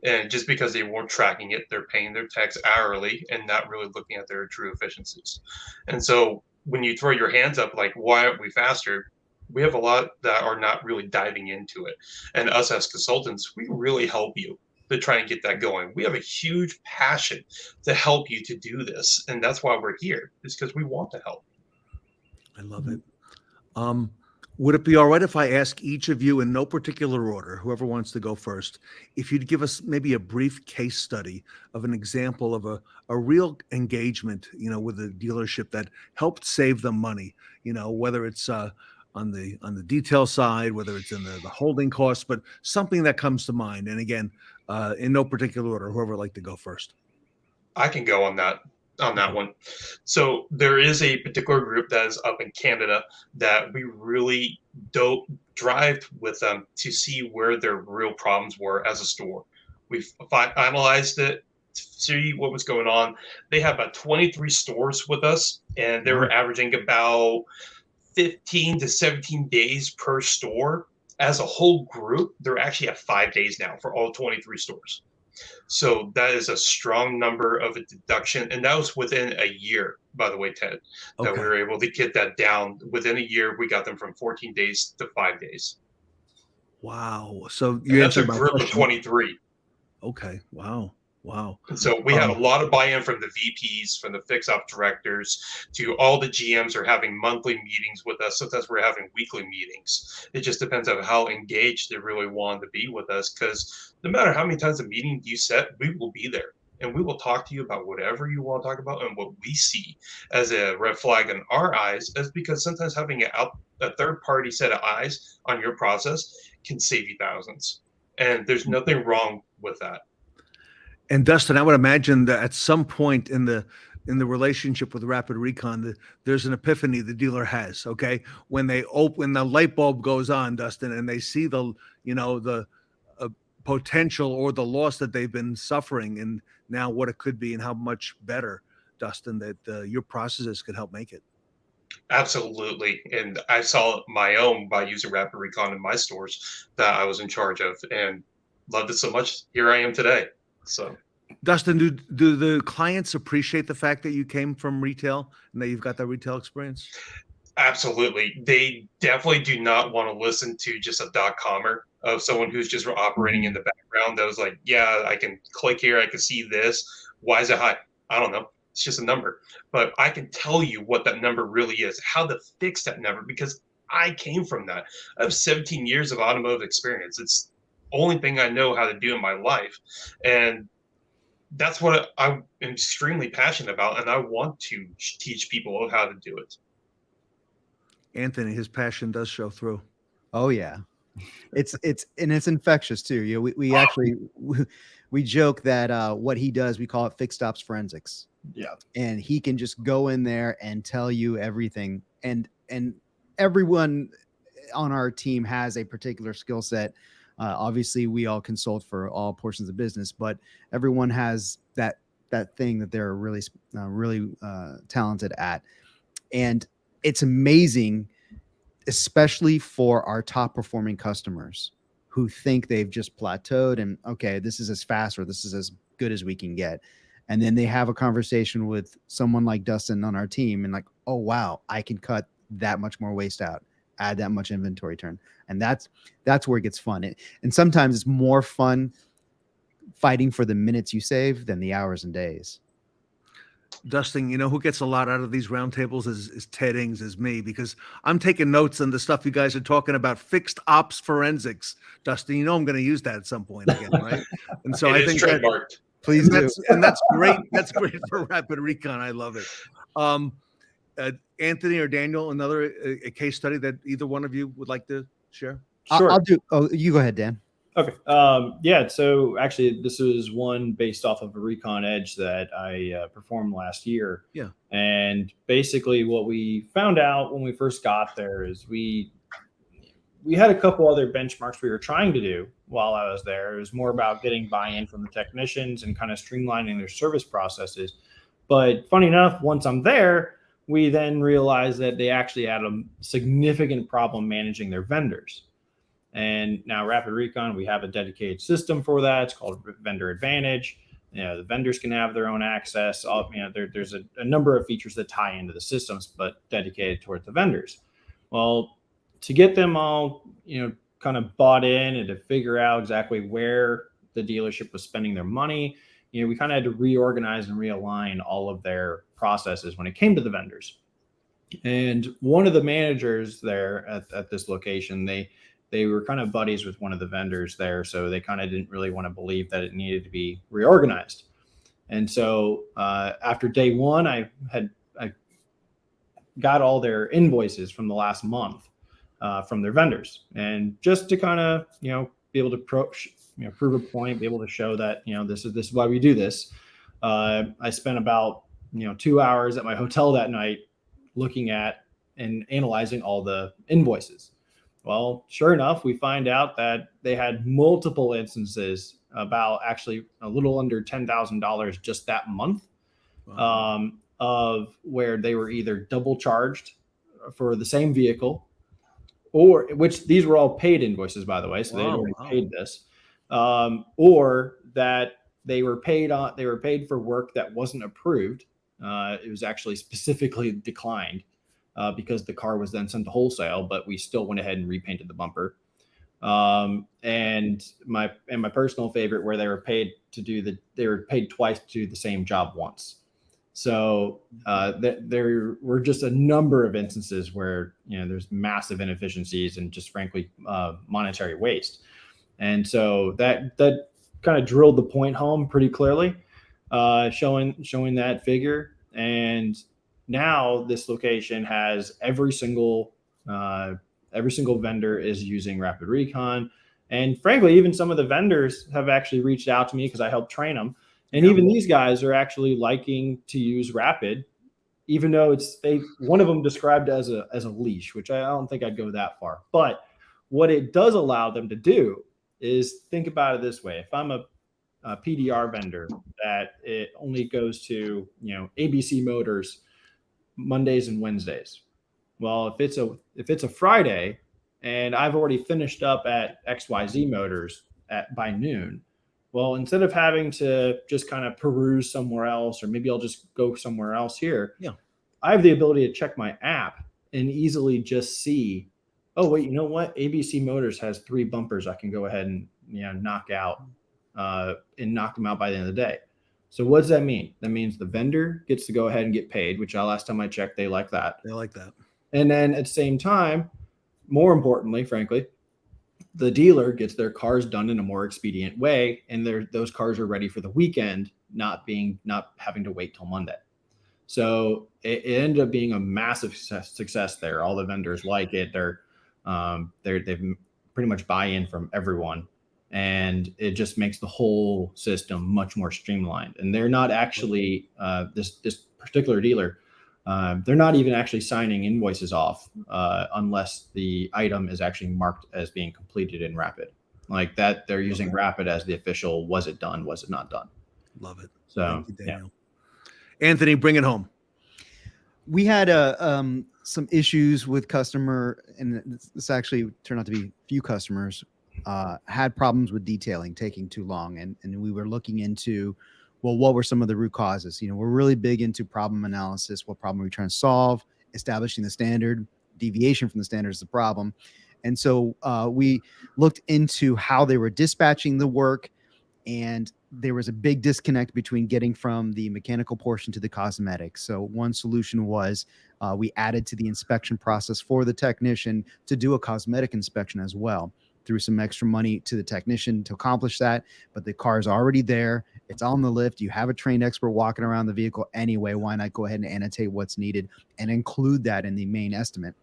And just because they weren't tracking it, they're paying their techs hourly and not really looking at their true efficiencies. And so when you throw your hands up, like, why aren't we faster? We have a lot that are not really diving into it. And us as consultants, we really help you to try and get that going. We have a huge passion to help you to do this. And that's why we're here, is because we want to help. I love it. Would it be all right if I ask each of you in no particular order, whoever wants to go first, if you'd give us maybe a brief case study of an example of a real engagement, with a dealership that helped save them money, whether it's on the detail side, whether it's in the holding costs, but something that comes to mind. And again, in no particular order, whoever would like to go first. I can go on that one. So there is a particular group that is up in Canada that we really drive with them to see where their real problems were as a store. We've analyzed it, see what was going on. They have about 23 stores with us, and they were averaging about 15 to 17 days per store. As a whole group, they're actually at 5 days now for all 23 stores. So that is a strong number of a deduction. And that was within a year, by the way, Ted, that we were able to get that down. Within a year, we got them from 14 days to 5 days. Wow. So that's a group of 23. Okay. Wow. And so we had a lot of buy-in from the VPs, from the fix op directors, to all the GMs are having monthly meetings with us. Sometimes we're having weekly meetings. It just depends on how engaged they really want to be with us, because no matter how many times a meeting you set, we will be there. And we will talk to you about whatever you want to talk about. And what we see as a red flag in our eyes is because sometimes having a third-party set of eyes on your process can save you thousands. And there's nothing wrong with that. And Dustin, I would imagine that at some point in the relationship with Rapid Recon, there's an epiphany the dealer has. Okay, when the light bulb goes on, Dustin, and they see the potential or the loss that they've been suffering, and now what it could be, and how much better, Dustin, that your processes could help make it. Absolutely. And I saw my own by using Rapid Recon in my stores that I was in charge of, and loved it so much. Here I am today. So, Dustin, do the clients appreciate the fact that you came from retail and that you've got that retail experience? Absolutely. They definitely do not want to listen to just a .comer of someone who's just operating in the background that was like, yeah, I can click here, I can see this. Why is it high? I don't know. It's just a number. But I can tell you what that number really is, how to fix that number, because I came from that. I have 17 years of automotive experience. It's only thing I know how to do in my life. And that's what I'm extremely passionate about. And I want to teach people how to do it. Anthony, his passion does show through. Oh yeah. It's infectious too. We joke that what he does, we call it fixed ops forensics. Yeah. And he can just go in there and tell you everything. And everyone on our team has a particular skill set. Obviously, we all consult for all portions of business, but everyone has that thing that they're really talented at. And it's amazing, especially for our top performing customers who think they've just plateaued and, okay, this is as fast or this is as good as we can get. And then they have a conversation with someone like Dustin on our team and like, oh, wow, I can cut that much more waste out, add that much inventory turn. And that's where it gets fun. And sometimes it's more fun fighting for the minutes you save than the hours and days. Dustin, you know who gets a lot out of these roundtables is Ted Ings, is me, because I'm taking notes on the stuff you guys are talking about, fixed ops forensics. Dustin, you know I'm going to use that at some point again, right? And so I think trademarked. Please do. And that's great. That's great for Rapid Recon. I love it. Anthony or Daniel, another a case study that either one of you would like to share? Sure. I'll do. Oh, you go ahead, Dan. Okay. Yeah. So actually, this was one based off of a Recon Edge that I performed last year. Yeah. And basically, what we found out when we first got there is we had a couple other benchmarks we were trying to do while I was there. It was more about getting buy-in from the technicians and kind of streamlining their service processes. But funny enough, once I'm there, we then realized that they actually had a significant problem managing their vendors. And now Rapid Recon, we have a dedicated system for that. It's called Vendor Advantage. You know, the vendors can have their own access. There's a number of features that tie into the systems, but dedicated towards the vendors. Well, to get them all, kind of bought in and to figure out exactly where the dealership was spending their money, we kind of had to reorganize and realign all of their processes when it came to the vendors. And one of the managers there at this location, they were kind of buddies with one of the vendors there. So they kind of didn't really want to believe that it needed to be reorganized. And so after day one, I got all their invoices from the last month from their vendors. And just to kind of, be able to prove a point, be able to show that, this is why we do this. I spent about, 2 hours at my hotel that night looking at and analyzing all the invoices. Well, sure enough, we find out that they had multiple instances, about actually a little under $10,000 just that month, of where they were either double charged for the same vehicle, or which these were all paid invoices, by the way, so they had already paid this, or that they were paid for work that wasn't approved. It was actually specifically declined. Because the car was then sent to wholesale, but we still went ahead and repainted the bumper. And my personal favorite, where they were paid twice to do the same job once. So there were just a number of instances where there's massive inefficiencies and just frankly monetary waste. And so that kind of drilled the point home pretty clearly, showing that figure. And now this location has every single vendor is using Rapid Recon. And frankly, even some of the vendors have actually reached out to me because I helped train them. And even these guys are actually liking to use Rapid, even though one of them described as a leash, which I don't think I'd go that far. But what it does allow them to do is think about it this way. If I'm a PDR vendor that it only goes to, ABC Motors Mondays and Wednesdays. Well, if it's a Friday and I've already finished up at XYZ Motors by noon, well, instead of having to just kind of peruse somewhere else, or maybe I'll just go somewhere else here. Yeah. I have the ability to check my app and easily just see, oh, wait, you know what? ABC Motors has 3 bumpers I can go ahead and, knock out and knock them out by the end of the day. So what does that mean? That means the vendor gets to go ahead and get paid, which last time I checked, they like that. They like that. And then at the same time, more importantly, frankly, the dealer gets their cars done in a more expedient way, and those cars are ready for the weekend, not having to wait till Monday. So it ended up being a massive success there. All the vendors like it. They've pretty much buy-in from everyone. And it just makes the whole system much more streamlined. And they're not actually this particular dealer. They're not even actually signing invoices off unless the item is actually marked as being completed in Rapid. Like that, they're using Rapid as the official. Was it done? Was it not done? Love it. So, Thank you, Daniel. Anthony, bring it home. We had some issues with customer, and this actually turned out to be a few customers. Had problems with detailing taking too long, and we were looking into, well, what were some of the root causes? We're really big into problem analysis. What problem are we trying to solve? Establishing the standard. Deviation from the standard is the problem. And so we looked into how they were dispatching the work, and there was a big disconnect between getting from the mechanical portion to the cosmetic. So one solution was we added to the inspection process for the technician to do a cosmetic inspection as well. Threw some extra money to the technician to accomplish that, but the car is already there. It's on the lift. You have a trained expert walking around the vehicle anyway. Why not go ahead and annotate what's needed and include that in the main estimate?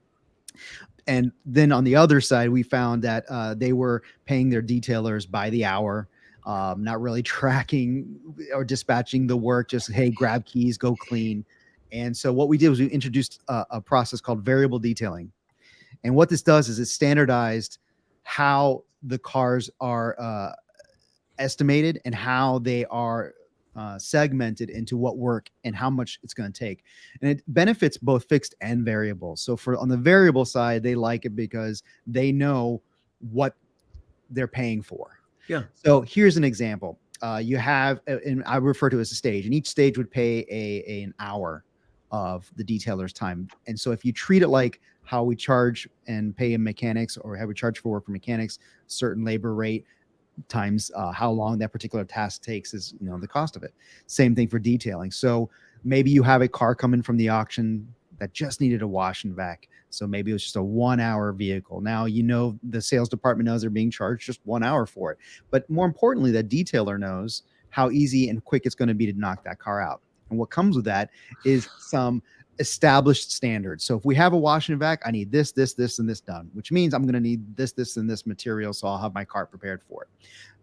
And then on the other side, we found that they were paying their detailers by the hour, not really tracking or dispatching the work, just, hey, grab keys, go clean. And so what we did was we introduced a process called variable detailing. And what this does is it standardized how the cars are estimated and how they are segmented into what work and how much it's going to take. And it benefits both fixed and variable. So on the variable side, they like it because they know what they're paying for. Yeah. So here's an example. You have, and I refer to it as a stage, and each stage would pay an hour of the detailer's time. And so if you treat it like how we charge and pay in mechanics, or how we charge for work for mechanics, certain labor rate times how long that particular task takes is, the cost of it. Same thing for detailing. So maybe you have a car coming from the auction that just needed a wash and vac. So maybe it was just a 1 hour vehicle. Now, the sales department knows they're being charged just 1 hour for it. But more importantly, that detailer knows how easy and quick it's going to be to knock that car out. And what comes with that is some established standards. So if we have a wash and vac, I need this, this, this, and this done, which means I'm going to need this, this, and this material. So I'll have my cart prepared for it.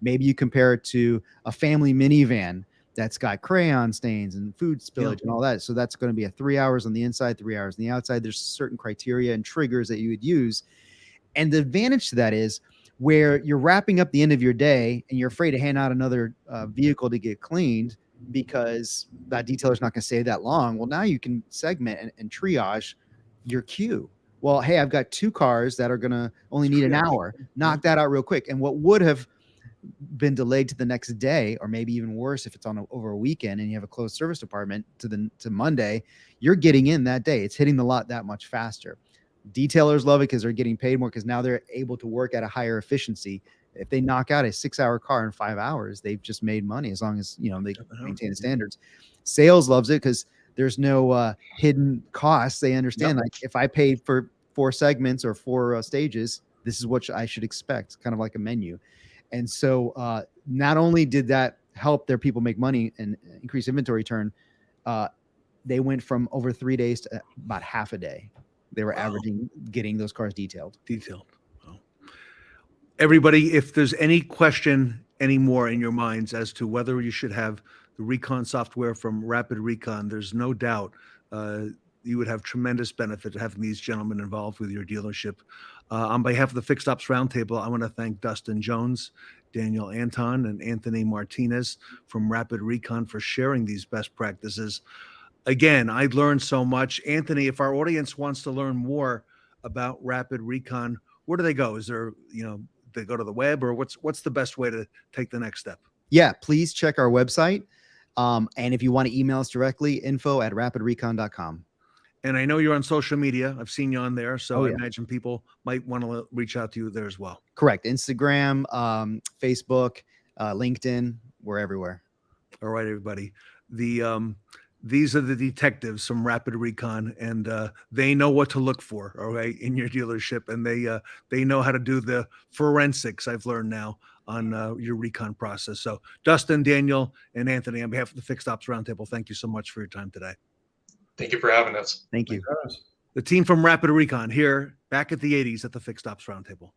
Maybe you compare it to a family minivan that's got crayon stains and food spillage and all that. So that's going to be a 3 hours on the inside, 3 hours on the outside. There's certain criteria and triggers that you would use. And the advantage to that is where you're wrapping up the end of your day and you're afraid to hand out another vehicle to get cleaned because that detailer is not going to stay that long. Well, now you can segment and triage your queue. Well, hey, I've got 2 cars that are going to only need an hour. Knock that out real quick. And what would have been delayed to the next day, or maybe even worse if it's over a weekend and you have a closed service department to Monday, you're getting in that day. It's hitting the lot that much faster. Detailers love it because they're getting paid more, because now they're able to work at a higher efficiency. If they knock out a 6 hour car in 5 hours, they've just made money, as long as they maintain the standards. Sales loves it because there's no hidden costs. They understand, like, if I paid for 4 segments or 4 stages, this is what I should expect, kind of like a menu. And so not only did that help their people make money and increase inventory turn, they went from over 3 days to about half a day. They were averaging getting those cars detailed. Everybody, if there's any question anymore in your minds as to whether you should have the Recon software from Rapid Recon, there's no doubt you would have tremendous benefit having these gentlemen involved with your dealership. On behalf of the Fixed Ops Roundtable, I want to thank Dustin Jones, Daniel Anton, and Anthony Martinez from Rapid Recon for sharing these best practices. Again, I learned so much. Anthony, if our audience wants to learn more about Rapid Recon, where do they go? Is there, they go to the web, or what's the best way to take the next step? Yeah, please check our website. And if you want to email us directly, info@rapidrecon.com. And I know you're on social media. I've seen you on there. So I imagine people might want to reach out to you there as well. Correct. Instagram, Facebook, LinkedIn, we're everywhere. All right, everybody. These are the detectives from Rapid Recon, and they know what to look for, all right, in your dealership. And they know how to do the forensics, I've learned now, on your Recon process. So Dustin, Daniel, and Anthony, on behalf of the Fixed Ops Roundtable, thank you so much for your time today. Thank you for having us. Thank you. The team from Rapid Recon here, back at the 80s at the Fixed Ops Roundtable.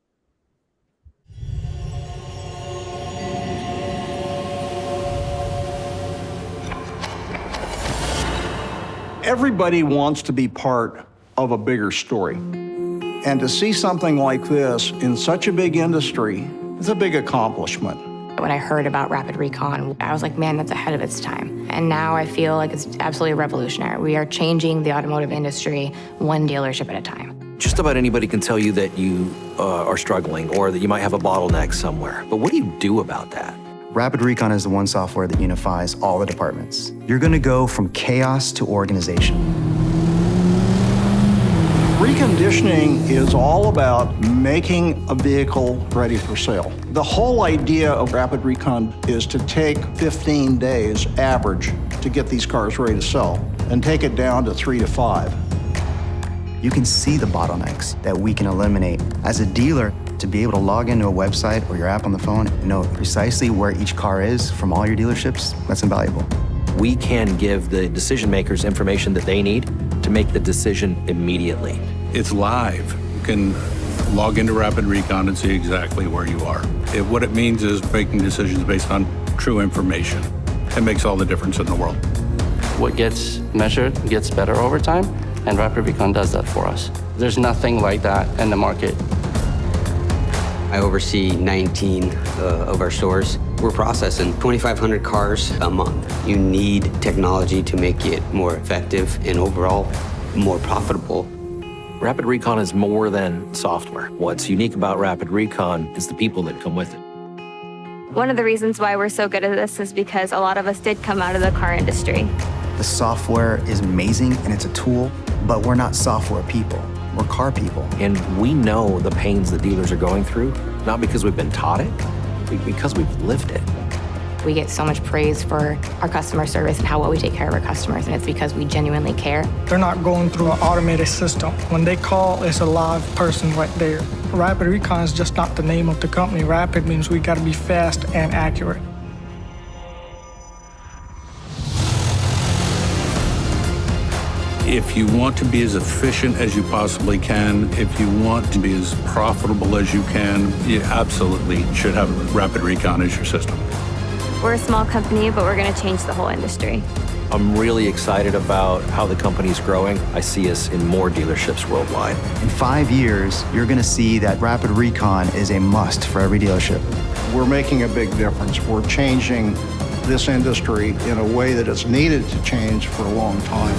Everybody wants to be part of a bigger story. And to see something like this in such a big industry is a big accomplishment. When I heard about Rapid Recon, I was like, man, that's ahead of its time. And now I feel like it's absolutely revolutionary. We are changing the automotive industry one dealership at a time. Just about anybody can tell you that you are struggling or that you might have a bottleneck somewhere. But what do you do about that? Rapid Recon is the one software that unifies all the departments. You're going to go from chaos to organization. Reconditioning is all about making a vehicle ready for sale. The whole idea of Rapid Recon is to take 15 days average to get these cars ready to sell and take it down to 3 to 5. You can see the bottlenecks that we can eliminate. As a dealer, to be able to log into a website or your app on the phone and know precisely where each car is from all your dealerships, that's invaluable. We can give the decision makers information that they need to make the decision immediately. It's live. You can log into Rapid Recon and see exactly where you are. What it means is making decisions based on true information. It makes all the difference in the world. What gets measured gets better over time, and Rapid Recon does that for us. There's nothing like that in the market. I oversee 19 of our stores. We're processing 2,500 cars a month. You need technology to make it more effective and overall more profitable. Rapid Recon is more than software. What's unique about Rapid Recon is the people that come with it. One of the reasons why we're so good at this is because a lot of us did come out of the car industry. The software is amazing and it's a tool, but we're not software people. We're car people. And we know the pains that dealers are going through, not because we've been taught it, but because we've lived it. We get so much praise for our customer service and how well we take care of our customers, and it's because we genuinely care. They're not going through an automated system. When they call, it's a live person right there. Rapid Recon is just not the name of the company. Rapid means we got to be fast and accurate. If you want to be as efficient as you possibly can, if you want to be as profitable as you can, you absolutely should have Rapid Recon as your system. We're a small company, but we're going to change the whole industry. I'm really excited about how the company's growing. I see us in more dealerships worldwide. In 5 years, you're gonna see that Rapid Recon is a must for every dealership. We're making a big difference. We're changing this industry in a way that it's needed to change for a long time.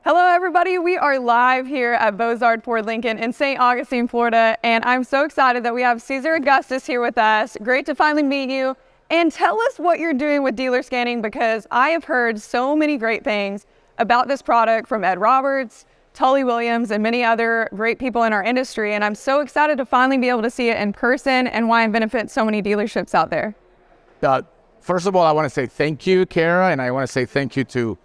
Hello, everybody. We are live here at Beaux-Arts Ford Lincoln in St. Augustine, Florida, and I'm so excited that we have Cesar Augustus here with us. Great to finally meet you. And tell us what you're doing with dealer scanning, because I have heard so many great things about this product from Ed Roberts, Tully Williams, and many other great people in our industry, and I'm so excited to finally be able to see it in person and why it benefits so many dealerships out there. First of all, I want to say thank you, Kara, and I want to say thank you to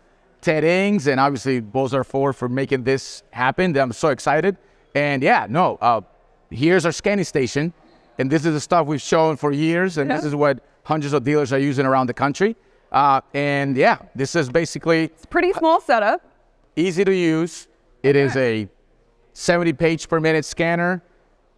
Ted Ings and obviously Beaux-Arts Ford for making this happen. I'm so excited. And here's our scanning station. And this is the stuff we've shown for years. And this is what hundreds of dealers are using around the country. This is basically... It's a pretty small setup. Easy to use. It is a 70 page per minute scanner,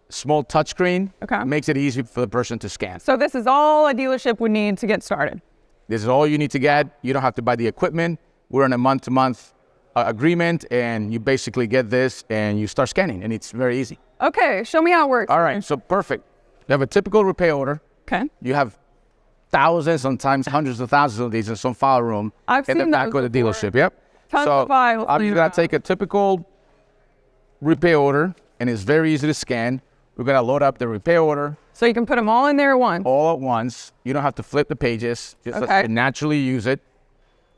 small touchscreen. Okay. Makes it easy for the person to scan. So this is all a dealership would need to get started. This is all you need to get. You don't have to buy the equipment. We're on a month-to-month agreement, and you basically get this and you start scanning, and it's very easy. Okay, show me how it works. All right, so perfect. You have a typical repair order. Okay. You have thousands, sometimes hundreds of thousands of these in some file room in the back of the dealership. Yep. Tons of files. I'm just gonna take a typical repair order, and it's very easy to scan. We're gonna load up the repair order. So you can put them all in there at once. All at once. You don't have to flip the pages. Just let it naturally use it.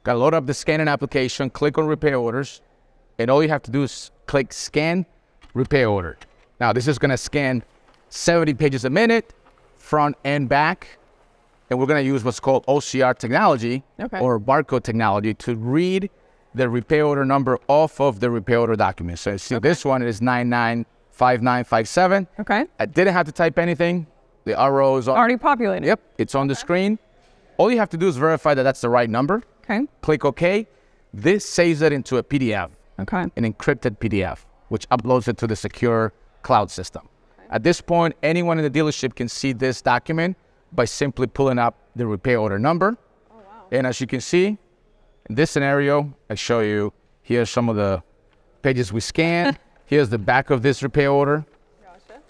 Gotta load up the scanning application, click on repair orders, and all you have to do is click scan repair order. Now this is gonna scan 70 pages a minute, front and back, and we're gonna use what's called OCR technology or barcode technology to read the repair order number off of the repair order document. So you see this one is 995957. Okay. I didn't have to type anything. The arrows are already populated. Yep, it's on the screen. All you have to do is verify that that's the right number. Okay. Click OK. This saves it into a PDF. Okay. An encrypted PDF, which uploads it to the secure cloud system. At this point, anyone in the dealership can see this document by simply pulling up the repair order number. Oh, wow. And as you can see, in this scenario, I show you, here's some of the pages we scanned. Here's the back of this repair order. Gotcha.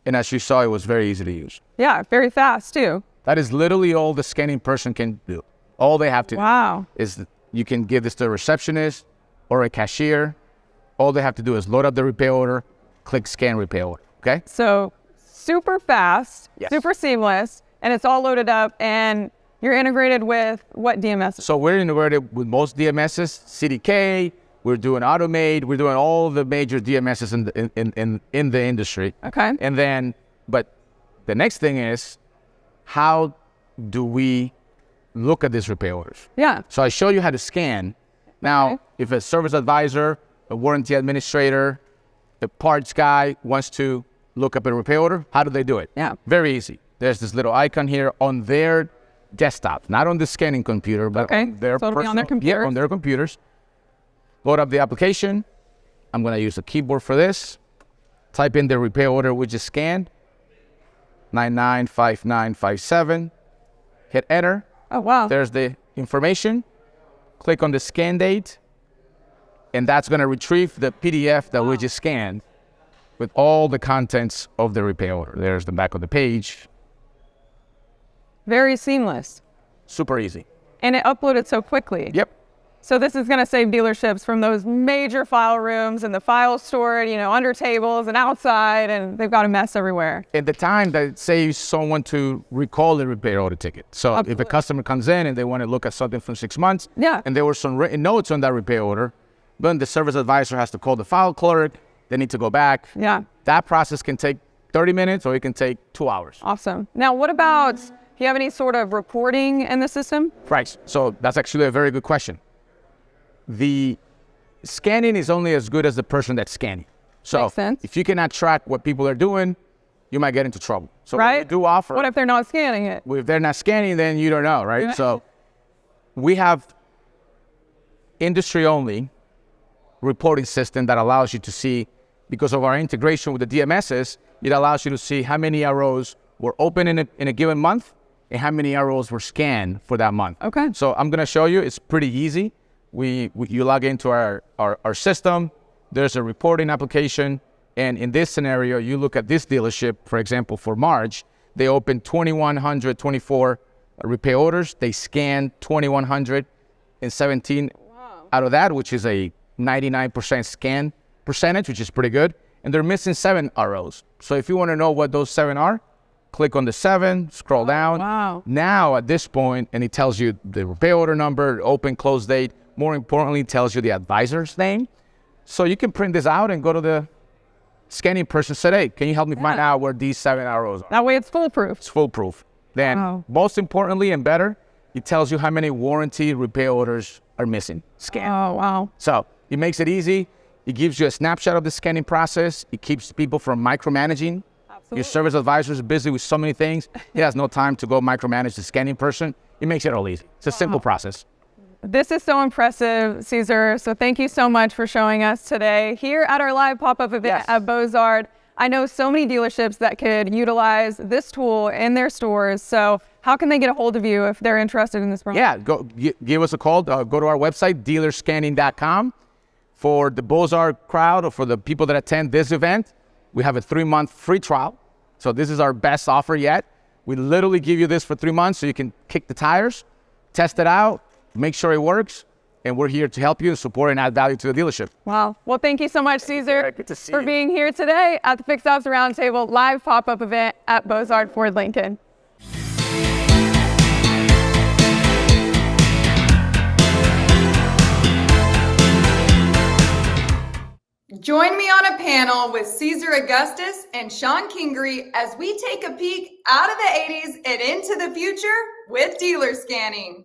And as you saw, it was very easy to use. Yeah, very fast too. That is literally all the scanning person can do. All they have to do is you can give this to a receptionist or a cashier. All they have to do is load up the repair order, click scan repair order, okay? So super fast, super seamless, and it's all loaded up. And You're integrated with what DMS? So we're integrated with most DMSs, CDK, we're doing Automate, we're doing all the major DMSs in the industry. Okay. And then, but the next thing is, how do we look at these repair orders? Yeah. So I show you how to scan. Now, if a service advisor, a warranty administrator, a parts guy wants to look up a repair order, how do they do it? Yeah. Very easy. There's this little icon here on their desktop, not on the scanning computer, but on their so it'll be on their computer. Yeah, on their computers. Load up the application. I'm going to use the keyboard for this. Type in the repair order we just scanned, 995957. Hit enter. Oh, wow. There's the information. Click on the scan date, and that's going to retrieve the PDF that we just scanned with all the contents of the repair order. There's the back of the page. Very seamless. Super easy. And it uploaded so quickly. Yep. So this is going to save dealerships from those major file rooms and the files stored, under tables and outside, and they've got a mess everywhere. At the time, that saves someone to recall the repair order ticket. So if a customer comes in and they want to look at something from 6 months, and there were some written notes on that repair order, then the service advisor has to call the file clerk. They need to go back. Yeah. That process can take 30 minutes or it can take 2 hours. Awesome. Now, what about, do you have any sort of reporting in the system? Right. So that's actually a very good question. The scanning is only as good as the person that's scanning. So Makes sense. if you cannot track what people are doing, you might get into trouble. So right? we do offer. What if they're not scanning it? If they're not scanning, then you don't know, right? So we have industry-only reporting system that allows you to see, because of our integration with the DMSs, it allows you to see how many ROs were open in a given month and how many ROs were scanned for that month. Okay. So I'm going to show you. It's pretty easy. You log into our system. There's a reporting application. And in this scenario, you look at this dealership, for example, for March, they opened 2,124 repair orders. They scanned 2,117 out of that, which is a 99% scan percentage, which is pretty good. And they're missing 7 ROs. So if you want to know what those 7 are, click on the 7, scroll down. Wow. Now at this point, and it tells you the repair order number, open, close date. More importantly, it tells you the advisor's name. So you can print this out and go to the scanning person and say, hey, can you help me find out where these 7 ROs are? That way it's foolproof. It's foolproof. Then most importantly and better, it tells you how many warranty repair orders are missing. Scan. Oh, wow. So it makes it easy. It gives you a snapshot of the scanning process. It keeps people from micromanaging. Absolutely. Your service advisor is busy with so many things. He has no time to go micromanage the scanning person. It makes it all easy. It's a simple process. This is so impressive, Cesar. So thank you so much for showing us today here at our live pop-up event at Beaux-Arts. I know so many dealerships that could utilize this tool in their stores. So how can they get a hold of you if they're interested in this program? Yeah, give us a call. Go to our website, dealerscanning.com. For the Beaux-Arts crowd or for the people that attend this event, we have a 3-month free trial. So this is our best offer yet. We literally give you this for 3 months so you can kick the tires, test it out, make sure it works, and we're here to help you, support, and add value to the dealership. Wow. Well, thank you so much, Cesar, for being here today at the Fixed Ops Roundtable live pop-up event at Beaux-Arts Ford Lincoln. Join me on a panel with Cesar Augustus and Shon Kingrey as we take a peek out of the 80s and into the future with dealer scanning.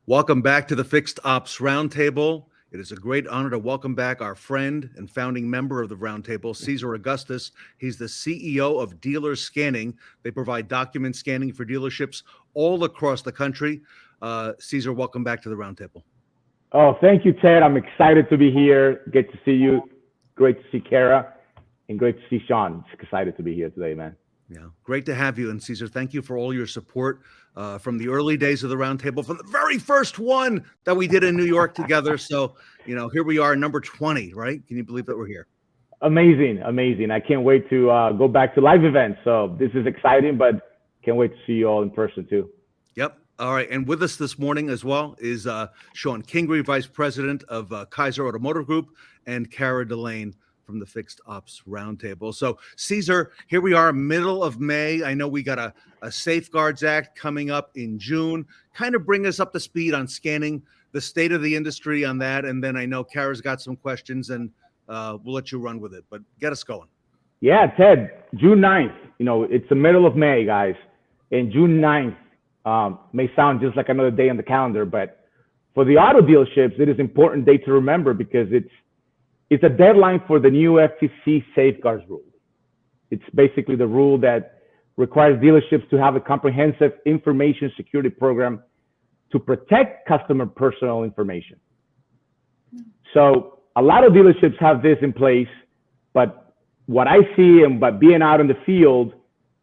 Welcome back to the Fixed Ops Roundtable. It is a great honor to welcome back our friend and founding member of the Roundtable, Cesar Augustus. He's the CEO of Dealer Scanning. They provide document scanning for dealerships all across the country. Cesar, welcome back to the Roundtable. Oh, thank you, Ted. I'm excited to be here. Good to see you. Great to see Kara, and great to see Shon. Excited to be here today, man. Yeah, great to have you. And Cesar, thank you for all your support from the early days of the Roundtable, from the very first one that we did in New York together. So, here we are, number 20, right? Can you believe that we're here? Amazing, amazing. I can't wait to go back to live events. So this is exciting, but can't wait to see you all in person too. Yep. All right, and with us this morning as well is Shon Kingrey, Vice President of Kaiser Automotive Group, and Delaine from the Fixed Ops Roundtable. So, Cesar, here we are, middle of May. I know we got a Safeguards Act coming up in June. Kind of bring us up to speed on scanning, the state of the industry on that, and then I know Kara's got some questions, and we'll let you run with it. But get us going. Yeah, Ted, June 9th. You know, it's the middle of May, guys, and June 9th. May sound just like another day on the calendar, but for the auto dealerships, it is an important day to remember because it's a deadline for the new FTC safeguards rule. It's basically the rule that requires dealerships to have a comprehensive information security program to protect customer personal information. So a lot of dealerships have this in place, but what I see and by being out in the field,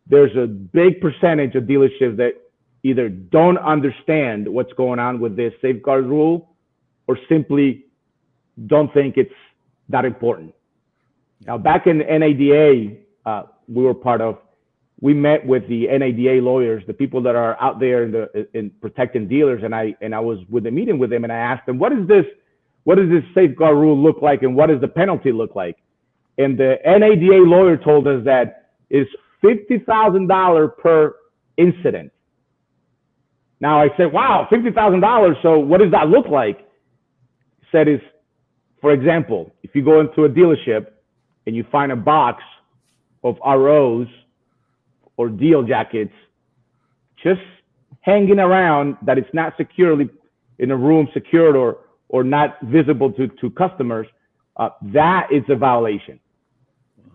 there's a big percentage of dealerships that either don't understand what's going on with this safeguard rule or simply don't think it's that important. Now, back in the NADA, we were part of, we met with the NADA lawyers, the people that are out there in protecting dealers, and I was with a meeting with them, and I asked them, what does this safeguard rule look like, and what does the penalty look like? And the NADA lawyer told us that it's $50,000 per incident. Now I said, wow, $50,000. So what does that look like? He said is, for example, if you go into a dealership and you find a box of ROs or deal jackets just hanging around that it's not securely in a room secured or not visible to customers, that is a violation.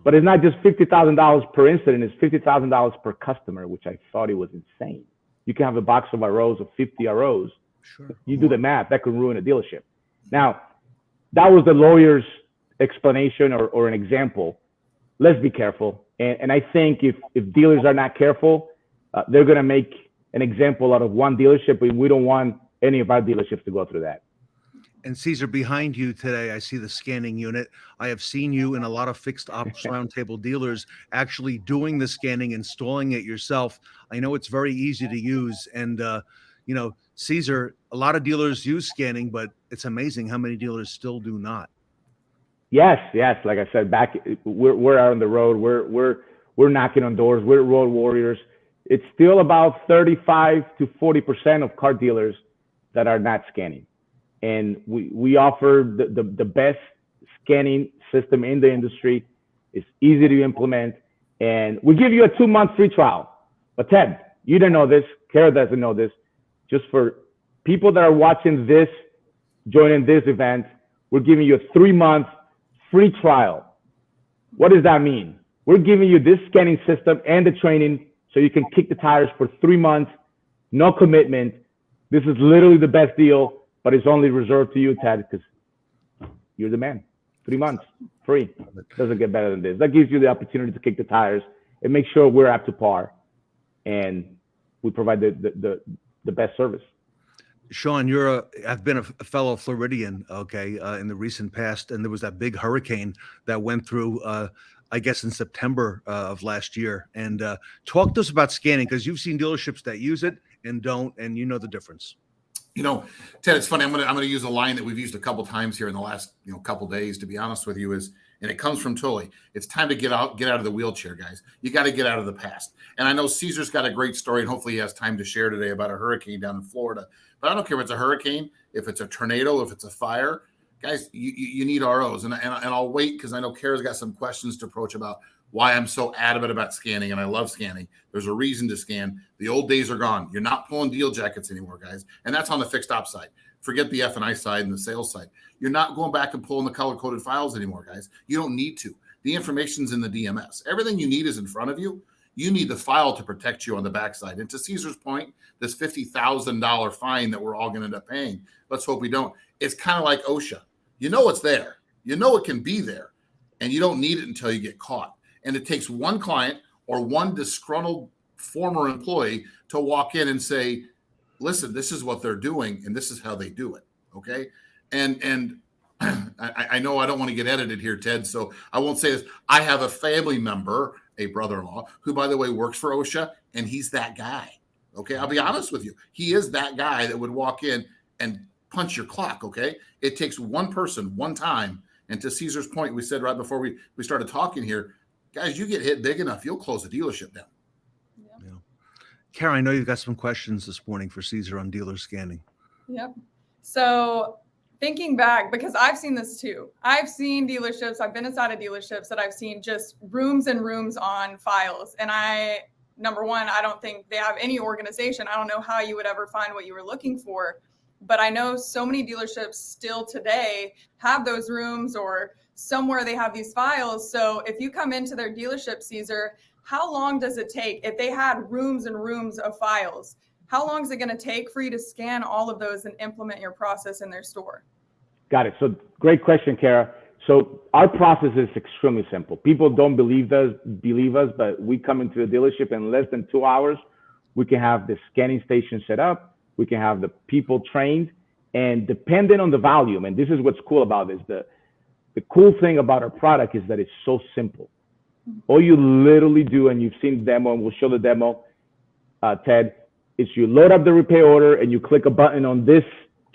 But it's not just $50,000 per incident, it's $50,000 per customer, which I thought it was insane. You can have a box of ROs of 50 ROs. Sure. You do the math, that could ruin a dealership. Now, that was the lawyer's explanation or an example. Let's be careful. And I think if dealers are not careful, they're going to make an example out of one dealership, and we don't want any of our dealerships to go through that. And Cesar, behind you today, I see the scanning unit. I have seen you in a lot of Fixed Ops Roundtable dealers actually doing the scanning, installing it yourself. I know it's very easy to use. And, you know, Cesar, a lot of dealers use scanning, but it's amazing how many dealers still do not. Yes. Like I said, we're out on the road. We're knocking on doors. We're road warriors. It's still about 35 to 40% of car dealers that are not scanning. And we offer the best scanning system in the industry. It's easy to implement, and we give you a 2-month free trial. But Ted, you don't know this. Kara doesn't know this. Just for people that are watching this, joining this event, we're giving you a 3-month free trial. What does that mean? We're giving you this scanning system and the training so you can kick the tires for 3 months, no commitment. This is literally the best deal, but it's only reserved to you, Ted, because you're the man. 3 months, free. Doesn't get better than this. That gives you the opportunity to kick the tires and make sure we're up to par, and we provide the best service. Shon, I've been a fellow Floridian, okay, in the recent past, and there was that big hurricane that went through, I guess, in September of last year. And talk to us about scanning, because you've seen dealerships that use it and don't, and you know the difference. You know, Ted, it's funny. I'm gonna use a line that we've used a couple times here in the last couple days. To be honest with you, and it comes from Tully. It's time to get out of the wheelchair, guys. You got to get out of the past. And I know Cesar's got a great story, and hopefully he has time to share today about a hurricane down in Florida. But I don't care if it's a hurricane, if it's a tornado, if it's a fire, guys. You need ROs, and I'll wait because I know Kara's got some questions to approach about why I'm so adamant about scanning, and I love scanning. There's a reason to scan. The old days are gone. You're not pulling deal jackets anymore, guys. And that's on the fixed ops side. Forget the F&I side and the sales side. You're not going back and pulling the color-coded files anymore, guys. You don't need to. The information's in the DMS. Everything you need is in front of you. You need the file to protect you on the backside. And to Cesar's point, this $50,000 fine that we're all going to end up paying, let's hope we don't. It's kind of like OSHA. You know it's there. You know it can be there. And you don't need it until you get caught. And it takes one client or one disgruntled former employee to walk in and say, listen, this is what they're doing, and this is how they do it, okay? And I know I don't want to get edited here, Ted, so I won't say this. I have a family member, a brother-in-law, who, by the way, works for OSHA, and he's that guy, Okay, I'll be honest with you. He is that guy that would walk in and punch your clock. Okay, it takes one person, one time. And to Cesar's point, we said right before we started talking here, guys, you get hit big enough, you'll close a dealership down. Yeah. Kara, I know you've got some questions this morning for Cesar on dealer scanning. Yep. So thinking back, because I've seen this too. I've seen dealerships, I've been inside of dealerships that I've seen just rooms and rooms on files. And number one, I don't think they have any organization. I don't know how you would ever find what you were looking for. But I know so many dealerships still today have those rooms or somewhere they have these files. So if you come into their dealership, Cesar, how long does it take if they had rooms and rooms of files? How long is it going to take for you to scan all of those and implement your process in their store? Got it. So great question, Kara. So our process is extremely simple. People don't believe us, but we come into the dealership in less than 2 hours. We can have the scanning station set up. We can have the people trained, and depending on the volume, and this is what's cool about this, the cool thing about our product is that it's so simple. All you literally do, and you've seen the demo, and we'll show the demo, Ted, is you load up the repair order and you click a button on this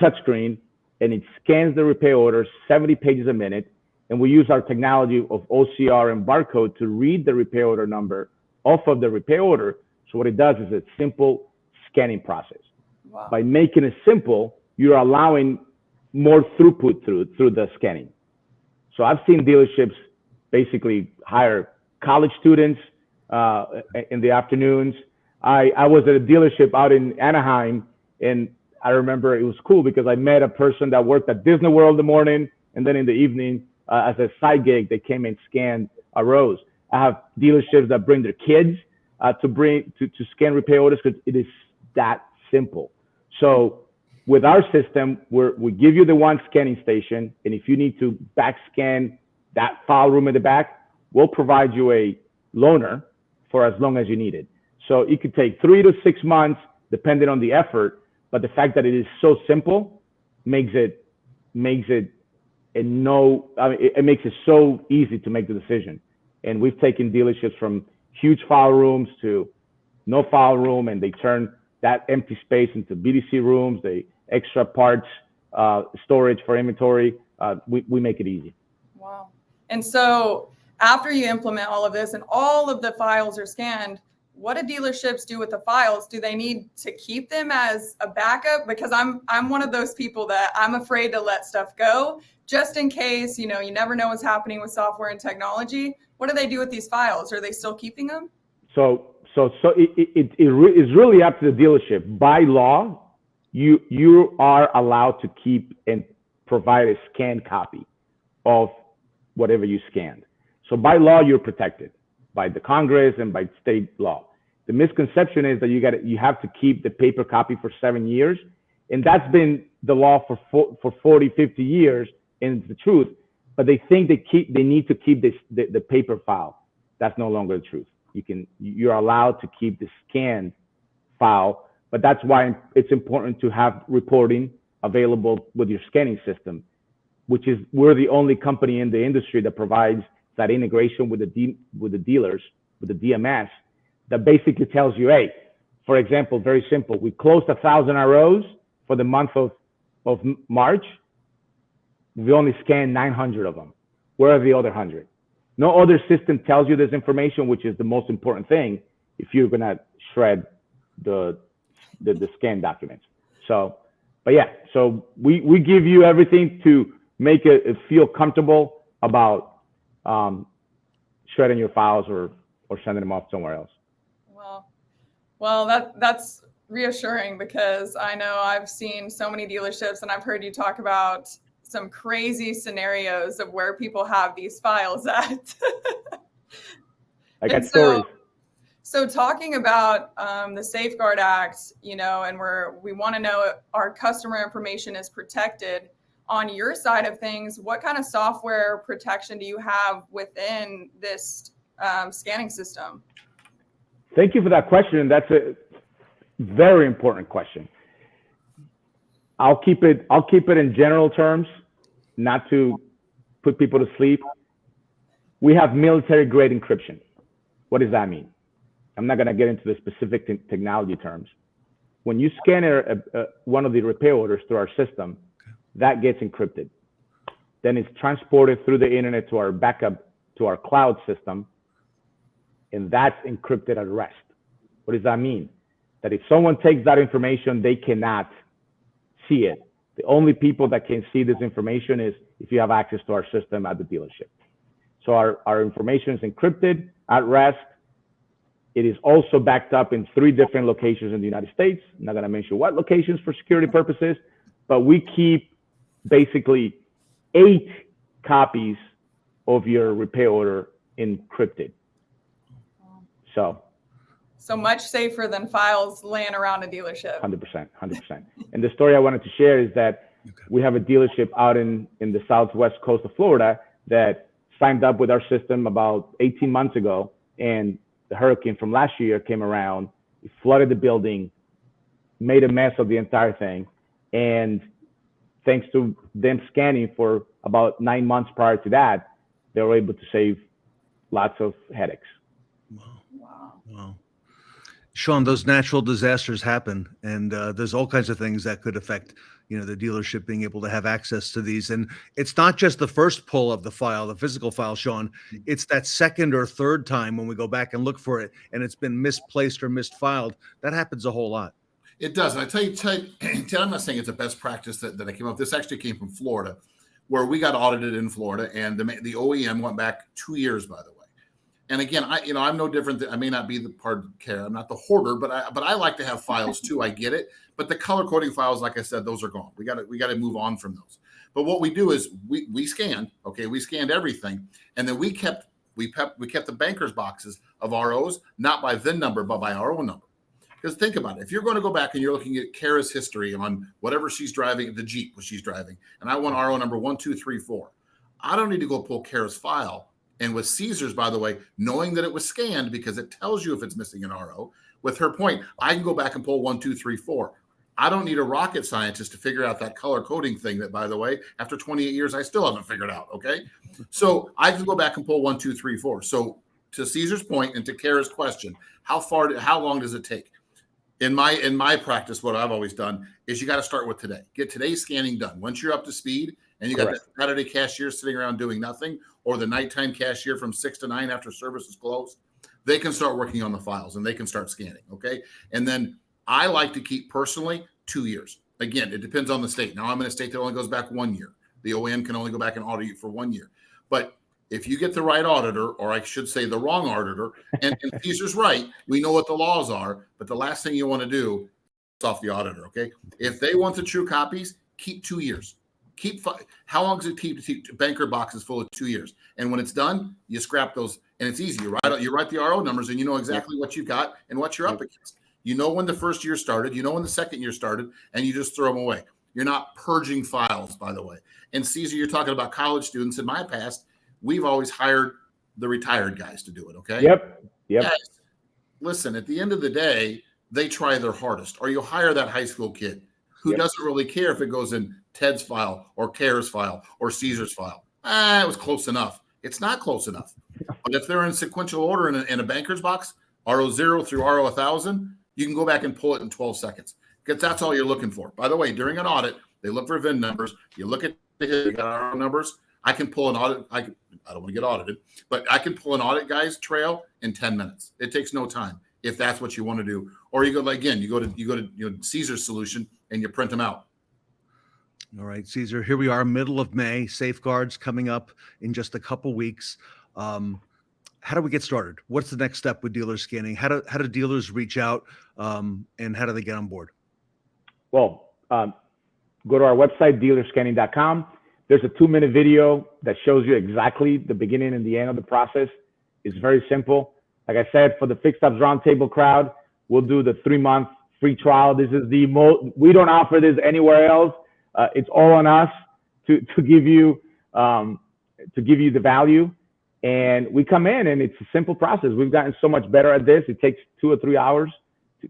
touchscreen and it scans the repair order 70 pages a minute. And we use our technology of OCR and barcode to read the repair order number off of the repair order. So what it does is a simple scanning process. Wow. By making it simple, you're allowing more throughput through the scanning. So I've seen dealerships basically hire college students in the afternoons. I was at a dealership out in Anaheim, and I remember it was cool because I met a person that worked at Disney World in the morning, and then in the evening, as a side gig, they came and scanned our rows. I have dealerships that bring their kids to scan repair orders because it is that simple. So with our system, we give you the one scanning station, and if you need to back scan that file room in the back, we'll provide you a loaner for as long as you need it. So it could take 3 to 6 months, depending on the effort. But the fact that it is so simple makes it so easy to make the decision. And we've taken dealerships from huge file rooms to no file room, and they turn that empty space into BDC rooms, the extra parts, storage for inventory. We make it easy. Wow. And so after you implement all of this and all of the files are scanned, what do dealerships do with the files? Do they need to keep them as a backup? Because I'm one of those people that I'm afraid to let stuff go just in case, you never know what's happening with software and technology. What do they do with these files? Are they still keeping them? So it is really up to the dealership. By law, you are allowed to keep and provide a scanned copy of whatever you scanned. So by law, you're protected by the Congress and by state law. The misconception is that you have to keep the paper copy for 7 years. And that's been the law for 40, 50 years, and it's the truth. But they think they need to keep the paper file. That's no longer the truth. You're allowed to keep the scanned file, but that's why it's important to have reporting available with your scanning system, which is we're the only company in the industry that provides that integration with the dealers, with the DMS, that basically tells you, hey, for example, very simple, we closed 1,000 ROs for the month of March. We only scanned 900 of them. Where are the other 100? No other system tells you this information, which is the most important thing if you're gonna shred the scan documents. So, but yeah, so we give you everything to make it feel comfortable about shredding your files or sending them off somewhere else. Well, that's reassuring because I know I've seen so many dealerships and I've heard you talk about some crazy scenarios of where people have these files at. I got stories. So talking about the Safeguard Act, and we want to know our customer information is protected. On your side of things, what kind of software protection do you have within this scanning system? Thank you for that question. That's a very important question. I'll keep it in general terms, not to put people to sleep. We have military grade encryption. What does that mean? I'm not going to get into the specific technology terms, when you scan one of the repair orders through our system, that gets encrypted. Then it's transported through the internet to our backup, to our cloud system, and that's encrypted at rest. What does that mean? That if someone takes that information, they cannot see it. The only people that can see this information is if you have access to our system at the dealership. So our information is encrypted at rest. It is also backed up in 3 different locations in the United States. I'm not going to mention what locations for security purposes, but we keep basically 8 copies of your repair order encrypted. So much safer than files laying around a dealership. 100%. And the story I wanted to share is that we have a dealership out in the southwest coast of Florida that signed up with our system about 18 months ago, and the hurricane from last year came around, it flooded the building, made a mess of the entire thing, and thanks to them scanning for about 9 months prior to that, they were able to save lots of headaches. Wow. Shon, those natural disasters happen, and there's all kinds of things that could affect, the dealership being able to have access to these. And it's not just the first pull of the file, the physical file, Shon. It's that second or third time when we go back and look for it, and it's been misplaced or misfiled. That happens a whole lot. It does. And I tell you, Ted, I'm not saying it's a best practice that I came up with. This actually came from Florida, where we got audited in Florida, and the OEM went back 2 years, by the way. And again, I'm no different. I may not be the part of care. I'm not the hoarder, but I like to have files too. I get it. But the color coding files, like I said, those are gone. We got to move on from those. But what we do is we scanned. Okay, we scanned everything, and then we kept the banker's boxes of ROs, not by VIN number, but by RO number. Because think about it. If you're going to go back and you're looking at Kara's history on whatever she's driving, the Jeep what she's driving, and I want RO number 1, 2, 3, 4, I don't need to go pull Kara's file. And with Cesar's, by the way, knowing that it was scanned because it tells you if it's missing an RO, with her point, I can go back and pull 1, 2, 3, 4. I don't need a rocket scientist to figure out that color coding thing that, by the way, after 28 years, I still haven't figured out, okay? So I can go back and pull 1, 2, 3, 4. So to Cesar's point and to Kara's question, how long does it take? In my practice, what I've always done is you got to start with today. Get today's scanning done. Once you're up to speed and you got that Saturday cashier sitting around doing nothing, or the nighttime cashier from 6 to 9 after service is closed, they can start working on the files and they can start scanning, okay? And then I like to keep personally 2 years. Again, it depends on the state. Now I'm in a state that only goes back 1 year. The OEM can only go back and audit you for 1 year. But if you get the right auditor, or I should say the wrong auditor, and Cesar's right, we know what the laws are, but the last thing you want to do is off the auditor, okay? If they want the true copies, keep 2 years. How long does it keep to keep banker boxes full of 2 years? And when it's done, you scrap those, and it's easy. You write the RO numbers, and you know exactly what you got and what you're up against. You know when the first year started, you know when the second year started, and you just throw them away. You're not purging files, by the way. And Cesar, you're talking about college students. In my past, we've always hired the retired guys to do it, okay? Yep. Guys, listen, at the end of the day, they try their hardest. Or you hire that high school kid who doesn't really care if it goes in Ted's file or Kara's file or Cesar's file. It was close enough. It's not close enough. But if they're in sequential order in a banker's box, RO0 through RO1000, you can go back and pull it in 12 seconds because that's all you're looking for. By the way, during an audit, they look for VIN numbers. You look at you got RO numbers. I can pull an audit. I don't want to get audited, but I can pull an audit guy's trail in 10 minutes. It takes no time if that's what you want to do. Or you go you go to Cesar's solution and you print them out. All right, Cesar, here we are, middle of May, safeguards coming up in just a couple weeks. How do we get started? What's the next step with dealer scanning? How do dealers reach out, and how do they get on board? Well, go to our website, dealerscanning.com. There's a 2-minute video that shows you exactly the beginning and the end of the process. It's very simple. Like I said, for the Fixed Ops Roundtable crowd, we'll do the 3-month free trial. This is we don't offer this anywhere else. It's all on us to give you the value, and we come in and it's a simple process. We've gotten so much better at this. It takes 2 or 3 hours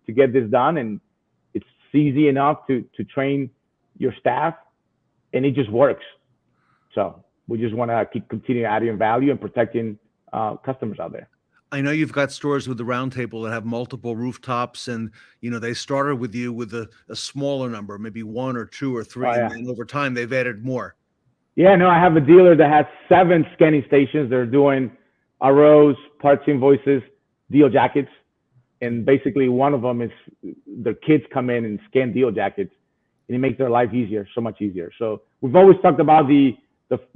to get this done, and it's easy enough to train your staff, and it just works. So we just want to continue adding value and protecting customers out there. I know you've got stores with the Roundtable that have multiple rooftops, and they started with you with a smaller number, maybe 1 or 2 or 3, and then over time they've added more. Yeah, no, I have a dealer that has 7 scanning stations. They're doing ROs, parts invoices, deal jackets, and basically one of them is their kids come in and scan deal jackets, and it makes their life easier, so much easier. So we've always talked about the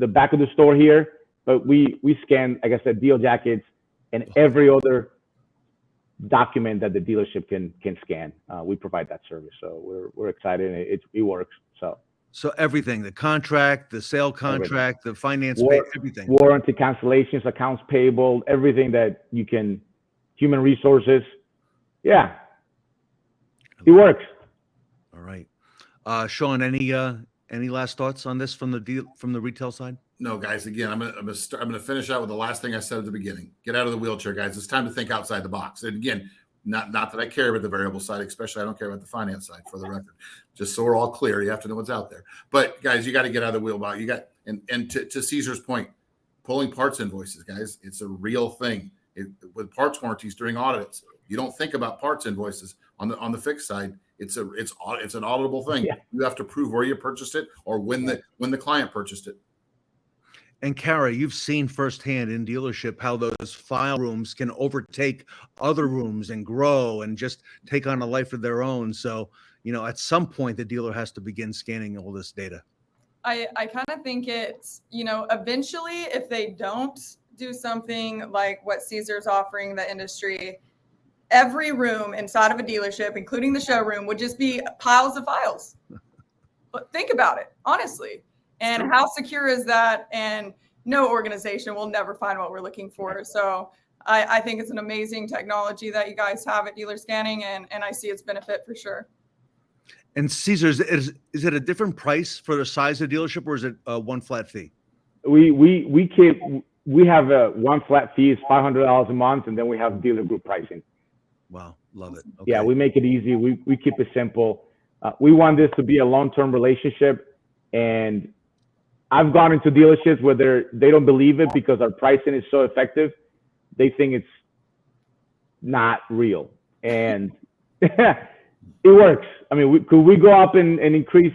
back of the store here, but we scan, like I said, deal jackets and every other document that the dealership can scan. We provide that service, so we're excited. And it works. So everything, the contract, the sale contract, the finance, everything. Warranty cancellations, accounts payable, everything that you can, human resources. Yeah, it works. All right. Shon, any last thoughts on this from the retail side? No, guys. Again, I'm gonna finish out with the last thing I said at the beginning. Get out of the wheelchair, guys. It's time to think outside the box. And again, not that I care about the variable side, especially I don't care about the finance side, for the record. Just so we're all clear, you have to know what's out there. But guys, you got to get out of the wheel box. You got and to Cesar's point, pulling parts invoices, guys. It's a real thing. With parts warranties during audits, you don't think about parts invoices on the fixed side. It's an auditable thing. Yeah. You have to prove where you purchased it or when the client purchased it. And Kara, you've seen firsthand in dealership how those file rooms can overtake other rooms and grow and just take on a life of their own. So, at some point the dealer has to begin scanning all this data. I kind of think it's, eventually if they don't do something like what Cesar's offering the industry, every room inside of a dealership, including the showroom, would just be piles of files. But think about it, honestly. And how secure is that? And no organization will never find what we're looking for. So I think it's an amazing technology that you guys have at Dealer Scanning, and I see its benefit for sure. And Cesar, is it a different price for the size of the dealership, or is it one flat fee? We have a one flat fee is $500 a month, and then we have dealer group pricing. Wow, love it. Okay. Yeah, we make it easy. We keep it simple. We want this to be a long-term relationship, and I've gone into dealerships where they don't believe it because our pricing is so effective. They think it's not real, and it works. I mean, could we go up and increase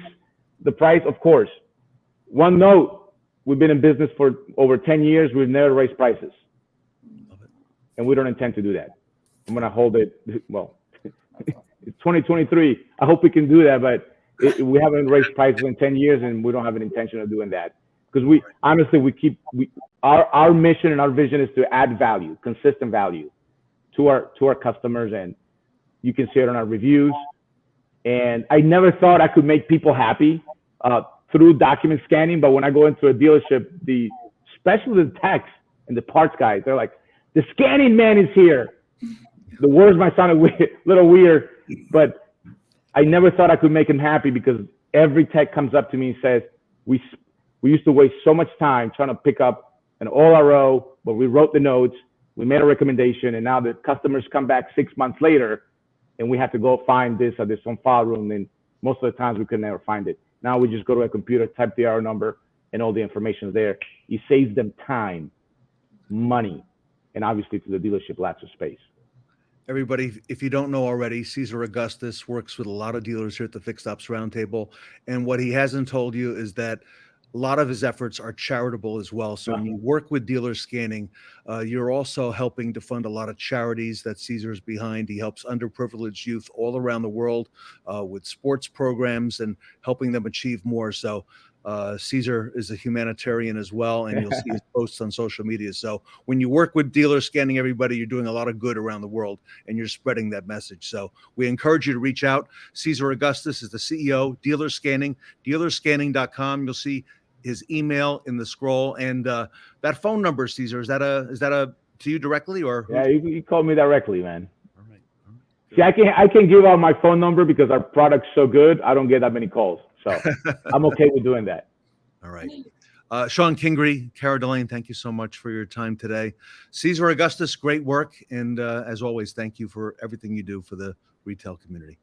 the price? Of course. One note: we've been in business for over 10 years. We've never raised prices, and we don't intend to do that. I'm gonna hold it. Well, it's 2023. I hope we can do that, but we haven't raised prices in 10 years, and we don't have an intention of doing that because our mission and our vision is to add value, consistent value to our customers, and you can see it on our reviews. And I never thought I could make people happy through document scanning, but when I go into a dealership, especially the techs and the parts guys, they're like, "The scanning man is here." The words might sound a little weird, but I never thought I could make him happy because every tech comes up to me and says, we used to waste so much time trying to pick up an all-RO, but we wrote the notes, we made a recommendation, and now the customers come back 6 months later, and we have to go find this or this on file room, and most of the times we could never find it. Now we just go to a computer, type the RO number, and all the information is there. It saves them time, money, and obviously to the dealership lots of space. Everybody, if you don't know already, Cesar Augustus works with a lot of dealers here at the Fixed Ops Roundtable. And what he hasn't told you is that a lot of his efforts are charitable as well. So when you work with Dealer Scanning, you're also helping to fund a lot of charities that Cesar's behind. He helps underprivileged youth all around the world with sports programs and helping them achieve more. So Cesar is a humanitarian as well, and you'll see his posts on social media. So when you work with Dealer Scanning, everybody, you're doing a lot of good around the world, and you're spreading that message. So we encourage you to reach out. Cesar Augustus is the CEO, Dealer Scanning, dealerscanning.com. You'll see his email in the scroll, and that phone number, Cesar, is that a to you directly, or? Yeah, you call me directly, man. All right. See, I can give out my phone number because our product's so good. I don't get that many calls. So I'm okay with doing that. All right. Shon, Kingrey, Kara, Delaine, thank you so much for your time today. Cesar Augustus, great work. And as always, thank you for everything you do for the retail community.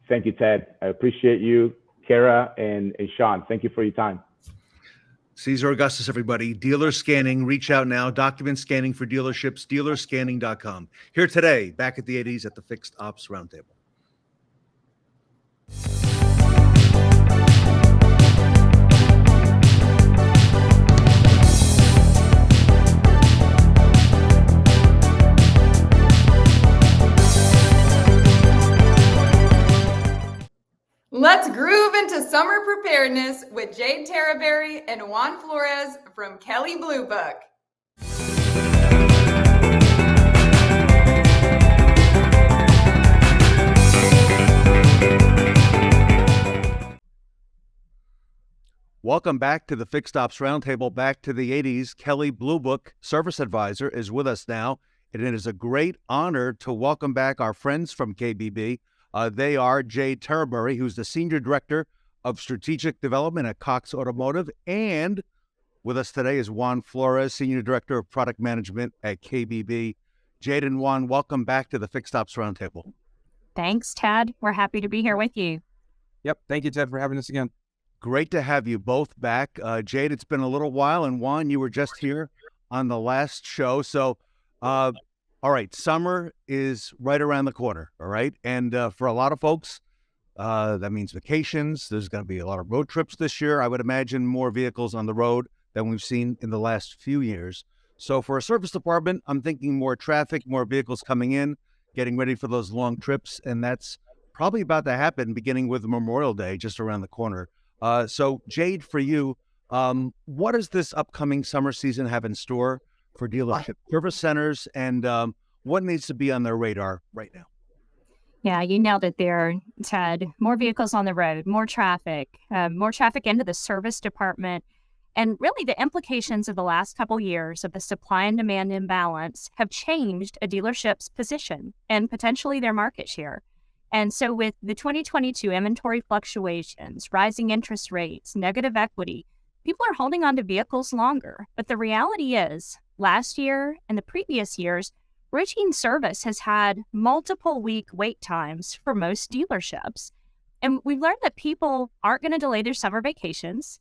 Thank you, Ted. I appreciate you, Kara, and Shon. Thank you for your time. Cesar Augustus, everybody. Dealer scanning. Reach out now. Document scanning for dealerships. Dealerscanning.com. Here today, back at the 80s at the Fixed Ops Roundtable. Let's groove into summer preparedness with Jade Terraberry and Juan Flores from Kelley Blue Book. Welcome back to the Fixed Ops Roundtable, back to the 80s. Kelley Blue Book Service Advisor is with us now, and it is a great honor to welcome back our friends from KBB. They are Jade Terraberry, who's the Senior Director of Strategic Development at Cox Automotive, and with us today is Juan Flores, Senior Director of Product Management at KBB. Jade and Juan, welcome back to the Fixed Ops Roundtable. Thanks, Ted. We're happy to be here with you. Yep. Thank you, Ted, for having us again. Great to have you both back. Jade, it's been a little while, and Juan, you were just here on the last show. So, all right, summer is right around the corner, all right? And for a lot of folks, that means vacations. There's going to be a lot of road trips this year. I would imagine more vehicles on the road than we've seen in the last few years. So for a service department, I'm thinking more traffic, more vehicles coming in, getting ready for those long trips, and that's probably about to happen beginning with Memorial Day just around the corner. So Jade, for you, what does this upcoming summer season have in store for dealership service centers, and what needs to be on their radar right now? Yeah, you nailed it there, Ted. More vehicles on the road, more traffic into the service department. And really the implications of the last couple years of the supply and demand imbalance have changed a dealership's position and potentially their market share. And so with the 2022 inventory fluctuations, rising interest rates, negative equity, people are holding on to vehicles longer. But the reality is, last year and the previous years, routine service has had multiple week wait times for most dealerships. And we've learned that people aren't going to delay their summer vacations.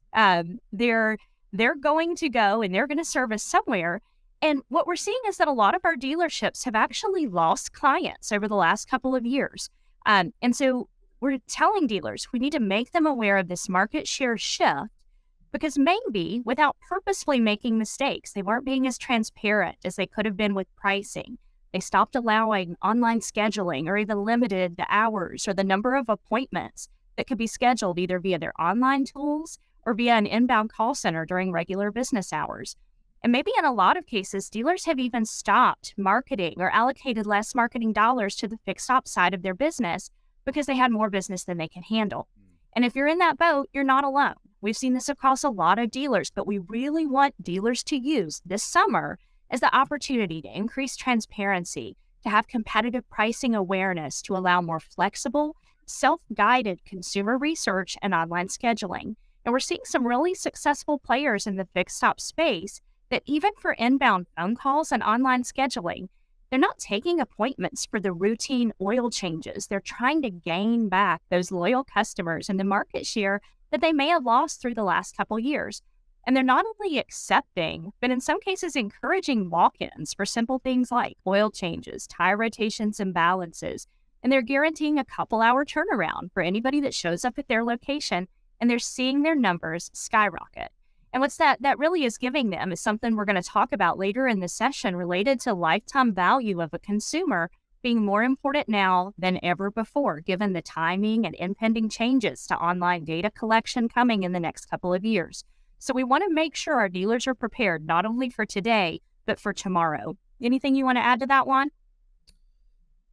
They're going to go and they're going to service somewhere. And what we're seeing is that a lot of our dealerships have actually lost clients over the last couple of years. And so we're telling dealers we need to make them aware of this market share shift, because maybe without purposefully making mistakes, they weren't being as transparent as they could have been with pricing. They stopped allowing online scheduling or even limited the hours or the number of appointments that could be scheduled either via their online tools or via an inbound call center during regular business hours. And maybe in a lot of cases, dealers have even stopped marketing or allocated less marketing dollars to the fixed ops side of their business because they had more business than they can handle. And if you're in that boat, you're not alone. We've seen this across a lot of dealers, but we really want dealers to use this summer as the opportunity to increase transparency, to have competitive pricing awareness, to allow more flexible, self-guided consumer research and online scheduling. And we're seeing some really successful players in the fixed ops space that even for inbound phone calls and online scheduling, they're not taking appointments for the routine oil changes. They're trying to gain back those loyal customers and the market share that they may have lost through the last couple years. And they're not only accepting, but in some cases encouraging walk-ins for simple things like oil changes, tire rotations, and balances. And they're guaranteeing a couple-hour turnaround for anybody that shows up at their location, and they're seeing their numbers skyrocket. And what's that really is giving them is something we're going to talk about later in the session related to lifetime value of a consumer being more important now than ever before, given the timing and impending changes to online data collection coming in the next couple of years. So we want to make sure our dealers are prepared not only for today, but for tomorrow. Anything you want to add to that, Juan?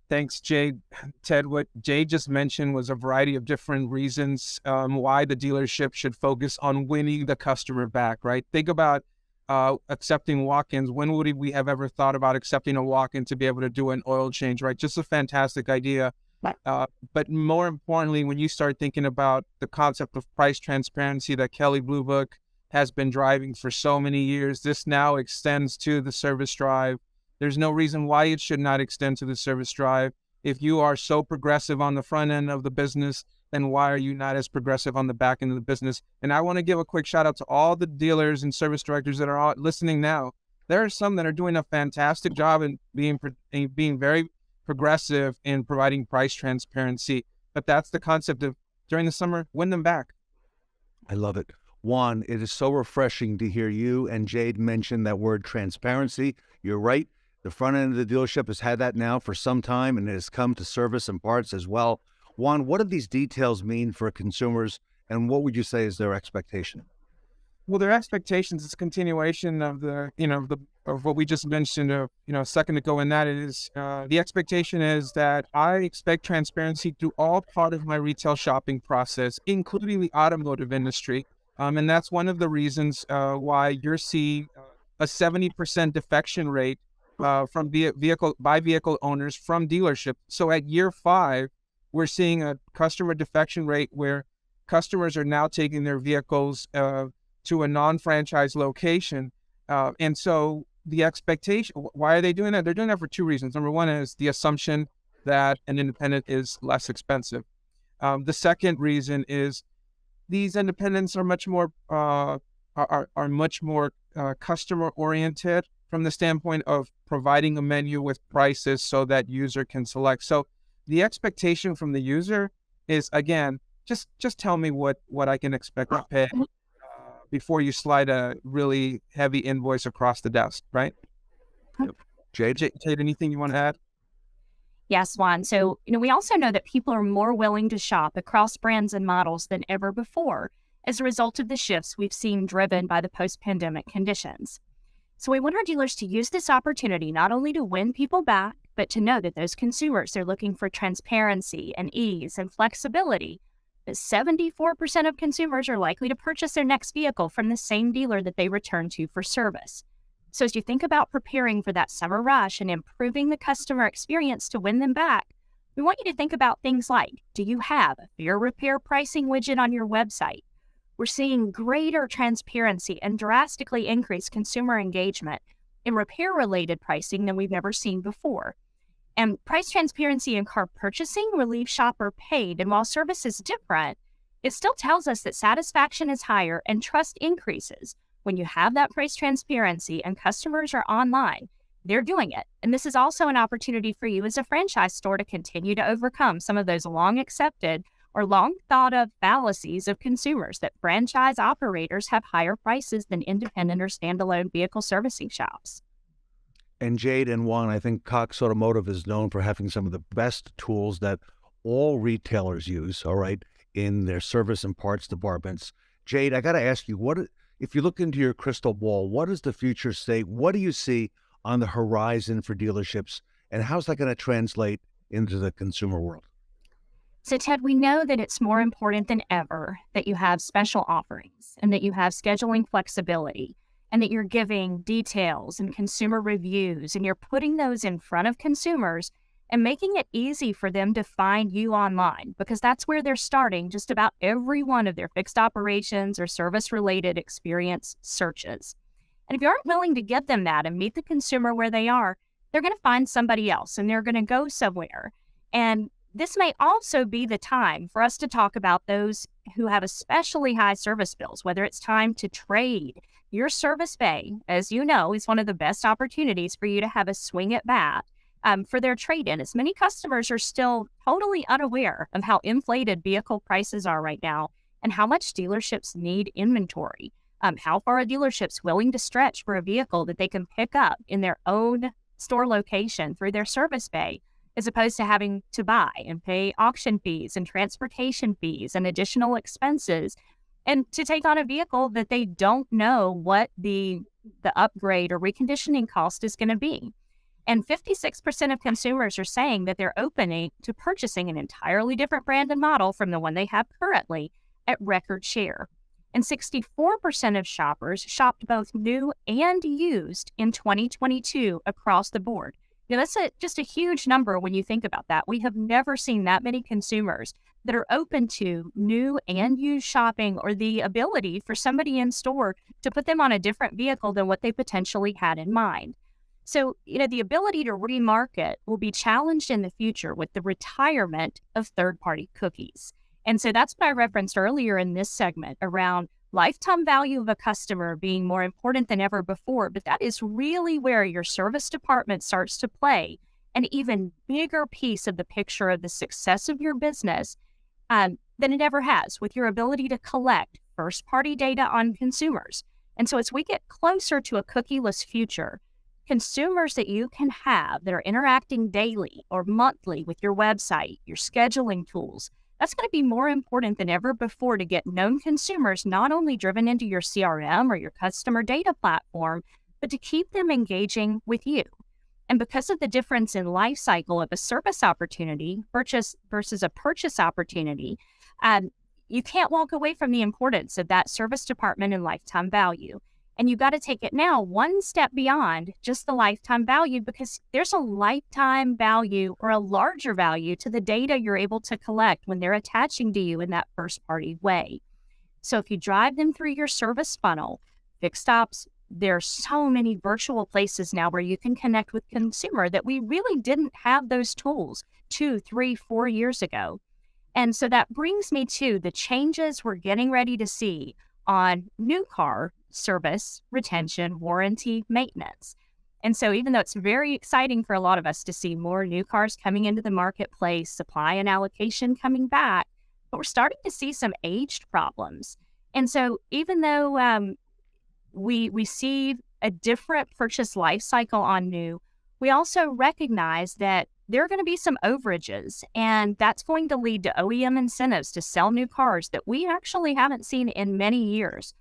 Thanks, Jade. Ted, what Jade just mentioned was a variety of different reasons why the dealership should focus on winning the customer back, right? Think about accepting walk-ins. When would we have ever thought about accepting a walk-in to be able to do an oil change, right? Just a fantastic idea. But more importantly, when you start thinking about the concept of price transparency that Kelley Blue Book has been driving for so many years, this now extends to the service drive. There's no reason why it should not extend to the service drive. If you are so progressive on the front end of the business then why are you not as progressive on the back end of the business? And I want to give a quick shout out to all the dealers and service directors that are all listening now. There are some that are doing a fantastic job in being very progressive in providing price transparency. But that's the concept of during the summer, win them back. I love it. Juan, it is so refreshing to hear you and Jade mention that word transparency. You're right. The front end of the dealership has had that now for some time, and it has come to service and parts as well. Juan, what do these details mean for consumers, and what would you say is their expectation? Well, their expectations is continuation of the, of what we just mentioned, a second ago, and that is the expectation is that I expect transparency through all part of my retail shopping process, including the automotive industry. And that's one of the reasons why you're seeing a 70% defection rate from vehicle owners from dealership. So at year 5, we're seeing a customer defection rate where customers are now taking their vehicles to a non-franchise location. And so the expectation, why are they doing that? They're doing that for 2 reasons. Number one is the assumption that an independent is less expensive. The second reason is these independents are much more customer oriented from the standpoint of providing a menu with prices so that user can select. So the expectation from the user is, again, just tell me what I can expect to pay before you slide a really heavy invoice across the desk, right? Yep. Jade, anything you want to add? Yes, Juan. So, we also know that people are more willing to shop across brands and models than ever before as a result of the shifts we've seen driven by the post-pandemic conditions. So we want our dealers to use this opportunity not only to win people back, but to know that those consumers are looking for transparency and ease and flexibility. That 74% of consumers are likely to purchase their next vehicle from the same dealer that they return to for service. So as you think about preparing for that summer rush and improving the customer experience to win them back, we want you to think about things like, do you have a fair repair pricing widget on your website? We're seeing greater transparency and drastically increased consumer engagement in repair-related pricing than we've never seen before. And price transparency in car purchasing relieves shopper paid, and while service is different, it still tells us that satisfaction is higher and trust increases. When you have that price transparency and customers are online, they're doing it. And this is also an opportunity for you as a franchise store to continue to overcome some of those long accepted or long thought of fallacies of consumers that franchise operators have higher prices than independent or standalone vehicle servicing shops. And Jade and Juan, I think Cox Automotive is known for having some of the best tools that all retailers use, all right, in their service and parts departments. Jade, I got to ask you, if you look into your crystal ball, what does the future say? What do you see on the horizon for dealerships, and how's that going to translate into the consumer world? So, Ted, we know that it's more important than ever that you have special offerings and that you have scheduling flexibility and that you're giving details and consumer reviews and you're putting those in front of consumers and making it easy for them to find you online, because that's where they're starting just about every one of their fixed operations or service-related experience searches. And if you aren't willing to give them that and meet the consumer where they are, they're going to find somebody else and they're going to go somewhere. And this may also be the time for us to talk about those who have especially high service bills, whether it's time to trade. Your service bay, as you know, is one of the best opportunities for you to have a swing at bat for their trade-in, as many customers are still totally unaware of how inflated vehicle prices are right now and how much dealerships need inventory. How far a dealership's willing to stretch for a vehicle that they can pick up in their own store location through their service bay, as opposed to having to buy and pay auction fees and transportation fees and additional expenses, and to take on a vehicle that they don't know what the upgrade or reconditioning cost is going to be. And 56% of consumers are saying that they're open to purchasing an entirely different brand and model from the one they have currently at record share. And 64% of shoppers shopped both new and used in 2022 across the board. Now, that's just a huge number when you think about that. We have never seen that many consumers that are open to new and used shopping, or the ability for somebody in store to put them on a different vehicle than what they potentially had in mind. So, the ability to remarket will be challenged in the future with the retirement of third-party cookies. And so that's what I referenced earlier in this segment around lifetime value of a customer being more important than ever before. But that is really where your service department starts to play an even bigger piece of the picture of the success of your business than it ever has, with your ability to collect first-party data on consumers. And so as we get closer to a cookieless future, consumers that you can have that are interacting daily or monthly with your website, your scheduling tools, that's going to be more important than ever before to get known consumers not only driven into your CRM or your customer data platform, but to keep them engaging with you. And because of the difference in life cycle of a service opportunity versus a purchase opportunity, you can't walk away from the importance of that service department and lifetime value. And you got to take it now one step beyond just the lifetime value, because there's a lifetime value or a larger value to the data you're able to collect when they're attaching to you in that first party way. So if you drive them through your service funnel, fixed ops, there's so many virtual places now where you can connect with consumer that we really didn't have those tools 2, 3, 4 years ago. And so that brings me to the changes we're getting ready to see on new car service, retention, warranty, maintenance. And so even though it's very exciting for a lot of us to see more new cars coming into the marketplace, supply and allocation coming back, but we're starting to see some aged problems. And so even though we see a different purchase life cycle on new, we also recognize that there are going to be some overages, and that's going to lead to OEM incentives to sell new cars that we actually haven't seen in many years.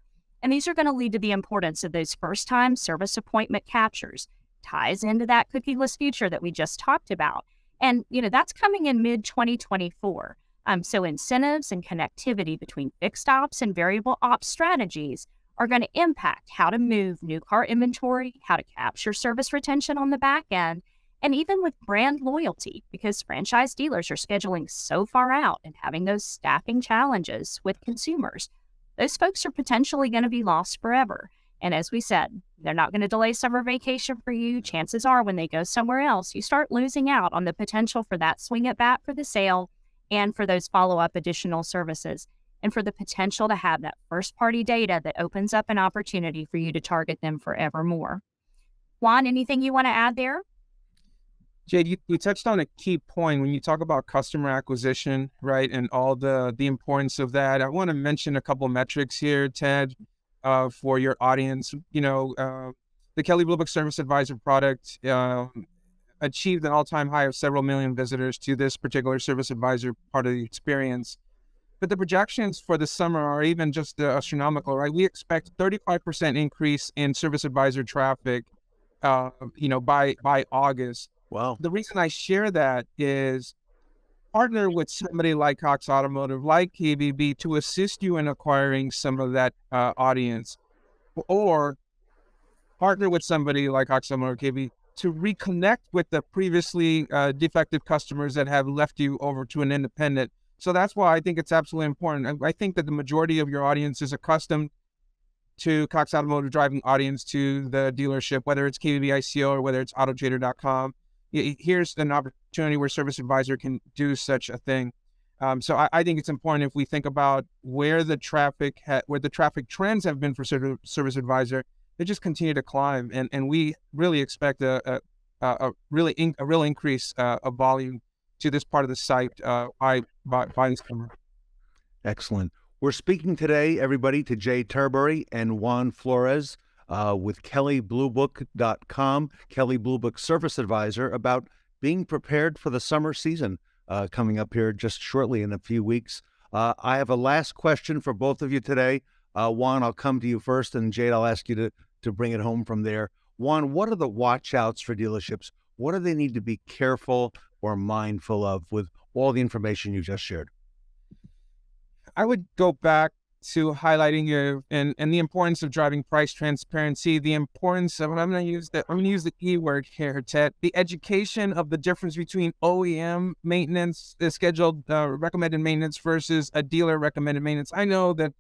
And these are going to lead to the importance of those first-time service appointment captures. Ties into that cookieless future that we just talked about. And, that's coming in mid-2024. So incentives and connectivity between fixed ops and variable ops strategies are going to impact how to move new car inventory, how to capture service retention on the back end, and even with brand loyalty, because franchise dealers are scheduling so far out and having those staffing challenges with consumers. Those folks are potentially going to be lost forever. And as we said, they're not going to delay summer vacation for you. Chances are when they go somewhere else, you start losing out on the potential for that swing at bat for the sale and for those follow-up additional services, and for the potential to have that first-party data that opens up an opportunity for you to target them forevermore. Juan, anything you want to add there? Jade, you touched on a key point when you talk about customer acquisition, right, and all the importance of that. I want to mention a couple metrics here, Ted, for your audience. The Kelley Blue Book Service Advisor product achieved an all-time high of several million visitors to this particular service advisor part of the experience. But the projections for the summer are even just astronomical, right? We expect 35% increase in service advisor traffic, by August. Wow. The reason I share that is partner with somebody like Cox Automotive, like KBB, to assist you in acquiring some of that audience, or partner with somebody like Cox Automotive, KBB, to reconnect with the previously defective customers that have left you over to an independent. So that's why I think it's absolutely important. I think that the majority of your audience is accustomed to Cox Automotive driving audience to the dealership, whether it's KBB ICO or whether it's AutoTrader.com. Here's an opportunity where Service Advisor can do such a thing. So I think it's important, if we think about where the traffic trends have been for Service Advisor, they just continue to climb, and we really expect a real increase of volume to this part of the site by this summer. Excellent. We're speaking today, everybody, to Jay Terbury and Juan Flores with KelleyBlueBook.com, Kelley Blue Book Service Advisor, about being prepared for the summer season coming up here just shortly in a few weeks. I have a last question for both of you today. Juan, I'll come to you first, and Jade, I'll ask you to bring it home from there. Juan, what are the watch outs for dealerships? What do they need to be careful or mindful of with all the information you just shared? I would go back to highlighting and the importance of driving price transparency, the importance of, and I'm going to use the E word here, Ted, the education of the difference between OEM maintenance, the scheduled recommended maintenance versus a dealer recommended maintenance. I know that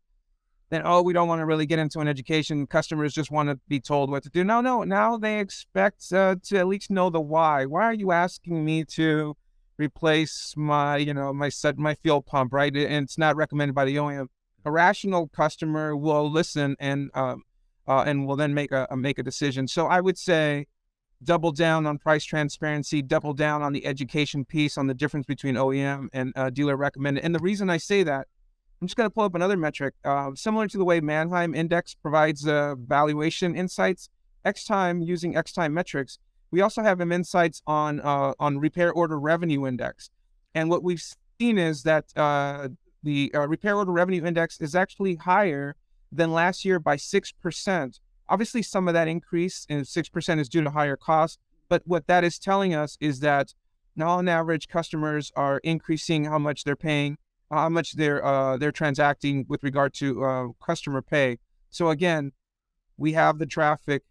we don't want to really get into an education. Customers just want to be told what to do. No, now they expect to at least know the why. Why are you asking me to replace my, my fuel pump, right? And it's not recommended by the OEM. A rational customer will listen and will then make a decision. So I would say double down on price transparency, double down on the education piece on the difference between OEM and dealer recommended. And the reason I say that, I'm just going to pull up another metric. Similar to the way Mannheim Index provides valuation insights, Xtime, using Xtime metrics, we also have insights on repair order revenue index. And what we've seen is that the repair order revenue index is actually higher than last year by 6%. Obviously, some of that increase in 6% is due to higher costs, but what that is telling us is that now on average, customers are increasing how much they're paying, how much they're transacting with regard to customer pay. So again, we have the traffic,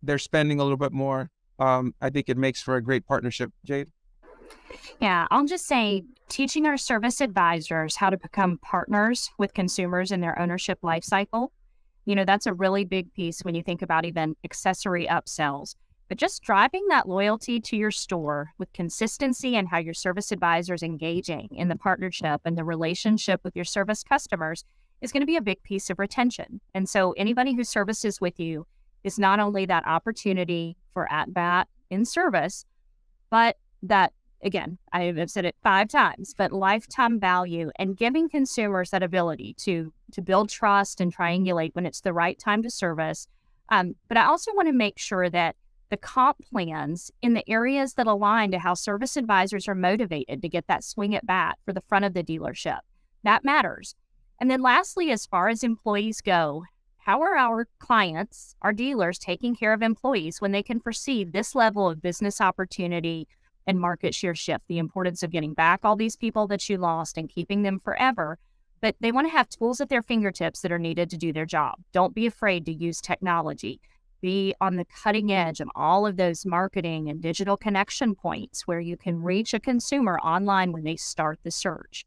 they're spending a little bit more. I think it makes for a great partnership. Jade? Yeah, I'll just say teaching our service advisors how to become partners with consumers in their ownership life cycle, that's a really big piece when you think about even accessory upsells. But just driving that loyalty to your store with consistency and how your service advisor is engaging in the partnership and the relationship with your service customers is going to be a big piece of retention. And so anybody who services with you is not only that opportunity for at-bat in service, but that, again, I've said it 5 times, but lifetime value and giving consumers that ability to build trust and triangulate when it's the right time to service. But I also want to make sure that the comp plans in the areas that align to how service advisors are motivated to get that swing at bat for the front of the dealership, that matters. And then lastly, as far as employees go, how are our clients, our dealers, taking care of employees when they can foresee this level of business opportunity and market share shift, the importance of getting back all these people that you lost and keeping them forever? But they want to have tools at their fingertips that are needed to do their job. Don't be afraid to use technology. Be on the cutting edge of all of those marketing and digital connection points where you can reach a consumer online when they start the search.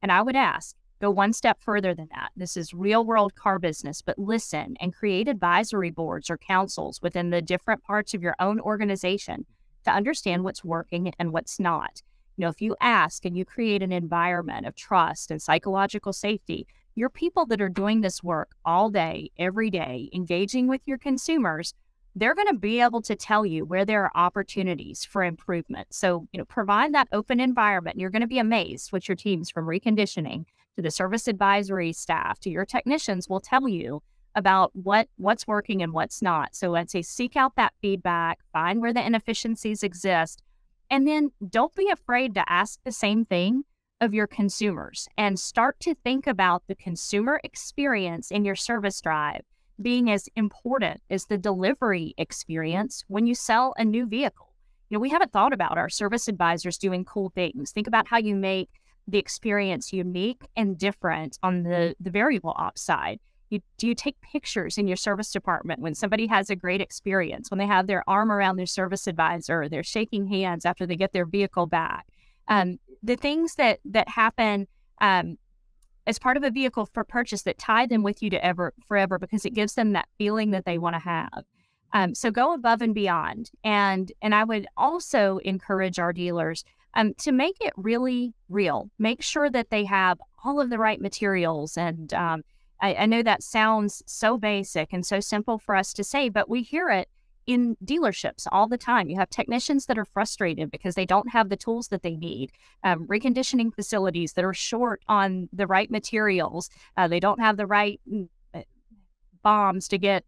And I would ask, go one step further than that. This is real world car business, but listen and create advisory boards or councils within the different parts of your own organization to understand what's working and what's not. If you ask and you create an environment of trust and psychological safety, your people that are doing this work all day, every day, engaging with your consumers, they're going to be able to tell you where there are opportunities for improvement. So, provide that open environment. And you're going to be amazed what your teams, from reconditioning to the service advisory staff to your technicians, will tell you about what's working and what's not. So I'd say seek out that feedback, find where the inefficiencies exist, and then don't be afraid to ask the same thing of your consumers and start to think about the consumer experience in your service drive being as important as the delivery experience when you sell a new vehicle. We haven't thought about our service advisors doing cool things. Think about how you make the experience unique and different on the variable ops side. Do you take pictures in your service department when somebody has a great experience, when they have their arm around their service advisor, they're shaking hands after they get their vehicle back? The things that happen as part of a vehicle for purchase that tie them with you to forever, because it gives them that feeling that they want to have. So go above and beyond. And I would also encourage our dealers to make it really real. Make sure that they have all of the right materials. And I know that sounds so basic and so simple for us to say, but we hear it in dealerships all the time. You have technicians that are frustrated because they don't have the tools that they need. Reconditioning facilities that are short on the right materials. They don't have the right bombs to get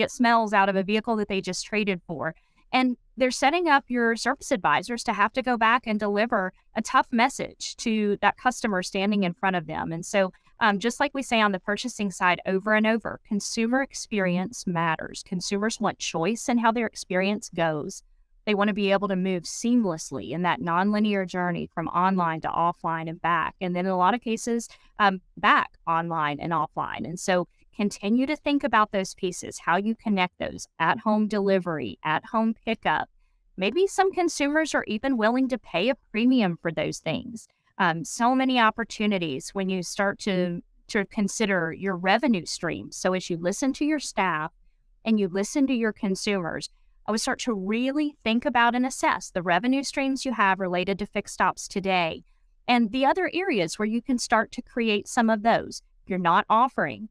smells out of a vehicle that they just traded for. And they're setting up your service advisors to have to go back and deliver a tough message to that customer standing in front of them. And so just like we say on the purchasing side over and over, consumer experience matters. Consumers want choice in how their experience goes. They want to be able to move seamlessly in that nonlinear journey from online to offline and back. And then in a lot of cases, back online and offline. And so continue to think about those pieces, how you connect those: at-home delivery, at-home pickup. Maybe some consumers are even willing to pay a premium for those things. So many opportunities when you start to consider your revenue stream. So as you listen to your staff and you listen to your consumers, I would start to really think about and assess the revenue streams you have related to fixed ops today and the other areas where you can start to create some of those. If you're not offering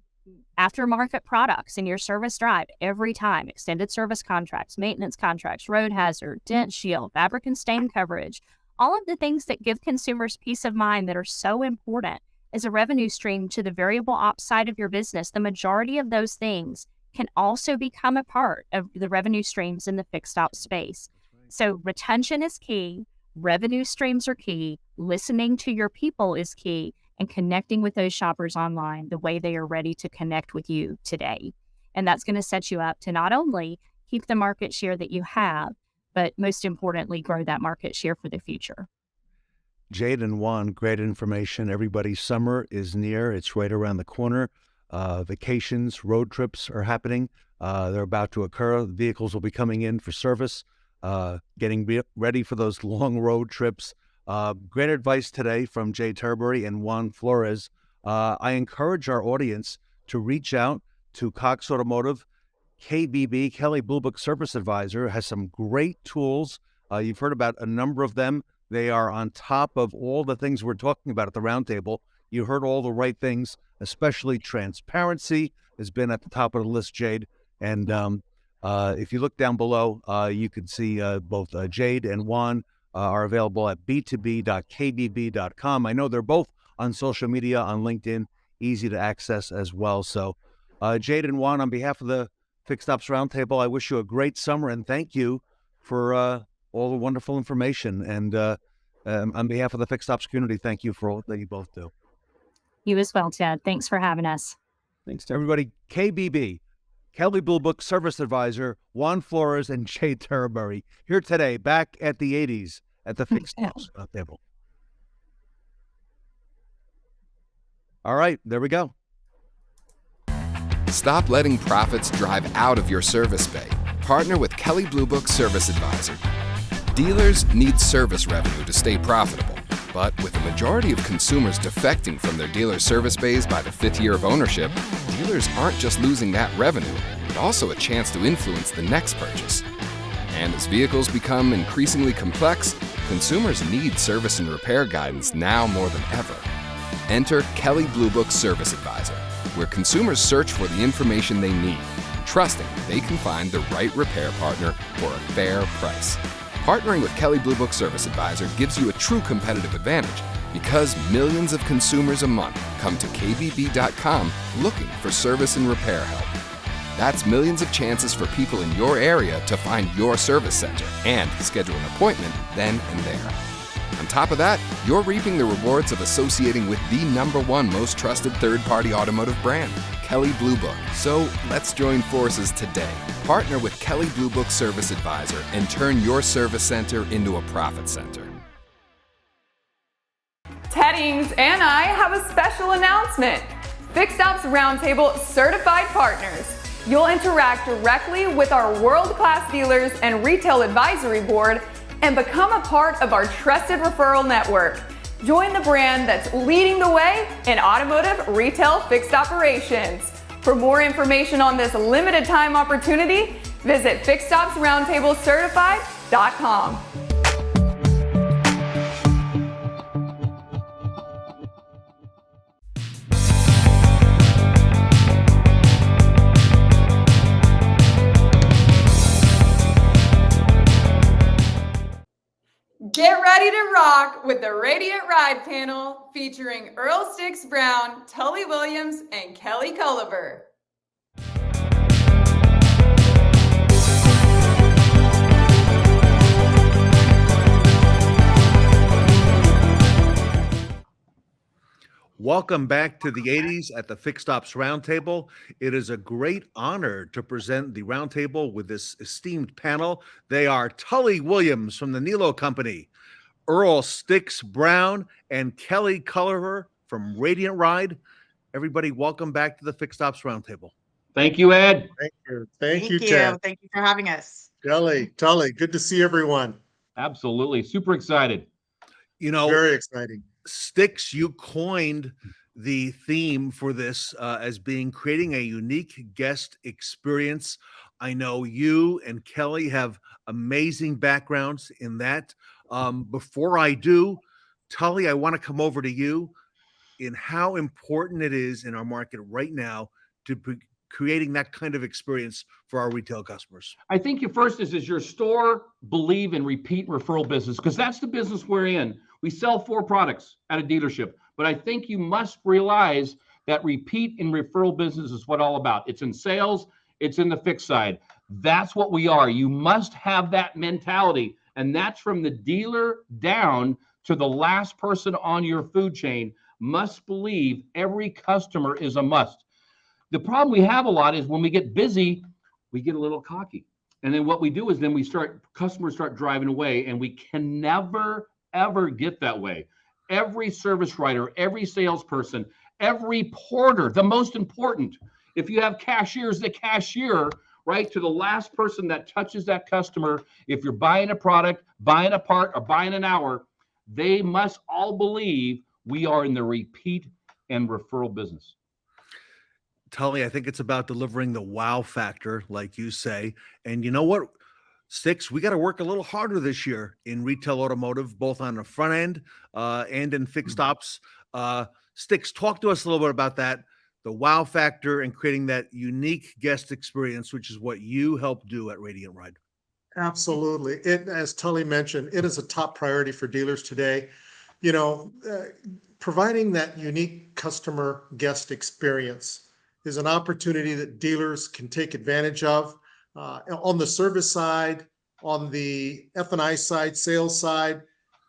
aftermarket products in your service drive every time, extended service contracts, maintenance contracts, road hazard, dent shield, fabric and stain coverage, all of the things that give consumers peace of mind that are so important as a revenue stream to the variable ops side of your business, the majority of those things can also become a part of the revenue streams in the fixed ops space. So retention is key, revenue streams are key, listening to your people is key, and connecting with those shoppers online the way they are ready to connect with you today. And that's going to set you up to not only keep the market share that you have, but most importantly, grow that market share for the future. Jade and Juan, great information. Everybody's summer is near. It's right around the corner. Vacations, road trips are happening. They're about to occur. The vehicles will be coming in for service, getting ready for those long road trips. Great advice today from Jay Turbury and Juan Flores. I encourage our audience to reach out to Cox Automotive. KBB, Kelley Blue Book Service Advisor, has some great tools. You've heard about a number of them. They are on top of all the things we're talking about at the roundtable. You heard all the right things, especially transparency has been at the top of the list, Jade. And if you look down below, you can see both Jade and Juan are available at b2b.kbb.com. I know they're both on social media, on LinkedIn, easy to access as well. So Jade and Juan, on behalf of the Fixed Ops Roundtable, I wish you a great summer and thank you for all the wonderful information. And on behalf of the Fixed Ops community, thank you for all that you both do. You as well, Ted. Thanks for having us. Thanks to everybody. KBB, Kelley Blue Book Service Advisor, Juan Flores and Jay Turbury, here today, back at the 80s at the Fixed Ops Roundtable. All right, there we go. Stop letting profits drive out of your service bay. Partner with Kelley Blue Book Service Advisor. Dealers need service revenue to stay profitable, but with the majority of consumers defecting from their dealer service bays by the 5th year of ownership, dealers aren't just losing that revenue, but also a chance to influence the next purchase. And as vehicles become increasingly complex, consumers need service and repair guidance now more than ever. Enter Kelley Blue Book Service Advisor, where consumers search for the information they need, trusting they can find the right repair partner for a fair price. Partnering with Kelley Blue Book Service Advisor gives you a true competitive advantage because millions of consumers a month come to kbb.com looking for service and repair help. That's millions of chances for people in your area to find your service center and schedule an appointment then and there. On top of that, you're reaping the rewards of associating with the #1 most trusted third-party automotive brand, Kelley Blue Book. So let's join forces today. Partner with Kelley Blue Book Service Advisor and turn your service center into a profit center. Teddings and I have a special announcement. Fixed Ops Roundtable certified partners. You'll interact directly with our world-class dealers and retail advisory board and become a part of our trusted referral network. Join the brand that's leading the way in automotive retail fixed operations. For more information on this limited time opportunity, visit fixedopsroundtablecertified.com. Get ready to rock with the Radiant Ride panel featuring Earl Sticks Brown, Tully Williams, and Kelly Culliver. Welcome back to the 80s at the Fixed Ops Roundtable. It is a great honor to present the roundtable with this esteemed panel. They are Tully Williams from the Nilo Company, Earl Sticks Brown, and Kelly Culliver from Radiant Ride. Everybody, welcome back to the Fixed Ops Roundtable. Thank you, Ed. Thank you. Thank you, Ted. Thank you for having us. Kelly, Tully, good to see everyone. Absolutely. Super excited. You know, very exciting. Sticks, you coined the theme for this as being creating a unique guest experience. I know you and Kelly have amazing backgrounds in that. Before I do, Tully, I want to come over to you in how important it is in our market right now to be creating that kind of experience for our retail customers. I think your first is your store believe in repeat referral business, because that's the business we're in. We sell 4 products at a dealership, but I think you must realize that repeat and referral business is what all about. It's in sales, it's in the fixed side. That's what we are. You must have that mentality, and that's from the dealer down to the last person on your food chain. Must believe every customer is a must. The problem we have a lot is when we get busy, we get a little cocky. And then what we do is then customers start driving away, and we can never, ever get that way. Every service writer, every salesperson, every porter, the most important, if you have cashiers, the cashier, right, to the last person that touches that customer, if you're buying a product, buying a part, or buying an hour, they must all believe we are in the repeat and referral business. Tully, I think it's about delivering the wow factor, like you say. And you know what, Sticks, we got to work a little harder this year in retail automotive, both on the front end and in fixed ops. Sticks, talk to us a little bit about that, the wow factor and creating that unique guest experience, which is what you help do at Radiant Ride. Absolutely. As Tully mentioned, it is a top priority for dealers today. Providing that unique customer guest experience is an opportunity that dealers can take advantage of on the service side, on the F&I side, sales side.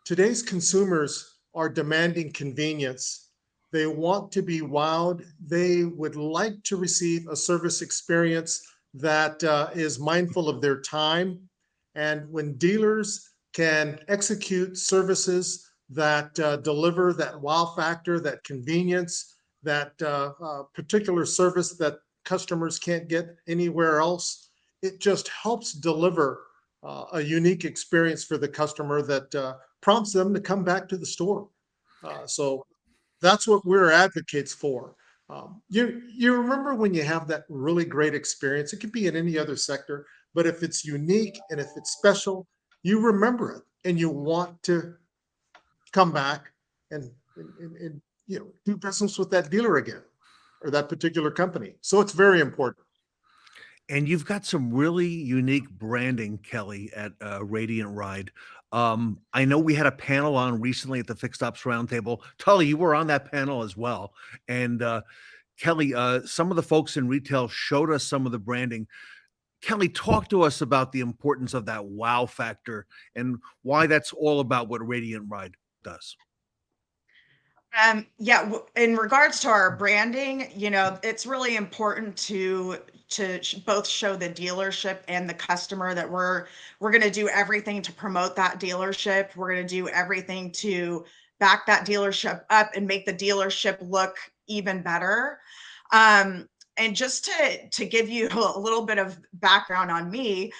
Today's consumers are demanding convenience. They want to be wowed. They would like to receive a service experience that is mindful of their time. And when dealers can execute services that deliver that wow factor, that convenience, that particular service that customers can't get anywhere else, it just helps deliver a unique experience for the customer that prompts them to come back to the store. So that's what we're advocates for. You remember when you have that really great experience, it could be in any other sector, but if it's unique and if it's special, you remember it and you want to come back and do business with that dealer again or that particular company. So it's very important. And you've got some really unique branding, Kelly, at Radiant Ride. I know we had a panel on recently at the Fixed Ops Roundtable. Tully, you were on that panel as well. And Kelly, some of the folks in retail showed us some of the branding. Kelly, talk to us about the importance of that wow factor and why that's all about what Radiant Ride does. In regards to our branding, it's really important to both show the dealership and the customer that we're going to do everything to promote that dealership. We're going to do everything to back that dealership up and make the dealership look even better. And just to give you a little bit of background on me,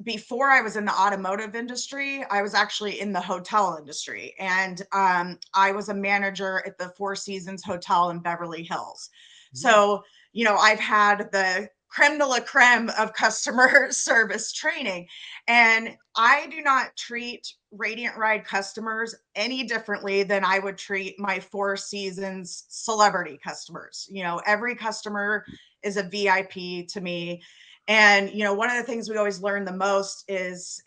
before I was in the automotive industry, I was actually in the hotel industry, and I was a manager at the Four Seasons Hotel in Beverly Hills. So, I've had the creme de la creme of customer service training, and I do not treat Radiant Ride customers any differently than I would treat my Four Seasons celebrity customers. Every customer is a VIP to me. And, one of the things we always learn the most is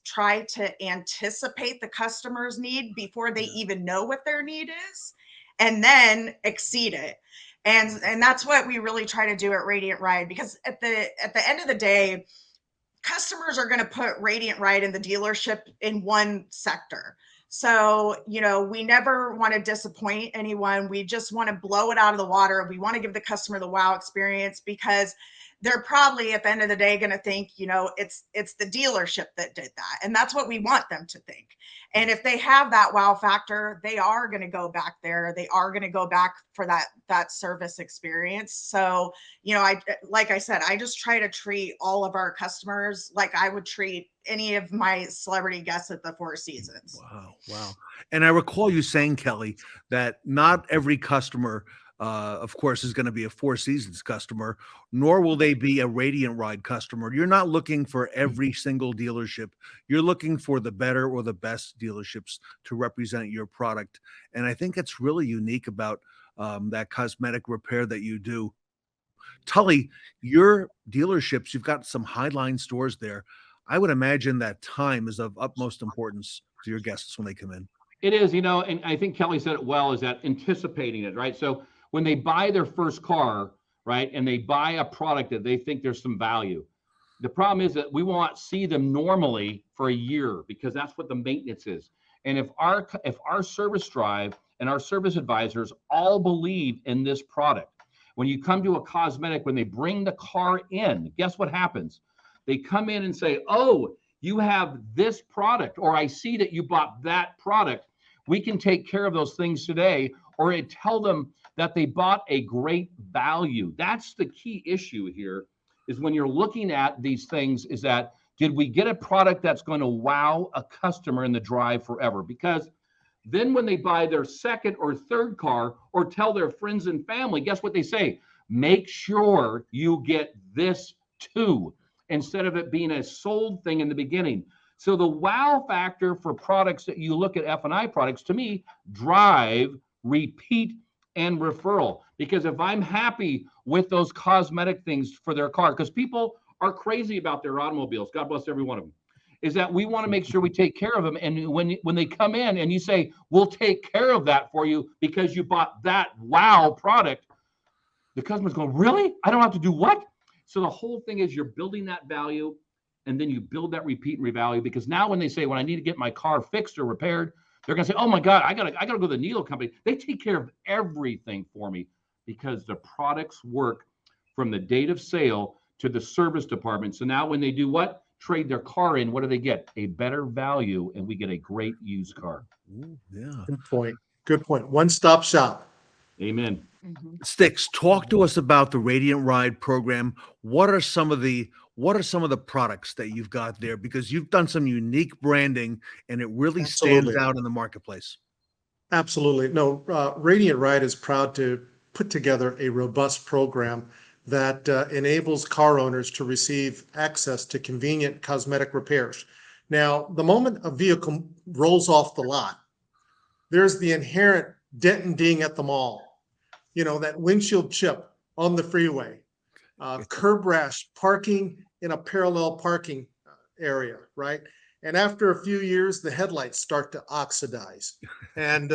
try to anticipate the customer's need before they even know what their need is, and then exceed it. And that's what we really try to do at Radiant Ride, because at the end of the day, customers are going to put Radiant Ride in the dealership in one sector. So, we never want to disappoint anyone. We just want to blow it out of the water. We want to give the customer the wow experience, because they're probably at the end of the day going to think, it's the dealership that did that. And that's what we want them to think. And if they have that wow factor, they are going to go back there. They are going to go back for that service experience. So, like I said, I just try to treat all of our customers like I would treat any of my celebrity guests at the Four Seasons. Wow. And I recall you saying, Kelly, that not every customer of course, is going to be a Four Seasons customer, nor will they be a Radiant Ride customer. You're not looking for every single dealership. You're looking for the better or the best dealerships to represent your product. And I think it's really unique about that cosmetic repair that you do. Tully, your dealerships, you've got some Highline stores there. I would imagine that time is of utmost importance to your guests when they come in. It is, and I think Kelly said it well, is that anticipating it, right? So when they buy their first car, right, and they buy a product that they think there's some value, the problem is that we won't see them normally for a year because that's what the maintenance is. And if our service drive and our service advisors all believe in this product, when you come to a cosmetic, when they bring the car in, guess what happens? They come in and say, oh, you have this product, or I see that you bought that product. We can take care of those things today, or tell them that they bought a great value. That's the key issue here, is when you're looking at these things, is that did we get a product that's going to wow a customer in the drive forever? Because then when they buy their second or third car or tell their friends and family, guess what they say? Make sure you get this too, instead of it being a sold thing in the beginning. So the wow factor for products that you look at F&I products, to me, drive, repeat, and referral. Because if I'm happy with those cosmetic things for their car, because people are crazy about their automobiles, God bless every one of them, is that we want to make sure we take care of them. And when they come in and you say, we'll take care of that for you because you bought that wow product, the customer's going, really? I don't have to do what? So the whole thing is you're building that value, and then you build that repeat and revalue, because now when they say, when I need to get my car fixed or repaired, they're going to say, oh my God, I gotta go to the needle company. They take care of everything for me because the products work from the date of sale to the service department. So now when they do what? Trade their car in, what do they get? A better value, and we get a great used car. Ooh, yeah. Good point. Good point. One-stop shop. Amen. Sticks, talk to us about the Radiant Ride program. What are some of the products that you've got there? Because you've done some unique branding, and it really stands out in the marketplace. Absolutely. No, Radiant Ride is proud to put together a robust program that enables car owners to receive access to convenient cosmetic repairs. Now, the moment a vehicle rolls off the lot, there's the inherent dent and ding at the mall. That windshield chip on the freeway, curb rash, parking in a parallel parking area, right? And after a few years, the headlights start to oxidize. And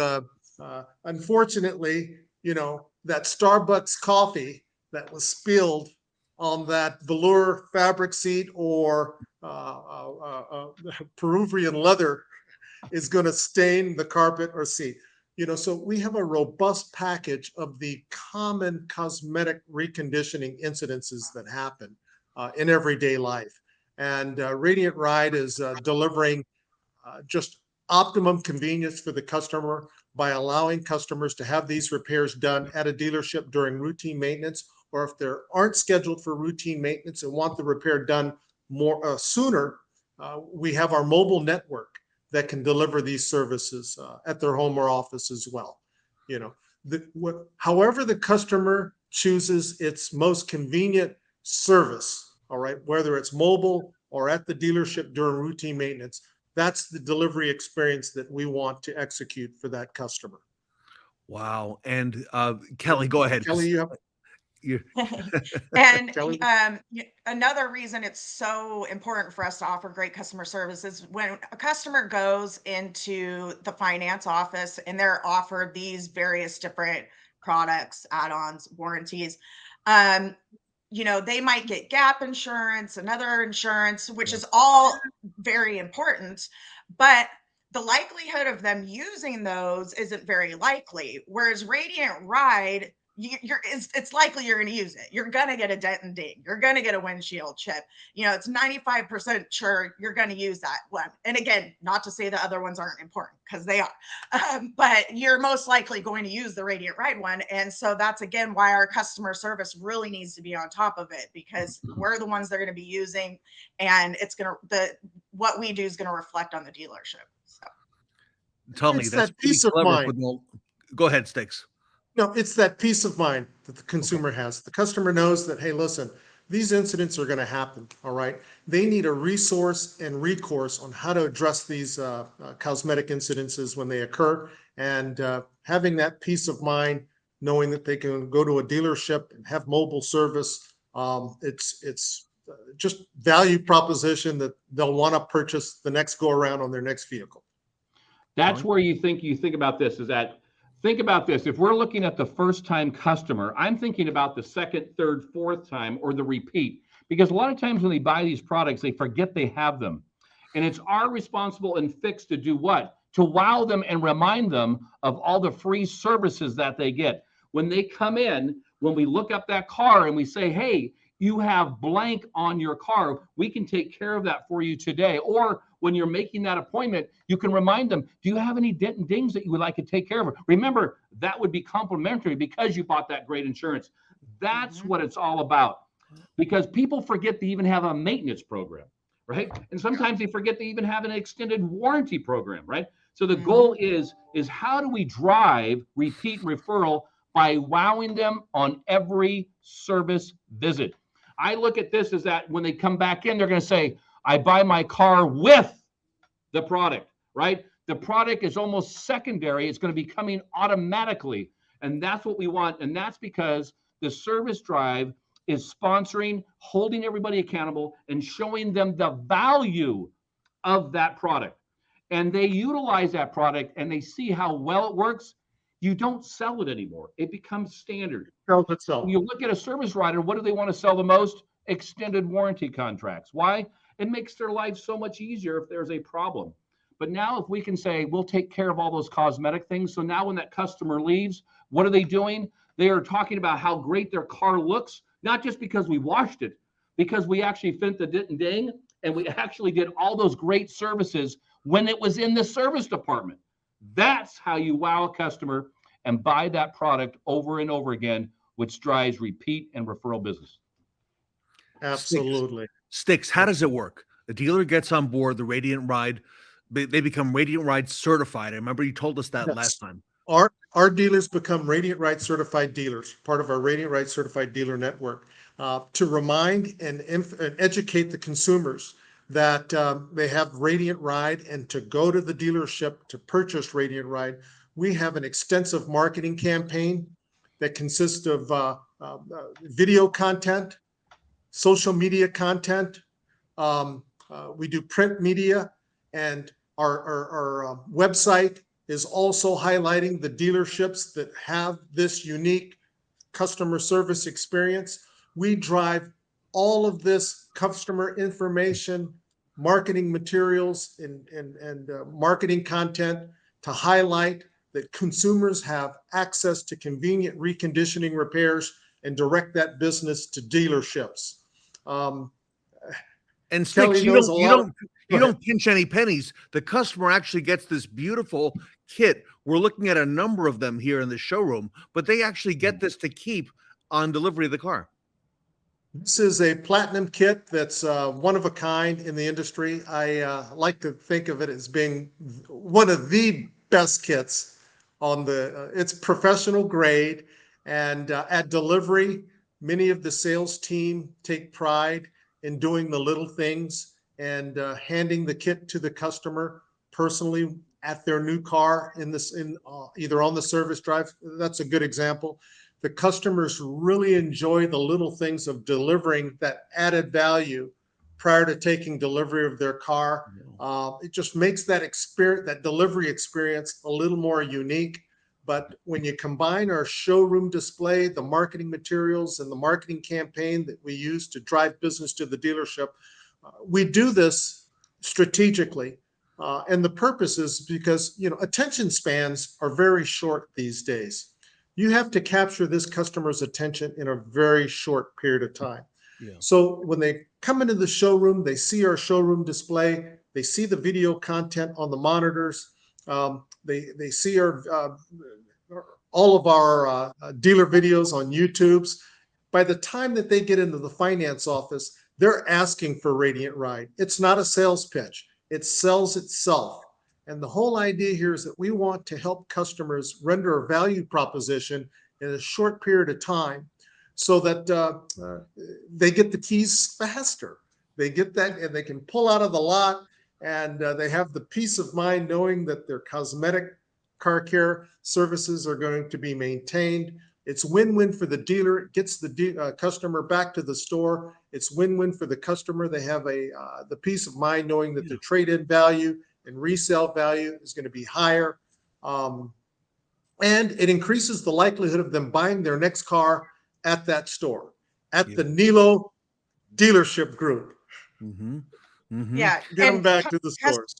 unfortunately, that Starbucks coffee that was spilled on that velour fabric seat or Peruvian leather is going to stain the carpet or seat. So we have a robust package of the common cosmetic reconditioning incidences that happen in everyday life. And Radiant Ride is delivering just optimum convenience for the customer by allowing customers to have these repairs done at a dealership during routine maintenance, or if they aren't scheduled for routine maintenance and want the repair done more sooner, we have our mobile network that can deliver these services at their home or office as well. However the customer chooses its most convenient service, all right, whether it's mobile or at the dealership during routine maintenance, that's the delivery experience that we want to execute for that customer. Wow. And Kelly, go ahead. Kelly, you have And another reason it's so important for us to offer great customer service is when a customer goes into the finance office and they're offered these various different products, add-ons, warranties, they might get gap insurance and other insurance, which is all very important, but the likelihood of them using those isn't very likely. Whereas Radiant Ride, it's likely you're going to use it. You're going to get a dent and ding. You're going to get a windshield chip. It's 95% sure you're going to use that one. And again, not to say the other ones aren't important, because they are, but you're most likely going to use the Radiant Ride one. And so that's, again, why our customer service really needs to be on top of it, because we're the ones they're going to be using, and what we do is going to reflect on the dealership. So Tully, that's that peace of mind. Go ahead, Sticks. No, it's that peace of mind that the consumer has. The customer knows that, hey, listen, these incidents are going to happen. All right. They need a resource and recourse on how to address these cosmetic incidences when they occur. And having that peace of mind, knowing that they can go to a dealership and have mobile service, it's just value proposition that they'll want to purchase the next go around on their next vehicle. That's where you think about this, is that, think about this. If we're looking at the first time customer, I'm thinking about the second, third, fourth time, or the repeat. Because a lot of times when they buy these products, they forget they have them. And it's our responsible and fix to do what? To wow them and remind them of all the free services that they get. When they come in, when we look up that car and we say, hey, you have blank on your car, we can take care of that for you today. Or when you're making that appointment, you can remind them, do you have any dent and dings that you would like to take care of? Remember, that would be complimentary because you bought that great insurance. That's what it's all about. Because people forget they even have a maintenance program, right? And sometimes they forget they even have an extended warranty program, right? So the goal is how do we drive repeat referral by wowing them on every service visit? I look at this as that when they come back in, they're going to say, I buy my car with the product, right? The product is almost secondary. It's going to be coming automatically. And that's what we want. And that's because the service drive is sponsoring, holding everybody accountable, and showing them the value of that product. And they utilize that product and they see how well it works. You don't sell it anymore. It becomes standard. Sells itself. You look at a service writer, what do they want to sell the most? Extended warranty contracts. Why? It makes their life so much easier if there's a problem. But now if we can say, we'll take care of all those cosmetic things. So now when that customer leaves, what are they doing? They are talking about how great their car looks, not just because we washed it, because we actually fit the dent and ding, and we actually did all those great services when it was in the service department. That's how you wow a customer and buy that product over and over again, which drives repeat and referral business. Absolutely. Sticks, how does it work? The dealer gets on board the Radiant Ride. They become Radiant Ride certified. I remember you told us that last time. Our dealers become Radiant Ride certified dealers, part of our Radiant Ride certified dealer network, to remind and educate the consumers that they have Radiant Ride, and to go to the dealership to purchase Radiant Ride. We have an extensive marketing campaign that consists of video content, social media content. We do print media, and our website is also highlighting the dealerships that have this unique customer service experience. We drive all of this customer information, marketing materials, and marketing content to highlight that consumers have access to convenient reconditioning repairs and direct that business to dealerships. And Sticks, you don't pinch any pennies. The customer actually gets this beautiful kit. We're looking at a number of them here in the showroom, but they actually get this to keep on delivery of the car. This is a platinum kit that's one of a kind in the industry. I like to think of it as being one of the best kits on the, it's professional grade. And at delivery, many of the sales team take pride in doing the little things and handing the kit to the customer personally at their new car either on the service drive. That's a good example. The customers really enjoy the little things of delivering that added value prior to taking delivery of their car. It just makes that experience, that delivery experience, a little more unique. But when you combine our showroom display, the marketing materials, and the marketing campaign that we use to drive business to the dealership, we do this strategically. And the purpose is because, attention spans are very short these days. You have to capture this customer's attention in a very short period of time. Yeah. So when they come into the showroom, they see our showroom display, they see the video content on the monitors, they see all of our dealer videos on YouTubes. By the time that they get into the finance office, they're asking for Radiant Ride. It's not a sales pitch. It sells itself. And the whole idea here is that we want to help customers render a value proposition in a short period of time, so that they get the keys faster. They get that, and they can pull out of the lot, and they have the peace of mind knowing that their cosmetic car care services are going to be maintained. It's win-win for the dealer. It gets the customer back to the store. It's win-win for the customer. They have the peace of mind knowing that the trade-in value and resale value is going to be higher. And it increases the likelihood of them buying their next car at that store, at the Nilo dealership group. Yeah. Get them back to the stores.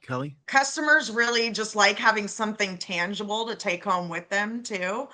Kelly? Customers really just like having something tangible to take home with them too.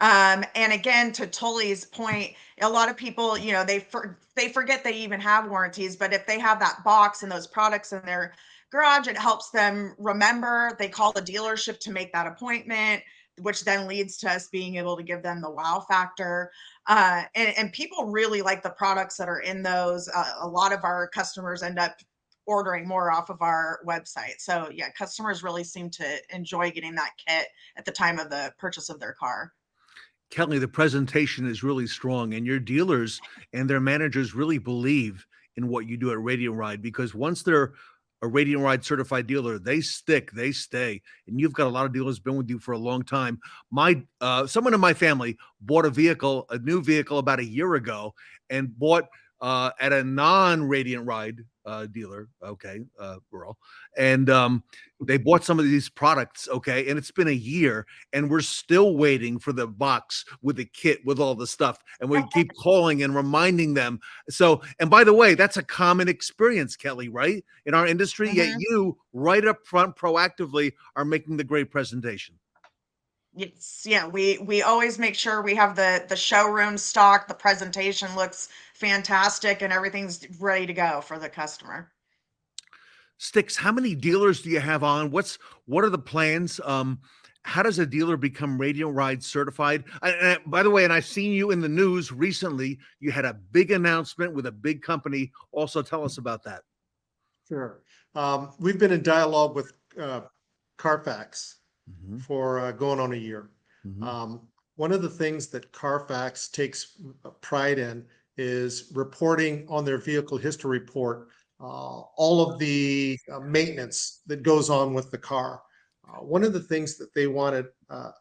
And again, to Tully's point, a lot of people, you know, they forget they even have warranties, but if they have that box and those products in their garage, it helps them remember. They call the dealership to make that appointment, which then leads to us being able to give them the wow factor. And people really like the products that are in those. A lot of our customers end up ordering more off of our website. So yeah, customers really seem to enjoy getting that kit at the time of the purchase of their car. Kelly, the presentation is really strong, and your dealers and their managers really believe in what you do at Radiant Ride, because once they're a Radiant Ride certified dealer, they stick, they stay. And you've got a lot of dealers been with you for a long time. Someone in my family bought a new vehicle about a year ago, and bought at a non-Radiant Ride dealer, rural, and they bought some of these products, and it's been a year, and we're still waiting for the box with the kit with all the stuff, and we keep calling and reminding them. So, and by the way, that's a common experience, Kelly, right, in our industry. Yet you, right up front, proactively are making the great presentation. Yes, yeah, we always make sure we have the showroom stocked, the presentation looks fantastic, and everything's ready to go for the customer. Sticks, how many dealers do you have on? What are the plans? How does a dealer become Radiant Ride certified? And by the way, and I've seen you in the news recently, you had a big announcement with a big company. Also tell us about that. Sure. We've been in dialogue with Carfax for going on a year. One of the things that Carfax takes pride in is reporting on their vehicle history report all of the maintenance that goes on with the car. One of the things that they wanted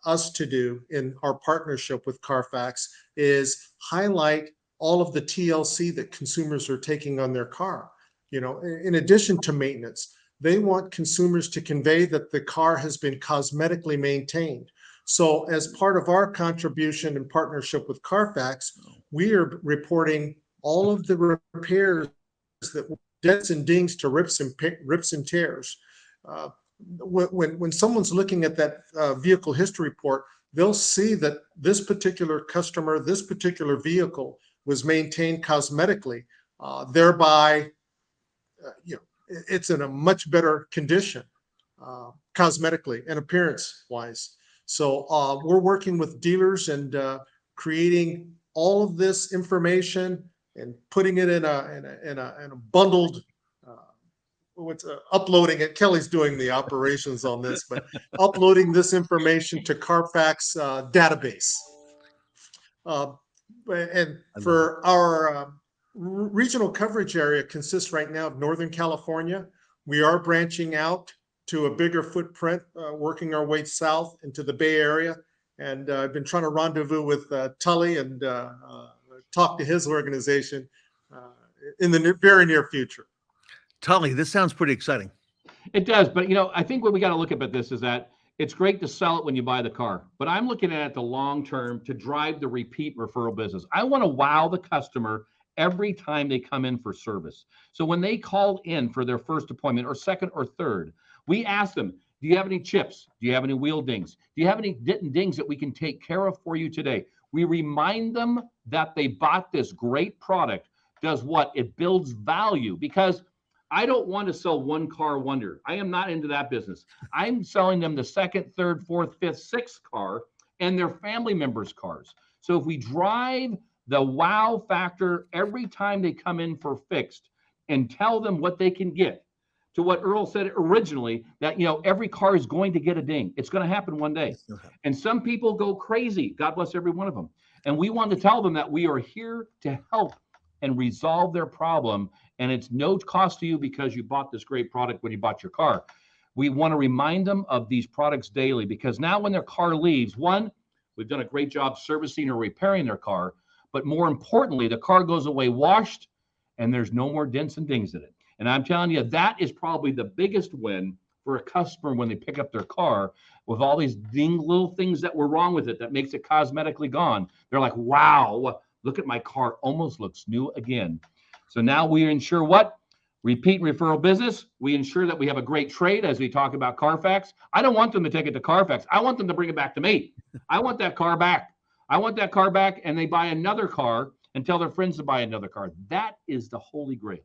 us to do in our partnership with Carfax is highlight all of the TLC that consumers are taking on their car. You know, in addition to maintenance, they want consumers to convey that the car has been cosmetically maintained. So as part of our contribution in partnership with Carfax, we are reporting all of the repairs, that dents and dings to rips and tears. When someone's looking at that vehicle history report, they'll see that this particular customer, this particular vehicle was maintained cosmetically, thereby, it's in a much better condition, cosmetically and appearance-wise. So we're working with dealers and creating all of this information and putting it in a bundled. Uploading it. Kelly's doing the operations on this, but uploading this information to Carfax database. And for our regional coverage area consists right now of Northern California. We are branching out to a bigger footprint, working our way south into the Bay Area. And I've been trying to rendezvous with Tully and talk to his organization in the very near future. Tully, this sounds pretty exciting. It does, but I think what we got to look at this is that it's great to sell it when you buy the car, but I'm looking at it the long term to drive the repeat referral business. I want to wow the customer every time they come in for service. So when they call in for their first appointment or second or third, we ask them, do you have any chips? Do you have any wheel dings? Do you have any dings that we can take care of for you today? We remind them that they bought this great product. Does what? It builds value, because I don't want to sell one car wonder. I am not into that business. I'm selling them the second, third, fourth, fifth, sixth car and their family members' cars. So if we drive the wow factor every time they come in for fixed and tell them what they can get, to what Earl said originally, that, you know, every car is going to get a ding. It's going to happen one day. And some people go crazy. God bless every one of them. And we want to tell them that we are here to help and resolve their problem. And it's no cost to you because you bought this great product when you bought your car. We want to remind them of these products daily, because now when their car leaves, one, we've done a great job servicing or repairing their car. But more importantly, the car goes away washed and there's no more dents and dings in it. And I'm telling you, that is probably the biggest win for a customer when they pick up their car, with all these little things that were wrong with it that makes it cosmetically gone. They're like, wow, look at my car, almost looks new again. So now we ensure what? Repeat and referral business. We ensure that we have a great trade as we talk about Carfax. I don't want them to take it to Carfax. I want them to bring it back to me. I want that car back. I want that car back, and they buy another car and tell their friends to buy another car. That is the holy grail.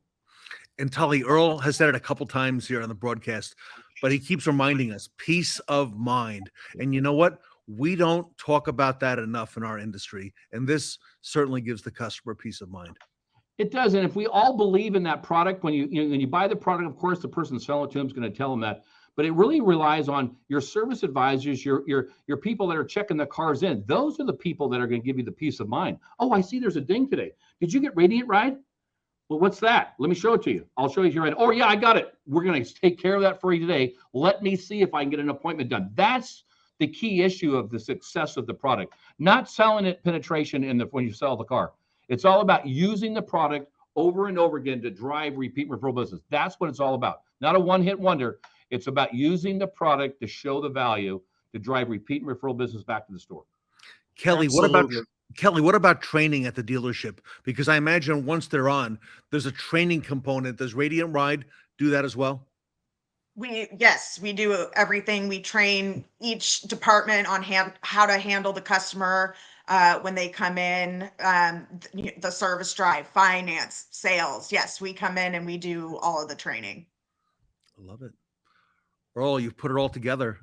And Tully, Earl has said it a couple times here on the broadcast, but he keeps reminding us, peace of mind. And you know what? We don't talk about that enough in our industry. And this certainly gives the customer peace of mind. It does. And if we all believe in that product, when you buy the product, of course, the person selling it to them is going to tell them that. But it really relies on your service advisors, your people that are checking the cars in. Those are the people that are going to give you the peace of mind. Oh, I see there's a ding today. Did you get Radiant Ride? Well, what's that? Let me show it to you. I'll show you here. Oh, yeah, I got it. We're going to take care of that for you today. Let me see if I can get an appointment done. That's the key issue of the success of the product. Not selling it penetration when you sell the car. It's all about using the product over and over again to drive repeat referral business. That's what it's all about. Not a one-hit wonder. It's about using the product to show the value to drive repeat and referral business back to the store. Kelly, what about training at the dealership? Because I imagine once they're on, there's a training component. Does Radiant Ride do that as well? Yes, we do everything. We train each department on how to handle the customer when they come in, the service drive, finance, sales. Yes, we come in and we do all of the training. I love it. Earl, you've put it all together,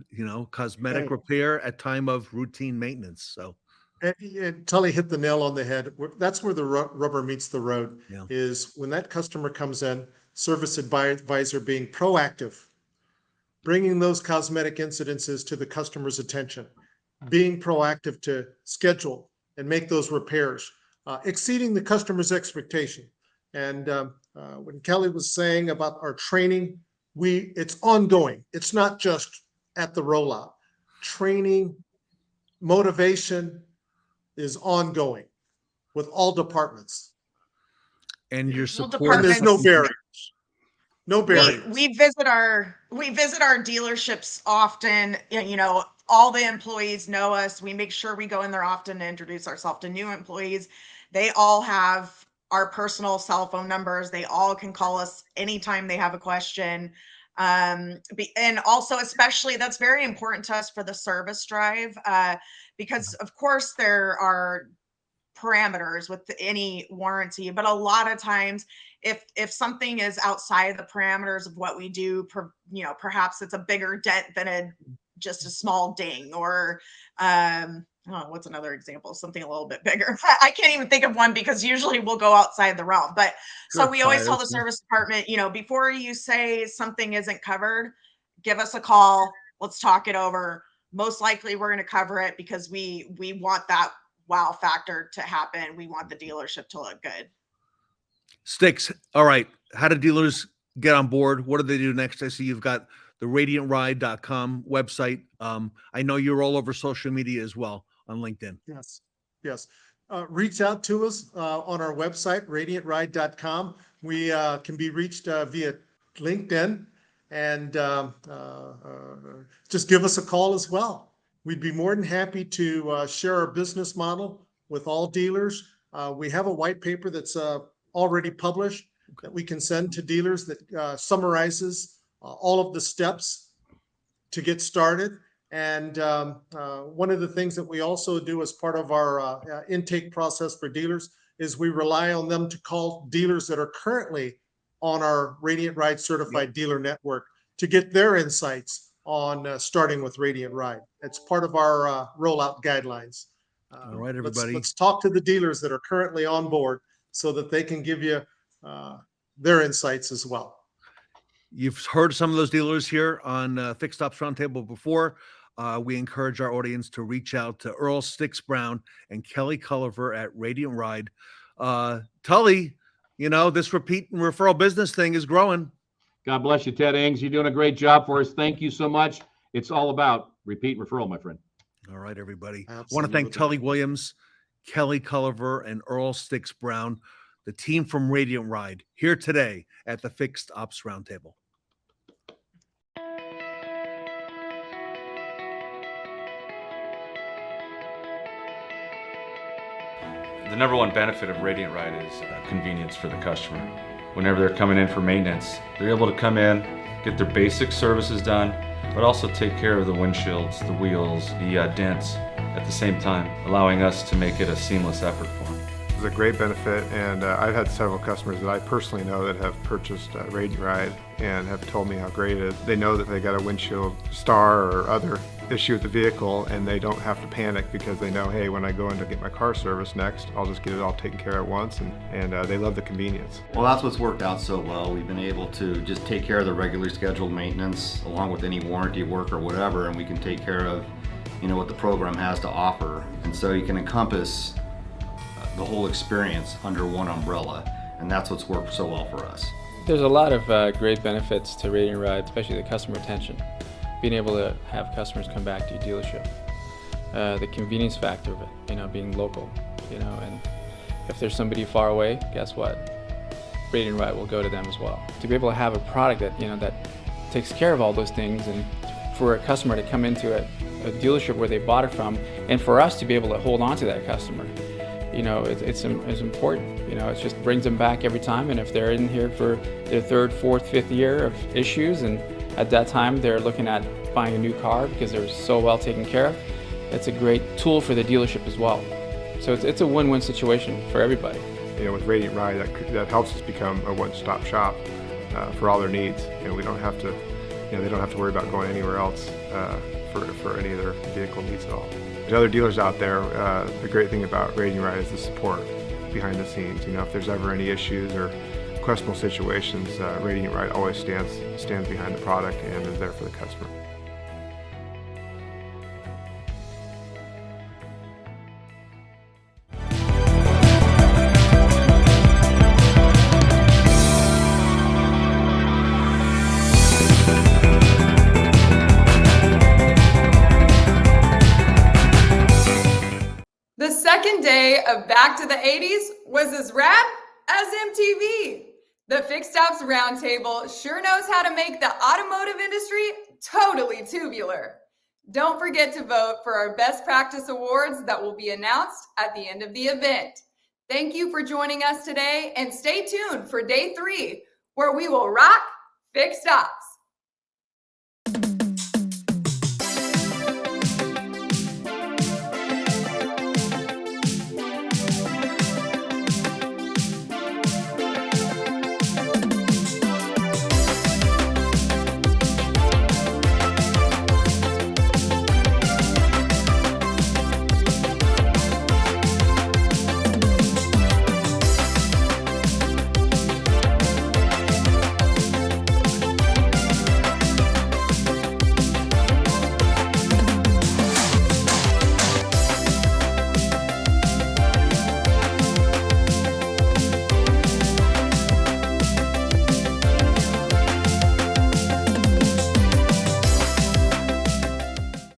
cosmetic repair at time of routine maintenance. So. And Tully hit the nail on the head. That's where the rubber meets the road, is when that customer comes in, service advisor being proactive, bringing those cosmetic incidences to the customer's attention, being proactive to schedule and make those repairs, exceeding the customer's expectation. And when Kelly was saying about our training, it's ongoing. It's not just at the rollout. Training, motivation is ongoing with all departments. And your support. And there's no barriers. No barriers. We visit our dealerships often. All the employees know us. We make sure we go in there often to introduce ourselves to new employees. They all have our personal cell phone numbers. They all can call us anytime they have a question. And also, especially, that's very important to us for the service drive, because of course there are parameters with any warranty, but a lot of times if something is outside the parameters of what we do, perhaps it's a bigger dent than just a small ding, or what's another example? Something a little bit bigger. I can't even think of one because usually we'll go outside the realm. But so we always tell the service department, before you say something isn't covered, give us a call. Let's talk it over. Most likely we're going to cover it because we want that wow factor to happen. We want the dealership to look good. Sticks. All right. How do dealers get on board? What do they do next? I see you've got the radiantride.com website. I know you're all over social media as well on LinkedIn. Yes. Reach out to us on our website, radiantride.com. We can be reached via LinkedIn, and just give us a call as well. We'd be more than happy to share our business model with all dealers. We have a white paper that's already published that we can send to dealers that summarizes all of the steps to get started. And one of the things that we also do as part of our intake process for dealers is we rely on them to call dealers that are currently on our Radiant Ride certified dealer network to get their insights on starting with Radiant Ride. It's part of our rollout guidelines. All right, everybody. Let's talk to the dealers that are currently on board so that they can give you their insights as well. You've heard some of those dealers here on Fixed Ops Roundtable before. We encourage our audience to reach out to Earl Sticks Brown and Kelly Culliver at Radiant Ride. Tully, this repeat and referral business thing is growing. God bless you, Ted Ings. You're doing a great job for us. Thank you so much. It's all about repeat and referral, my friend. All right, everybody. Absolutely. I want to thank Tully Williams, Kelly Culliver, and Earl Sticks Brown, the team from Radiant Ride, here today at the Fixed Ops Roundtable. The number one benefit of Radiant Ride is convenience for the customer. Whenever they're coming in for maintenance, they're able to come in, get their basic services done, but also take care of the windshields, the wheels, the dents at the same time, allowing us to make it a seamless effort for them. It's a great benefit, and I've had several customers that I personally know that have purchased Radiant Ride and have told me how great it is. They know that they got a windshield star or other issue with the vehicle, and they don't have to panic because they know, hey, when I go in to get my car serviced next, I'll just get it all taken care of at once, and they love the convenience. Well, that's what's worked out so well. We've been able to just take care of the regularly scheduled maintenance along with any warranty work or whatever, and we can take care of what the program has to offer. And so you can encompass the whole experience under one umbrella, and that's what's worked so well for us. There's a lot of great benefits to Radiant Ride, especially the customer retention. Being able to have customers come back to your dealership. The convenience factor of it, being local, and if there's somebody far away, guess what? Radiant Ride will go to them as well. To be able to have a product that, that takes care of all those things, and for a customer to come into a dealership where they bought it from, and for us to be able to hold on to that customer, it's important. It just brings them back every time, and if they're in here for their third, fourth, fifth year of issues, and at that time they're looking at buying a new car because they're so well taken care of, it's a great tool for the dealership as well. So it's a win-win situation for everybody. With Radiant Ride, that helps us become a one-stop shop for all their needs. We don't have to, they don't have to worry about going anywhere else for any of their vehicle needs at all. There's other dealers out there. The great thing about Radiant Ride is the support behind the scenes. If there's ever any issues or questionable situations, Radiant Ride always stands behind the product and is there for the customer. The second day of Back to the 80s was as rad as MTV. The Fixed Ops Roundtable sure knows how to make the automotive industry totally tubular. Don't forget to vote for our Best Practice Awards that will be announced at the end of the event. Thank you for joining us today, and stay tuned for day 3, where we will rock Fixed Ops.